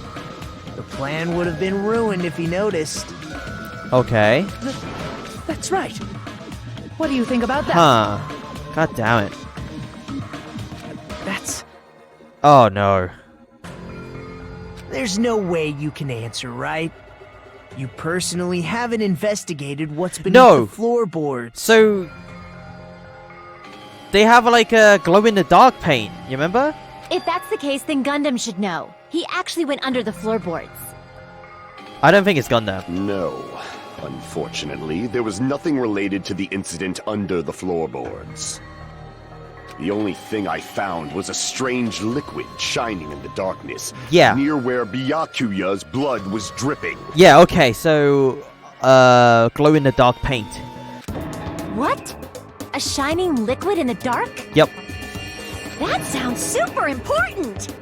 The plan would have been ruined if he noticed. Okay. That's right. What do you think about that? Huh. God damn it. That's... Oh no. There's no way you can answer, right? You personally haven't investigated what's beneath the floorboards. So... They have like a glow-in-the-dark paint, you remember? If that's the case, then Gundam should know. He actually went under the floorboards. I don't think it's Gundam. No. Unfortunately, there was nothing related to the incident under the floorboards. The only thing I found was a strange liquid shining in the darkness. Yeah. Near where Byakuya's blood was dripping. Yeah, okay, so... glow-in-the-dark paint. What? A shining liquid in the dark? Yep. That sounds super important!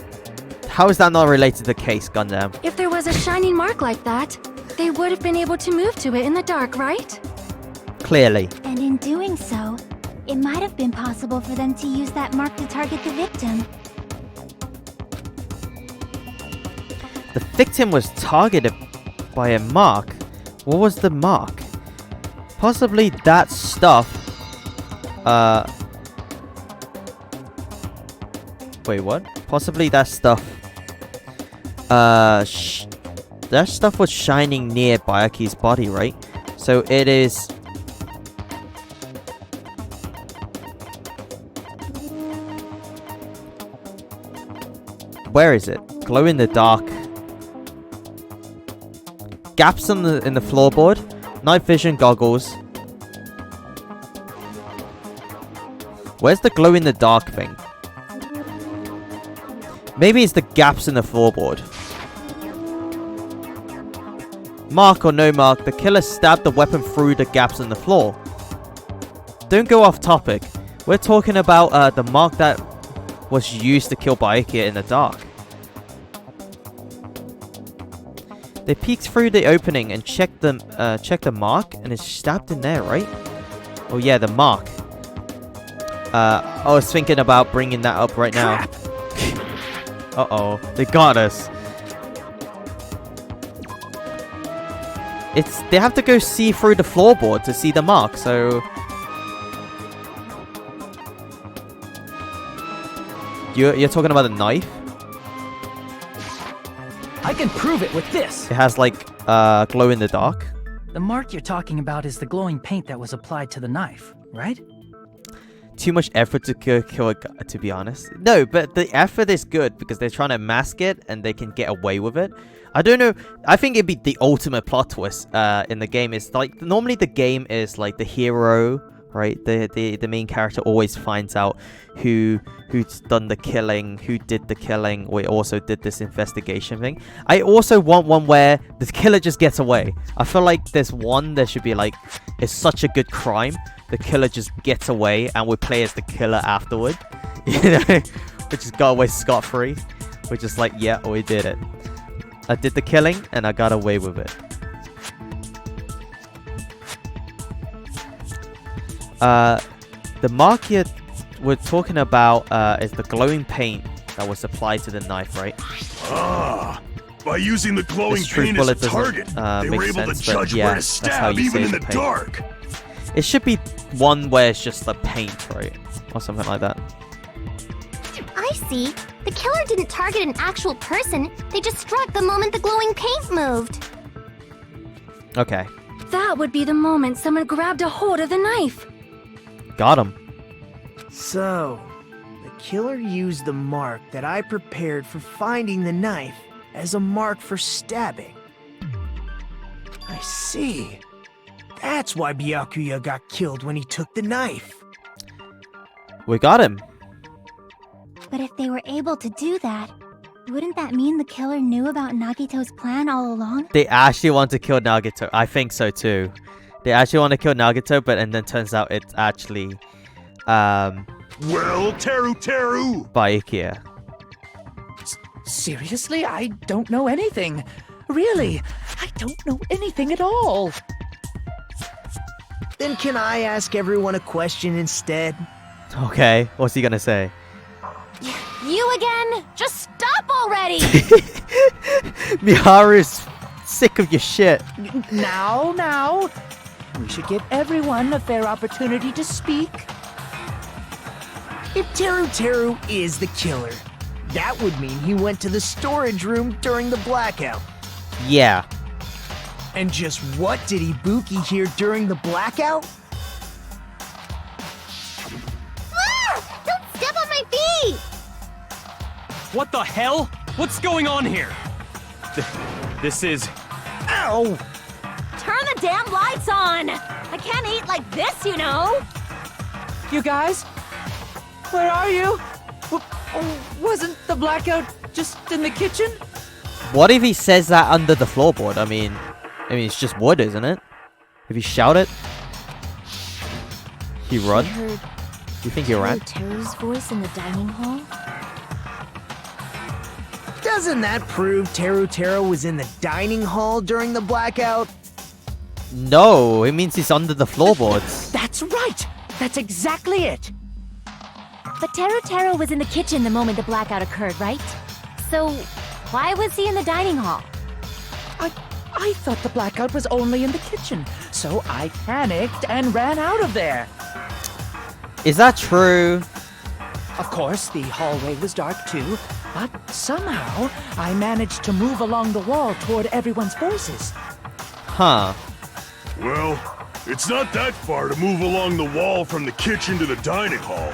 How is that not related to the case, Gundam? If there was a shining mark like that, they would have been able to move to it in the dark, right? Clearly. And in doing so, it might have been possible for them to use that mark to target the victim. The victim was targeted by a mark. What was the mark? Possibly that stuff. Wait, what? Possibly that stuff. That stuff was shining near Byaku's body, right? So it is... Where is it? Glow in the dark. Gaps in the floorboard. Night vision goggles. Where's the glow in the dark thing? Maybe it's the gaps in the floorboard. Mark or no mark, the killer stabbed the weapon through the gaps in the floor. Don't go off topic. We're talking about the mark that was used to kill Byakuya in the dark. They peeked through the opening and checked the mark, and it's stabbed in there, right? Oh yeah, the mark. I was thinking about bringing that up right now. Uh-oh, they got us. They have to go see through the floorboard to see the mark, so... You're talking about a knife? I can prove it with this! It has, like, glow in the dark? The mark you're talking about is the glowing paint that was applied to the knife, right? Too much effort to kill a guy, to be honest. No, but the effort is good because they're trying to mask it and they can get away with it. I don't know. I think it'd be the ultimate plot twist in the game. It's like, normally the game is like the hero, right? The main character always finds out who's done the killing, who did the killing, or also did this investigation thing. I also want one where the killer just gets away. I feel like there should be like, it's such a good crime. The killer just gets away and we play as the killer afterward. You know? We just got away scot-free. We're just like, yeah, we did it. I did the killing and I got away with it. The mark we're talking about is the glowing paint that was applied to the knife, right? Ah, by using the glowing This truth paint as a bullet doesn't, target, they make were able sense, to but judge yeah, where to that's how stab you even save in the the paint. dark. It should be one where it's just the paint, right? Or something like that. I see. The killer didn't target an actual person. They just struck the moment the glowing paint moved. Okay. That would be the moment someone grabbed a hold of the knife. Got him. So, the killer used the mark that I prepared for finding the knife as a mark for stabbing. I see. That's why Byakuya got killed when he took the knife. We got him. But if they were able to do that, wouldn't that mean the killer knew about Nagito's plan all along? They actually want to kill Nagito. I think so too. They actually want to kill Nagito, but and then turns out it's actually Well, Teru! by Ikea. Seriously? I don't know anything. Really, I don't know anything at all. Then can I ask everyone a question instead? Okay, what's he gonna say? You again? Just stop already! Miharu's sick of your shit. Now. We should give everyone a fair opportunity to speak. If Teru is the killer, that would mean he went to the storage room during the blackout. Yeah. And just what did Ibuki hear during the blackout? Ah! Don't step on my feet! What the hell? What's going on here? This is... Ow! Turn the damn lights on! I can't eat like this, you know! You guys? Where are you? Wasn't the blackout just in the kitchen? What if he says that under the floorboard? I mean, it's just wood, isn't it? If you shout it, he run. You think he ran? Teru's voice in the dining hall? Doesn't that prove Teru was in the dining hall during the blackout? No, it means he's under the floorboards. That's right. That's exactly it. But Teru was in the kitchen the moment the blackout occurred, right? So, why was he in the dining hall? I thought the blackout was only in the kitchen, so I panicked and ran out of there. Is that true? Of course, the hallway was dark too, but somehow I managed to move along the wall toward everyone's voices. Huh. Well, it's not that far to move along the wall from the kitchen to the dining hall.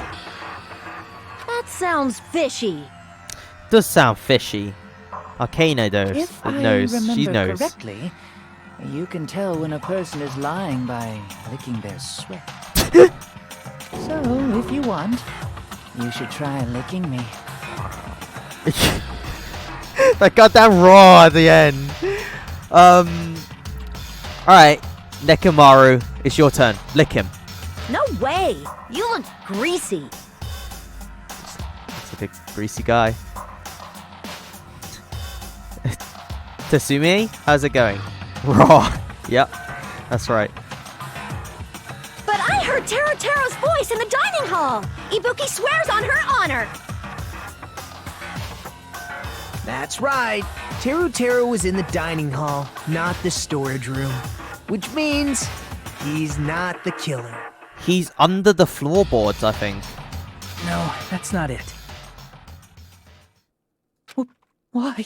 That sounds fishy. Does sound fishy. Arcana knows. If I knows. She remember knows. correctly, you can tell when a person is lying by licking their sweat. So, if you want, you should try licking me. That got that raw at the end. Alright, Nekomaru, it's your turn. Lick him. No way! You look greasy. Looks like a greasy guy. Tasumi, how's it going? Raw. Yep, that's right. But I heard Teru's voice in the dining hall! Ibuki swears on her honor! That's right. Teru was in the dining hall, not the storage room. Which means he's not the killer. He's under the floorboards, I think. No, that's not it. Why?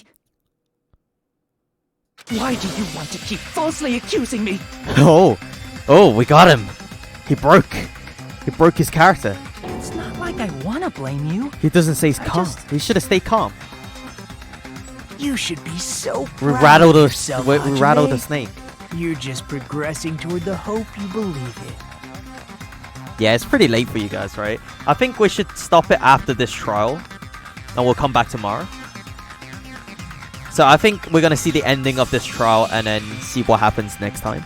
Why do you want to keep falsely accusing me? Oh, we got him. He broke his character. It's not like I want to blame you. He doesn't say he's calm. He should have stayed calm. You should be so We proud rattled of the yourself, we Hajime. rattled the snake. You're just progressing toward the hope you believe in. Yeah, it's pretty late for you guys, right? I think we should stop it after this trial, and we'll come back tomorrow. So I think we're gonna see the ending of this trial and then see what happens next time.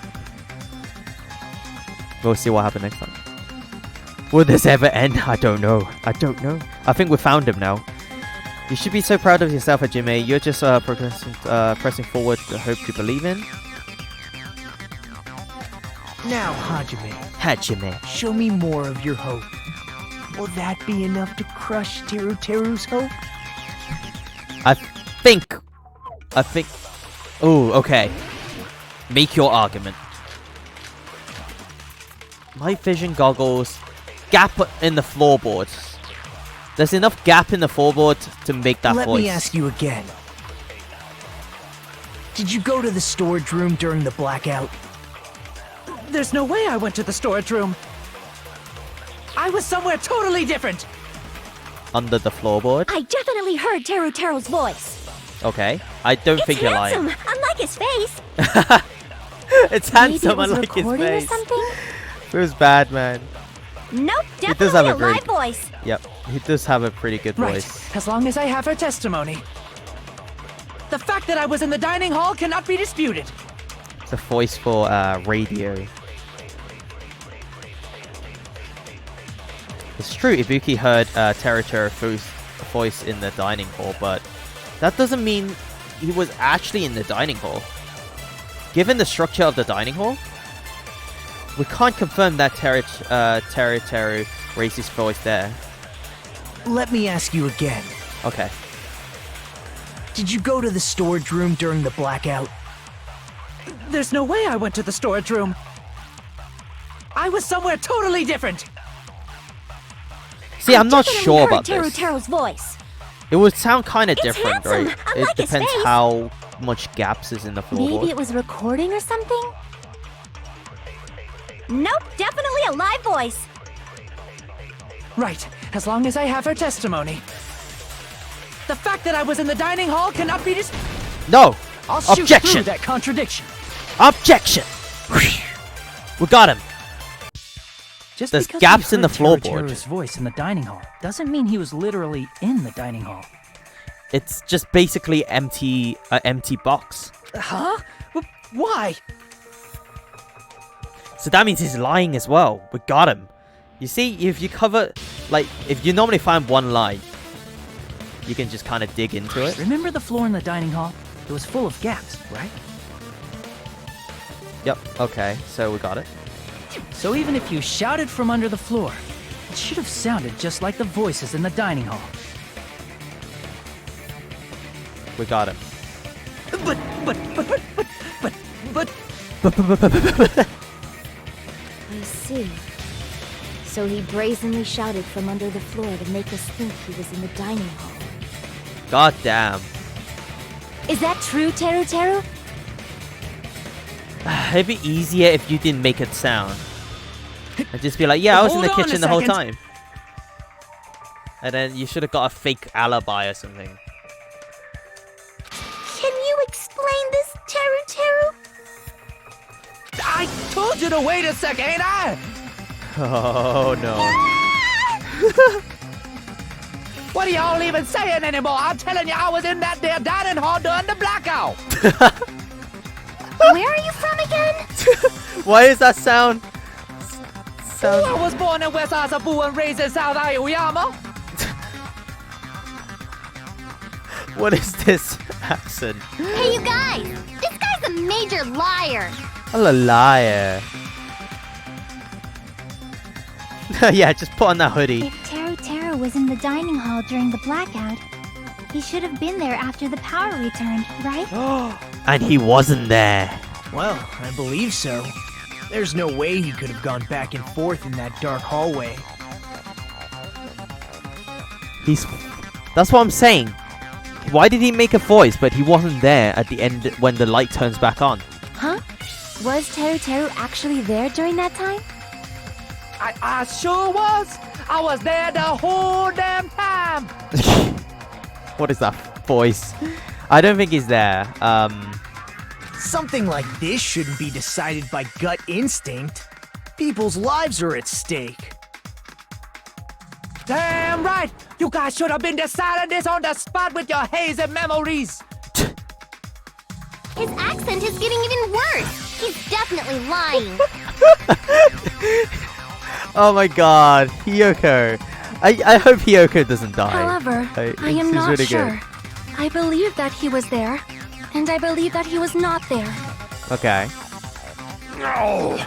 We'll see what happens next time. Will this ever end? I don't know. I think we found him now. You should be so proud of yourself, Hajime. You're just pressing forward the hope you believe in. Now, Hajime, show me more of your hope. Will that be enough to crush Teru's hope? I think... Ooh, okay. Make your argument. Night vision goggles. Gap in the floorboards. There's enough gap in the floorboard to make that voice. Let me ask you again. Did you go to the storage room during the blackout? There's no way I went to the storage room. I was somewhere totally different. Under the floorboard? I definitely heard Teru's voice. Okay. I don't think you're lying. It's handsome, unlike his face. It's handsome, Maybe it was unlike his recording face. Or something? It was bad, man. Nope, He does definitely have a a great live voice. Yep, he does have a pretty good Right, voice. as long as I have her testimony. The fact that I was in the dining hall cannot be disputed. It's a voice for radio. It's true, Ibuki heard Teru's voice in the dining hall, but that doesn't mean he was actually in the dining hall. Given the structure of the dining hall, we can't confirm that Teru raised his voice there. Let me ask you again. Okay. Did you go to the storage room during the blackout? There's no way I went to the storage room. I was somewhere totally different. See, I'm not sure about this. Teru's voice. It would sound kind of different, handsome, right? unlike It his depends face. how much gaps is in the floorboard. Maybe it was recording or something? Nope, definitely a live voice. Right, as long as I have her testimony. The fact that I was in the dining hall cannot be No! I'll shoot Objection! through that contradiction. Objection! We got him. Just There's because gaps we in the heard floorboard. Teru's voice in the dining hall doesn't mean he was literally in the dining hall. It's just basically empty box. Huh? Why? So that means he's lying as well. We got him. You see, if you cover, like, if you normally find one lie, you can just kind of dig into it. Remember the floor in the dining hall? It was full of gaps, right? Yep, okay, so we got it. So even if you shouted from under the floor, it should have sounded just like the voices in the dining hall. We got him. But. I see. So he brazenly shouted from under the floor to make us think he was in the dining hall. God damn. Is that true, Teru? It'd be easier if you didn't make it sound. I'd just be like, yeah, I was in the Hold on kitchen a the whole second. time. And then you should have got a fake alibi or something. Can you explain this, Teru? I told you to wait a second, ain't I? Oh no. What are y'all even saying anymore? I'm telling you, I was in that there dining hall during the blackout. Where are you from again? Why is that sound? I was born in West Azabu and raised in South Aoyama. What is this accent? Hey, you guys! This guy's a major liar! I'm a liar. Yeah, just put on that hoodie. If Teru was in the dining hall during the blackout, he should have been there after the power returned, right? And he wasn't there. Well, I believe so. There's no way he could have gone back and forth in that dark hallway. That's what I'm saying. Why did he make a voice, but he wasn't there at the end when the light turns back on? Huh? Was Teru actually there during that time? I sure was. I was there the whole damn time. What is that voice? I don't think he's there. Something like this shouldn't be decided by gut instinct. People's lives are at stake. Damn right. You guys should have been deciding this on the spot with your hazy memories. His accent is getting even worse. He's definitely lying. Oh my god, Hiyoko. I hope Hiyoko doesn't die. However, I am She's not really sure. good. I believe that he was there, and I believe that he was not there. Okay. No!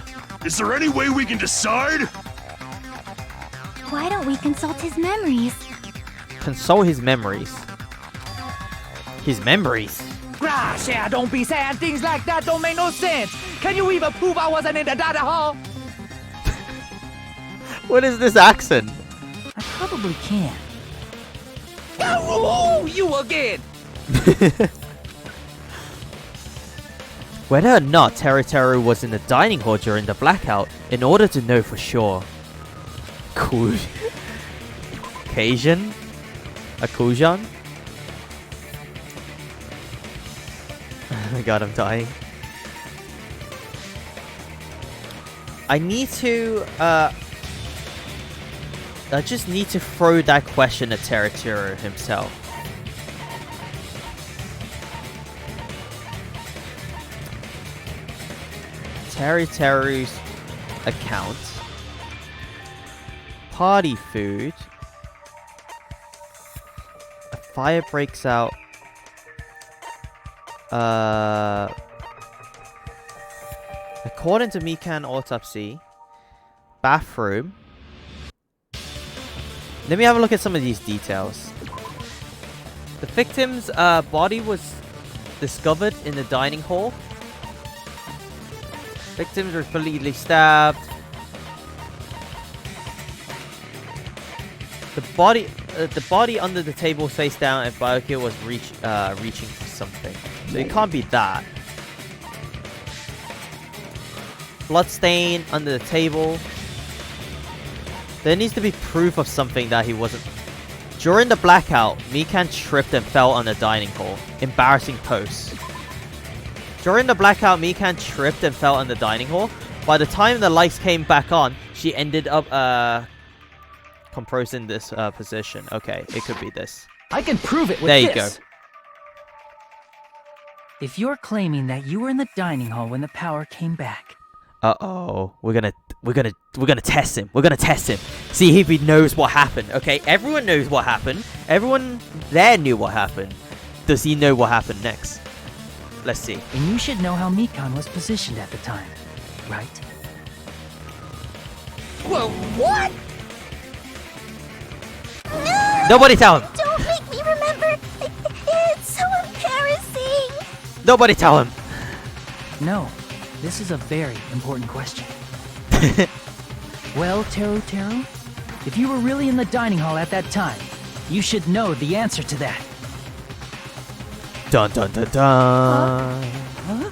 Is there any way we can decide? Why don't we consult his memories? Consult his memories. His memories? Gosh, yeah, don't be saying things like that. Don't make no sense. Can you even prove I wasn't in the dining hall? What is this accent? I probably can. Oh, you again! Whether or not Teru Teru was in the dining hall during the blackout, in order to know for sure. Cajun? A Kujan? Oh my god, I'm dying. I need to, I just need to throw that question at Teru Teru himself. Teru Teru's account. Party food. A fire breaks out. According to Mikan autopsy. Bathroom. Let me have a look at some of these details. The victim's body was discovered in the dining hall. Victims repeatedly stabbed. The body under the table face down, and Byakuya was reaching for something. So it can't be that. Bloodstain under the table. There needs to be proof of something that he wasn't. During the blackout, Mikan tripped and fell on the dining hall. Embarrassing post. During the blackout, Mikan tripped and fell on the dining hall. By the time the lights came back on, she ended up composing this position. Okay, it could be this. I can prove it with there this. You go. If you're claiming that you were in the dining hall when the power came back. Uh-oh. We're gonna test him. We're gonna test him. See if he knows what happened. Okay, everyone knows what happened. Everyone there knew what happened. Does he know what happened next? Let's see. And you should know how Mikan was positioned at the time, right? Well, what? No! Nobody tell him! Don't make me remember! It's so embarrassing! Nobody tell him! No, this is a very important question. Well, Teru Teru, if you were really in the dining hall at that time, you should know the answer to that. Dun dun dun dun! Huh?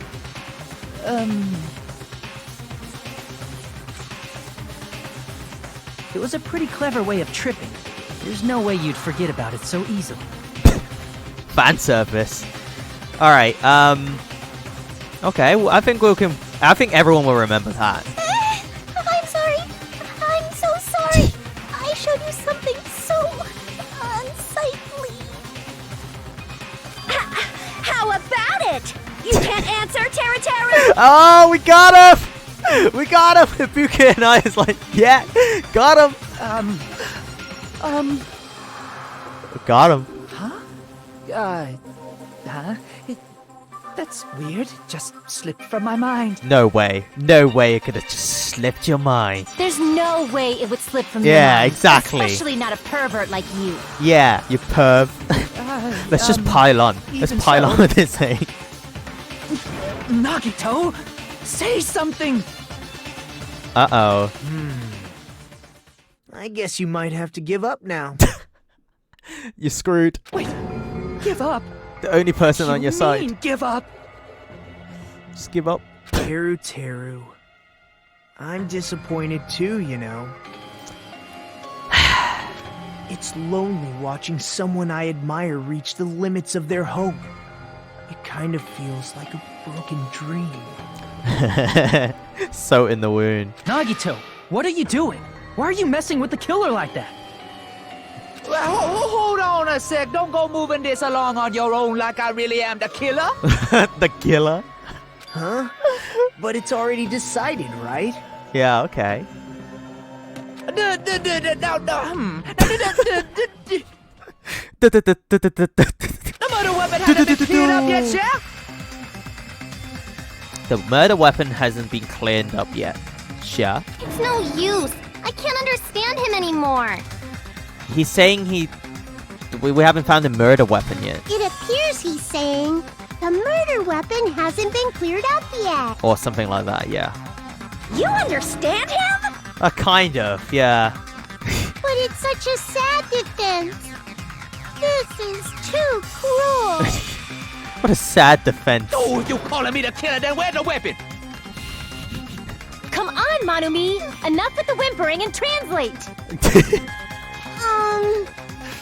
It was a pretty clever way of tripping. There's no way you'd forget about it so easily. Fan service. Alright, okay, well, I think everyone will remember that. I'm sorry. I'm so sorry. I showed you something so unsightly. How about it? You can't answer, Teru Teru! Oh, we got him! We got him! Buka and I is like, yeah, got him! Got him. Huh? That's weird. Just slipped from my mind. No way. No way it could have just slipped your mind. There's no way it would slip from your Yeah, mind. exactly. Especially not a pervert like you. Yeah, you perv. Let's just pile on. Let's pile on with this thing. Nagito, say something. Uh-oh. I guess you might have to give up now. You're screwed. Wait, give up? The only person on your side. Mean give up? Just give up. Teru Teru. I'm disappointed too, you know. It's lonely watching someone I admire reach the limits of their hope. It kind of feels like a broken dream. So in the wound. Nagito, what are you doing? Why are you messing with the killer like that? Well, hold on a sec. Don't go moving this along on your own like I really am the killer. The killer? Huh? But it's already decided, right? Yeah, okay. No. The murder weapon hasn't been cleared up yet, Chef? The murder weapon hasn't been cleaned up yet. Yeah. It's no use. I can't understand him anymore. He's saying we haven't found a murder weapon yet. It appears he's saying the murder weapon hasn't been cleared up yet. Or something like that, yeah. You understand him? Kind of, yeah. But it's such a sad defense. This is too cruel. What a sad defense. Oh, you calling me the killer, then where's the weapon? Come on, Manumi. Enough with the whimpering and translate.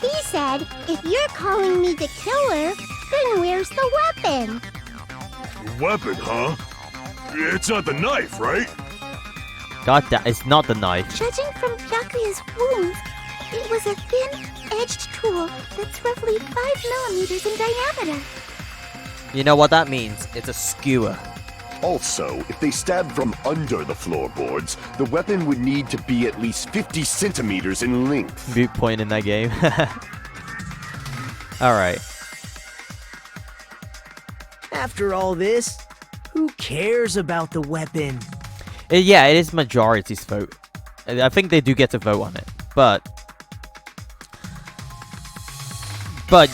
He said, if you're calling me the killer, then where's the weapon? Weapon, huh? It's not the knife, right? God, it's not the knife. Judging from Byakuya's wounds, it was a thin-edged tool that's roughly 5 millimeters in diameter. You know what that means? It's a skewer. Also, if they stabbed from under the floorboards, the weapon would need to be at least 50 centimeters in length. Moot point in that game. Alright. After all this, who cares about the weapon? Yeah, it is majority's vote. I think they do get to vote on it. But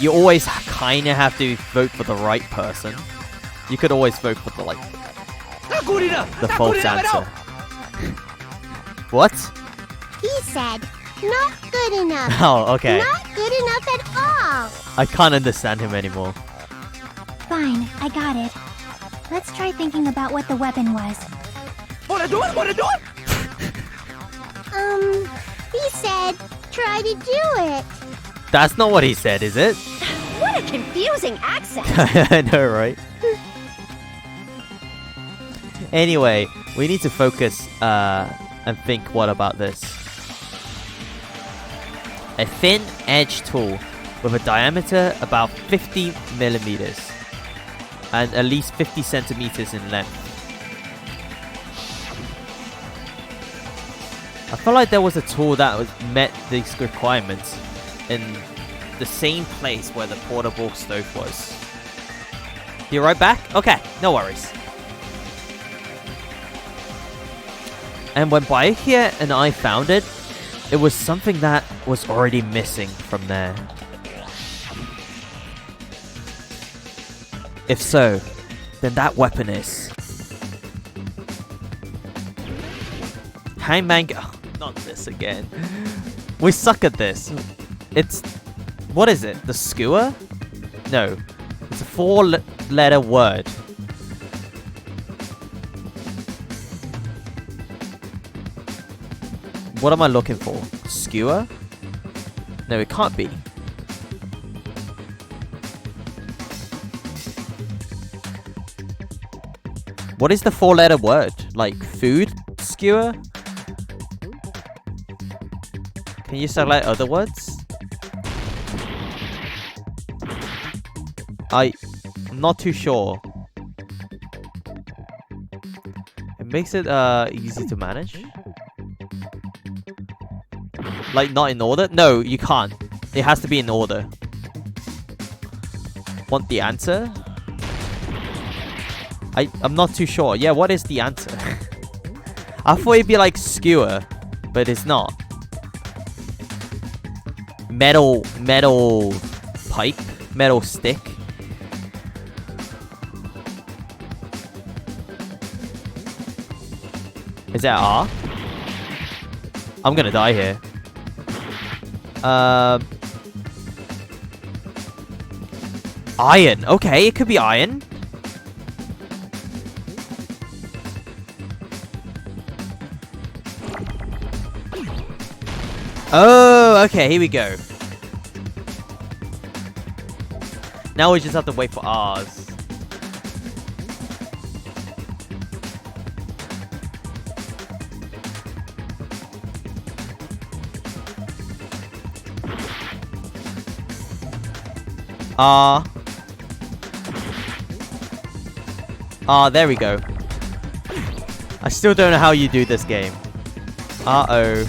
you always kind of have to vote for the right person. You could always vote for the, like, Not good enough. the Not false good enough at answer. all. What? He said, not good enough. Oh, okay. Not good enough at all. I can't understand him anymore. Fine, I got it. Let's try thinking about what the weapon was. Wanna do it? Wanna do it? He said, try to do it. That's not what he said, is it? What a confusing accent. I know, right? Anyway, we need to focus and think what about this. A thin edge tool with a diameter about 50 millimeters and at least 50 centimeters in length. I feel like there was a tool that met these requirements in the same place where the portable stove was. You right back? Okay, no worries. And when Byakuya and I found it, it was something that was already missing from there. If so, then that weapon is... Hangman... Oh, not this again. We suck at this. It's... What is it? The skewer? No. It's a 4-letter word. What am I looking for? Skewer? No, it can't be. What is the 4-letter word? Like food skewer? Can you select other words? I'm not too sure. It makes it easy to manage. Like not in order? No, you can't. It has to be in order. Want the answer? I'm not too sure. Yeah, what is the answer? I thought it'd be like skewer, but it's not. Metal pipe, metal stick. Is that R? I'm gonna die here. Iron. Okay, it could be iron. Oh, okay, here we go. Now we just have to wait for R's. There we go. I still don't know how you do this game. Uh-oh.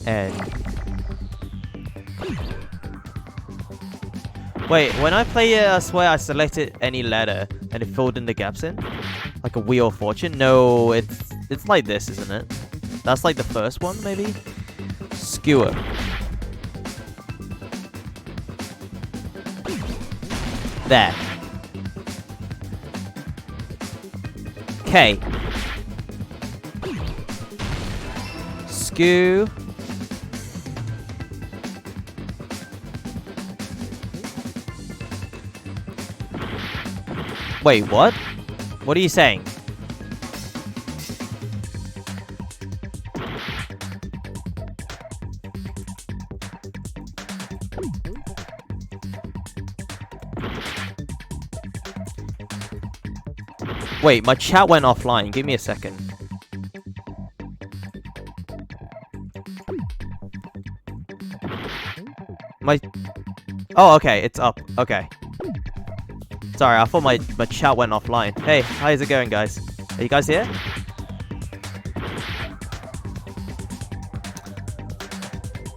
N. Wait, when I play it, I swear I selected any letter and it filled in the gaps in. Like a Wheel of Fortune? No, it's like this, isn't it? That's like the first one, maybe? Skewer. There. Okay. Skew. Wait, what? What are you saying? Wait, my chat went offline. Give me a second. Oh, okay, it's up. Okay. Sorry, I thought my chat went offline. Hey, how's it going, guys? Are you guys here?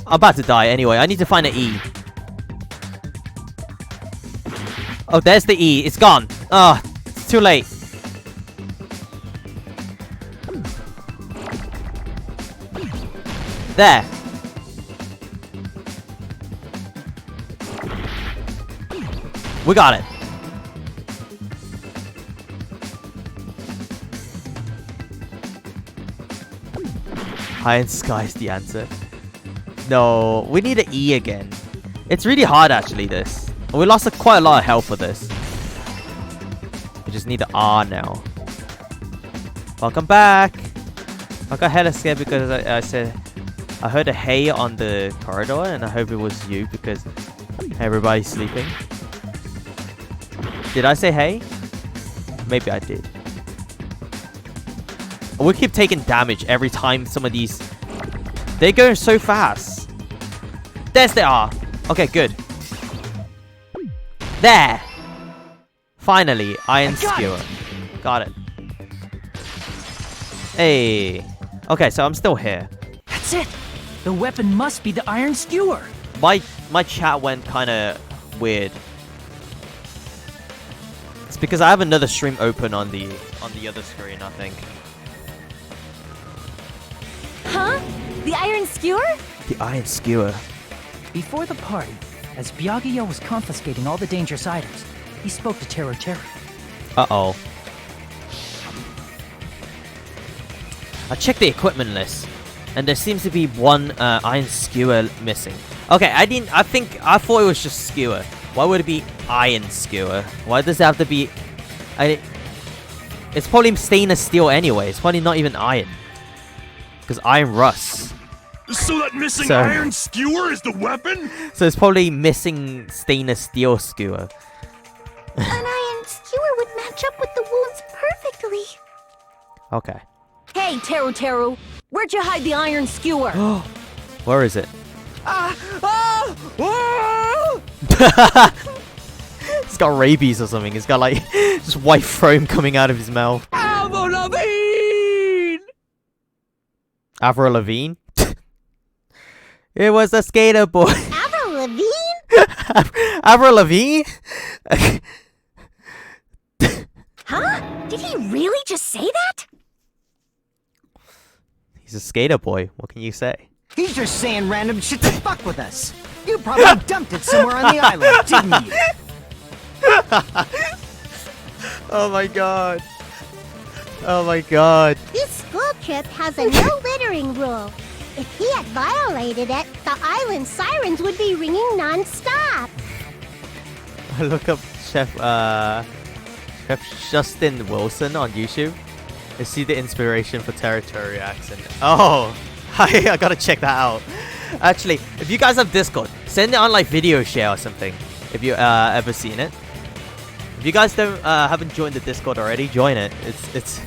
I'm about to die anyway. I need to find an E. Oh, there's the E. It's gone. Oh, it's too late. There. We got it. High in sky is the answer. No, we need an E again. It's really hard actually, this. We lost quite a lot of health for this. We just need the R now. Welcome back. I got hella scared because I said I heard a hey on the corridor and I hope it was you because everybody's sleeping. Did I say hey? Maybe I did. We keep taking damage every time some of these... They're going so fast. There's the R. Okay, good. There. Finally, Iron Skewer. Got it. Hey. Okay, so I'm still here. That's it. The weapon must be the Iron Skewer. My chat went kind of weird. It's because I have another stream open on the other screen, I think. Huh? The Iron Skewer? The Iron Skewer. Before the party, as Byakuya was confiscating all the dangerous items, he spoke to Teru Teru. Uh-oh. I checked the equipment list, and there seems to be one Iron Skewer missing. Okay, I thought it was just Skewer. Why would it be Iron Skewer? Why does it have to be... It's probably stainless steel anyway. It's probably not even iron. Because iron rusts. So that missing iron skewer is the weapon? So it's probably missing stainless steel skewer. An iron skewer would match up with the wounds perfectly. Okay. Hey, Teru Teru, where'd you hide the Iron Skewer? Where is it? It's got rabies or something. It's got like just white foam coming out of his mouth. Avril Lavigne! Avril Lavigne? It was a skater boy. Avril Lavigne? Avril Lavigne? Huh? Did he really just say that? He's a skater boy. What can you say? He's just saying random shit to fuck with us. You probably dumped it somewhere on the island, didn't you? Oh my god. Oh my god. This school trip has a no littering rule. If he had violated it, the island sirens would be ringing non-stop. I look up Chef Justin Wilson on YouTube. I see the inspiration for territory accent. Oh, I gotta check that out. Actually, if you guys have Discord, send it on like video share or something. If you ever seen it. If you guys haven't joined the Discord already, join it. It's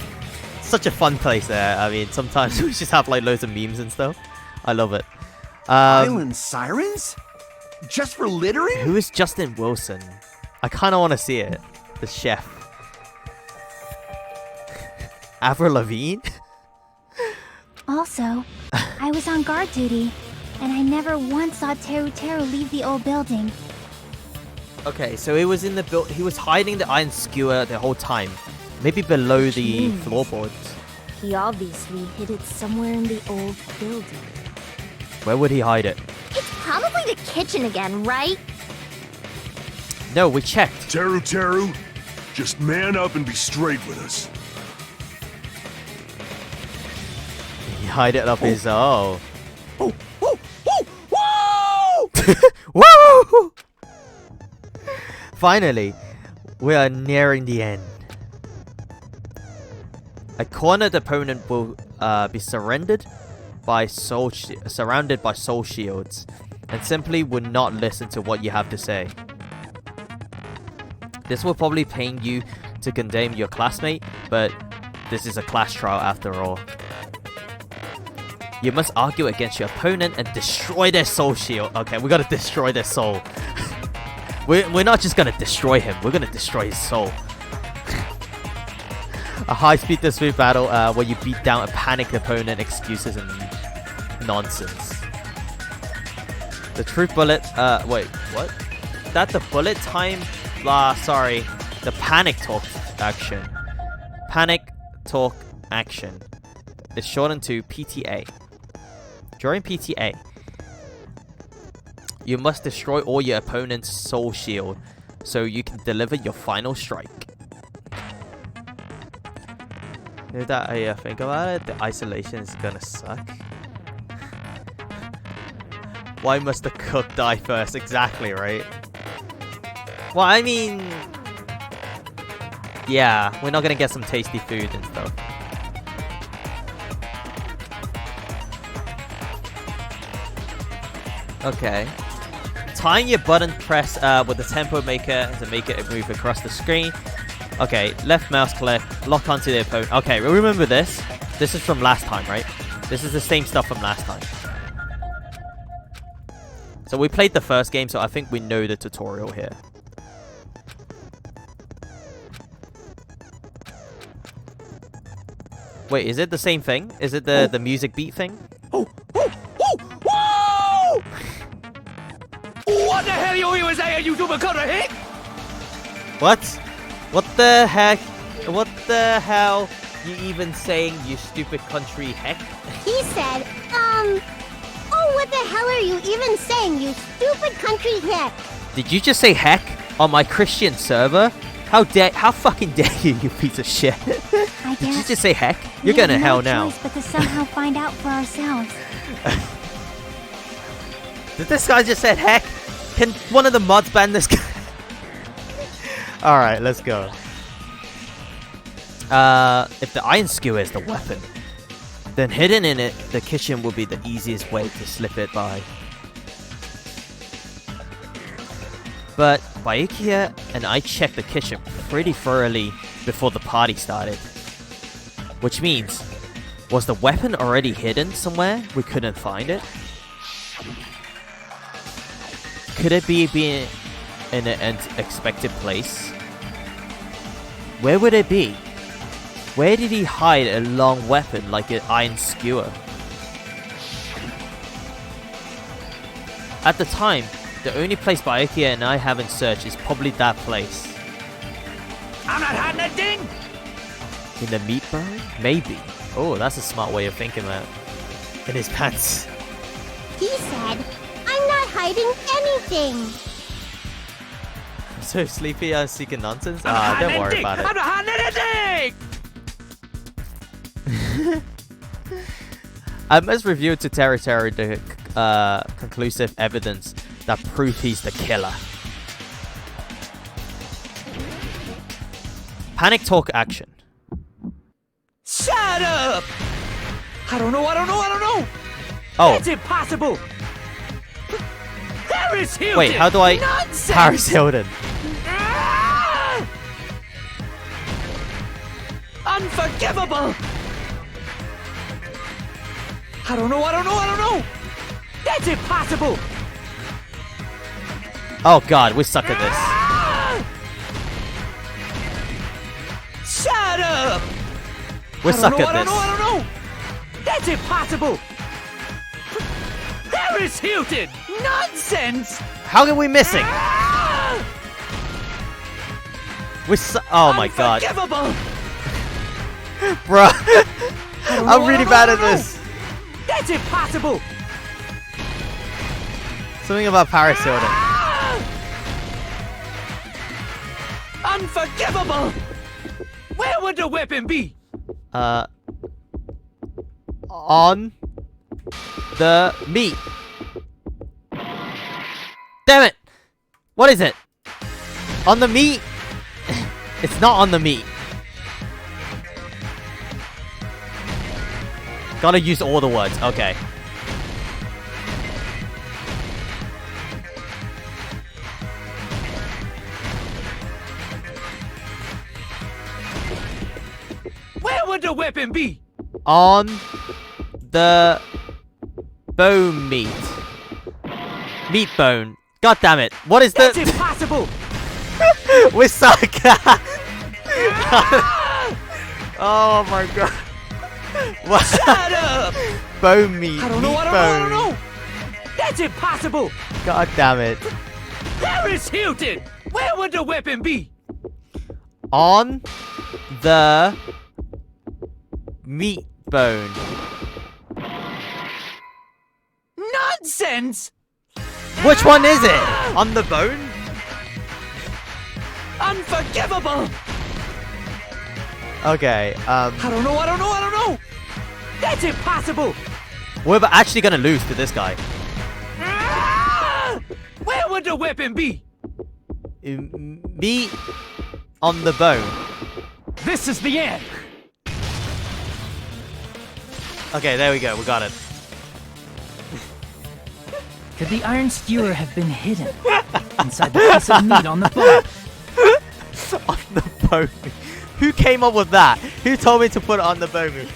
such a fun place there. I mean, sometimes we just have like loads of memes and stuff. I love it. Island sirens? Just for littering? Who is Justin Wilson? I kind of want to see it. The chef. Avril Lavigne? Also, I was on guard duty, and I never once saw Teru Teru leave the old building. Okay, so he was in the he was hiding the iron skewer the whole time. Maybe below the floorboards. He obviously hid it somewhere in the old building. Where would he hide it? It's probably the kitchen again, right? No, we checked. Teru, just man up and be straight with us. He hide it up his... Oh. Whoa! Woo! Finally, we are nearing the end. A cornered opponent will be surrounded by soul shields, and simply will not listen to what you have to say. This will probably pain you to condemn your classmate, but this is a class trial after all. You must argue against your opponent and destroy their soul shield. Okay, we gotta destroy their soul. We're not just gonna destroy him, we're gonna destroy his soul. A high-speed to smooth battle where you beat down a panicked opponent, excuses and nonsense. The truth bullet, wait, what? That the bullet time? Sorry. The panic talk action. Panic talk action. It's shortened to PTA. During PTA, you must destroy all your opponent's soul shield so you can deliver your final strike. Now that I think about it, the isolation is gonna suck. Why must the cook die first? Exactly, right? Well, I mean... yeah, we're not gonna get some tasty food and stuff. Okay. Tying your button press with the tempo maker to make it move across the screen. Okay, left mouse click, lock onto the opponent. Okay, remember this. This is from last time, right? This is the same stuff from last time. So we played the first game, so I think we know the tutorial here. Wait, is it the same thing? Is it the music beat thing? Whoa! What the hell you even saying, you stupid country hick? What? What the heck? What the hell you even saying, you stupid country heck? He said, oh, what the hell are you even saying, you stupid country heck? Did you just say heck on my Christian server? How fucking dare you, you piece of shit? I guess Did you just say heck? You're going to hell now. But to somehow find out for ourselves. Did this guy just said heck? Can one of the mods ban this guy? Alright, let's go. If the iron skewer is the weapon, then hidden in it, the kitchen will be the easiest way to slip it by. But Byakuya and I checked the kitchen pretty thoroughly before the party started. Which means, was the weapon already hidden somewhere we couldn't find it? Could it be in an unexpected place? Where would it be? Where did he hide a long weapon like an iron skewer? At the time, the only place Byakuya and I haven't searched is probably that place. I'm not hiding that thing! In the meat burn? Maybe. Oh, that's a smart way of thinking that. In his pants. He said, I'm not hiding anything. I'm so sleepy, I'm seeking nonsense? Don't worry about it. I'm not hiding anything! I must review to Teru the conclusive evidence that prove he's the killer. Panic talk action. Shut up! I don't know. Oh. It's impossible! Paris Hilton! Wait, how do I... Nonsense! Paris Hilton. Ah! Unforgivable! I don't know. That's impossible! Oh god, we suck at this. Ah! Shut up! We suck at this. I don't know. That's impossible! Paris Hilton! Nonsense! How are we missing? Ah! Oh my god. Unforgivable! Bruh. I'm really bad at this. That's impossible! Something about Paris Hilton. Unforgivable! Where would the weapon be? On the meat. Damn it! What is it? On the meat? It's not on the meat. Gotta use all the words. Okay. Where would the weapon be? On the bone meat. Meat bone. God damn it. What is That's the... impossible! We suck. Oh my god. What? Shut up! Bone meat. I don't know, meat I bone. don't know! That's impossible! God damn it. Paris Hilton! Where would the weapon be? On the meat bone. Nonsense! Which one is it? On the bone? Unforgivable! Okay, I don't know! That's impossible! we're actually gonna lose to this guy. Where would the weapon be? Meat on the bone. This is the end. Okay, there we go. We got it. Could the iron skewer have been hidden inside the piece of meat on the bone? On the bone. Who came up with that? Who told me to put it on the bone?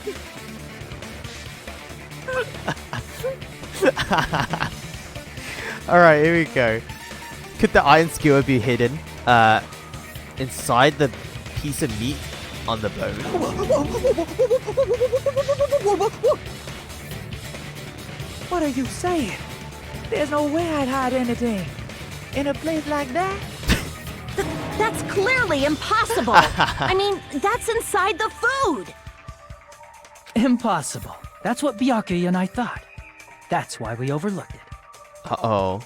Alright, here we go. Could the iron skewer be hidden inside the piece of meat on the bone? What are you saying? There's no way I'd hide anything in a place like that. That's clearly impossible. I mean, that's inside the food. Impossible. That's what Byakuya and I thought. That's why we overlooked it. Uh-oh.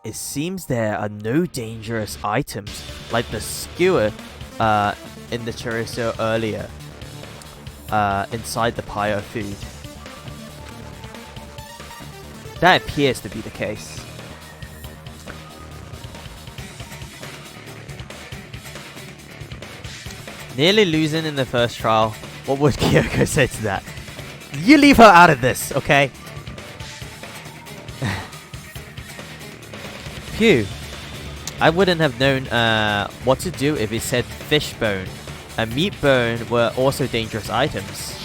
It seems there are no dangerous items like the skewer in the chorizo earlier inside the pyre food. That appears to be the case. Nearly losing in the first trial. What would Kyoko say to that? You leave her out of this, okay? Phew. I wouldn't have known what to do if it said fish bone and meat bone were also dangerous items.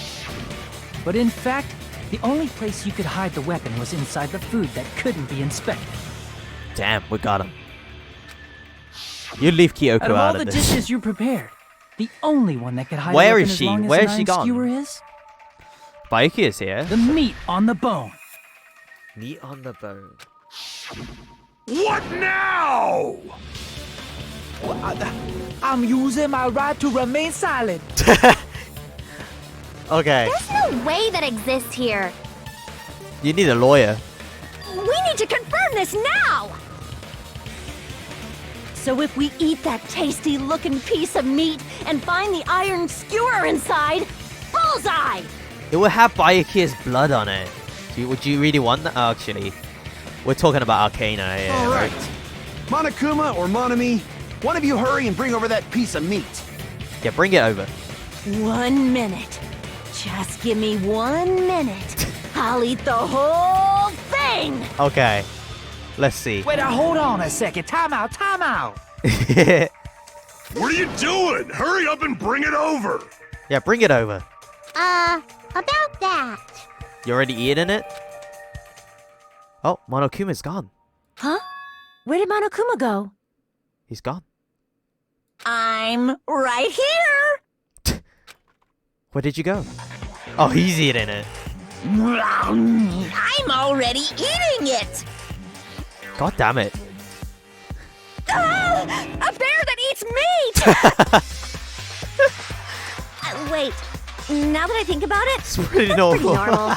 But in fact, the only place you could hide the weapon was inside the food that couldn't be inspected. Damn, we got him. You leave Kyoko Out of all out the of this. dishes you prepared, the only one that could hide Where the is weapon she? as long as Where an is she iron gone? skewer is Bayuki is here. the meat on the bone. Meat on the bone. What now? I'm using my right to remain silent. Okay. There's no way that exists here. You need a lawyer. We need to confirm this now! So if we eat that tasty-looking piece of meat and find the iron skewer inside, bullseye! It will have Bayuki's blood on it. Would you really want that? Oh, actually, we're talking about Arcana here, All right. right? Monokuma or Monami, one of you hurry and bring over that piece of meat. Yeah, bring it over. 1 minute. Just give me 1 minute. I'll eat the whole thing! Okay. Let's see. Wait, hold on a second. Time out. What are you doing? Hurry up and bring it over. Yeah, bring it over. About that. You already eating it? Oh, Monokuma's gone. Huh? Where did Monokuma go? He's gone. I'm right here! Where did you go? Oh, he's eating it. I'm already eating it! God damn it. A bear that eats Wait, now that I think about it, It's pretty that's normal. Pretty normal.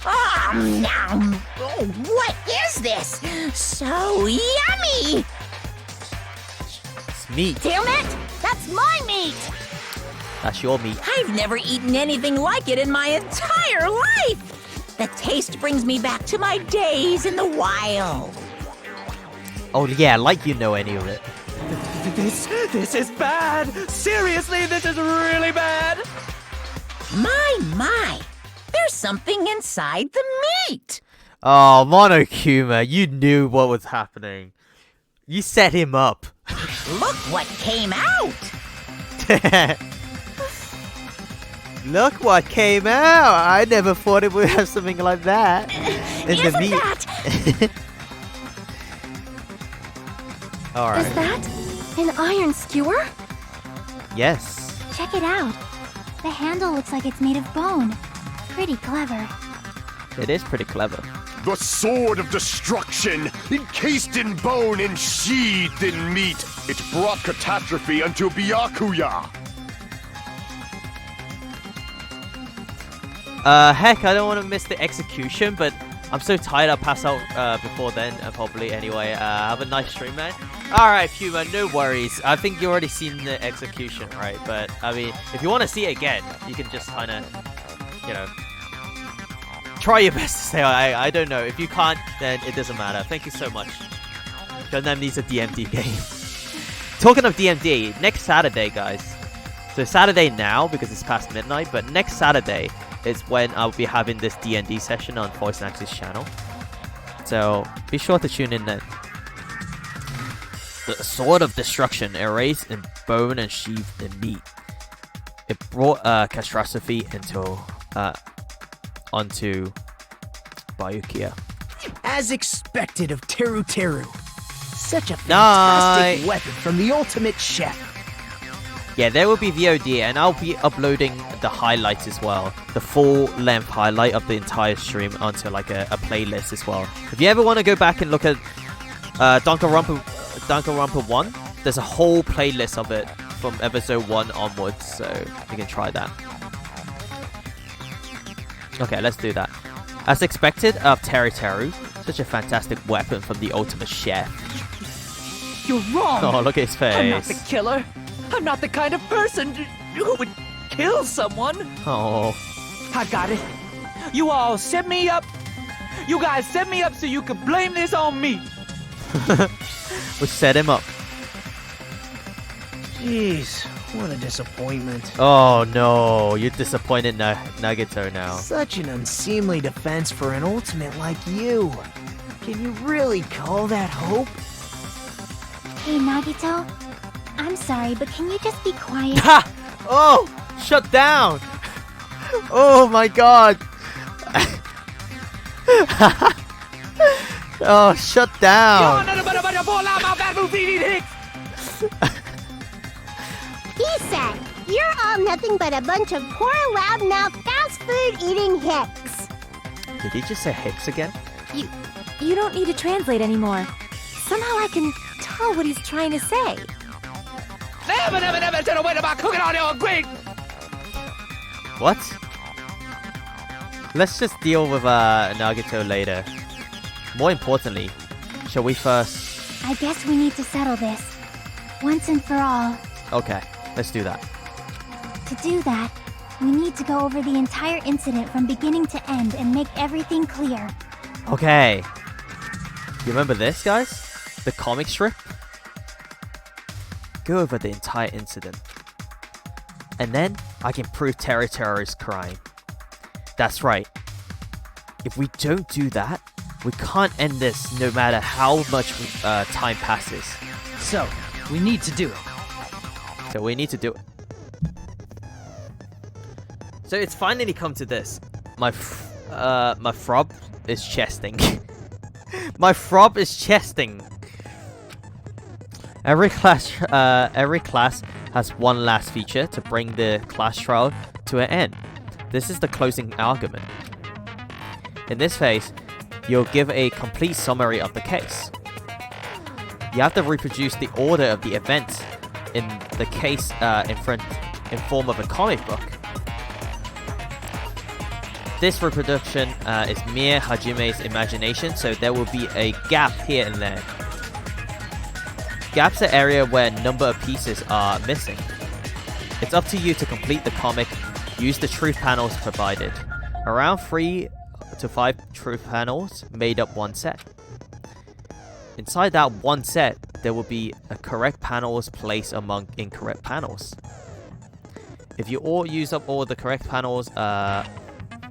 Oh, what is this? So yummy! It's meat. Damn it! That's my meat! That's your meat. I've never eaten anything like it in my entire life! The taste brings me back to my days in the wild. Oh yeah, like you know any of it. This is bad! Seriously, this is really bad! My! There's something inside the meat! Oh, Monokuma, you knew what was happening. You set him up. Look what came out! Look what came out! I never thought it would have something like that. Isn't that? Alright. Is that an iron skewer? Yes. Check it out. The handle looks like it's made of bone. Pretty clever. It is pretty clever. The sword of destruction, encased in bone and sheathed in meat. It brought catastrophe unto Byakuya. Heck, I don't want to miss the execution, but I'm so tired I'll pass out before then, probably. Anyway, have a nice stream, man. Alright, Puma, no worries. I think you already seen the execution, right? But, I mean, if you want to see it again, you can just kind of, you know, try your best to say, I don't know. If you can't, then it doesn't matter. Thank you so much. Gundam needs a DMD game. Talking of DMD, next Saturday, guys. So Saturday now, because it's past midnight, but next Saturday is when I'll be having this D&D session on Voice Axis channel. So be sure to tune in then. The sword of destruction, erased in bone and sheathed in meat. It brought catastrophe onto Byakuya. As expected of Teru Teru. Such a fantastic weapon from the ultimate chef. Yeah, there will be VOD, and I'll be uploading the highlights as well. The full-length highlight of the entire stream onto like a playlist as well. If you ever want to go back and look at Danganronpa 1, there's a whole playlist of it from episode 1 onwards, so you can try that. Okay, let's do that. As expected of Teru Teru, such a fantastic weapon from the ultimate chef. You're wrong! Oh, look at his face. I'm not the killer. I'm not the kind of person who would kill someone. Oh. I got it. You all set me up. You guys set me up so you could blame this on me. We set him up. Jeez, what a disappointment. Oh no, you're disappointed Nagito now. Such an unseemly defense for an ultimate like you. Can you really call that hope? Hey, Nagito. I'm sorry, but can you just be quiet? Ha! Oh! Shut down! Oh my god! Oh, shut down! He said, "You're all nothing but a bunch of poor, loudmouth, fast food eating hicks." Did he just say hicks again? You don't need to translate anymore. Somehow I can tell what he's trying to say. Never said a word about cooking on your grate. What? Let's just deal with Nagito later. More importantly, shall we first... I guess we need to settle this. Once and for all. Okay, let's do that. To do that, we need to go over the entire incident from beginning to end and make everything clear. Okay. You remember this, guys? The comic strip? Go over the entire incident. And then, I can prove Teru Teru is crying. That's right. If we don't do that, we can't end this no matter how much time passes. So, we need to do it. So we need to do it. So it's finally come to this. My frob is chesting. My frob is chesting. Every class has one last feature to bring the class trial to an end. This is the closing argument. In this phase, you'll give a complete summary of the case. You have to reproduce the order of the events in the case in form of a comic book. This reproduction is mere Hajime's imagination, so there will be a gap here and there. Gaps are area where number of pieces are missing. It's up to you to complete the comic. Use the truth panels provided. Around 3 to 5 truth panels made up one set. Inside that one set, there will be a correct panels placed among incorrect panels. If you all use up all the correct panels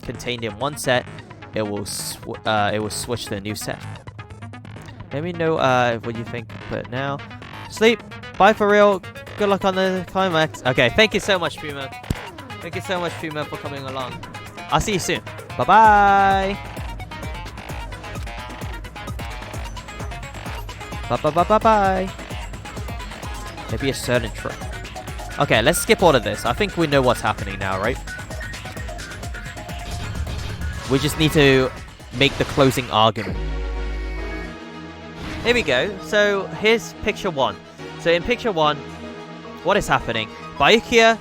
contained in one set, it will switch to a new set. Let me know what you think. But now, sleep. Bye for real. Good luck on the climax. Okay, thank you so much, Puma. Thank you so much, Puma, for coming along. I'll see you soon. Bye bye. Bye bye bye bye bye. Maybe a certain trick. Okay, let's skip all of this. I think we know what's happening now, right? We just need to make the closing argument. Here we go. So here's picture 1. So in picture 1, what is happening? Byakuya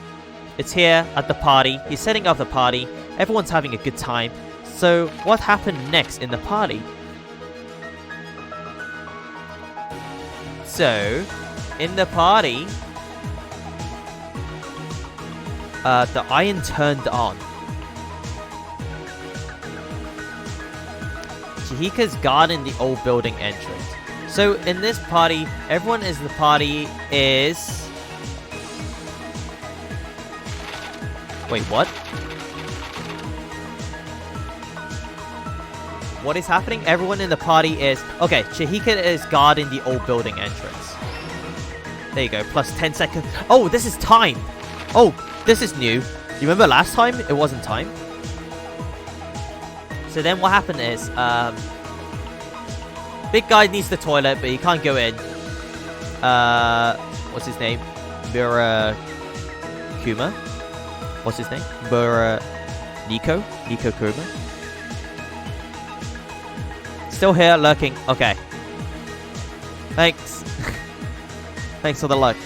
is here at the party. He's setting up the party. Everyone's having a good time. So what happened next in the party? So in the party, the iron turned on. Chihika's guarding the old building entrance. So in this party, everyone is the party is... Wait, what? What is happening? Everyone in the party is... Okay, Chihika is guarding the old building entrance. There you go, plus 10 seconds. Oh, this is time! Oh, this is new. You remember last time? It wasn't time. So then what happened is... Big guy needs the toilet, but he can't go in. What's his name? Murakuma? What's his name? Nico Kuma? Still here, lurking. Okay. Thanks. Thanks for the luck.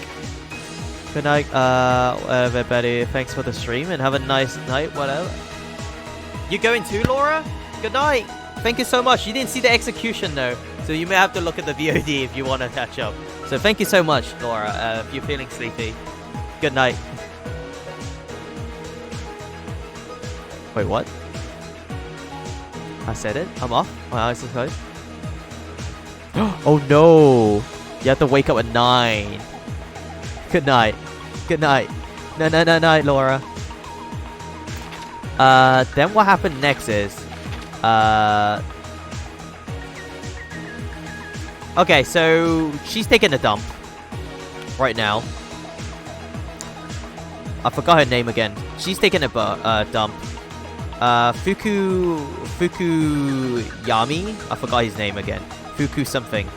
Good night, everybody. Thanks for the stream, and have a nice night, whatever. You going too, Laura? Good night. Thank you so much. You didn't see the execution, though. So you may have to look at the VOD if you want to catch up. So thank you so much, Laura, if you're feeling sleepy. Good night. Wait, what? I said it? I'm off? My eyes are closed? Oh no! You have to wake up at 9. Good night. Good night. No, night, Laura. Then what happened next is... Okay, so she's taking a dump right now. I forgot her name again. She's taking a dump. Fukuyami? I forgot his name again. Fuku something.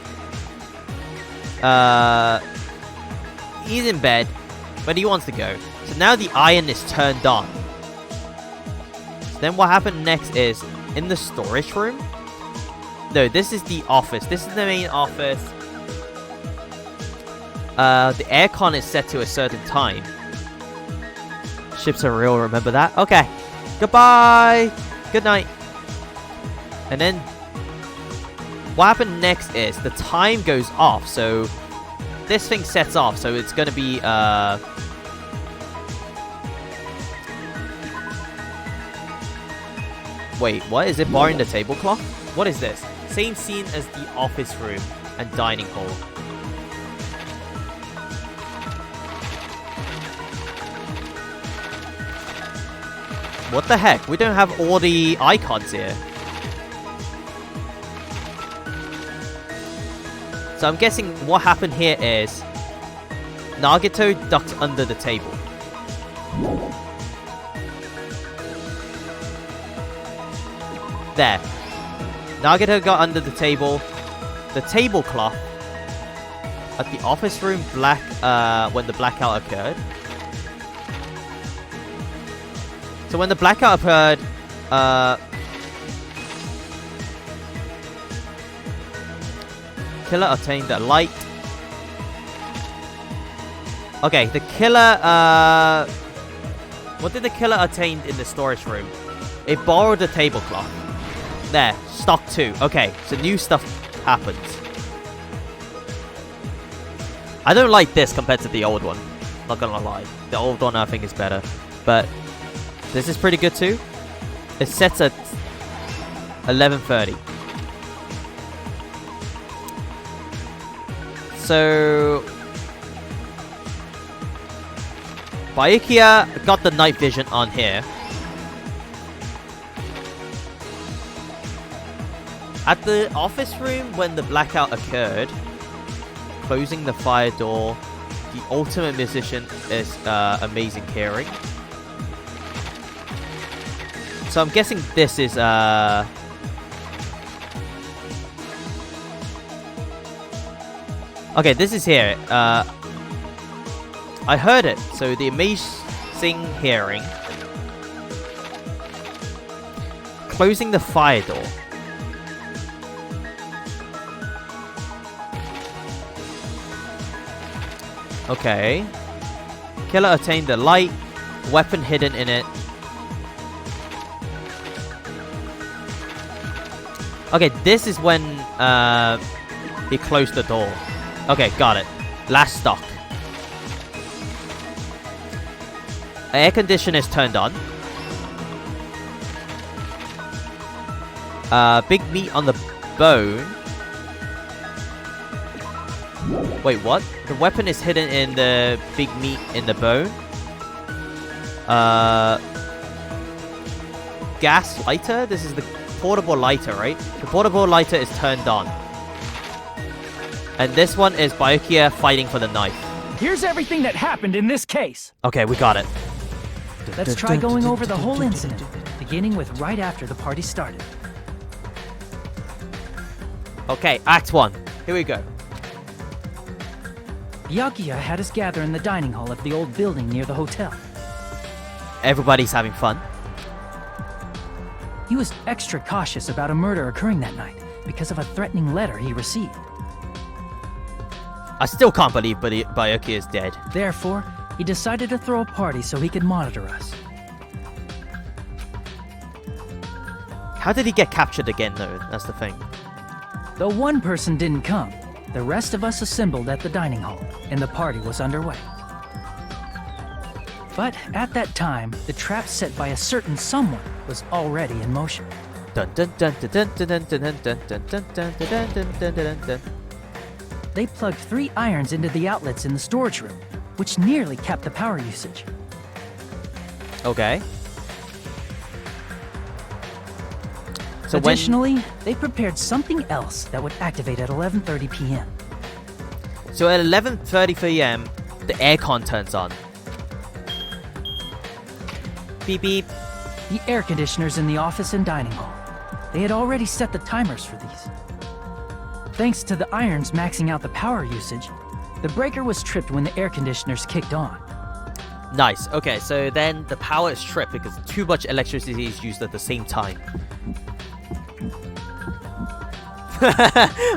He's in bed, but he wants to go. So now the iron is turned on. So then what happened next is, in the storage room? No, this is the office. This is the main office. The aircon is set to a certain time. Ships are real, remember that? Okay. Goodbye! Good night. And then... what happened next is, the time goes off, so... this thing sets off, so it's gonna be, Wait, what? Is it barring the tablecloth? What is this? Same scene as the office room and dining hall. What the heck? We don't have all the icons here. So I'm guessing what happened here is Nagito ducked under the table. There. Nagito got under the table. The tablecloth at the office room when the blackout occurred. So when the blackout occurred, Killer obtained a light. Okay, the killer, what did the killer attain in the storage room? It borrowed a tablecloth. There, stock 2. Okay, so new stuff happens. I don't like this compared to the old one. Not gonna lie. The old one I think is better. But this is pretty good too. It sets at 11:30. So Byakuya got the night vision on here. At the office room when the blackout occurred, closing the fire door, the ultimate musician is amazing hearing. So I'm guessing this is okay, this is here. I heard it. So the amazing hearing, closing the fire door. Okay. Killer attained the light, weapon hidden in it. Okay, this is when he closed the door. Okay, got it. Last stock. Air conditioner is turned on. Big meat on the bone. Wait, what? The weapon is hidden in the big meat in the bone. Gas lighter? This is the portable lighter, right? The portable lighter is turned on. And this one is Byakuya fighting for the knife. Here's everything that happened in this case. Okay, we got it. Let's try going over the whole incident, beginning with right after the party started. Okay, Act 1. Here we go. Byakuya had us gather in the dining hall of the old building near the hotel. Everybody's having fun. He was extra cautious about a murder occurring that night because of a threatening letter he received. I still can't believe Byakuya is dead. Therefore, he decided to throw a party so he could monitor us. How did he get captured again, though? That's the thing. Though one person didn't come, the rest of us assembled at the dining hall, and the party was underway. But at that time, the trap set by a certain someone was already in motion. Dun dun dun dun dun dun dun dun dun dun dun dun dun dun dun dun. They plugged 3 irons into the outlets in the storage room, which nearly capped the power usage. Okay. So additionally, they prepared something else that would activate at 11:30 p.m. So at 11:30 p.m., the aircon turns on. Beep beep. The air conditioners in the office and dining hall. They had already set the timers for these. Thanks to the irons maxing out the power usage, the breaker was tripped when the air conditioners kicked on. Nice. Okay, so then the power is tripped because too much electricity is used at the same time.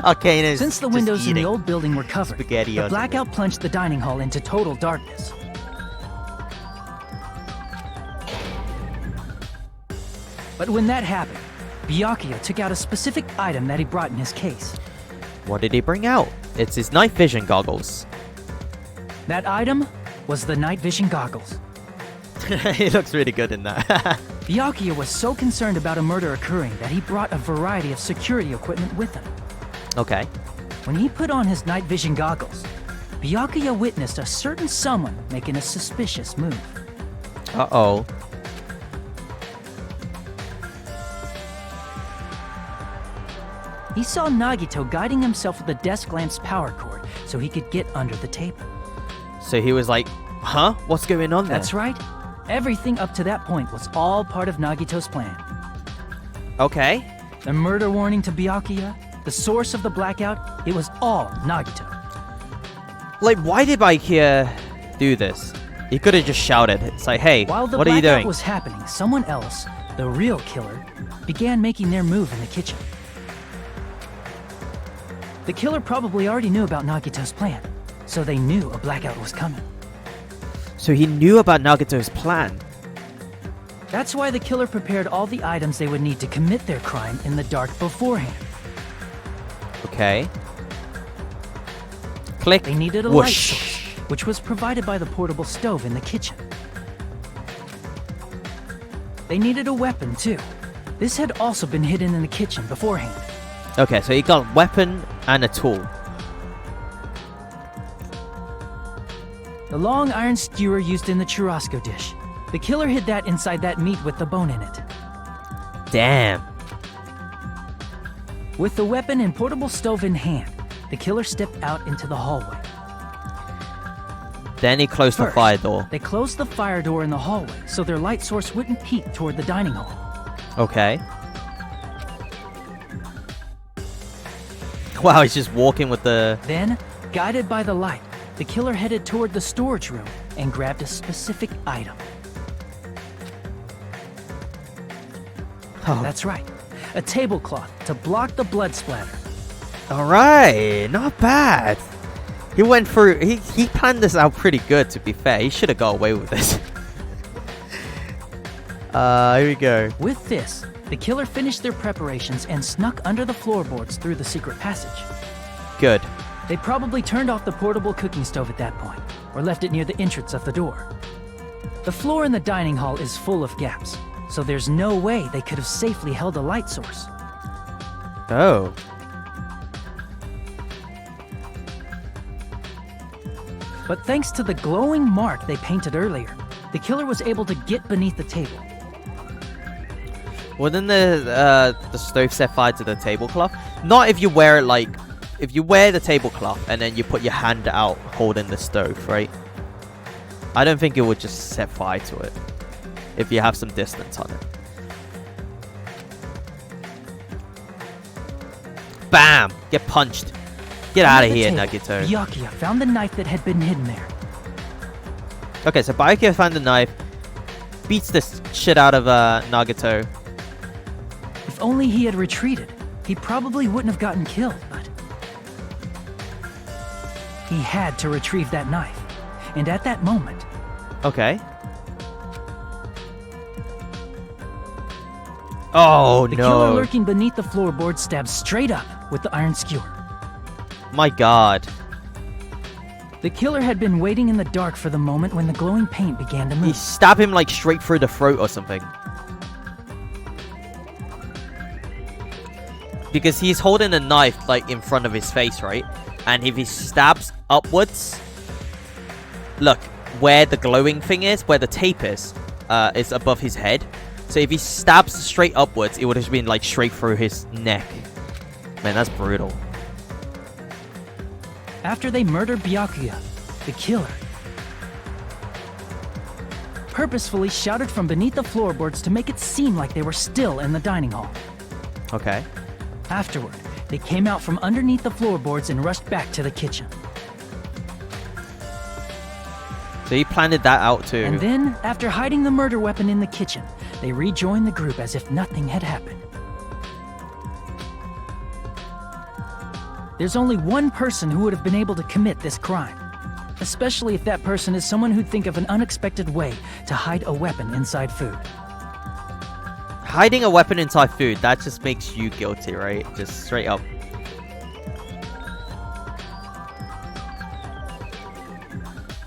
Okay, since the windows in the old building were covered, the blackout plunged the dining hall into total darkness. But when that happened, Byakuya took out a specific item that he brought in his case. What did he bring out? It's his night vision goggles. That item was the night vision goggles. He looks really good in that. Byakuya was so concerned about a murder occurring that he brought a variety of security equipment with him. Okay. When he put on his night vision goggles, Byakuya witnessed a certain someone making a suspicious move. Uh-oh. He saw Nagito guiding himself with the desk lamp's power cord so he could get under the table. So he was like, huh? What's going on there? That's right. Everything up to that point was all part of Nagito's plan. Okay. The murder warning to Byakuya, the source of the blackout, it was all Nagito. Like, why did Byakuya do this? He could have just shouted. It's like, hey, While the what are you blackout doing? was happening, someone else, the real killer, began making their move in the kitchen. The killer probably already knew about Nagito's plan, so they knew a blackout was coming. So he knew about Nagato's plan. That's why the killer prepared all the items they would need to commit their crime in the dark beforehand. Okay. Click. They needed a Whoosh. light source, which was provided by the portable stove in the kitchen. They needed a weapon, too. This had also been hidden in the kitchen beforehand. Okay, so he got a weapon and a tool. The long iron skewer used in the churrasco dish. The killer hid that inside that meat with the bone in it. Damn. With the weapon and portable stove in hand, the killer stepped out into the hallway. Then he closed the fire door. They closed the fire door in the hallway so their light source wouldn't peek toward the dining hall. Okay. Wow, he's just walking with the... Then, guided by the light, the killer headed toward the storage room and grabbed a specific item. Oh. That's right. A tablecloth to block the blood splatter. Alright, not bad. He went through... He planned this out pretty good, to be fair. He should have got away with this. Here we go. With this, the killer finished their preparations and snuck under the floorboards through the secret passage. Good. They probably turned off the portable cooking stove at that point, or left it near the entrance of the door. The floor in the dining hall is full of gaps, so there's no way they could have safely held a light source. Oh. But thanks to the glowing mark they painted earlier, the killer was able to get beneath the table. Wouldn't the stove set fire to the tablecloth? Not if you wear it like... If you wear the tablecloth and then you put your hand out holding the stove, right? I don't think it would just set fire to it. If you have some distance on it. Bam! Get punched. Get out of here, Nagito. Byakuya found the knife that had been hidden there. Okay, so Byakuya found the knife. Beats the shit out of Nagito. If only he had retreated, he probably wouldn't have gotten killed, but... He had to retrieve that knife. And at that moment... Okay. Oh, the no. The killer lurking beneath the floorboard stabbed straight up with the iron skewer. My god. The killer had been waiting in the dark for the moment when the glowing paint began to move. He stabbed him like straight through the throat or something. Because he's holding a knife like in front of his face, right? And if he stabs upwards, look, where the glowing thing is, where the tape is above his head. So if he stabs straight upwards, it would have been like straight through his neck. Man, that's brutal. After they murdered Byakuya, the killer purposefully shouted from beneath the floorboards to make it seem like they were still in the dining hall. Okay. Afterward, they came out from underneath the floorboards and rushed back to the kitchen. So he planned that out too. And then, after hiding the murder weapon in the kitchen, they rejoined the group as if nothing had happened. There's only one person who would have been able to commit this crime. Especially if that person is someone who'd think of an unexpected way to hide a weapon inside food. Hiding a weapon inside food, that just makes you guilty, right? Just straight up.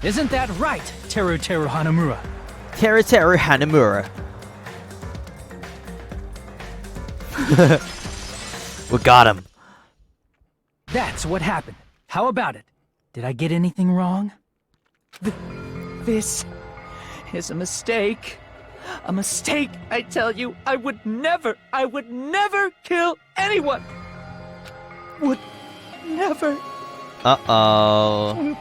Isn't that right, Teru Teru Hanamura? Teru Teru Hanamura. We got him. That's what happened. How about it? Did I get anything wrong? This is a mistake. A mistake, I tell you. I would never kill anyone. Would never. Uh-oh.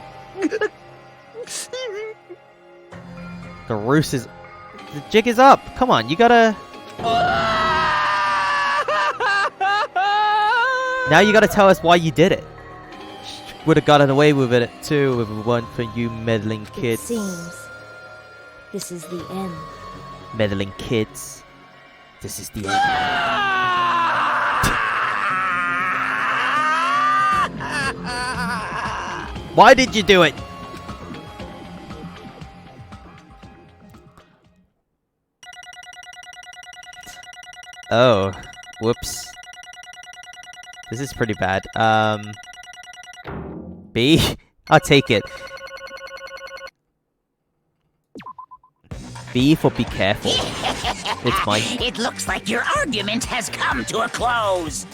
The roost is... The jig is up. Come on, you gotta... Now you gotta tell us why you did it. Would have gotten away with it too if it weren't for you meddling kids. It seems this is the end. Meddling kids. This is the end. Why did you do it? Oh. Whoops. This is pretty bad. B? I'll take it. B for be careful. It's mine. It looks like your argument has come to a close.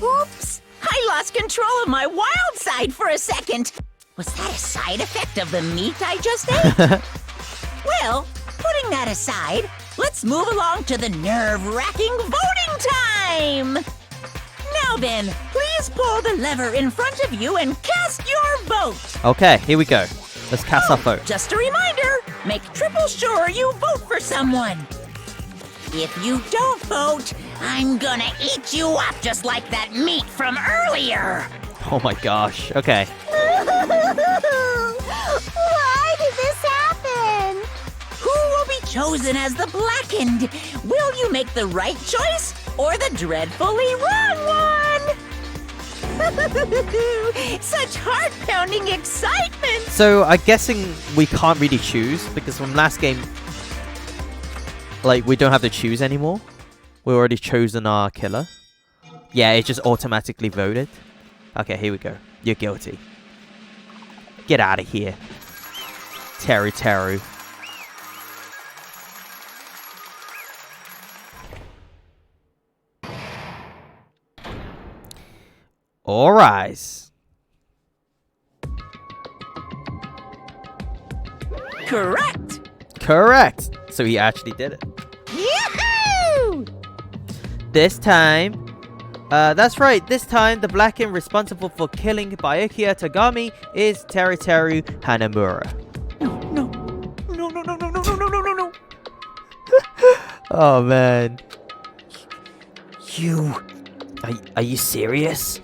Oops! I lost control of my wild side for a second. Was that a side effect of the meat I just ate? Well, putting that aside, let's move along to the nerve-wracking voting time! Now then, please pull the lever in front of you and cast your vote! Okay, here we go. Let's cast our vote. Just a reminder, make triple sure you vote for someone. If you don't vote, I'm gonna eat you up just like that meat from earlier! Oh my gosh. Okay. Why did this happen? Who will be chosen as the Blackened? Will you make the right choice or the dreadfully wrong one? Such heart-pounding excitement! So, I'm guessing we can't really choose, because from last game, like, we don't have to choose anymore. We've already chosen our killer. Yeah, it just automatically voted. Okay, here we go. You're guilty. Get out of here. Teru Teru. All rise. Correct. Correct. So he actually did it. Yahoo! This time, that's right. This time, the Blackened responsible for killing Byakuya Tagami is Teru Teru Hanamura. No. Oh man. You. Are you serious?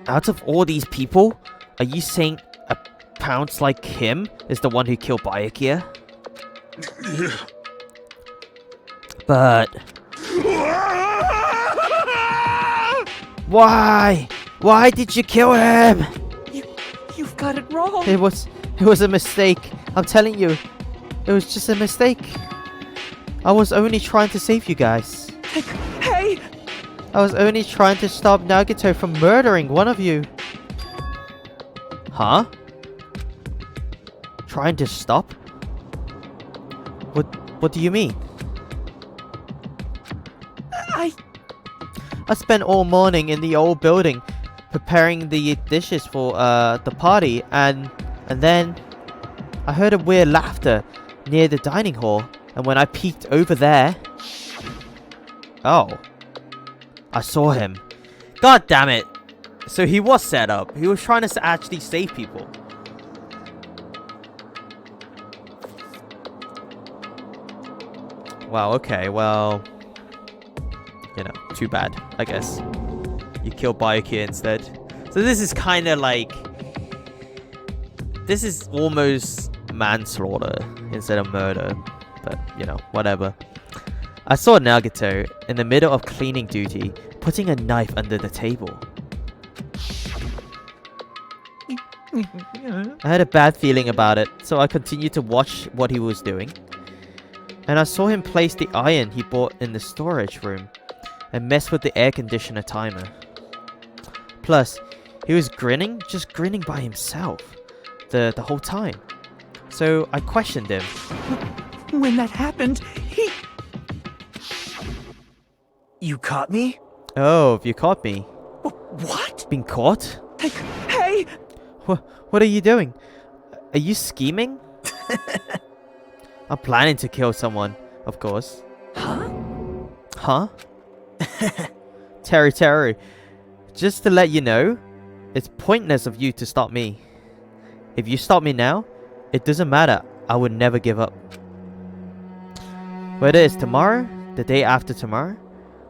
Out of all these people, are you saying a pounce like him is the one who killed Byakuya? But why? Why did you kill him? You've got it wrong. It was a mistake. I'm telling you. It was just a mistake. I was only trying to save you guys. Hey! I was only trying to stop Nagito from murdering one of you. Huh? Trying to stop? What do you mean? I spent all morning in the old building preparing the dishes for the party, and then I heard a weird laughter near the dining hall, and when I peeked over there, oh, I saw him. God damn it. So he was set up. He was trying to actually save people. Wow, okay, well, you know, too bad, I guess. You killed Byakuya instead. So this is kind of like, this is almost manslaughter instead of murder. But, you know, whatever. I saw Nagito in the middle of cleaning duty, putting a knife under the table. I had a bad feeling about it, so I continued to watch what he was doing. And I saw him place the iron he bought in the storage room and mess with the air conditioner timer. Plus, he was grinning, just grinning by himself the whole time. So I questioned him. When that happened, he... You caught me? Oh, you caught me. What? Been caught? Hey! What are you doing? Are you scheming? I'm planning to kill someone, of course. Huh? Teru, just to let you know, it's pointless of you to stop me. If you stop me now, it doesn't matter. I would never give up. Whether it's tomorrow, the day after tomorrow,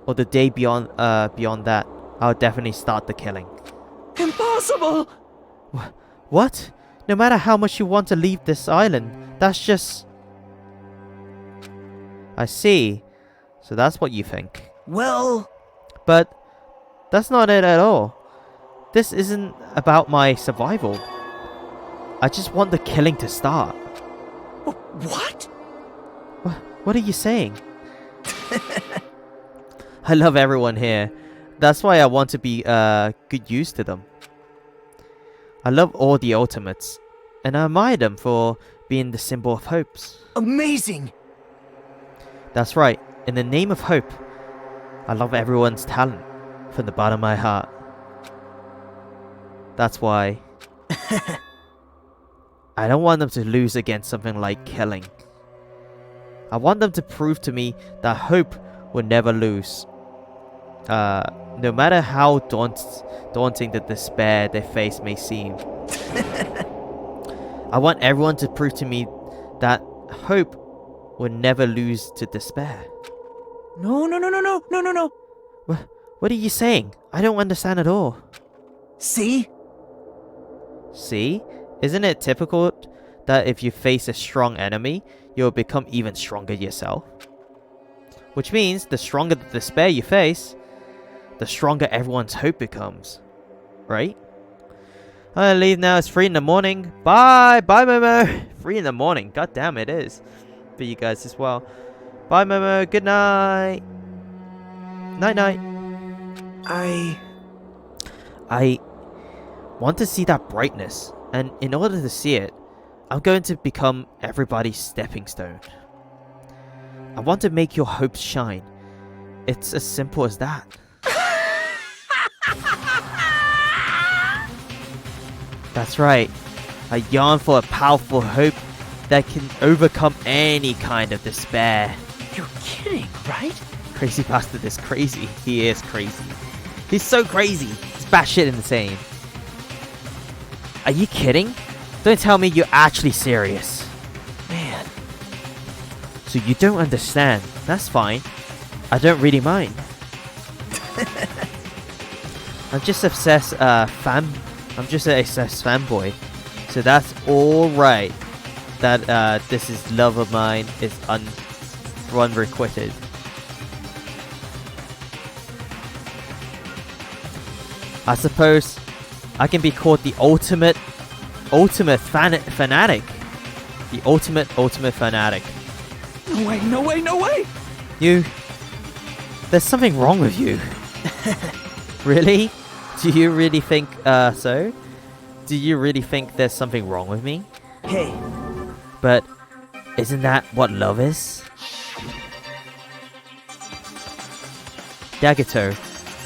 or the day beyond that, I'll definitely start the killing. Impossible! What? No matter how much you want to leave this island, that's just... I see. So that's what you think. Well... But that's not it at all. This isn't about my survival. I just want the killing to start. What? What are you saying? I love everyone here. That's why I want to be good use to them. I love all the ultimates, and I admire them for being the symbol of hopes. Amazing! That's right. In the name of hope, I love everyone's talent from the bottom of my heart. That's why I don't want them to lose against something like killing. I want them to prove to me that hope will never lose. No matter how daunting the despair they face may seem. I want everyone to prove to me that hope will never lose to despair. No. What are you saying? I don't understand at all. See? See? Isn't it typical that if you face a strong enemy, you'll become even stronger yourself? Which means the stronger the despair you face, the stronger everyone's hope becomes. Right? I leave now. It's 3 in the morning. Bye! Bye, Momo! 3 in the morning. God damn, it is. For you guys as well. Bye, Momo. Good night. Night-night. I want to see that brightness. And in order to see it, I'm going to become everybody's stepping stone. I want to make your hopes shine. It's as simple as that. That's right. I yearn for a powerful hope that can overcome any kind of despair. You're kidding, right? Crazy bastard is crazy. He is crazy. He's so crazy. He's batshit insane. Are you kidding? Don't tell me you're actually serious. Man. So you don't understand. That's fine. I don't really mind. I'm just obsessed I'm just an obsessed fanboy. So that's alright. That this is love of mine is unrequited. I suppose I can be called the ultimate fanatic. The ultimate fanatic. No way! There's something wrong with you. Really? Do you really think so? Do you really think there's something wrong with me? Hey. But isn't that what love is? Dagato,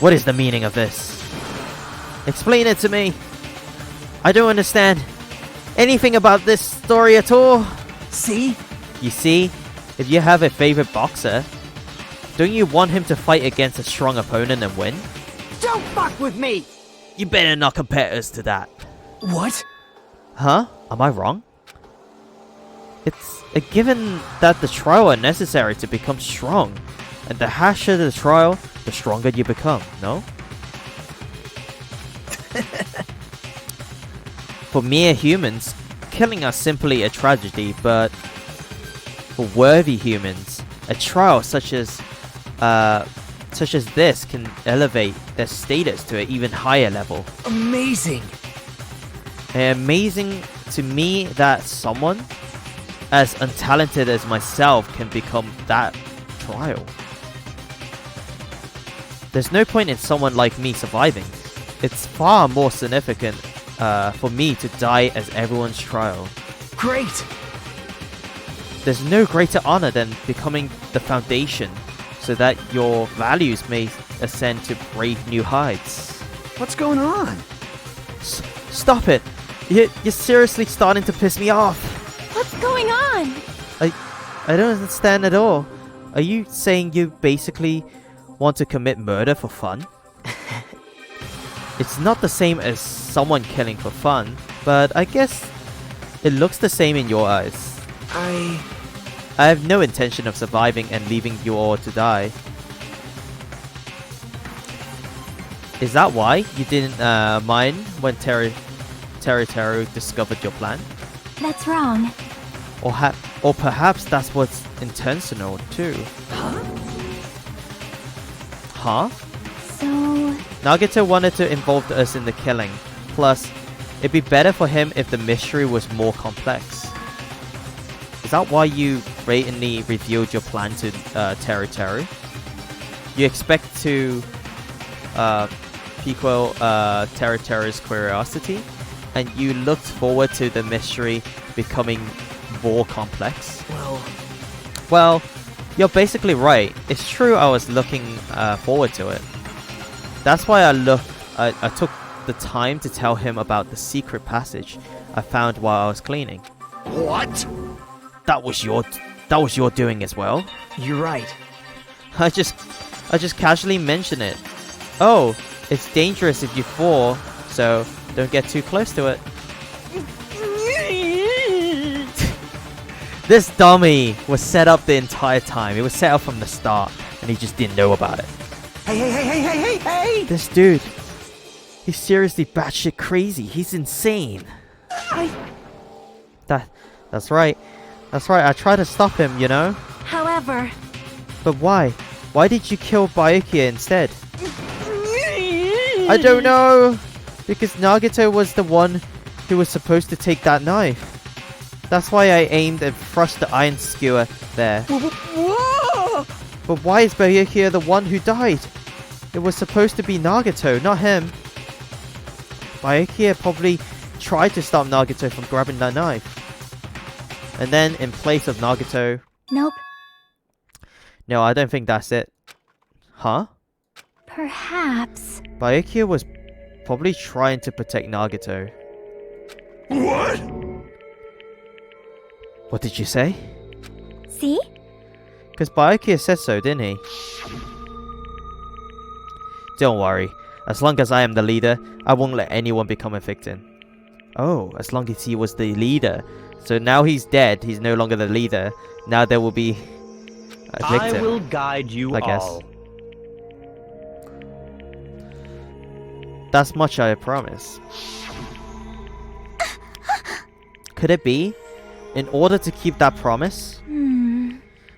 what is the meaning of this? Explain it to me. I don't understand anything about this story at all. See? You see, if you have a favorite boxer, don't you want him to fight against a strong opponent and win? Don't fuck with me! You better not compare us to that. What? Huh? Am I wrong? It's a given that the trial are necessary to become strong, and the harsher the trial, the stronger you become, no? For mere humans, killing are simply a tragedy, but for worthy humans, a trial such as this can elevate their status to an even higher level. Amazing! Amazing to me that someone as untalented as myself can become that trial. There's no point in someone like me surviving. It's far more significant for me to die as everyone's trial. Great! There's no greater honor than becoming the foundation so that your values may ascend to brave new heights. What's going on? Stop it! You're seriously starting to piss me off. What's going on? I don't understand at all. Are you saying you basically want to commit murder for fun? It's not the same as someone killing for fun, but I guess it looks the same in your eyes. I have no intention of surviving and leaving you all to die. Is that why you didn't mind when Teru discovered your plan? That's wrong. Or perhaps that's what's intentional too. Huh? So... Nagato wanted to involve us in the killing. Plus, it'd be better for him if the mystery was more complex. Is that why you blatantly revealed your plan to Teru? you expect to pique Terry's curiosity, and you looked forward to the mystery becoming more complex. Well, you're basically right. It's true I was looking forward to it. That's why I took the time to tell him about the secret passage I found while I was cleaning. What? That was your doing as well? You're right. I just casually mentioned it. Oh, it's dangerous if you fall, so don't get too close to it. This dummy was set up the entire time. It was set up from the start, and he just didn't know about it. Hey! This dude, he's seriously batshit crazy. He's insane. That's right. I tried to stop him, you know? However... But why? Why did you kill Byakuya instead? I don't know! Because Nagato was the one who was supposed to take that knife. That's why I aimed and thrust the iron skewer there. But why is Byakuya the one who died? It was supposed to be Nagato, not him. Byakuya probably tried to stop Nagato from grabbing that knife. And then, in place of Nagato... Nope. No, I don't think that's it. Huh? Perhaps. Byakuya was probably trying to protect Nagato. What? What did you say? See? Because Byakuya said so, didn't he? Don't worry. As long as I am the leader, I won't let anyone become a victim. Oh, as long as he was the leader. So now he's dead, he's no longer the leader. Now there will be a victim. I will guide you I guess. all. That's much I promise. Could it be? In order to keep that promise?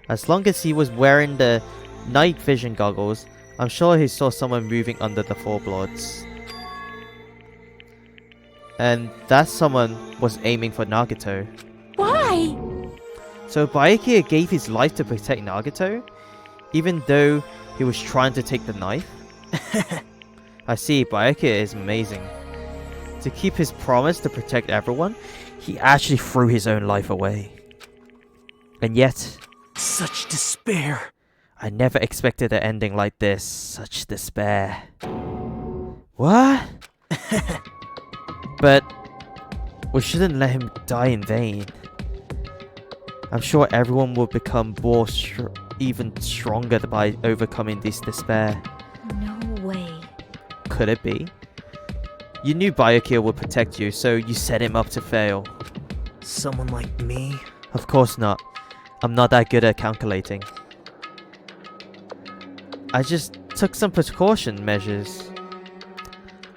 As long as he was wearing the night vision goggles, I'm sure he saw someone moving under the floorboards. And that someone was aiming for Nagato. Why? So Byakuya gave his life to protect Nagato? Even though he was trying to take the knife? I see, Byakuya is amazing. To keep his promise to protect everyone, he actually threw his own life away. And yet... Such despair. I never expected an ending like this. Such despair. What? But we shouldn't let him die in vain. I'm sure everyone will become more even stronger by overcoming this despair. No way. Could it be? You knew Byakuya would protect you, so you set him up to fail. Someone like me? Of course not. I'm not that good at calculating. I just took some precaution measures.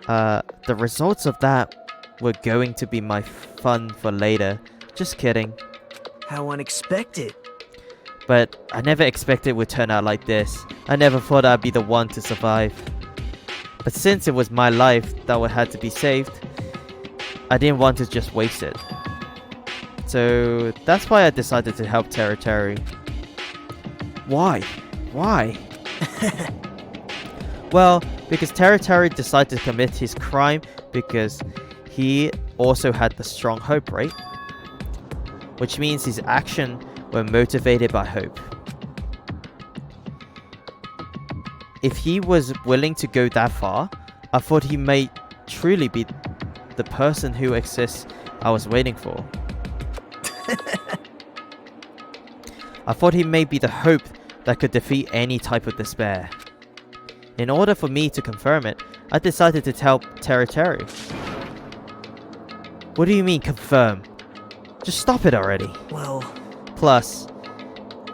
The results of that were going to be my fun for later. Just kidding. How unexpected. But I never expected it would turn out like this. I never thought I'd be the one to survive. But since it was my life that had to be saved, I didn't want to just waste it. So that's why I decided to help Terry. Why? Why? Well, because Terry decided to commit his crime because he also had the strong hope, right? Which means his actions were motivated by hope. If he was willing to go that far, I thought he may truly be the person who exists I was waiting for. I thought he may be the hope that could defeat any type of despair. In order for me to confirm it, I decided to tell Terry. What do you mean confirm? Just stop it already. Well... Plus,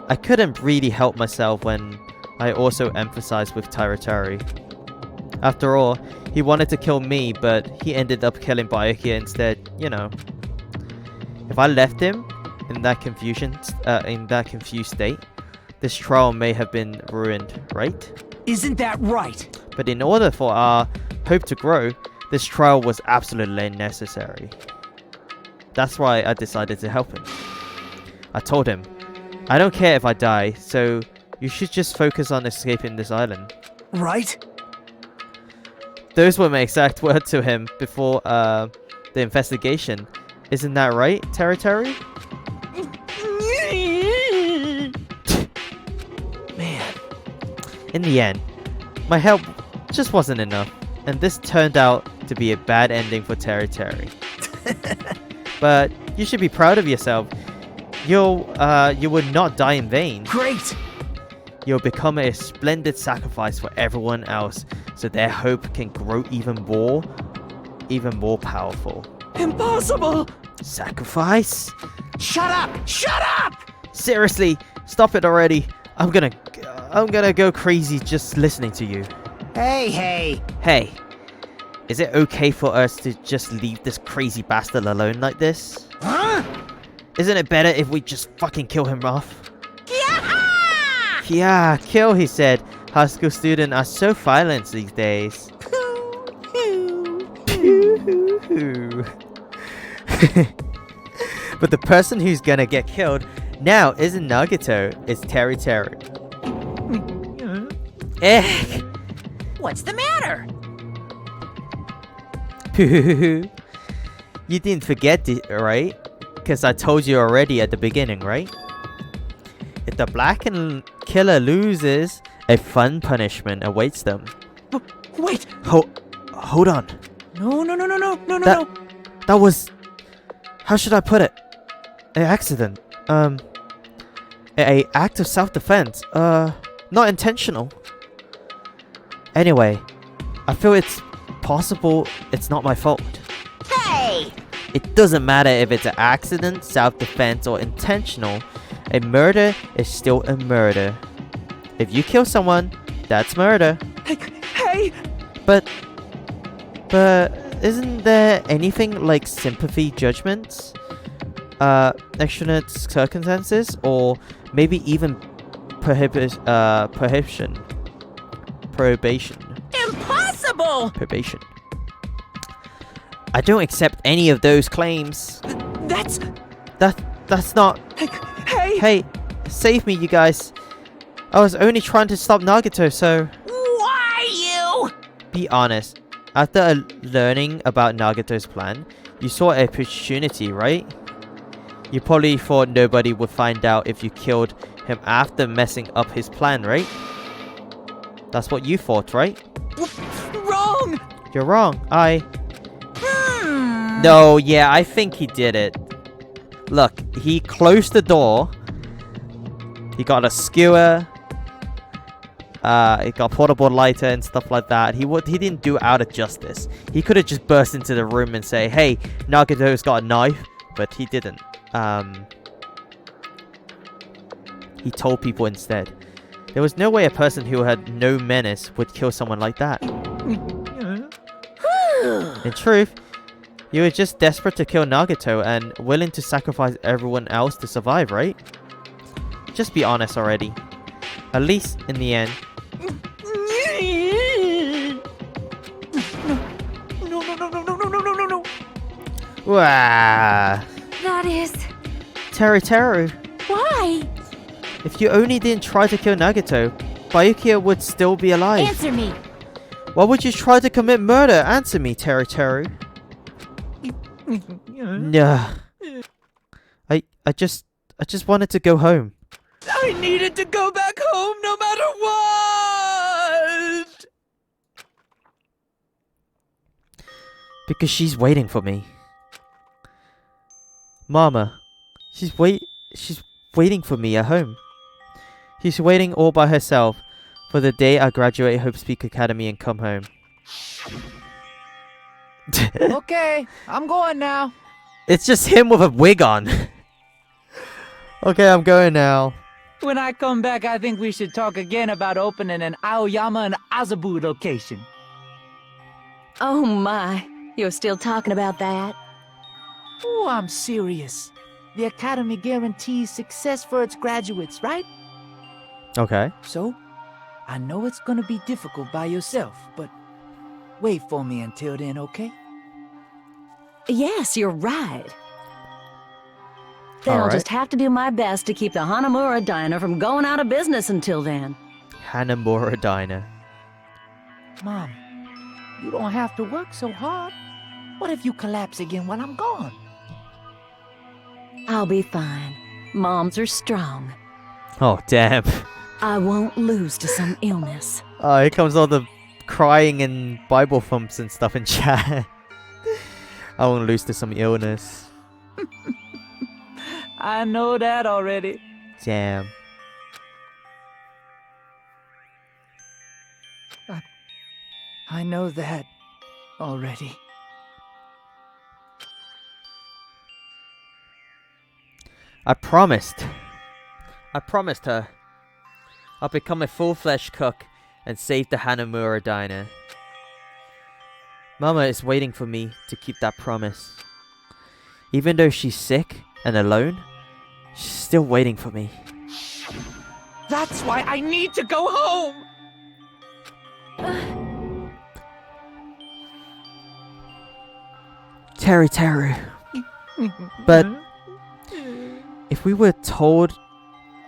I couldn't really help myself when I also emphasized with Terry. After all, he wanted to kill me, but he ended up killing Byakuya instead, you know. If I left him in that confused state, this trial may have been ruined, right? Isn't that right? But in order for our hope to grow, this trial was absolutely necessary. That's why I decided to help him. I told him, I don't care if I die, so You should just focus on escaping this island. Right? Those were my exact words to him before the investigation. Isn't that right, Terry? Man. In the end, my help just wasn't enough, and this turned out to be a bad ending for Terry. But you should be proud of yourself. You would not die in vain. Great! You'll become a splendid sacrifice for everyone else, so their hope can grow even more powerful. Impossible! Sacrifice? Shut up! Shut up! Seriously, stop it already. I'm gonna go crazy just listening to you. Hey. Hey, is it okay for us to just leave this crazy bastard alone like this? Huh? Isn't it better if we just fucking kill him off? Yeah, kill, he said. High school students are so violent these days. But the person who's gonna get killed now isn't Nagito, it's Terry. What's the matter? You didn't forget it, right? Because I told you already at the beginning, right? If the black killer loses, a fun punishment awaits them. Wait! Hold on. No. That was... How should I put it? An accident. A act of self-defense. Not intentional. Anyway, I feel it's possible it's not my fault. Hey! It doesn't matter if it's an accident, self-defense, or intentional. A murder is still a murder. If you kill someone, that's murder. Hey! But isn't there anything like sympathy judgments? Extraneous circumstances? Or maybe even prohibition? Impossible! Probation. I don't accept any of those claims. That's not... Hey! Hey, save me, you guys. I was only trying to stop Nagito, so... Why you? Be honest. After learning about Nagito's plan, you saw an opportunity, right? You probably thought nobody would find out if you killed him after messing up his plan, right? That's what you thought, right? Wrong! You're wrong. No, yeah, I think he did it. Look, he closed the door. He got a skewer. He got a portable lighter and stuff like that. He didn't do it out of justice. He could have just burst into the room and say, "Hey, Nagito's got a knife," but he didn't. He told people instead. There was no way a person who had no menace would kill someone like that. In truth, you were just desperate to kill Nagito and willing to sacrifice everyone else to survive, right? Just be honest already. At least in the end. No. Wah. That is... Teru. Why? If you only didn't try to kill Nagito, Bayukia would still be alive. Answer me. Why would you try to commit murder? Answer me, Teru. Nah. I just wanted to go home. I needed to go back home no matter what! Because she's waiting for me. Mama. She's waiting for me at home. She's waiting all by herself for the day I graduate Hope Speak Academy and come home. Okay, I'm going now. It's just him with a wig on. Okay, I'm going now. When I come back, I think we should talk again about opening an Aoyama and Azabu location. Oh my, you're still talking about that? Oh, I'm serious. The Academy guarantees success for its graduates, right? Okay. So, I know it's gonna be difficult by yourself, but wait for me until then, okay? Yes, you're right. Then I'll Alright. just have to do my best to keep the Hanamura Diner from going out of business until then. Hanamura Diner. Mom, you don't have to work so hard. What if you collapse again while I'm gone? I'll be fine. Moms are strong. Oh, damn. I won't lose to some illness. Oh, here comes all the crying and Bible thumps and stuff in chat. I won't lose to some illness. I know that already. Damn. I know that already. I promised her I'll become a full-fledged cook and save the Hanamura Diner. Mama is waiting for me to keep that promise. Even though she's sick and alone, she's still waiting for me. That's why I need to go home! Teru. But if we were told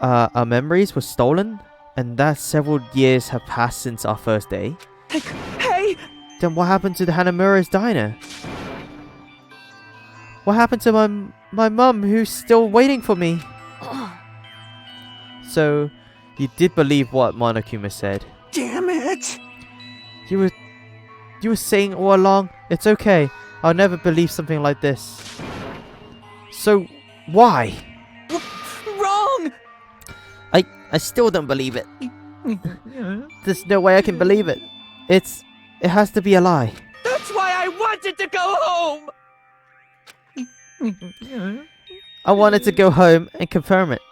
our memories were stolen and that several years have passed since our first day, Hey! then what happened to the Hanamura's Diner? What happened to my mum who's still waiting for me? So, you did believe what Monokuma said. Damn it! You were saying all along, it's okay, I'll never believe something like this. So, why? Wrong! I still don't believe it. There's no way I can believe it. It has to be a lie. That's why I wanted to go home! I wanted to go home and confirm it.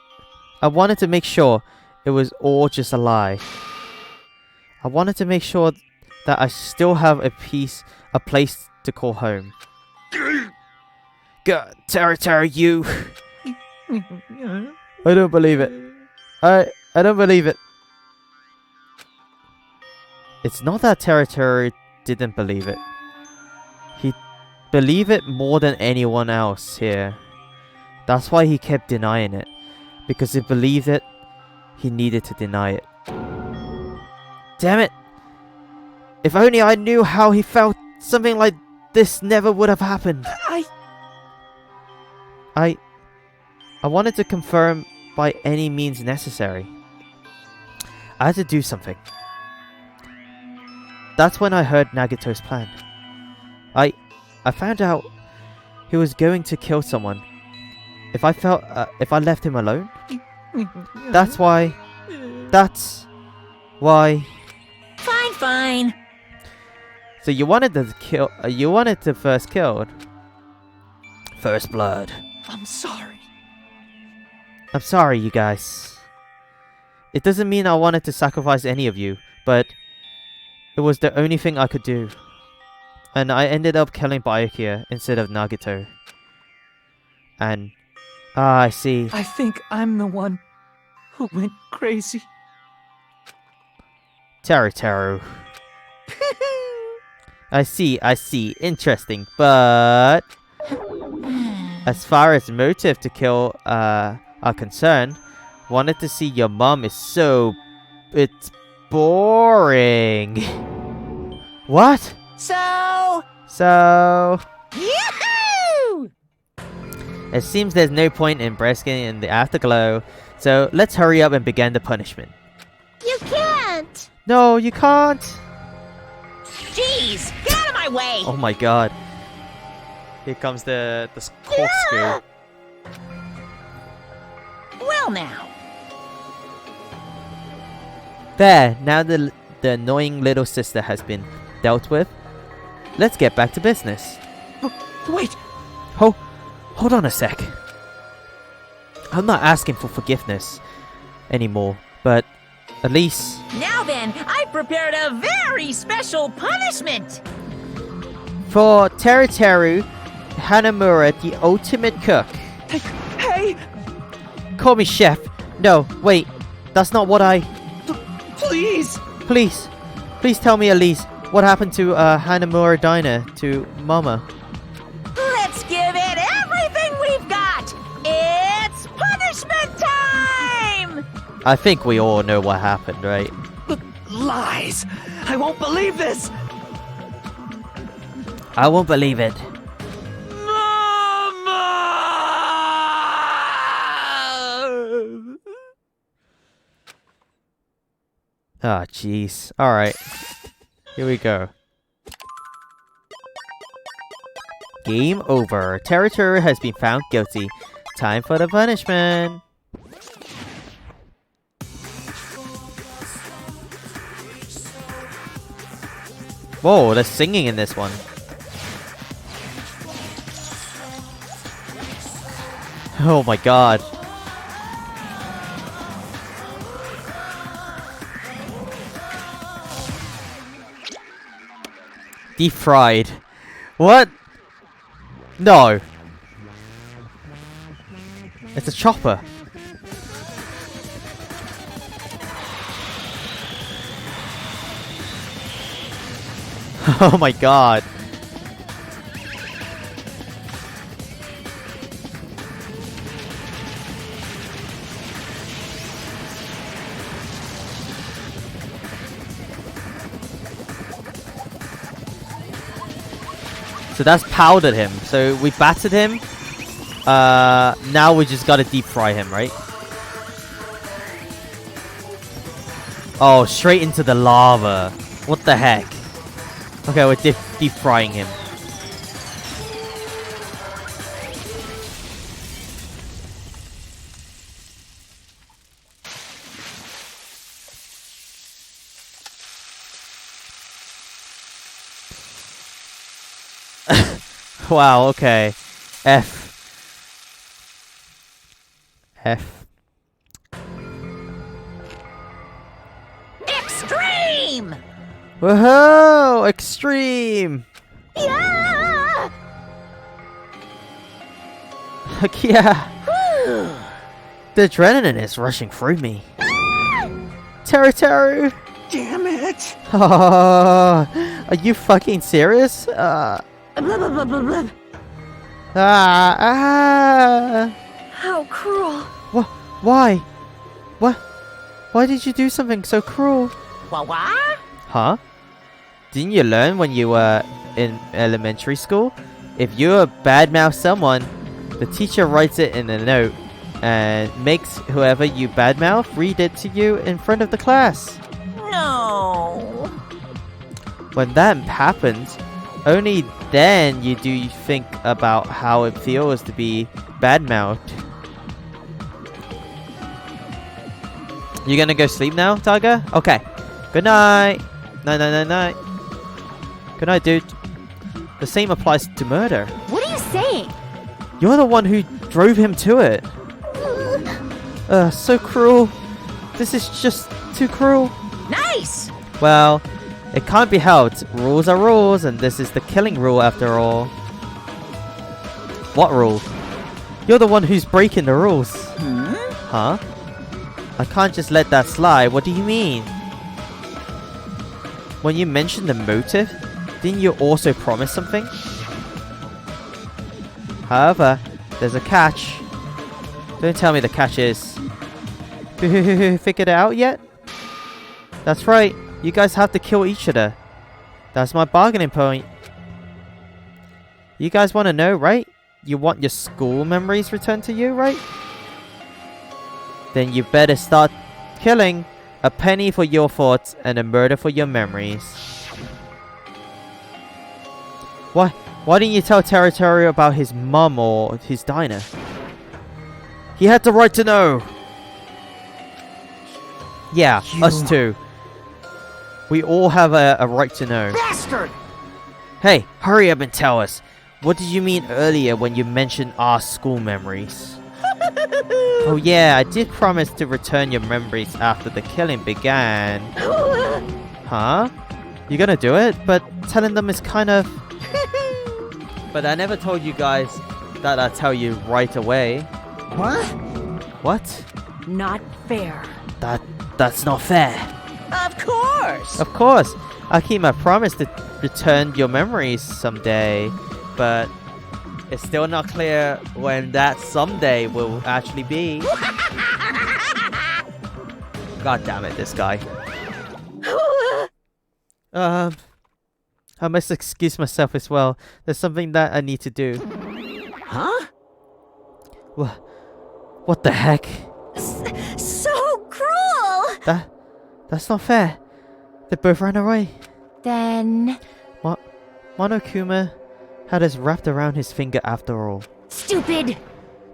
I wanted to make sure it was all just a lie. I wanted to make sure that I still have a place to call home. God, Tara, you. I don't believe it. I don't believe it. It's not that Tara didn't believe it. He believed it more than anyone else here. That's why he kept denying it. Because he believed it, he needed to deny it. Damn it! If only I knew how he felt, something like this never would have happened. I wanted to confirm by any means necessary. I had to do something. That's when I heard Nagito's plan. I found out he was going to kill someone. If I left him alone. That's why. Fine. So you wanted to kill. You wanted to first killed. First blood. I'm sorry. I'm sorry, you guys. It doesn't mean I wanted to sacrifice any of you, but it was the only thing I could do. And I ended up killing Byakuya instead of Nagito. And... I see. I think I'm the one who went crazy. Teru. I see. Interesting, but... As far as motive to kill are concerned, wanted to see your mom is so... It's boring. What? So... Yahoo! It seems there's no point in basking in the afterglow, so let's hurry up and begin the punishment. You can't! No, you can't! Jeez, get out of my way! Oh my god. Here comes the corkscrew. Well now. There, now the annoying little sister has been dealt with. Let's get back to business. Wait! Hold on a sec. I'm not asking for forgiveness anymore, but at least... Now then, I've prepared a very special punishment! For Teru Hanamura, the ultimate cook. Hey! Call me chef. No, wait. That's not what I... Please! Please tell me at least what happened to Hanamura Diner, to Mama. Let's give it everything we've got! It's I think we all know what happened, right? Lies! I won't believe this! I won't believe it. Ah, jeez. Alright. Here we go. Game over. Territory has been found guilty. Time for the punishment. Whoa, there's singing in this one. Oh my god. Deep fried. What? No. It's a chopper. Oh my god. So that's powdered him. So we battered him. Now we just gotta deep fry him, right? Oh, straight into the lava. What the heck? Okay, we're deep frying him. Wow, okay. F. Extreme! Woohoo! Extreme! Yeah! Heck yeah! The adrenaline is rushing through me. Teru! Damn it! Are you fucking serious? How cruel. Why? What? Why did you do something so cruel? What? Huh? Didn't you learn when you were in elementary school? If you badmouth someone, the teacher writes it in a note and makes whoever you badmouth read it to you in front of the class. No. When that happens, only then you do think about how it feels to be badmouthed. You gonna go sleep now, Tiger? Okay. Good night. Night. Good night, dude. The same applies to murder. What are you saying? You're the one who drove him to it. So cruel. This is just too cruel. Nice! Well, it can't be helped. Rules are rules, and this is the killing rule after all. What rule? You're the one who's breaking the rules. Huh? I can't just let that slide. What do you mean? When you mentioned the motive, didn't you also promise something? However, there's a catch. Don't tell me the catch is... Figured it out yet? That's right. You guys have to kill each other. That's my bargaining point. You guys want to know, right? You want your school memories returned to you, right? Then you better start killing. A penny for your thoughts and a murder for your memories. Why didn't you tell Territorio about his mum or his diner? He had the right to know. Yeah, us too. We all have a right to know. Bastard! Hey, hurry up and tell us. What did you mean earlier when you mentioned our school memories? Oh yeah, I did promise to return your memories after the killing began. Huh? You gonna do it? But telling them is kind of... But I never told you guys that I'd tell you right away. What? What? Not fair. That's not fair. Of course! Of course. I'll keep my promise to return your memories someday. But it's still not clear when that someday will actually be. God damn it, this guy. I must excuse myself as well. There's something that I need to do. Huh? What the heck? So cruel! That's not fair. They both ran away. Then... Monokuma had us wrapped around his finger after all. Stupid!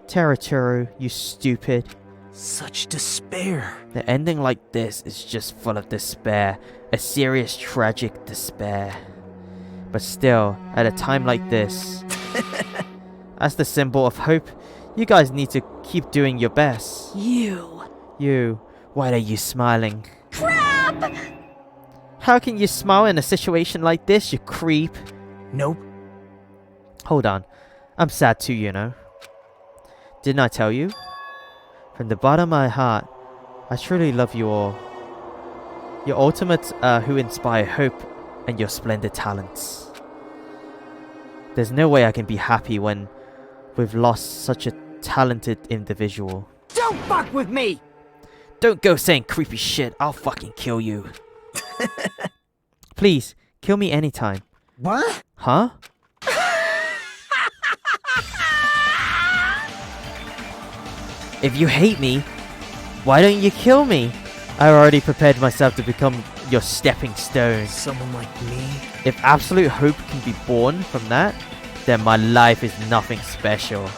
Terutoru, you stupid. Such despair. The ending like this is just full of despair. A serious, tragic despair. But still, at a time like this, as the symbol of hope, you guys need to keep doing your best. You, why are you smiling? Crap! How can you smile in a situation like this, you creep? Nope. Hold on, I'm sad too, you know. Didn't I tell you? From the bottom of my heart, I truly love you all. Your ultimates who inspire hope and your splendid talents. There's no way I can be happy when we've lost such a talented individual. Don't fuck with me! Don't go saying creepy shit, I'll fucking kill you. Please, kill me anytime. What? Huh? If you hate me, why don't you kill me? I already prepared myself to become your stepping stone. Someone like me? If absolute hope can be born from that, then my life is nothing special.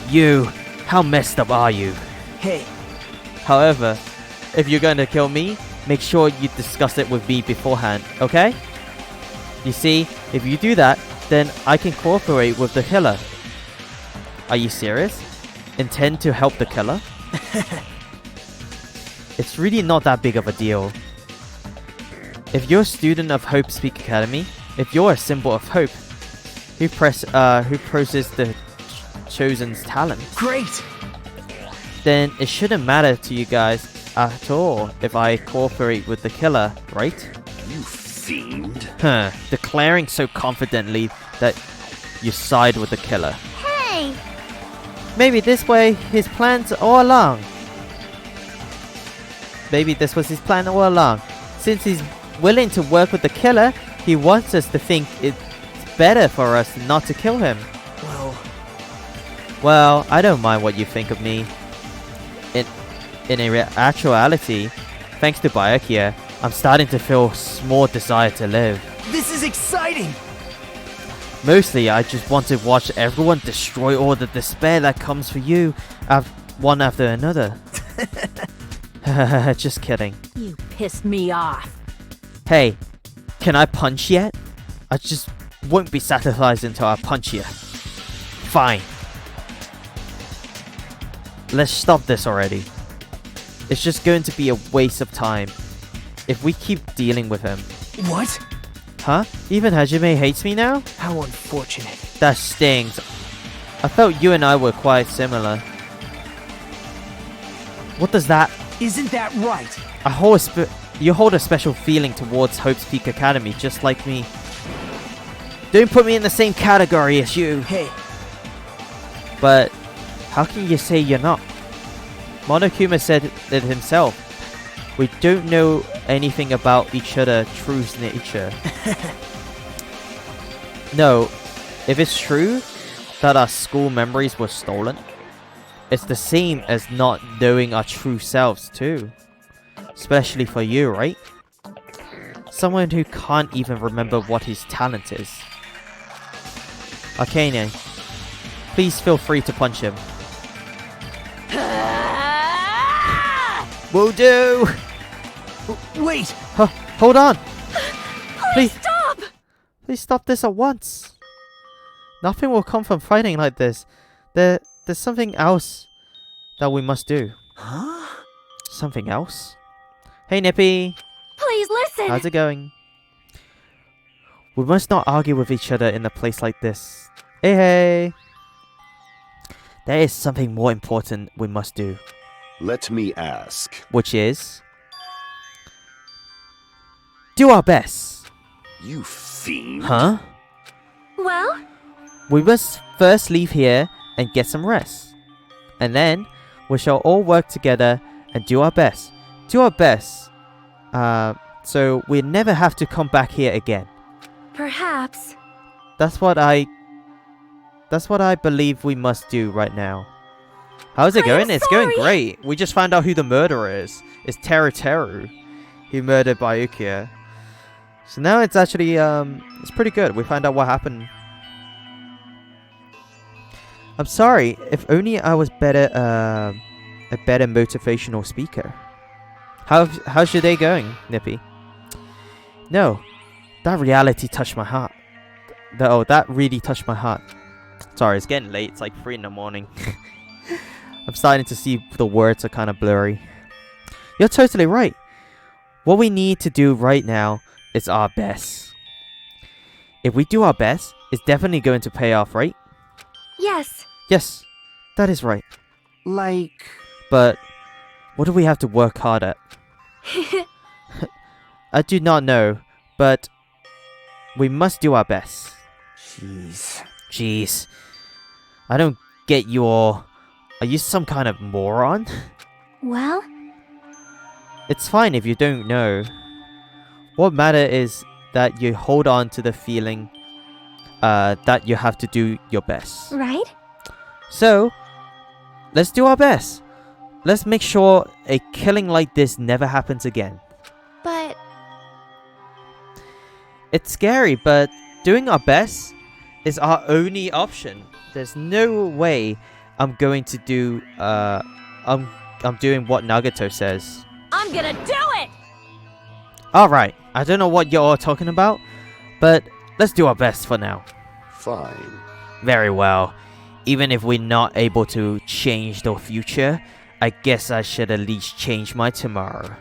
You, how messed up are you? Hey. However, if you're going to kill me, make sure you discuss it with me beforehand, okay? You see, if you do that, then I can cooperate with the killer. Are you serious? Intend to help the killer? It's really not that big of a deal. If you're a student of Hope Speak Academy, if you're a symbol of hope, who possesses the chosen's talent, great! Then it shouldn't matter to you guys at all if I cooperate with the killer, right? You fiend. Huh, declaring so confidently that you side with the killer. Hey! Maybe this way his plans all along. Maybe this was his plan all along. Since he's willing to work with the killer, he wants us to think it's better for us not to kill him. Well, I don't mind what you think of me. In actuality, thanks to Byakuya, I'm starting to feel more desire to live. This is exciting! Mostly, I just want to watch everyone destroy all the despair that comes for you, one after another. Just kidding. You pissed me off. Hey, can I punch yet? I just won't be satisfied until I punch you. Fine. Let's stop this already. It's just going to be a waste of time if we keep dealing with him. What? Huh? Even Hajime hates me now? How unfortunate. That stings. I felt you and I were quite similar. What does that... Isn't that right? You hold a special feeling towards Hope's Peak Academy, just like me. Don't put me in the same category as you. Hey. But how can you say you're not? Monokuma said it himself. We don't know anything about each other's true nature. No, if it's true that our school memories were stolen, it's the same as not knowing our true selves too. Especially for you, right? Someone who can't even remember what his talent is. Akane, please feel free to punch him. Will do! Wait! Hold on! Please stop! Please stop this at once. Nothing will come from fighting like this. There's something else that we must do. Huh? Something else? Hey Nippy! Please listen! How's it going? We must not argue with each other in a place like this. Hey! There is something more important we must do. Let me ask. Which is... do our best. You fiend. Huh? Well? We must first leave here and get some rest. And then we shall all work together and do our best. Do our best. So we never have to come back here again. Perhaps. That's what I believe we must do right now. How's it going? It's going great. We just found out who the murderer is. It's Teru, who murdered Byakuya. So now it's actually, it's pretty good. We found out what happened. I'm sorry. If only I was better, a better motivational speaker. How's your day going, Nippy? No, that reality touched my heart. That really touched my heart. Sorry, it's getting late. It's like 3 in the morning. I'm starting to see the words are kind of blurry. You're totally right. What we need to do right now is our best. If we do our best, it's definitely going to pay off, right? Yes. Yes, that is right. Like... But what do we have to work hard at? I do not know, but we must do our best. Jeez. I don't get your... Are you some kind of moron? Well? It's fine if you don't know. What matters is that you hold on to the feeling that you have to do your best. Right? So, let's do our best. Let's make sure a killing like this never happens again. But... It's scary, but doing our best is our only option. There's no way I'm going to do, I'm doing what Nagato says. I'm gonna do it! Alright, I don't know what you're all talking about, but let's do our best for now. Fine. Very well. Even if we're not able to change the future, I guess I should at least change my tomorrow.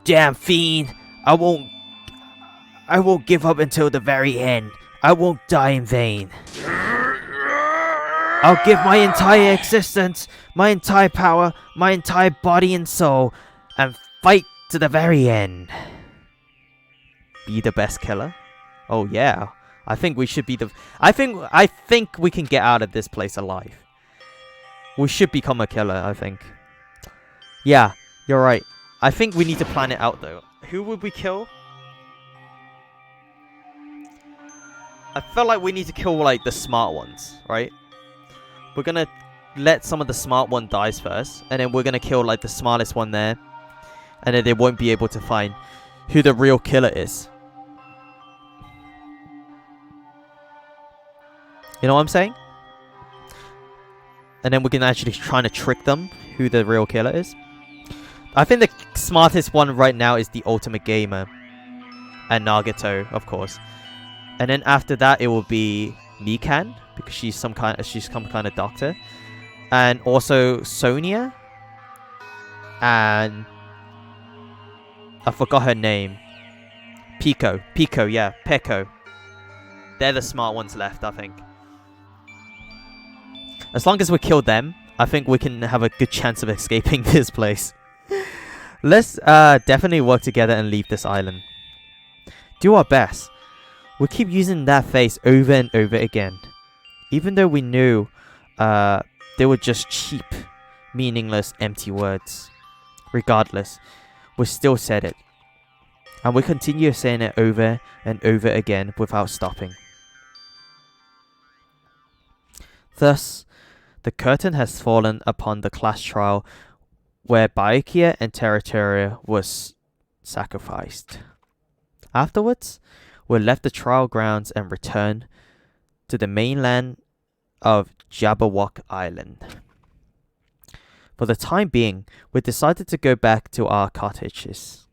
Damn fiend! I won't give up until the very end. I won't die in vain. I'll give my entire existence, my entire power, my entire body and soul, and fight to the very end. Be the best killer? Oh yeah. I think we should be the... I think we can get out of this place alive. We should become a killer, I think. Yeah, you're right. I think we need to plan it out though. Who would we kill? I feel like we need to kill like the smart ones, right? We're gonna let some of the smart one dies first, and then we're gonna kill like the smartest one there, and then they won't be able to find who the real killer is. You know what I'm saying? And then we can actually try to trick them who the real killer is. I think the smartest one right now is the Ultimate Gamer. And Nagato, of course. And then after that it will be Mikan, because she's some kind of doctor. And also Sonia. And I forgot her name. Pico, yeah, Peko. They're the smart ones left, I think. As long as we kill them, I think we can have a good chance of escaping this place. Let's definitely work together and leave this island. Do our best. We'll keep using that phrase over and over again. Even though we knew they were just cheap, meaningless, empty words. Regardless, we still said it. And we continue saying it over and over again without stopping. Thus, the curtain has fallen upon the class trial where Byakuya and Teritoria was sacrificed. Afterwards, we left the trial grounds and returned to the mainland of Jabberwock Island. For the time being, we decided to go back to our cottages. ...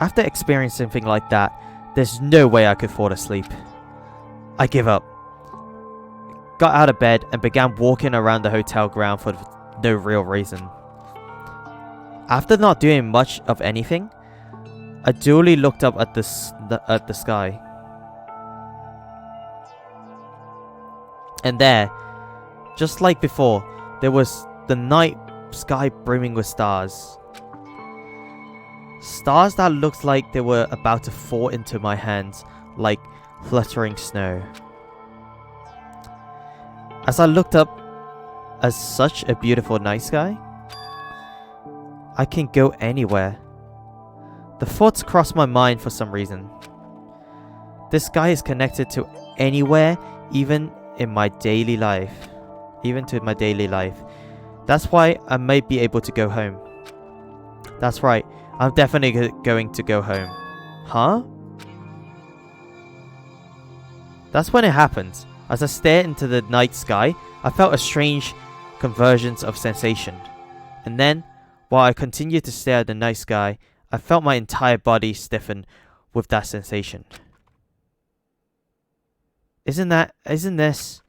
After experiencing something like that, there's no way I could fall asleep. I give up. Got out of bed and began walking around the hotel ground for no real reason. After not doing much of anything, I duly looked up at the sky. And there, just like before, there was the night sky brimming with stars. Stars that looked like they were about to fall into my hands like fluttering snow. As I looked up at such a beautiful night sky, I can go anywhere. The thoughts crossed my mind for some reason. This sky is connected to anywhere, even in my daily life. Even to my daily life. That's why I might be able to go home. That's right, I'm definitely going to go home. Huh? That's when it happened. As I stared into the night sky, I felt a strange convergence of sensation. And then, while I continued to stare at the night sky, I felt my entire body stiffen with that sensation. Isn't this... ...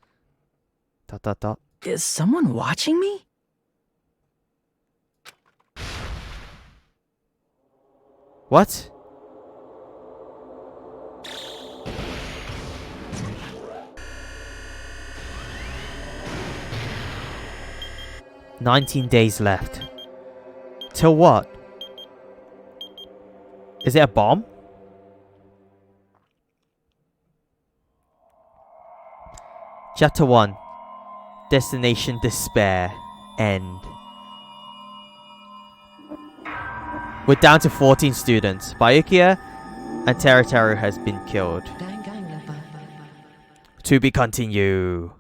Is someone watching me? What? "19 days left. Till what? Is it a bomb?" Chapter 1. Destination Despair. End. We're down to 14 students. Byakuya and Teruteru has been killed. To be continued.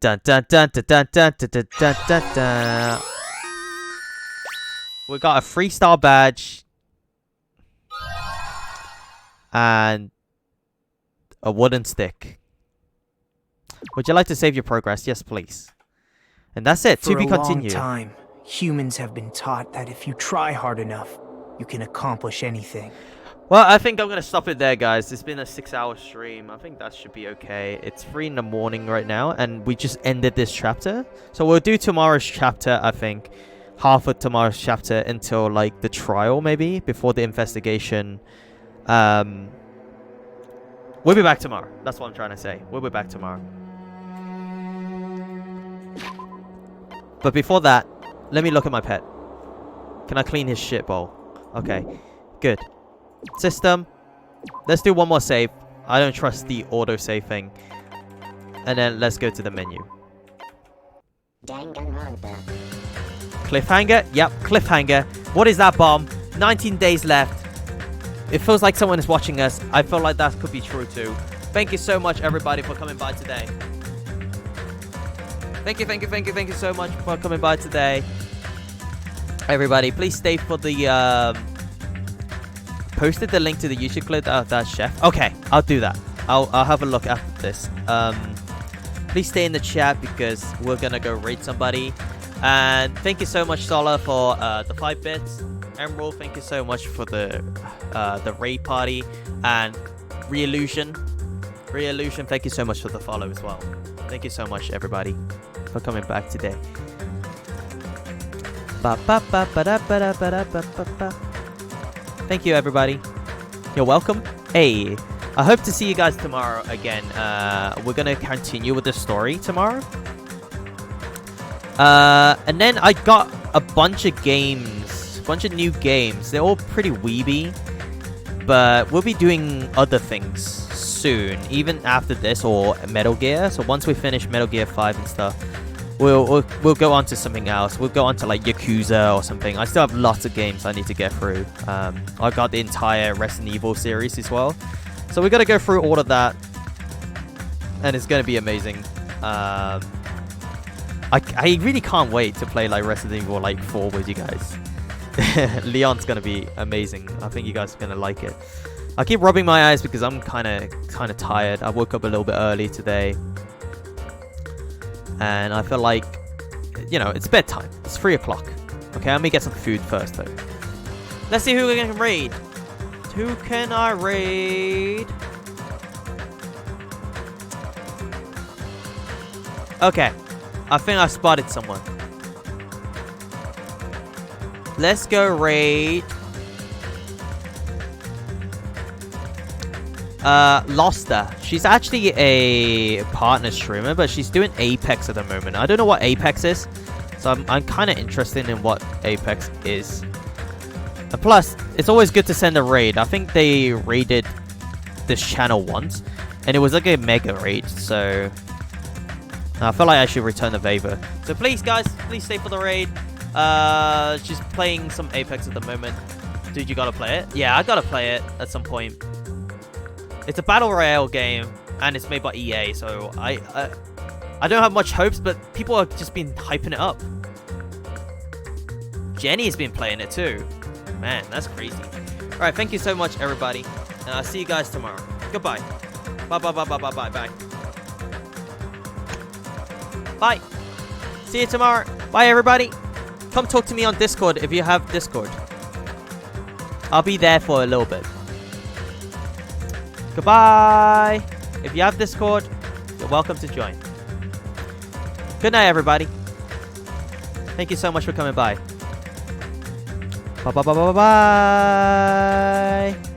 Dun dun dun dun dun dun dun dun dun dun dun. We got a 3-star badge. And a wooden stick. Would you like to save your progress? Yes, please. And that's it. To be continued. For a long time, humans have been taught that if you try hard enough, you can accomplish anything. Well, I think I'm going to stop it there, guys. It's been a 6-hour stream. I think that should be okay. It's 3 in the morning right now, and we just ended this chapter. So we'll do tomorrow's chapter, I think. Half of tomorrow's chapter until, like, the trial, maybe, before the investigation. We'll be back tomorrow. That's what I'm trying to say. We'll be back tomorrow. But before that, let me look at my pet. Can I clean his shit bowl? Okay, good. System. Let's do one more save. I don't trust the auto-save thing. And then let's go to the menu. Danganronpa. Cliffhanger? Yep, cliffhanger. What is that bomb? 19 days left. It feels like someone is watching us. I feel like that could be true too. Thank you so much, everybody, for coming by today. Thank you so much for coming by today. Everybody, please stay for the, posted the link to the YouTube clip of that chef. Okay, I'll do that. I'll have a look after this. Please stay in the chat because we're gonna go raid somebody. And thank you so much, Sola, for the 5 bits. Emerald, thank you so much for the raid party. And Reillusion, thank you so much for the follow as well. Thank you so much, everybody, for coming back today. Thank you, everybody. You're welcome. Hey, I hope to see you guys tomorrow again. We're gonna continue with the story tomorrow. And then I got a bunch of games, bunch of new games. They're all pretty weeby, but we'll be doing other things soon, even after this, or Metal Gear. So once we finish Metal Gear 5 and stuff, we'll go on to something else. We'll go on to like Yakuza or something. I still have lots of games I need to get through. I got the entire Resident Evil series as well, so we got to go through all of that, and it's gonna be amazing. I really can't wait to play like Resident Evil like 4 with you guys. Leon's gonna be amazing. I think you guys are gonna like it. I keep rubbing my eyes because I'm kind of tired. I woke up a little bit early today, and I feel like, you know, it's bedtime. It's 3 o'clock. Okay, let me get some food first though. Let's see who we can raid. Who can I raid? Okay, I think I spotted someone. Let's go raid Loster. She's actually a partner streamer, but she's doing Apex at the moment. I don't know what Apex is, so I'm kind of interested in what Apex is. And plus, it's always good to send a raid. I think they raided this channel once, and it was like a mega raid, so I feel like I should return the favor. So please, guys, please stay for the raid. She's playing some Apex at the moment. Dude, you gotta play it? Yeah, I gotta play it at some point. It's a battle royale game, and it's made by EA, so I don't have much hopes, but people have just been hyping it up. Jenny's been playing it too. Man, that's crazy. Alright, thank you so much, everybody. And I'll see you guys tomorrow. Goodbye. Bye, bye, bye, bye, bye, bye, bye. Bye. See you tomorrow. Bye, everybody. Come talk to me on Discord if you have Discord. I'll be there for a little bit. Goodbye. If you have Discord, you're welcome to join. Good night, everybody. Thank you so much for coming by. Bye, bye, bye, bye, bye, bye.